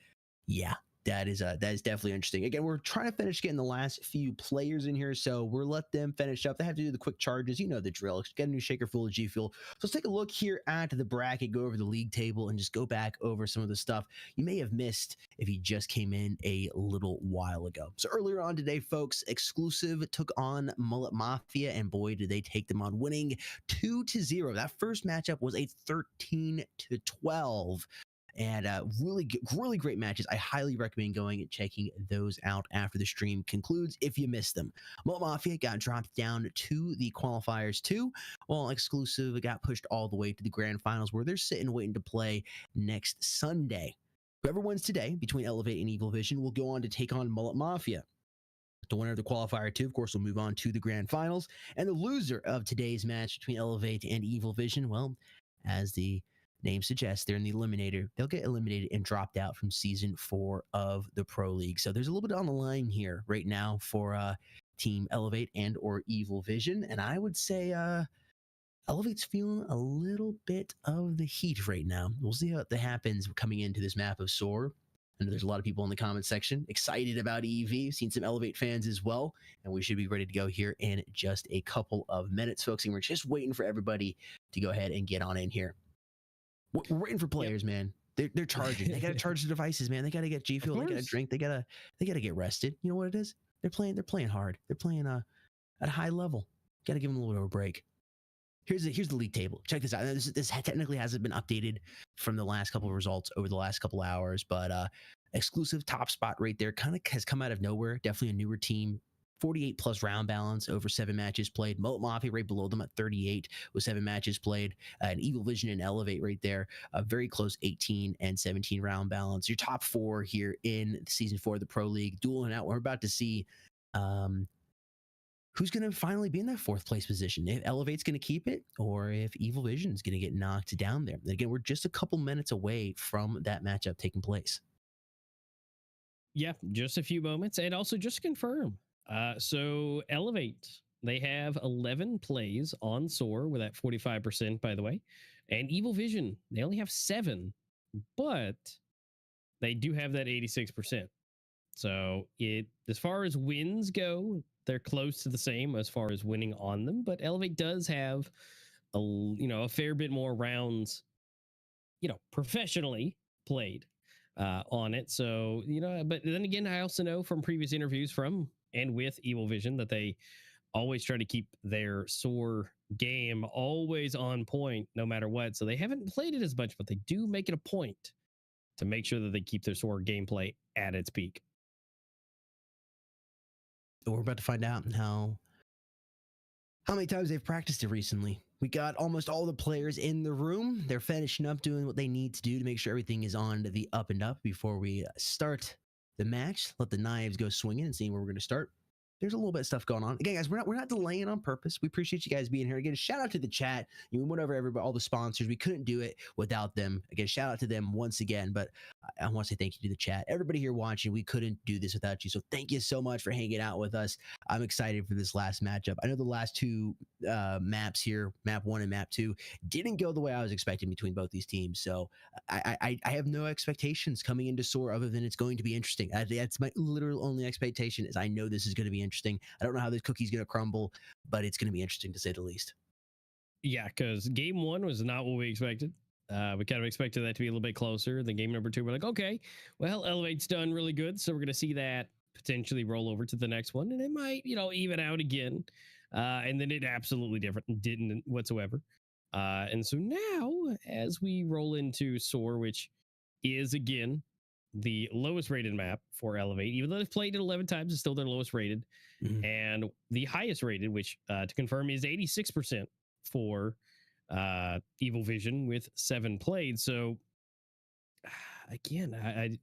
Yeah. That is definitely interesting. Again, we're trying to finish getting the last few players in here, so we'll let them finish up. They have to do the quick charges. You know the drill. Get a new shaker full of G Fuel. So let's take a look here at the bracket, go over the league table, and just go back over some of the stuff you may have missed if you just came in a little while ago. So earlier on today, folks, Exclusive took on Mullet Mafia, and boy, did they take them on, winning 2-0. That first matchup was a 13-12. And really great matches. I highly recommend going and checking those out after the stream concludes if you missed them. Mullet Mafia got dropped down to the qualifiers 2, while Exclusive got pushed all the way to the grand finals, where they're sitting waiting to play next Sunday. Whoever wins today between Elevate and Evil Vision will go on to take on Mullet Mafia. The winner of the qualifier 2, of course, will move on to the grand finals. And the loser of today's match between Elevate and Evil Vision, well, as the name suggests, they're in the Eliminator. They'll get eliminated and dropped out from Season 4 of the Pro League. So there's a little bit on the line here right now for Team Elevate and or Evil Vision. And I would say Elevate's feeling a little bit of the heat right now. We'll see how that happens coming into this map of Soar. I know there's a lot of people in the comment section excited about EV. Seen some Elevate fans as well, and we should be ready to go here in just a couple of minutes, folks. And we're just waiting for everybody to go ahead and get on in here. We're waiting for players, man. They're charging. They gotta charge the devices, man. They gotta get G Fuel. They gotta drink. They gotta get rested. You know what it is? They're playing hard. They're playing at a high level. Gotta give them a little bit of a break. Here's the league table. Check this out. This technically hasn't been updated from the last couple of results over the last couple hours, but exclusive top spot right there kind of has come out of nowhere. Definitely a newer team. 48 plus round balance over 7 matches played. Mullet Mafia right below them at 38 with 7 matches played. And Evil Vision and Elevate right there. Very close 18 and 17 round balance. Your top 4 here in Season 4 of the Pro League. Dueling out. We're about to see who's going to finally be in that 4th place position. If Elevate's going to keep it or if Evil Vision is going to get knocked down there. And again, we're just a couple minutes away from that matchup taking place. Yeah, just a few moments. And also just to confirm, so Elevate, they have 11 plays on Soar with that 45%, by the way. And Evil Vision, they only have 7, but they do have that 86%. So as far as wins go, they're close to the same as far as winning on them, but Elevate does have a fair bit more rounds, professionally played on it. So, but then again, I also know from previous interviews from and with Evil Vision that they always try to keep their Soar game always on point no matter what. So they haven't played it as much, but they do make it a point to make sure that they keep their Soar gameplay at its peak. We're about to find out how many times they've practiced it recently. We got almost all the players in the room. They're finishing up doing what they need to do to make sure everything is on the up and up before we start the match. Let the knives go swinging and seeing where we're going to start. There's a little bit of stuff going on. Again, guys, we're not delaying on purpose. We appreciate you guys being here. Again, shout out to the chat. We went over everybody, all the sponsors. We couldn't do it without them. Again, shout out to them once again. But I want to say thank you to the chat. Everybody here watching, we couldn't do this without you. So thank you so much for hanging out with us. I'm excited for this last matchup. I know the last 2 maps here, Map 1 and Map 2, didn't go the way I was expecting between both these teams. So I have no expectations coming into Soar other than it's going to be interesting. That's my literal only expectation is I know this is going to be interesting. I don't know how this cookie's going to crumble, but it's going to be interesting to say the least. Yeah, because game 1 was not what we expected. We kind of expected that to be a little bit closer. Then game number 2, we're like, okay, well, Elevate's done really good. So we're going to see that potentially roll over to the next one. And it might, even out again. And then it absolutely didn't whatsoever. And so now as we roll into Soar, which is, again, the lowest rated map for Elevate, even though they've played it 11 times, it's still their lowest rated. Mm-hmm. And the highest rated, which to confirm is 86% for Evil Vision with 7 played. So again, I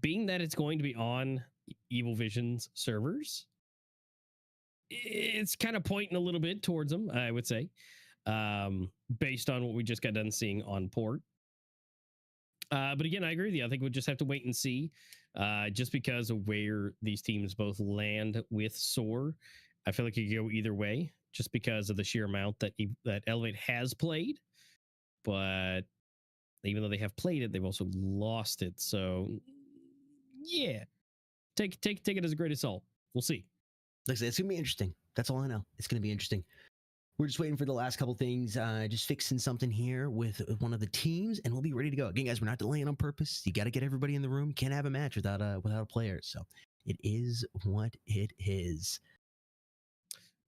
being that it's going to be on Evil Vision's servers, it's kind of pointing a little bit towards them, I would say, based on what we just got done seeing on port. But again, I agree with you. I think we'll just have to wait and see, just because of where these teams both land with Soar. I feel like it could go either way, just because of the sheer amount that Elevate has played. But even though they have played it, they've also lost it. So yeah, take it as a great assault. We'll see. Like I said, it's gonna be interesting. That's all I know. It's gonna be interesting. We're just waiting for the last couple things, just fixing something here with one of the teams, and we'll be ready to go. Again, guys, we're not delaying on purpose. You got to get everybody in the room. You can't have a match without a player. So it is what it is.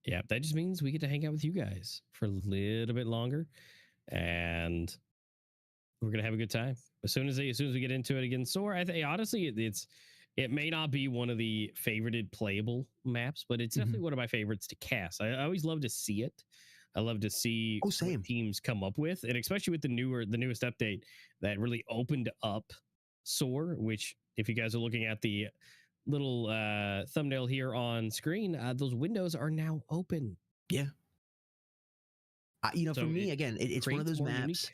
Yeah, that just means we get to hang out with you guys for a little bit longer, and we're gonna have a good time. As soon as we get into it again, Soar, I think honestly, it may not be one of the favorited playable maps, but it's definitely one of my favorites to cast. I always love to see it. I love to see what teams come up with, and especially with the newest update that really opened up soar, which if you guys are looking at the little thumbnail here on screen, those windows are now open. Yeah. For So me, it again, it's one of creates those more maps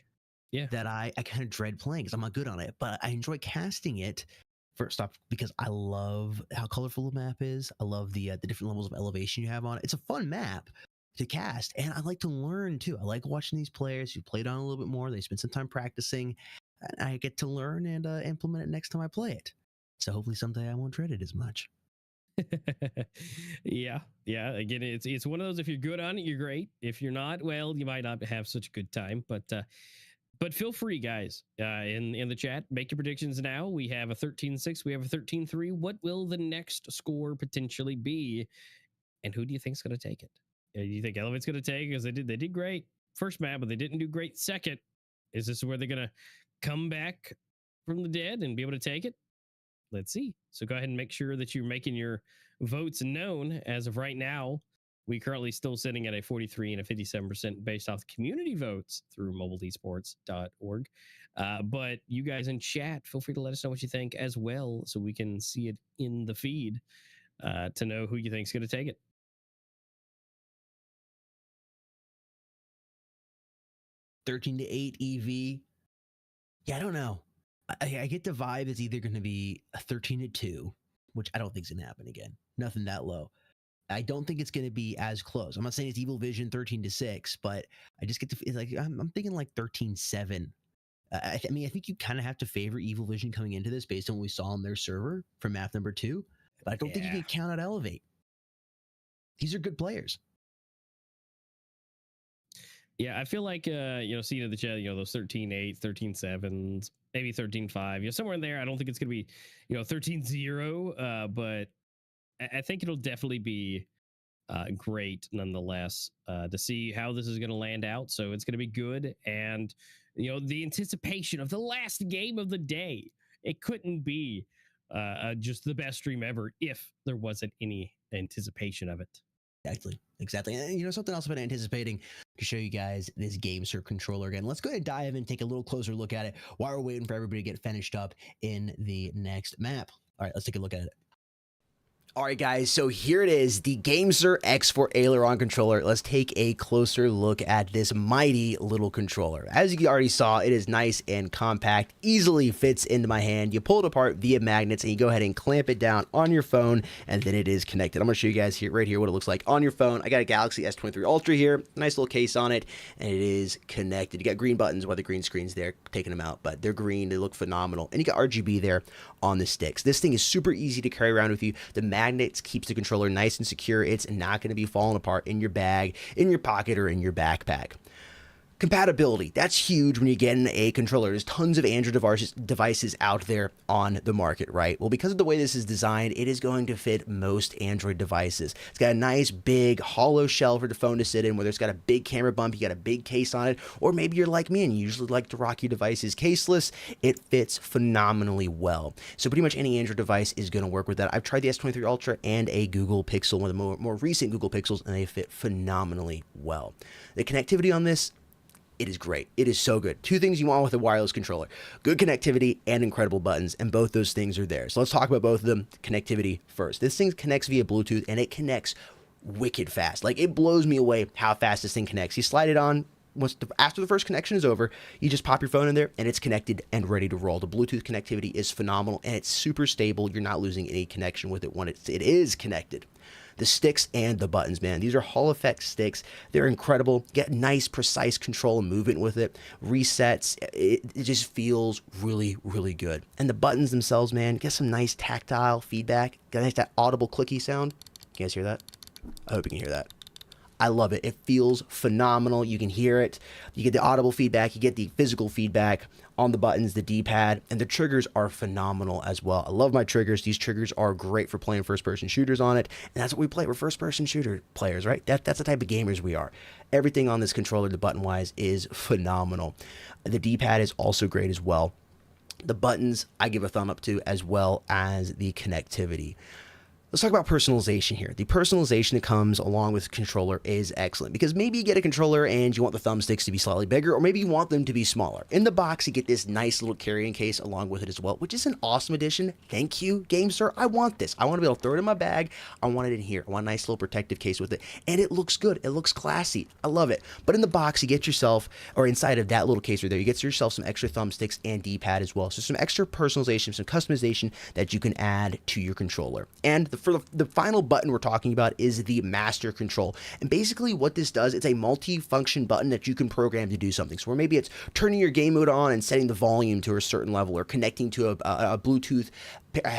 unique- that I kind of dread playing because I'm not good on it, but I enjoy casting it. First off, because I love how colorful the map is. I love the different levels of elevation you have on it. It's a fun map to cast, and I like to learn too. I like watching these players who played on a little bit more. They spend some time practicing, and I get to learn and implement it next time I play it. So hopefully someday I won't dread it as much. yeah. Again, it's one of those. If you're good on it, you're great. If you're not, well, you might not have such a good time. But feel free, guys, in the chat, make your predictions now. We have a 13-6. We have a 13-3. What will the next score potentially be? And who do you think is going to take it? Do you think Elevate's going to take it? Because they did great first map, but they didn't do great second. Is this where they're going to come back from the dead and be able to take it? Let's see. So go ahead and make sure that you're making your votes known. As of right now, we currently still sitting at a 43 and a 57% based off community votes through mobileesports.org. But you guys in chat, feel free to let us know what you think as well, so we can see it in the feed to know who you think is going to take it. $13-8 EV. Yeah, I don't know. I get the vibe it's either going to be a 13-2, which I don't think is going to happen again. Nothing that low. I don't think it's going to be as close. I'm not saying it's Evil Vision 13-6, but I just get to like I'm thinking like 13-7. I think you kind of have to favor Evil Vision coming into this based on what we saw on their server for map number 2, but I don't think you can count out Elevate. These are good players. Yeah, I feel like seeing in the chat, those 13-8, 13-7s, maybe 13-5, somewhere in there. I don't think it's gonna be 13-0, but I think it'll definitely be great nonetheless to see how this is gonna land out. So it's gonna be good, and the anticipation of the last game of the day. It couldn't be just the best stream ever if there wasn't any anticipation of it. Exactly. And something else I've been anticipating to show you guys this GameSir controller again. Let's go ahead and dive in and take a little closer look at it while we're waiting for everybody to get finished up in the next map. All right, let's take a look at it. All right, guys, so here it is, the GameSir X4 Aileron controller. Let's take a closer look at this mighty little controller. As you already saw, it is nice and compact, easily fits into my hand. You pull it apart via magnets, and you go ahead and clamp it down on your phone, and then it is connected. I'm going to show you guys here, right here, what it looks like on your phone. I got a Galaxy S23 Ultra here, nice little case on it, and it is connected. You got green buttons while the green screen's there, taking them out, but they're green, they look phenomenal, and you got RGB there on the sticks. This thing is super easy to carry around with you. The magnets keeps the controller nice and secure. It's not going to be falling apart in your bag, in your pocket, or in your backpack. Compatibility, that's huge when you get in a controller. There's tons of Android devices out there on the market, right? Well, because of the way this is designed, it is going to fit most Android devices. It's got a nice big hollow shell for the phone to sit in, whether it's got a big camera bump, you got a big case on it, or maybe you're like me and you usually like to rock your devices caseless. It fits phenomenally well. So pretty much any Android device is going to work with that. I've tried the S23 Ultra and a Google Pixel, one of the more recent Google Pixels, and they fit phenomenally well. The connectivity on this, it is great. It is so good. Two things you want with a wireless controller: good connectivity and incredible buttons, and both those things are there. So let's talk about both of them. Connectivity first. This thing connects via Bluetooth, and it connects wicked fast. Like, it blows me away how fast this thing connects. You slide it on, after the first connection is over, you just pop your phone in there, and it's connected and ready to roll. The Bluetooth connectivity is phenomenal, and it's super stable. You're not losing any connection with it when it is connected. The sticks and the buttons, man. These are Hall Effect sticks. They're incredible. Get nice, precise control and movement with it. Resets. It just feels really, really good. And the buttons themselves, man, get some nice tactile feedback. Get nice that audible clicky sound. You guys hear that? I hope you can hear that. I love it. It feels phenomenal. You can hear it. You get the audible feedback. You get the physical feedback on the buttons, the D-pad, and the triggers are phenomenal as well. I love my triggers. These triggers are great for playing first-person shooters on it, and that's what we play. We're first-person shooter players, right? That's the type of gamers we are. Everything on this controller, the button-wise, is phenomenal. The D-pad is also great as well. The buttons, I give a thumb up to, as well as the connectivity. Let's talk about personalization here. The personalization that comes along with the controller is excellent because maybe you get a controller and you want the thumbsticks to be slightly bigger, or maybe you want them to be smaller. In the box, you get this nice little carrying case along with it as well, which is an awesome addition. Thank you, GameSir. I want this. I want to be able to throw it in my bag. I want it in here. I want a nice little protective case with it. And it looks good. It looks classy. I love it. But in the box, you get yourself, or inside of that little case right there, you get yourself some extra thumbsticks and D-pad as well. So some extra personalization, some customization that you can add to your controller. And for the final button we're talking about is the master control. And basically what this does, it's a multi-function button that you can program to do something. So where maybe it's turning your game mode on and setting the volume to a certain level, or connecting to a Bluetooth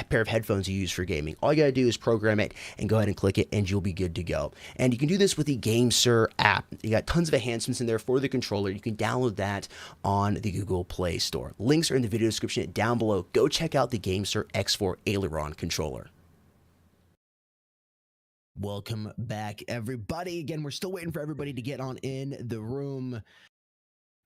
pair of headphones you use for gaming. All you gotta do is program it and go ahead and click it and you'll be good to go. And you can do this with the GameSir app. You got tons of enhancements in there for the controller. You can download that on the Google Play Store. Links are in the video description down below. Go check out the GameSir X4 Aileron controller. Welcome back, everybody. Again, we're still waiting for everybody to get on in the room.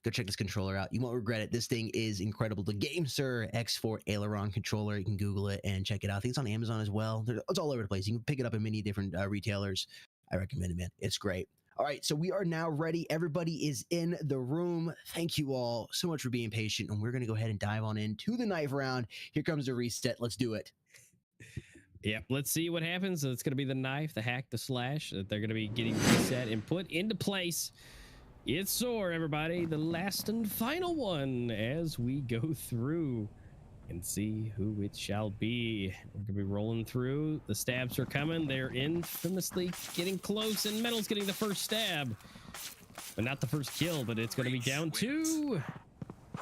Go check this controller out. You won't regret it. This thing is incredible. The GameSir X4 Aileron controller. You can Google it and check it out. I think it's on Amazon as well. It's all over the place. You can pick it up in many different retailers. I recommend it, man. It's great. All right, so we are now ready. Everybody is in the room. Thank you all so much for being patient. And we're going to go ahead and dive on into the knife round. Here comes the reset. Let's do it. Yep, let's see what happens. It's going to be the knife, the hack, the slash that they're going to be getting reset and put into place. It's SOAR, everybody, the last and final one as we go through and see who it shall be. We're going to be rolling through. The stabs are coming. They're infamously getting close, and Metal's getting the first stab. But not the first kill, but it's going to be down to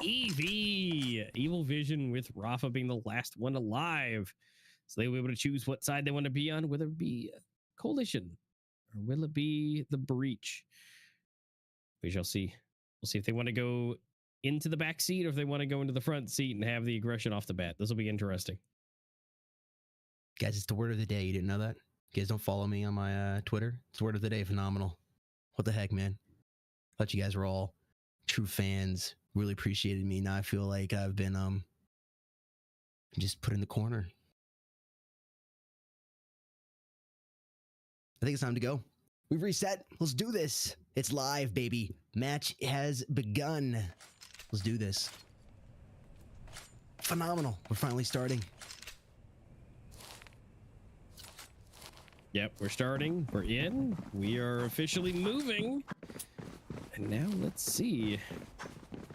Evie. Evil Vision with Rafa being the last one alive. So they'll be able to choose what side they want to be on, whether it be Coalition or will it be the Breach. We shall see. We'll see if they want to go into the back seat or if they want to go into the front seat and have the aggression off the bat. This will be interesting. Guys, it's the word of the day. You didn't know that? You guys don't follow me on my Twitter? It's the word of the day. Phenomenal. What the heck, man? Thought you guys were all true fans. Really appreciated me. Now I feel like I've been just put in the corner. I think it's time to go. We've reset. Let's do this. It's live, baby. Match has begun. Let's do this. Phenomenal. We're finally starting. Yep, we're starting. We're in. We are officially moving. And now let's see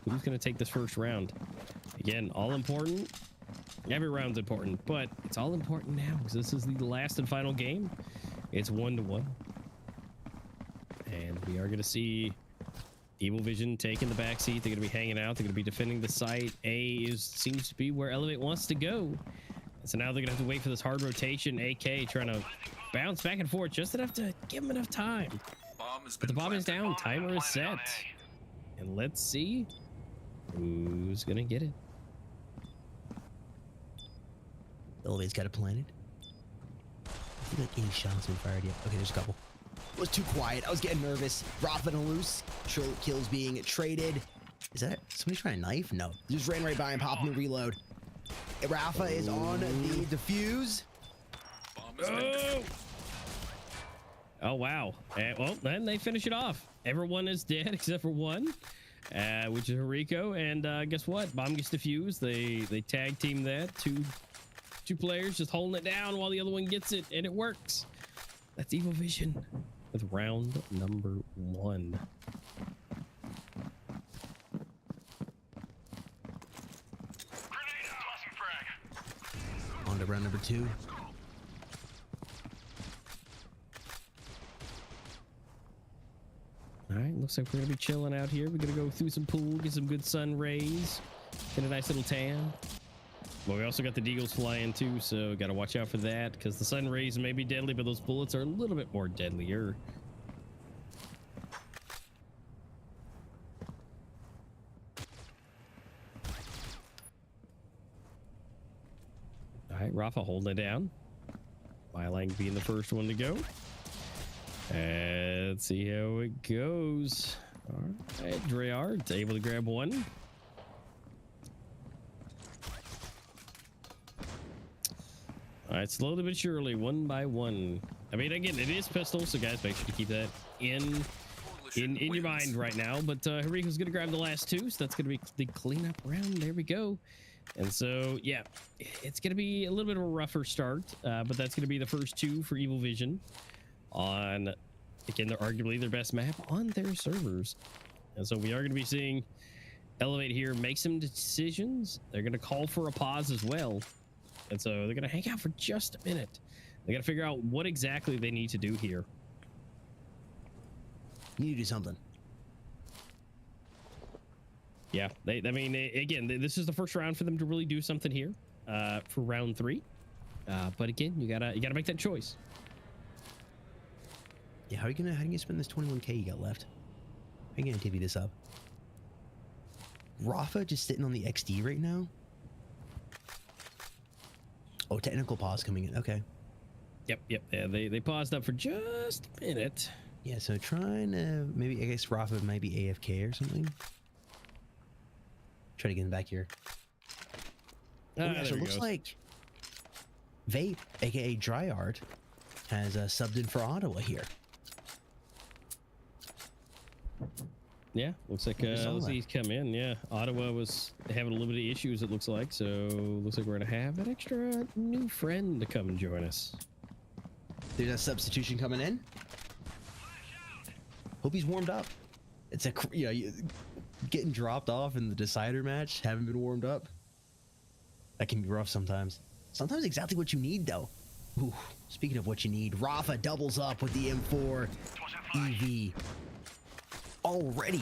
who's going to take this first round. Again, all important. Every round's important, but it's all important now because this is the last and final game. It's 1-1. And we are going to see Evil Vision taking the back seat. They're going to be hanging out. They're going to be defending the site. Seems to be where Elevate wants to go. And so now they're going to have to wait for this hard rotation. AK trying to bounce back and forth just enough to give them enough time. But the bomb is down. Timer is set. And let's see who's going to get it. Elevate's got it planted. I feel like any shots been fired yet. Okay, there's a couple. It was too quiet. I was getting nervous. Rafa and loose. Kills being traded. Is that somebody trying to knife? No. Just ran right by and popped and reload. Rafa is on the defuse. Oh wow. Well, then they finish it off. Everyone is dead except for one, which is Rico. And guess what? Bomb gets defused. They tag team that. Two players just holding it down while the other one gets it, and it works. That's Evil Vision with round number 1. On to round number 2. All right, looks like we're gonna be chilling out here. We're gonna go through some pool, get some good sun rays, get a nice little tan. Well, we also got the deagles flying too, so got to watch out for that because the sun rays may be deadly, but those bullets are a little bit more deadlier. All right, Rafa holding it down. Mylang being the first one to go. And let's see how it goes. All right, Dreyard able to grab one. All right, slowly but surely, one by one. I mean, again, it is pistol, so guys, make sure to keep that in your mind right now. But Hariko's gonna grab the last two, so that's gonna be the cleanup round. There we go. And so, yeah, it's gonna be a little bit of a rougher start, but that's gonna be the first two for Evil Vision on, again, they're arguably their best map on their servers. And so we are gonna be seeing Elevate here make some decisions. They're gonna call for a pause as well. And so they're gonna hang out for just a minute. They gotta figure out what exactly they need to do here. You need to do something. Yeah, again, this is the first round for them to really do something here for round 3. But again, you gotta make that choice. Yeah, how are you spend this 21K you got left? How are you gonna divvy this up? Rafa just sitting on the XD right now? Oh, technical pause coming in. Okay. Yep. Yeah, they paused up for just a minute. Yeah, so trying to maybe, I guess Rafa might be AFK or something. Try to get him back here. Oh, yeah, so it looks like Vape, aka Dry Art, has subbed in for Ottawa here. Yeah, looks like he's come in. Yeah, Ottawa was having a little bit of issues, it looks like. So looks like we're gonna have an extra new friend to come and join us. There's a substitution coming in. Hope he's warmed up. It's getting dropped off in the decider match, haven't been warmed up. That can be rough sometimes. Sometimes exactly what you need, though. Ooh, speaking of what you need, Rafa doubles up with the M4 EV. Already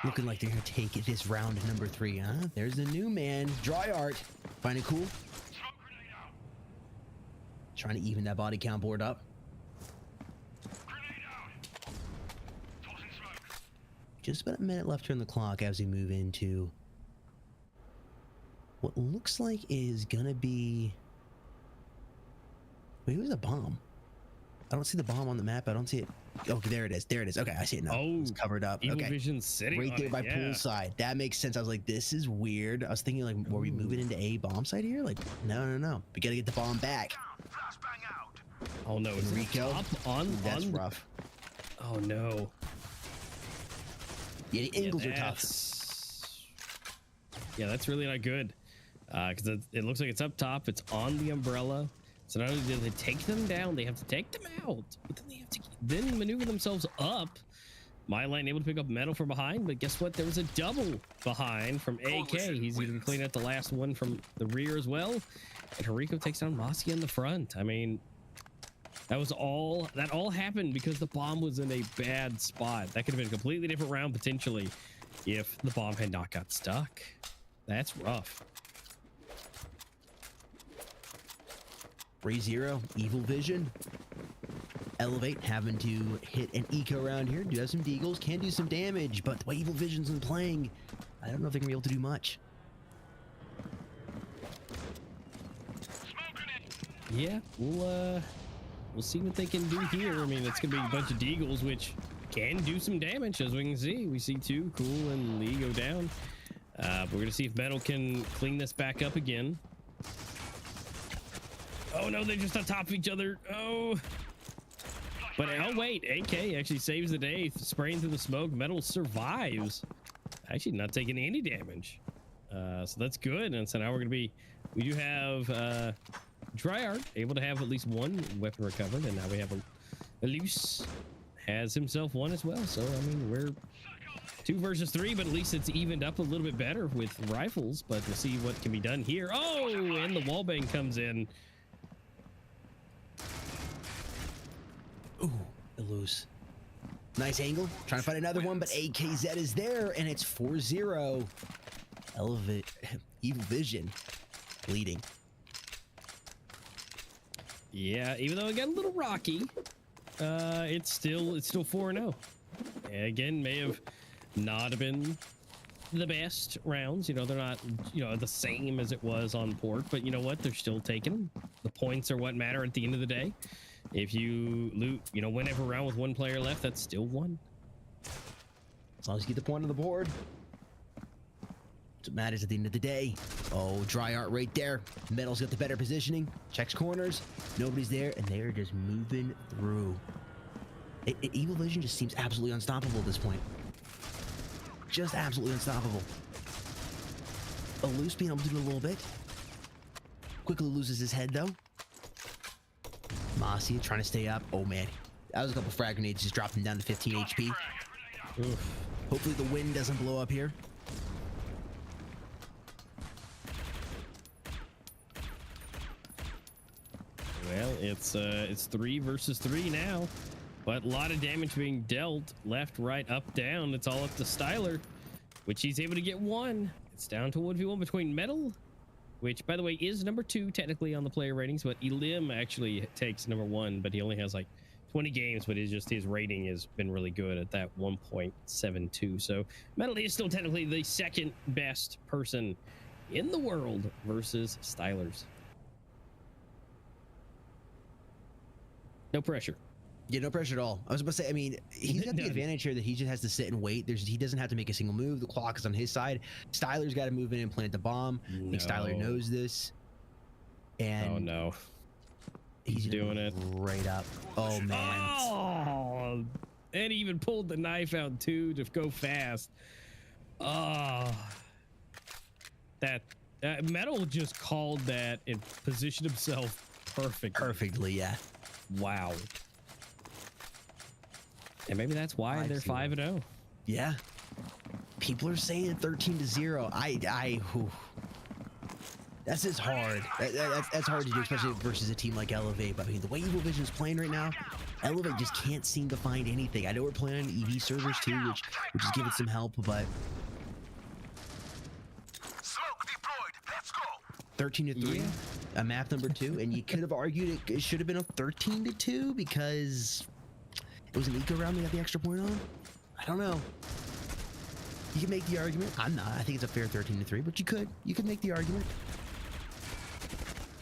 looking like they're gonna take it this round to number 3, huh? There's the new man, Dry Art. Find it cool? Trying to even that body count board up. Just about a minute left on the clock as we move into what looks like is gonna be... Wait, who's a bomb? I don't see the bomb on the map. I don't see it. Oh, there it is. There it is. Okay, I see it now. Oh, it's covered up. Evil okay. Vision sitting right there on by it, yeah. poolside. That makes sense. I was like, this is weird. I was thinking, like, were we moving into a bomb site here? Like, no. We gotta get the bomb back. Oh no, it's Rico. That's rough. Oh no. Yeah, the angles are tough. Yeah, that's really not good. Because it looks like it's up top. It's on the umbrella. So not only do they take them down, they have to take them out. But then they have to then maneuver themselves up. MyLine able to pick up metal from behind, but guess what? There was a double behind from AK. He's going to clean out the last one from the rear as well. And Hariko takes down Mossy in the front. I mean, that all happened because the bomb was in a bad spot. That could have been a completely different round potentially if the bomb had not got stuck. That's rough. 3-0, Evil Vision. Elevate having to hit an eco round here. Do have some deagles, can do some damage, but the way Evil Vision's been playing, I don't know if they're gonna be able to do much. Yeah, we'll see what they can do here. I mean, it's gonna be a bunch of deagles, which can do some damage, as we can see. We see 2, Cool and Lee go down. We're gonna see if Metal can clean this back up again. Oh no, they're just on top of each other. Oh. But oh wait, AK actually saves the day, spraying through the smoke. Metal survives. Actually not taking any damage. So that's good. And so now we do have Dry Art able to have at least one weapon recovered. And now we have a Loose has himself one as well. So, I mean, we're 2 versus 3, but at least it's evened up a little bit better with rifles. But we'll see what can be done here. Oh, and the wallbang comes in. Ooh, Loose. Nice angle. Trying to find another one, but AKZ is there, and it's 4-0. Evil Vision leading. Yeah, even though it got a little rocky, it's still 4-0. Again, may have not been the best rounds. You know, they're not, the same as it was on port, but you know what? They're still taking them. The points are what matter at the end of the day. If you loot, win every round with 1 player left, that's still 1. As long as you get the point on the board. What matters at the end of the day. Oh, dry art right there. Metal's got the better positioning. Checks corners. Nobody's there, and they're just moving through. Evil Vision just seems absolutely unstoppable at this point. Just absolutely unstoppable. Loose being able to do a little bit. Quickly loses his head, though. Mossy trying to stay up. Oh, man. That was a couple frag grenades. Just dropped him down to 15 HP. Oof. Hopefully the wind doesn't blow up here. Well, it's 3 versus 3 now, but a lot of damage being dealt left, right, up, down. It's all up to Styler, which he's able to get 1. It's down to 1v1 between Metal, which, by the way, is number 2 technically on the player ratings, but Elim actually takes number 1, but he only has like 20 games, but his rating has been really good at that 1.72. So Metal is still technically the second best person in the world versus Stylers. No pressure. Yeah, no pressure at all. I was about to say, I mean, he's got the advantage here that he just has to sit and wait. He doesn't have to make a single move. The clock is on his side. Styler's got to move in and plant the bomb. I think Styler knows this. And oh no, he's doing it right up. Oh man. Oh, and he even pulled the knife out too to go fast. Oh, that Metal just called that and positioned himself perfectly. Yeah. Wow. And maybe that's why they're 5-0. Yeah. People are saying 13-0. That's just hard. That's hard to do, especially versus a team like Elevate. But I mean, the way Evil Vision's playing right now, Elevate just can't seem to find anything. I know we're playing on EV servers too, which is giving some help, but 13-3, a map number 2, and you could have argued it should have been a 13-2 because it was an eco round they got the extra point on. I don't know. You can make the argument. I'm not. I think it's a fair 13-3, but you could make the argument.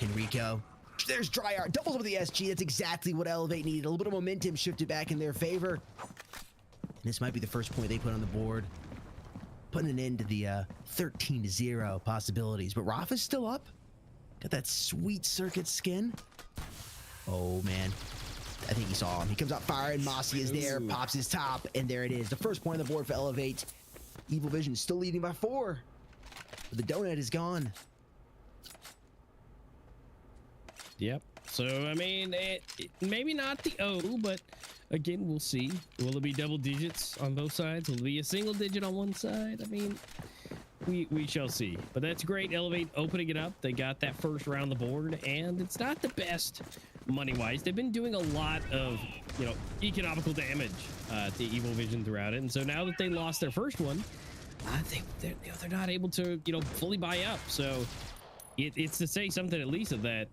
Henrico. There's dry art. Doubles over the SG. That's exactly what Elevate needed. A little bit of momentum shifted back in their favor. This might be the first point they put on the board, putting an end to the 13-0 possibilities. But Rafa's still up. Got that sweet circuit skin. Oh, man. I think he saw him. He comes out firing. Mossy is there. Pops his top. And there it is. The first point on the board for Elevate. Evil Vision still leading by 4. But the donut is gone. Yep. So, I mean, maybe not the O, but again, we'll see. Will it be double digits on both sides? Will it be a single digit on one side? I mean, we shall see. But that's great. Elevate opening it up. They got that first round on the board, and it's not the best money-wise. They've been doing a lot of, economical damage to Evil Vision throughout it. And so now that they lost their first one, I think they're not able to, fully buy up. So it's to say something at least of that,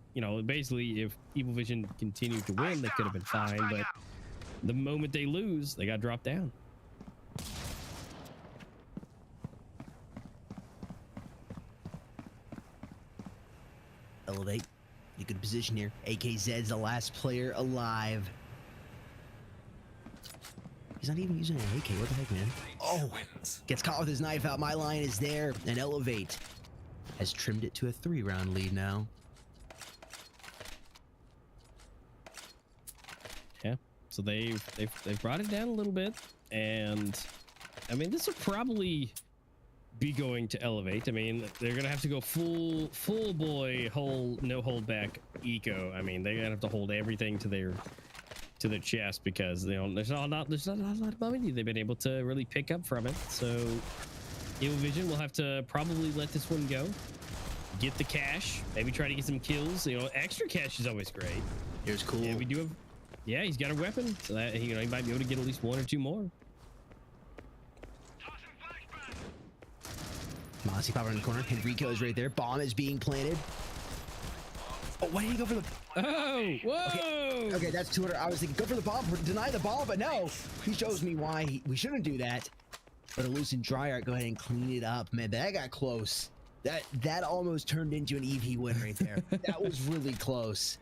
basically if Evil Vision continued to win, they could have been fine. But the moment they lose, they got dropped down. Elevate. You good position here. AKZ's the last player alive. He's not even using an AK. What the heck, man? Oh, gets caught with his knife out. My line is there. And Elevate has trimmed it to a 3-round lead now. Yeah. So they've brought it down a little bit, and I mean, this will probably be going to Elevate. I mean, they're gonna have to go full boy no hold back eco. I mean, they're gonna have to hold everything to their chest because there's not a lot of money they've been able to really pick up from it. So Evil Vision will have to probably let this one go, get the cash, maybe try to get some kills. Extra cash is always great. Here's cool. Yeah, we do have. Yeah, he's got a weapon, so that he might be able to get at least 1 or 2 more. Mossy popping in the corner. Henrico is right there. Bomb is being planted. Oh, why did he go for the... Oh, whoa! Okay, that's 200. I was thinking, go for the bomb, deny the bomb, but no. He shows me why we shouldn't do that. But a loosened dry art, go ahead and clean it up. Man, that got close. That almost turned into an EV win right there. That was really close.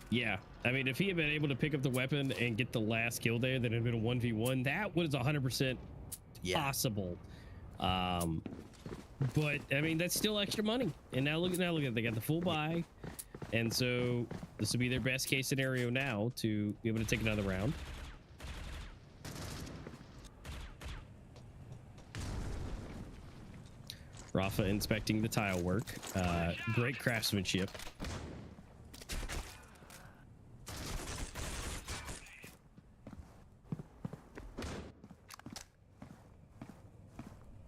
Yeah, I mean, if he had been able to pick up the weapon and get the last kill there, that had been a 1v1, that was 100% possible. But I mean, that's still extra money. And now look at they got the full buy, and so this would be their best case scenario now to be able to take another round. Rafa inspecting the tile work. Great craftsmanship.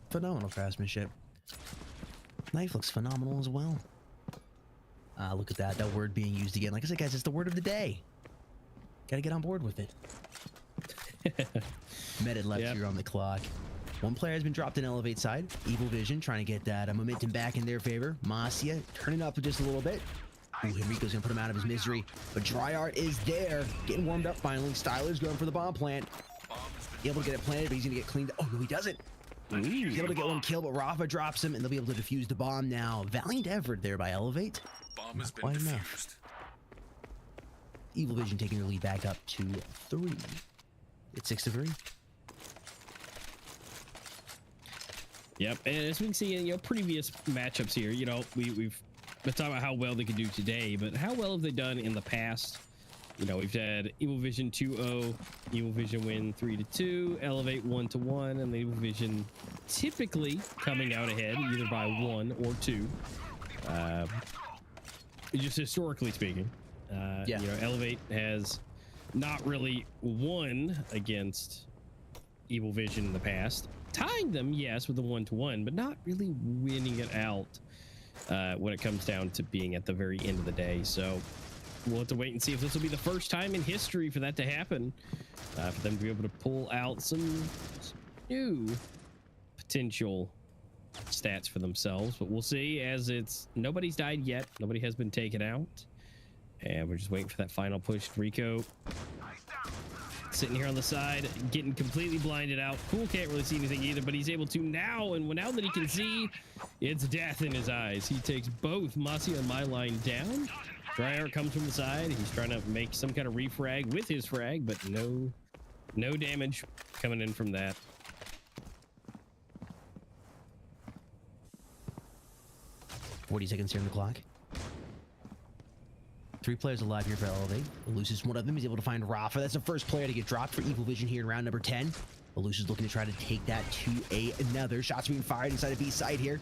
Phenomenal craftsmanship. Knife looks phenomenal as well. Look at that word being used again. Like I said, guys, it's the word of the day. Gotta get on board with it. Meta left here on the clock. One player has been dropped in Elevate side. Evil Vision trying to get that momentum back in their favor. Masia turning up just a little bit. Ooh, Henrico's gonna put him out of his misery. But Dryart is there, getting warmed up finally. Styler's going for the bomb plant. Able to get it planted, but he's gonna get cleaned up. Oh, no, he doesn't. He's able to get one kill, but Rafa drops him, and they'll be able to defuse the bomb now. Valiant effort there by Elevate. Bomb has been defused. Evil Vision taking their lead back up to 3. It's 6-3. Yep, and as we can see in previous matchups here, we've been talking about how well they can do today, but how well have they done in the past? We've had Evil Vision 2-0, Evil Vision win 3-2, Elevate 1-1, and the Evil Vision typically coming out ahead either by 1 or 2. Just historically speaking, Elevate has not really won against Evil Vision in the past. Tying them, yes, with the 1-1, but not really winning it out when it comes down to being at the very end of the day. So we'll have to wait and see if this will be the first time in history for that to happen, for them to be able to pull out some new potential stats for themselves. But we'll see, as nobody's died yet, nobody has been taken out, and we're just waiting for that final push. Rico sitting here on the side, getting completely blinded out. Cool can't really see anything either, but he's able to now, and now that he can see, it's death in his eyes. He takes both Masia and My Line down. Dryart comes from the side. He's trying to make some kind of refrag with his frag, but no damage coming in from that. $40 seconds here on the clock. 3 players alive here for Elevate. Elus is one of them. He's able to find Rafa. That's the first player to get dropped for Evil Vision here in round number 10. Elus is looking to try to take that to another. Shots being fired inside of B side here.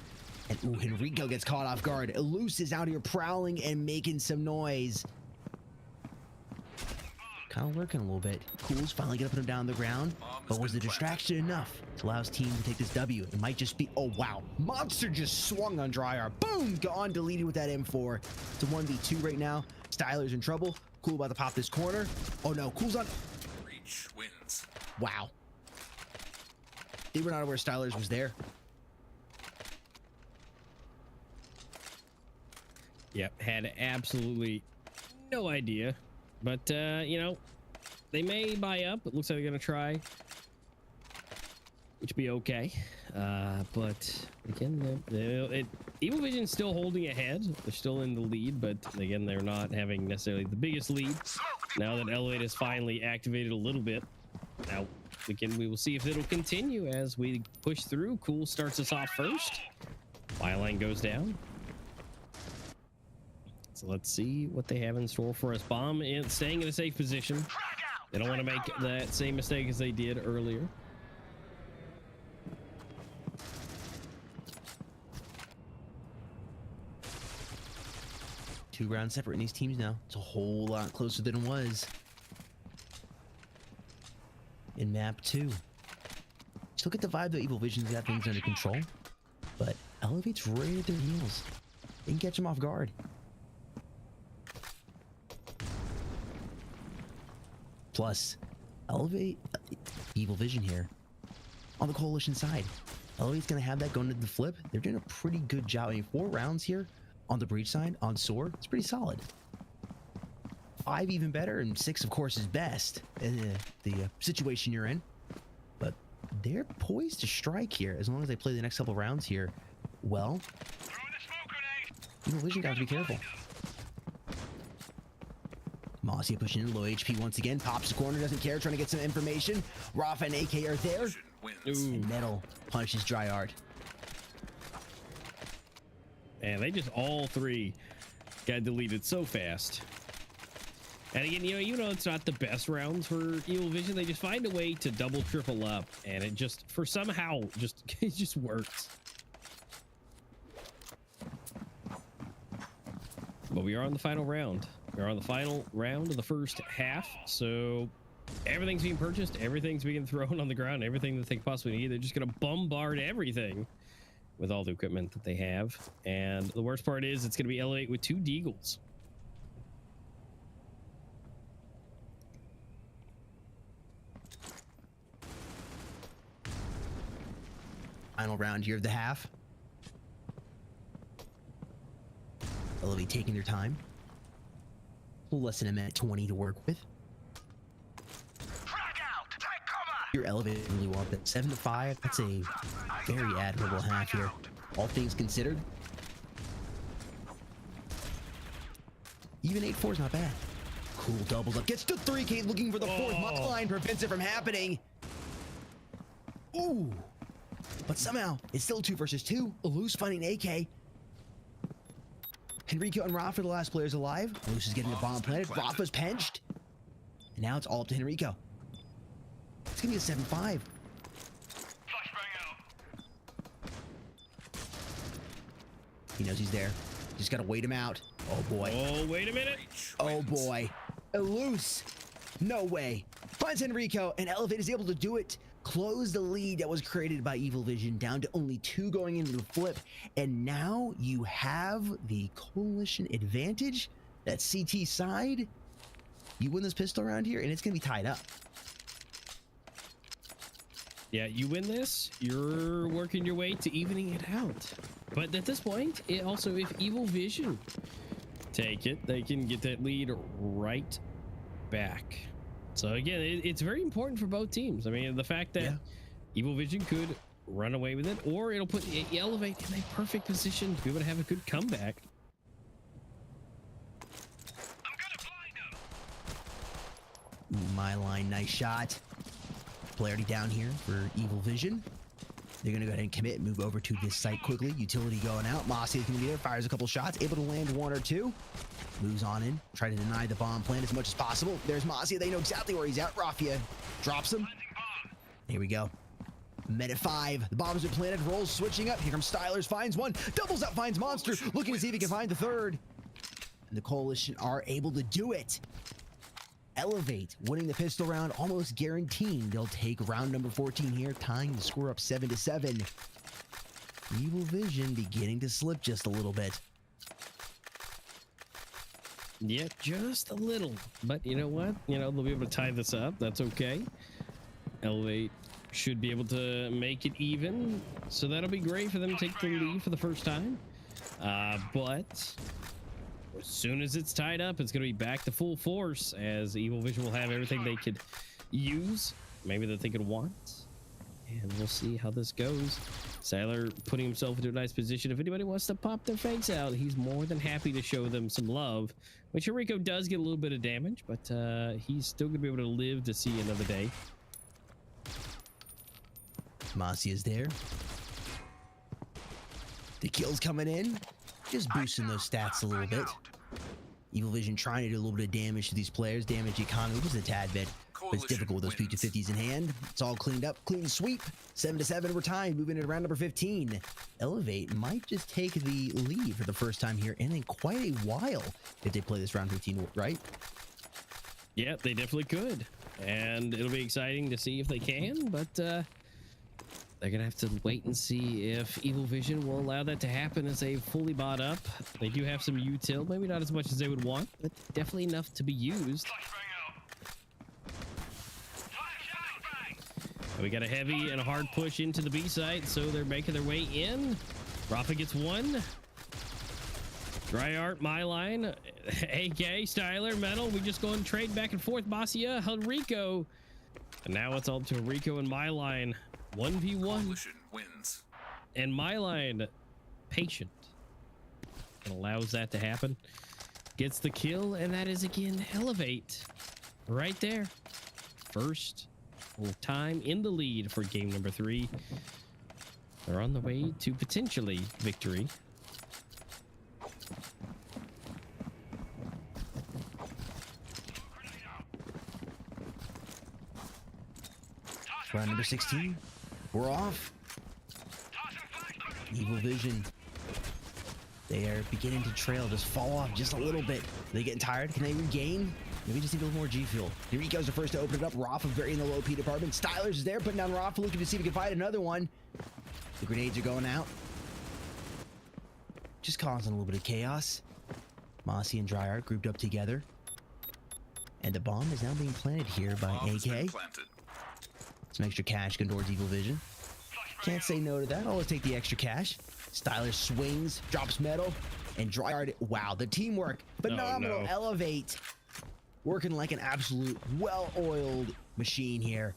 And ooh, Henrico gets caught off guard. Elus is out here prowling and making some noise. Kind of lurking a little bit. Cool's finally gonna put him down on the ground. But was the distraction enough to allow his team to take this W? It might just be, oh wow. Monster just swung on Dryart. Boom, gone, deleted with that M4. It's a 1v2 right now. Styler's in trouble. Cool about to pop this corner. Oh no, Cool's on. Reach wins. Wow. They were not aware Styler's was there. Yep, had absolutely no idea. But, they may buy up. It looks like they're going to try, which would be okay. But, again, Evil Vision's still holding ahead. They're still in the lead, but, again, they're not having necessarily the biggest lead. Now that Elevate is finally activated a little bit. Now, again, we will see if it'll continue as we push through. Cool starts us off first. Byline goes down. So let's see what they have in store for us. Bomb staying in a safe position. They don't want to make that same mistake as they did earlier. Two rounds separate in these teams now. It's a whole lot closer than it was in map 2. Just look at the vibe though. Evil Vision's got things under control, but Elevate's right at their heels. They can catch them off guard. Plus, Evil Vision here on the Coalition side. Elevate's gonna have that going into the flip. They're doing a pretty good job. I mean, 4 rounds here on the breach side, on SOAR, it's pretty solid. 5 even better, and 6 of course is best in the situation you're in. But they're poised to strike here as long as they play the next couple rounds here. Well, Evil Vision got to be careful. Masia pushing in low HP once again, pops the corner, doesn't care, trying to get some information. Rafa and AK are there. And Metal punishes Dryart. and they just all three got deleted so fast. And again, you know, even though it's not the best rounds for Evil Vision, they just find a way to double, triple up, and it just, for somehow, it just works. But we are on the final round. We're on the final round of the first half, so everything's being purchased, everything's being thrown on the ground, everything that they could possibly need. They're just going to bombard everything with all the equipment that they have. And the worst part is it's going to be Elevate with 2 Deagles. Final round here of the half. Elevate taking their time. A little less than a minute 20 to work with. Your Elevate really well, but 7-5. That's a very admirable half here, all things considered. Even 8-4 is not bad. Cool doubles up. Gets to 3K, looking for the fourth. Line prevents it from happening. Ooh. But somehow, it's still 2 versus 2. Loose finding AK. Henrico and Rafa, the last players alive. Loose is getting a bomb planted. Rafa's pinched. And now it's all up to Henrico. It's gonna be a 7-5. He knows he's there. Just gotta wait him out. Oh boy. Oh, wait a minute. Oh boy. Loose. No way. Finds Henrico, and Elevate is able to do it. Close the lead that was created by Evil Vision down to only 2 going into the flip. And now you have the coalition advantage. That CT side. You win this pistol round here, and it's gonna be tied up. Yeah, you win this, you're working your way to evening it out. But at this point, it also, if Evil Vision take it, they can get that lead right back. So again, it's very important for both teams. I mean, the fact that Evil Vision could run away with it, or it'll put Elevate in a perfect position to be able to have a good comeback. My line, nice shot. Polarity down here for Evil Vision. They're gonna go ahead and commit and move over to this site quickly. Utility going out. Mossy is gonna be there, fires a couple shots, able to land 1 or 2. Moves on in, try to deny the bomb plan as much as possible. There's Mossy, they know exactly where he's at. Raffia drops him. Here we go. Met at 5. The bombs are planted, rolls switching up. Here comes Stylers, finds 1, doubles up, finds Monster, looking to see if he can find the 3rd. And the coalition are able to do it. Elevate winning the pistol round, almost guaranteeing they'll take round number 14 here, tying the score up 7-7. Evil Vision beginning to slip just a little bit. Yeah, just a little. But you know what? You know, they'll be able to tie this up. That's okay. Elevate should be able to make it even. So that'll be great for them to take the lead for the first time. But as soon as it's tied up, it's going to be back to full force, as Evil Vision will have everything they could use, maybe that they could want. And we'll see how this goes. Sailor putting himself into a nice position. If anybody wants to pop their fakes out, he's more than happy to show them some love. Which Rico does get a little bit of damage, but he's still going to be able to live to see another day. Mossy is there. The kills coming in. Just boosting those stats a little bit. Evil Vision trying to do a little bit of damage to these players. Damage the economy just a tad bit. But it's difficult with those 50-50s in hand. It's all cleaned up. Clean sweep. 7-7. We're tied. Moving into round number 15. Elevate might just take the lead for the first time here and in quite a while if they play this round 15 right. Yeah, they definitely could. And it'll be exciting to see if they can, but they're going to have to wait and see if Evil Vision will allow that to happen as they fully bought up. They do have some util, maybe not as much as they would want, but definitely enough to be used. We got a heavy and a hard push into the B site, so they're making their way in. Rafa gets 1. Dry Art, My Line, AK, Styler, Metal. We just go and trade back and forth. Basia, Henrico. And now it's all to Henrico and My Line. 1v1 wins. And My Line patient and allows that to happen. Gets the kill, and that is again Elevate right there. First full time in the lead for game number 3. They're on the way to potentially victory. Round number 16. We're off. Evil Vision. They are beginning to trail, just fall off just a little bit. Are they getting tired? Can they regain? Maybe just need a little more G Fuel. Here he goes, the first to open it up. Rafa very in the low P department. Stylers is there, putting down Rafa, looking to see if he can find another one. The grenades are going out. Just causing a little bit of chaos. Mossy and Dryart grouped up together. And the bomb is now being planted here by AK. Some extra cash going towards Evil Vision. Can't say no to that. Always take the extra cash. Styler swings, drops metal, and Dryart. Wow, the teamwork. Phenomenal. no. Elevate. Working like an absolute well-oiled machine here.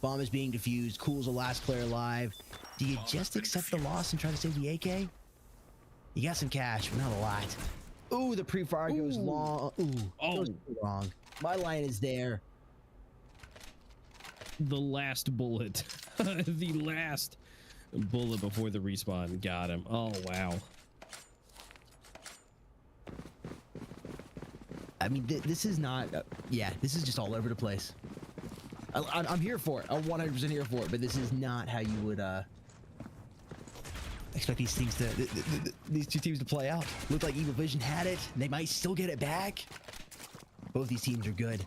Bomb is being defused. Cool's the last player alive. Do you just accept the loss and try to save the AK? You got some cash, but not a lot. Ooh, the pre-fire goes long. Ooh, goes wrong. My line is there. The last bullet. The last bullet before the respawn got him. Oh, wow. I mean, this is not... yeah, this is just all over the place. I'm here for it. I'm 100% here for it, but this is not how you would expect these things to... these two teams to play out. Looked like Evil Vision had it. They might still get it back. Both these teams are good.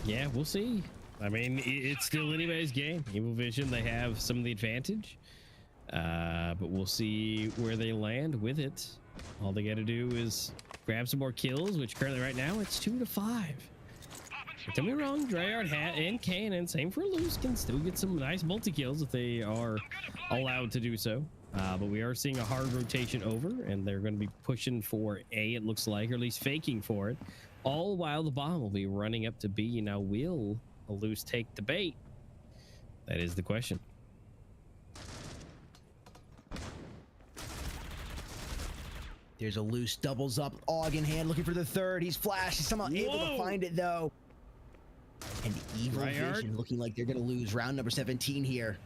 Yeah, we'll see. I mean, it's still anybody's game. Evil Vision, they have some of the advantage. But we'll see where they land with it. All they got to do is grab some more kills, which currently right now it's 2-5. But don't be wrong, Dryart and Cannon, same for Loose, can still get some nice multi-kills if they are allowed to do so. But we are seeing a hard rotation over, and they're going to be pushing for A, it looks like, or at least faking for it. All while the bomb will be running up to B. Now, will Loose take the bait? That is the question. There's a Loose, doubles up, AUG in hand, looking for the third. He's flashed. He's somehow able to find it, though. And Evil Vision looking like they're going to lose round number 17 here.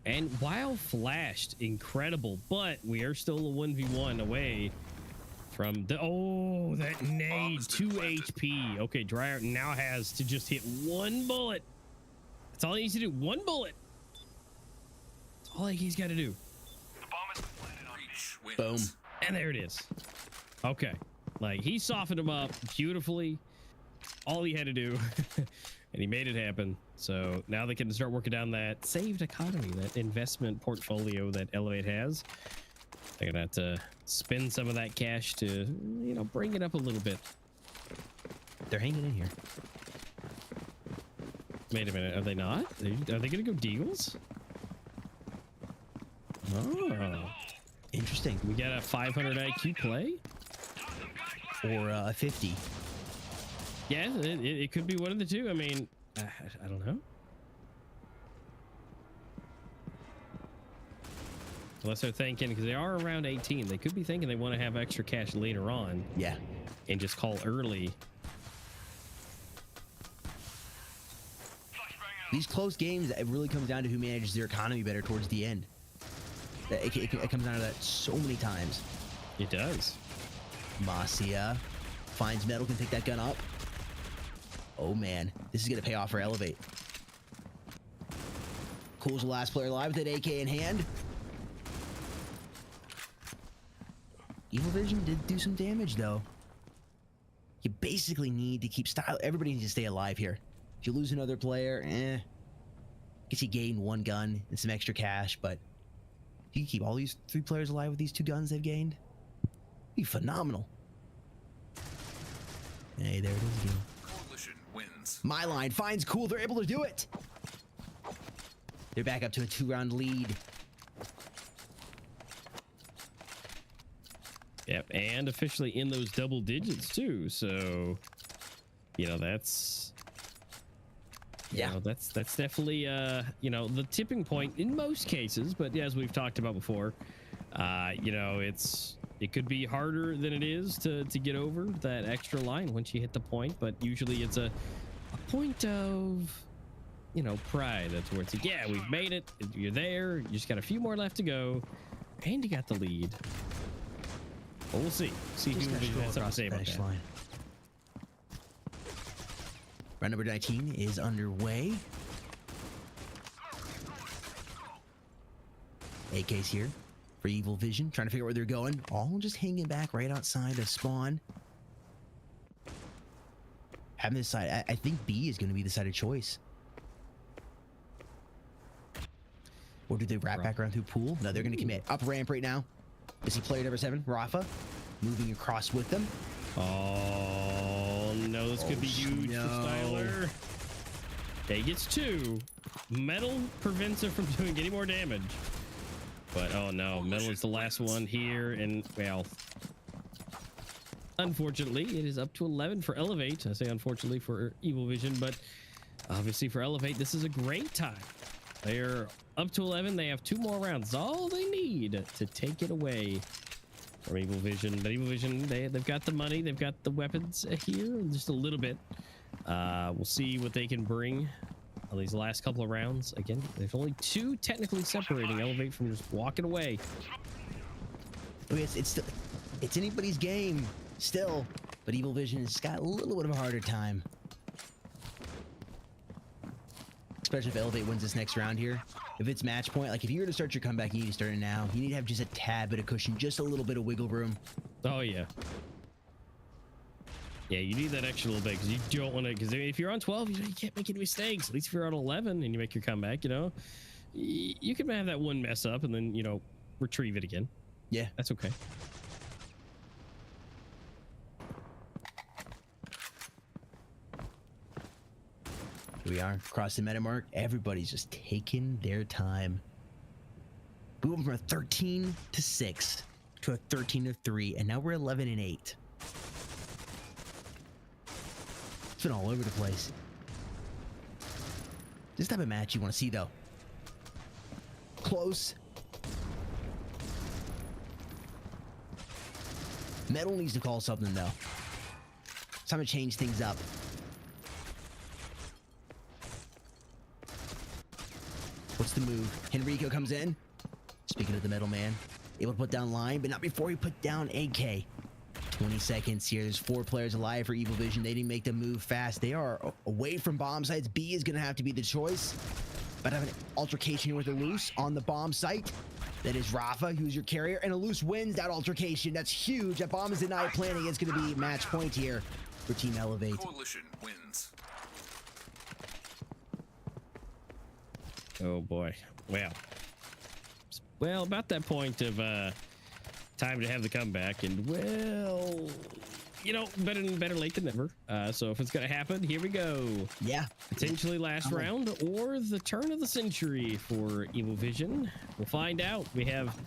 And while flashed, incredible, but we are still a 1v1 away from the... Oh, that nade, 2 HP. Okay, Dryart now has to just hit one bullet. That's all he needs to do, one bullet. That's all he's got to do. Boom. And there it is. Okay. Like, he softened him up beautifully. All he had to do. And he made it happen. So now they can start working down that saved economy, that investment portfolio that Elevate has. They're going to have to spend some of that cash to, you know, bring it up a little bit. They're hanging in here. Wait a minute. Are they not? Are they going to go Deagles? Oh. Interesting. We got a 500 IQ play? Or a 50. Yeah, it could be one of the two. I mean, I don't know. Unless they're thinking, because they are around 18, they could be thinking they want to have extra cash later on. Yeah. And just call early. These close games, it really comes down to who manages their economy better towards the end. It comes down to that so many times. It does. Masia finds metal, can pick that gun up. Oh man, this is gonna pay off for Elevate. Cool's the last player alive with that AK in hand. Evil Vision did do some damage though. You basically need to keep style. Everybody needs to stay alive here. If you lose another player, guess you gain one gun and some extra cash, but you can keep all these 3 players alive with these 2 guns they've gained. It'd be phenomenal. Hey, there it is again. Coalition wins. My line finds Cool. They're able to do it. They're back up to a 2-round lead. Yep, and officially in those double digits too. So, you know, that's... Yeah, you know, that's definitely you know, the tipping point in most cases, but as we've talked about before, you know, it could be harder than it is to get over that extra line once you hit the point, but usually it's a point of, you know, pride. That's where it's like, yeah, we've made it, you're there, you just got a few more left to go, and you got the lead. But we'll see who has something to say about that. Round number 19 is underway. AK's here for Evil Vision, trying to figure out where they're going. All just hanging back right outside of spawn. Having this side, I think B is going to be the side of choice. Or do they wrap back around through pool? No, they're going to commit. Up ramp right now. Is he player number 7, Rafa, moving across with them. Oh no, this could be huge for Styler. Okay, he gets 2. Metal prevents him from doing any more damage. But oh no, Metal is the last one here, and well, unfortunately, it is up to 11 for Elevate. I say unfortunately for Evil Vision, but obviously for Elevate, this is a great time. They are up to 11. They have 2 more rounds. That's all they need to take it away from Evil Vision. But Evil Vision, they've got the money. They've got the weapons here, just a little bit. We'll see what they can bring on these last couple of rounds. Again, there's only 2 technically separating Elevate from just walking away. I mean, it's anybody's game still, but Evil Vision has got a little bit of a harder time. Especially if Elevate wins this next round here. If it's match point, like if you were to start your comeback, you need to start it now. You need to have just a tad bit of cushion, just a little bit of wiggle room. Oh yeah. Yeah, you need that extra little bit because you don't want to. Because if you're on 12, you can't make any mistakes. At least if you're on 11 and you make your comeback, you can have that one mess up and then retrieve it again. Yeah, that's okay. Here we are across the meta mark. Everybody's just taking their time. We went from a 13 to 6 to a 13 to 3, and now we're 11 and 8. It's been all over the place. This type of match you want to see, though. Close. Metal needs to call something, though. It's time to change things up. What's the move? Henrico comes in. Speaking of the Metal Man, able to put down line, but not before he put down AK. 20 seconds here. There's 4 players alive for Evil Vision. They didn't make them move fast. They are away from bomb sites. B is going to have to be the choice. But I have an altercation here with Eluse on the bomb site. That is Rafa, who's your carrier, and Eluse wins that altercation. That's huge. That bomb is denied planning. It's going to be match point here for Team Elevate. Coalition wins. Oh boy. Well, about that point of time to have the comeback, and well, better late than never. So if it's gonna happen, here we go. Yeah. Potentially last round or the turn of the century for Evil Vision. We'll find out. We have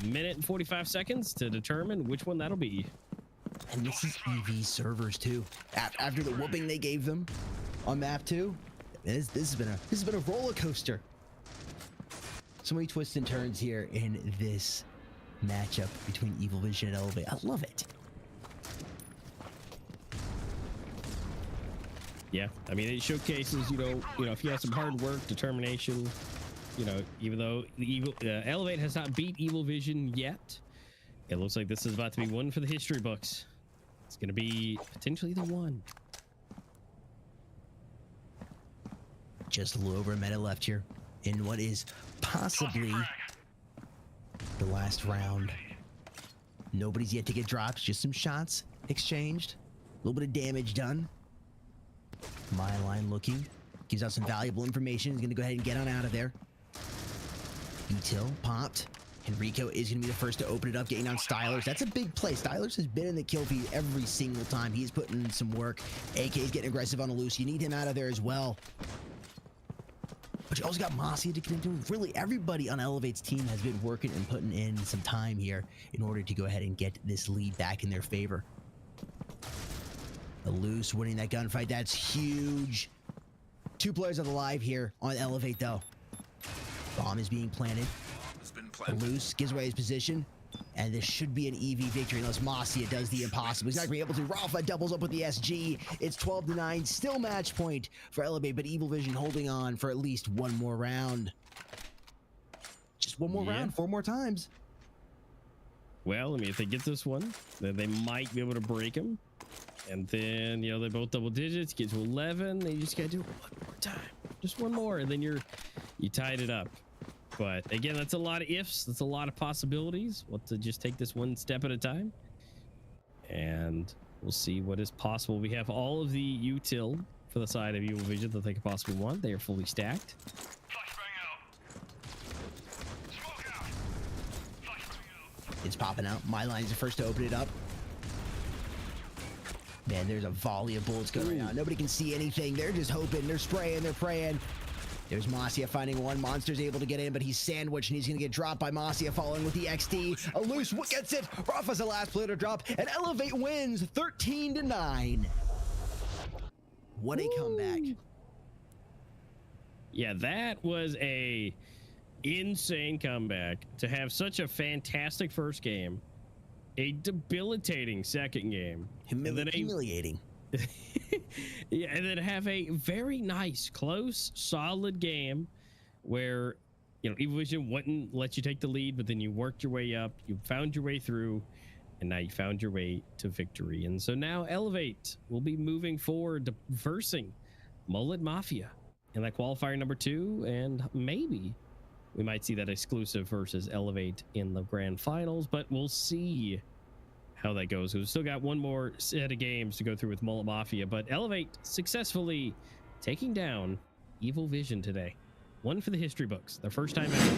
a minute and 45 seconds to determine which one that'll be. And this is EV servers too. After the whooping they gave them on map 2, this has been a roller coaster. So many twists and turns here in this matchup between Evil Vision and Elevate. I love it. Yeah, I mean, it showcases, if you have some hard work, determination, even though Elevate has not beat Evil Vision yet, it looks like this is about to be one for the history books. It's going to be potentially the one. Just a little over a minute left here in what is possibly the last round. Nobody's yet to get drops, just some shots exchanged. A little bit of damage done. My line looking. Gives out some valuable information. He's going to go ahead and get on out of there. Util popped. Henrico is going to be the first to open it up, getting on Stylers. That's a big play. Stylers has been in the kill feed every single time. He's putting in some work. AK is getting aggressive on Eluse. You need him out of there as well. But you also got Mossy to connect with. Really, everybody on Elevate's team has been working and putting in some time here in order to go ahead and get this lead back in their favor. Eluse winning that gunfight. That's huge. 2 players are alive here on Elevate, though. Bomb is being planted. Eluse gives away his position. And this should be an EV victory unless Mossy does the impossible. He's not going to be able to. Rafa doubles up with the SG. It's 12-9. Still match point for Elevate, but Evil Vision holding on for at least one more round. Just one more round, 4 more times. Well, I mean, if they get this one, then they might be able to break him. And then, they're both double digits, get to 11. Then you just got to do it one more time. Just one more, and then you tied it up. But again, that's a lot of ifs. That's a lot of possibilities. We'll have to just take this one step at a time. And we'll see what is possible. We have all of the util for the side of Evil Vision that they could possibly want. They are fully stacked. It's popping out. My line's the first to open it up. Man, there's a volley of bullets going out. Nobody can see anything. They're just hoping. They're spraying. They're praying. There's Masia finding one. Monster's able to get in, but he's sandwiched, and he's going to get dropped by Masia, following with the XD. A loose gets it. Rafa's the last player to drop, and Elevate wins 13-9. What a comeback. Yeah, that was a insane comeback to have such a fantastic first game, a debilitating second game, humiliating. Yeah, and then have a very nice, close, solid game where, Evil Vision wouldn't let you take the lead, but then you worked your way up, you found your way through, and now you found your way to victory. And so now Elevate will be moving forward to versing Mullet Mafia in that qualifier number 2, and maybe we might see that exclusive versus Elevate in the grand finals, but we'll see how that goes. We've still got one more set of games to go through with Mullet Mafia, but Elevate successfully taking down Evil Vision today. One for the history books, their first time ever.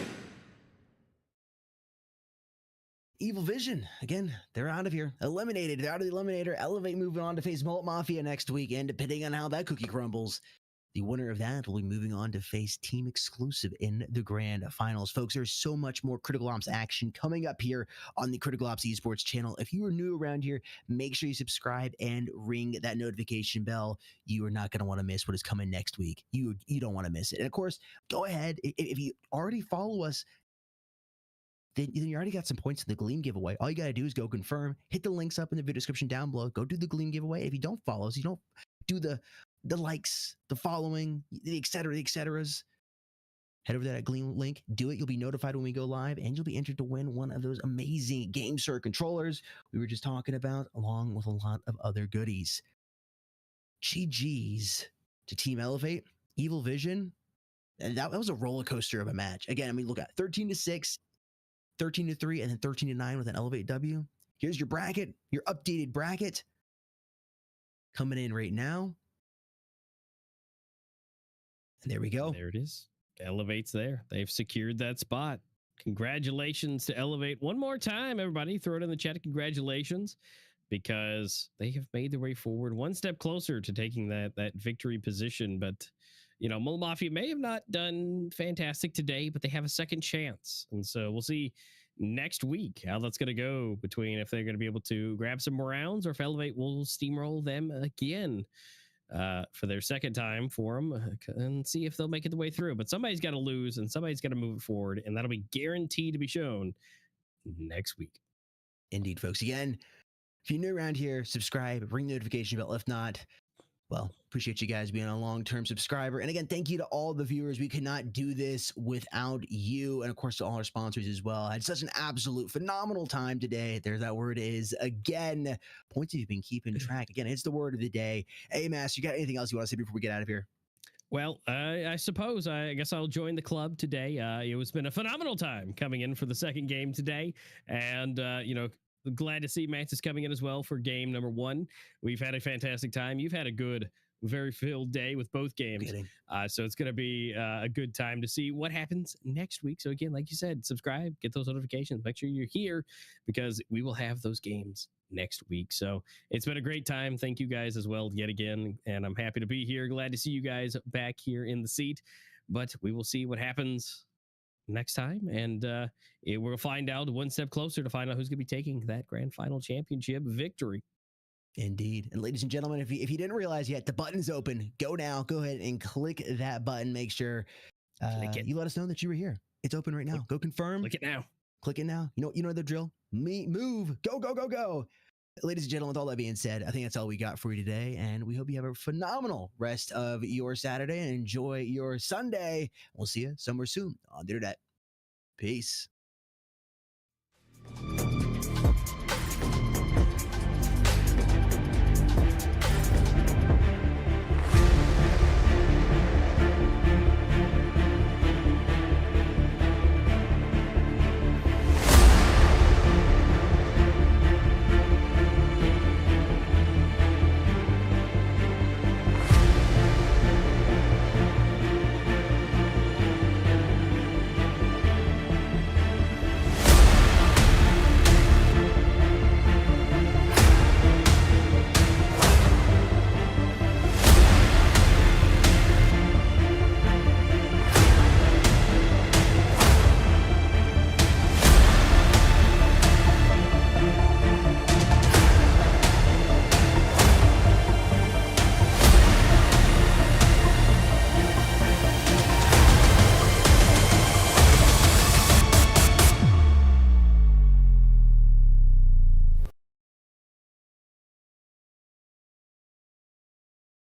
Evil Vision, again, they're out of here. Eliminated. They're out of the Eliminator. Elevate moving on to face Mullet Mafia next week, and depending on how that cookie crumbles, the winner of that will be moving on to face Team Exclusive in the grand finals. Folks, there's so much more Critical Ops action coming up here on the Critical Ops Esports channel. If you are new around here, make sure you subscribe and ring that notification bell. You are not going to want to miss what is coming next week. You don't want to miss it. And of course, go ahead. If you already follow us, then you already got some points in the Gleam giveaway. All you got to do is go confirm, hit the links up in the video description down below, go do the Gleam giveaway. If you don't follow us, you don't do the likes, the following, the et ceteras, head over to that Gleam link, do it. You'll be notified when we go live, and you'll be entered to win one of those amazing GameSir controllers we were just talking about, along with a lot of other goodies. GG's to Team Elevate, Evil Vision, and that was a roller coaster of a match. Again, I mean, look at 13-6, 13-3, and then 13-9 with an Elevate W. Here's your bracket, your updated bracket coming in right now. And there we go. There it is. Elevate's there. They've secured that spot. Congratulations to Elevate one more time, everybody. Throw it in the chat. Congratulations, because they have made their way forward one step closer to taking that victory position. But Mullet Mafia may have not done fantastic today, but they have a second chance. And so we'll see next week how that's going to go, between if they're going to be able to grab some more rounds, or if Elevate will steamroll them again for their second time for them, and see if they'll make it the way through. But somebody's got to lose, and somebody's got to move it forward, and that'll be guaranteed to be shown next week. Indeed, folks. Again, if you're new around here, subscribe, ring the notification bell. If not, well, appreciate you guys being a long-term subscriber. And again, thank you to all the viewers. We could not do this without you. And of course, to all our sponsors as well. I had such an absolute phenomenal time today. There's that word is again. Points if you've been keeping track. Again, it's the word of the day. Hey, Mass, you got anything else you want to say before we get out of here? Well, I suppose, I guess I'll join the club today. It's been a phenomenal time coming in for the second game today. And, glad to see Mantis coming in as well for game number 1. We've had a fantastic time. You've had a good, very filled day with both games. So it's going to be a good time to see what happens next week. So again, like you said, subscribe, get those notifications, make sure you're here, because we will have those games next week. So it's been a great time. Thank you guys as well yet again. And I'm happy to be here. Glad to see you guys back here in the seat, but we will see what happens next time, and we'll find out one step closer to find out who's going to be taking that grand final championship victory. Indeed. And ladies and gentlemen, if you didn't realize yet, the button's open. Go now. Go ahead and click that button. Make sure you let us know that you were here. It's open right now. Go confirm. Click it now. Click it now. You know the drill. Move. Go, go, go, go. Ladies and gentlemen, with all that being said, I think that's all we got for you today. And we hope you have a phenomenal rest of your Saturday and enjoy your Sunday. We'll see you somewhere soon on the internet. Peace.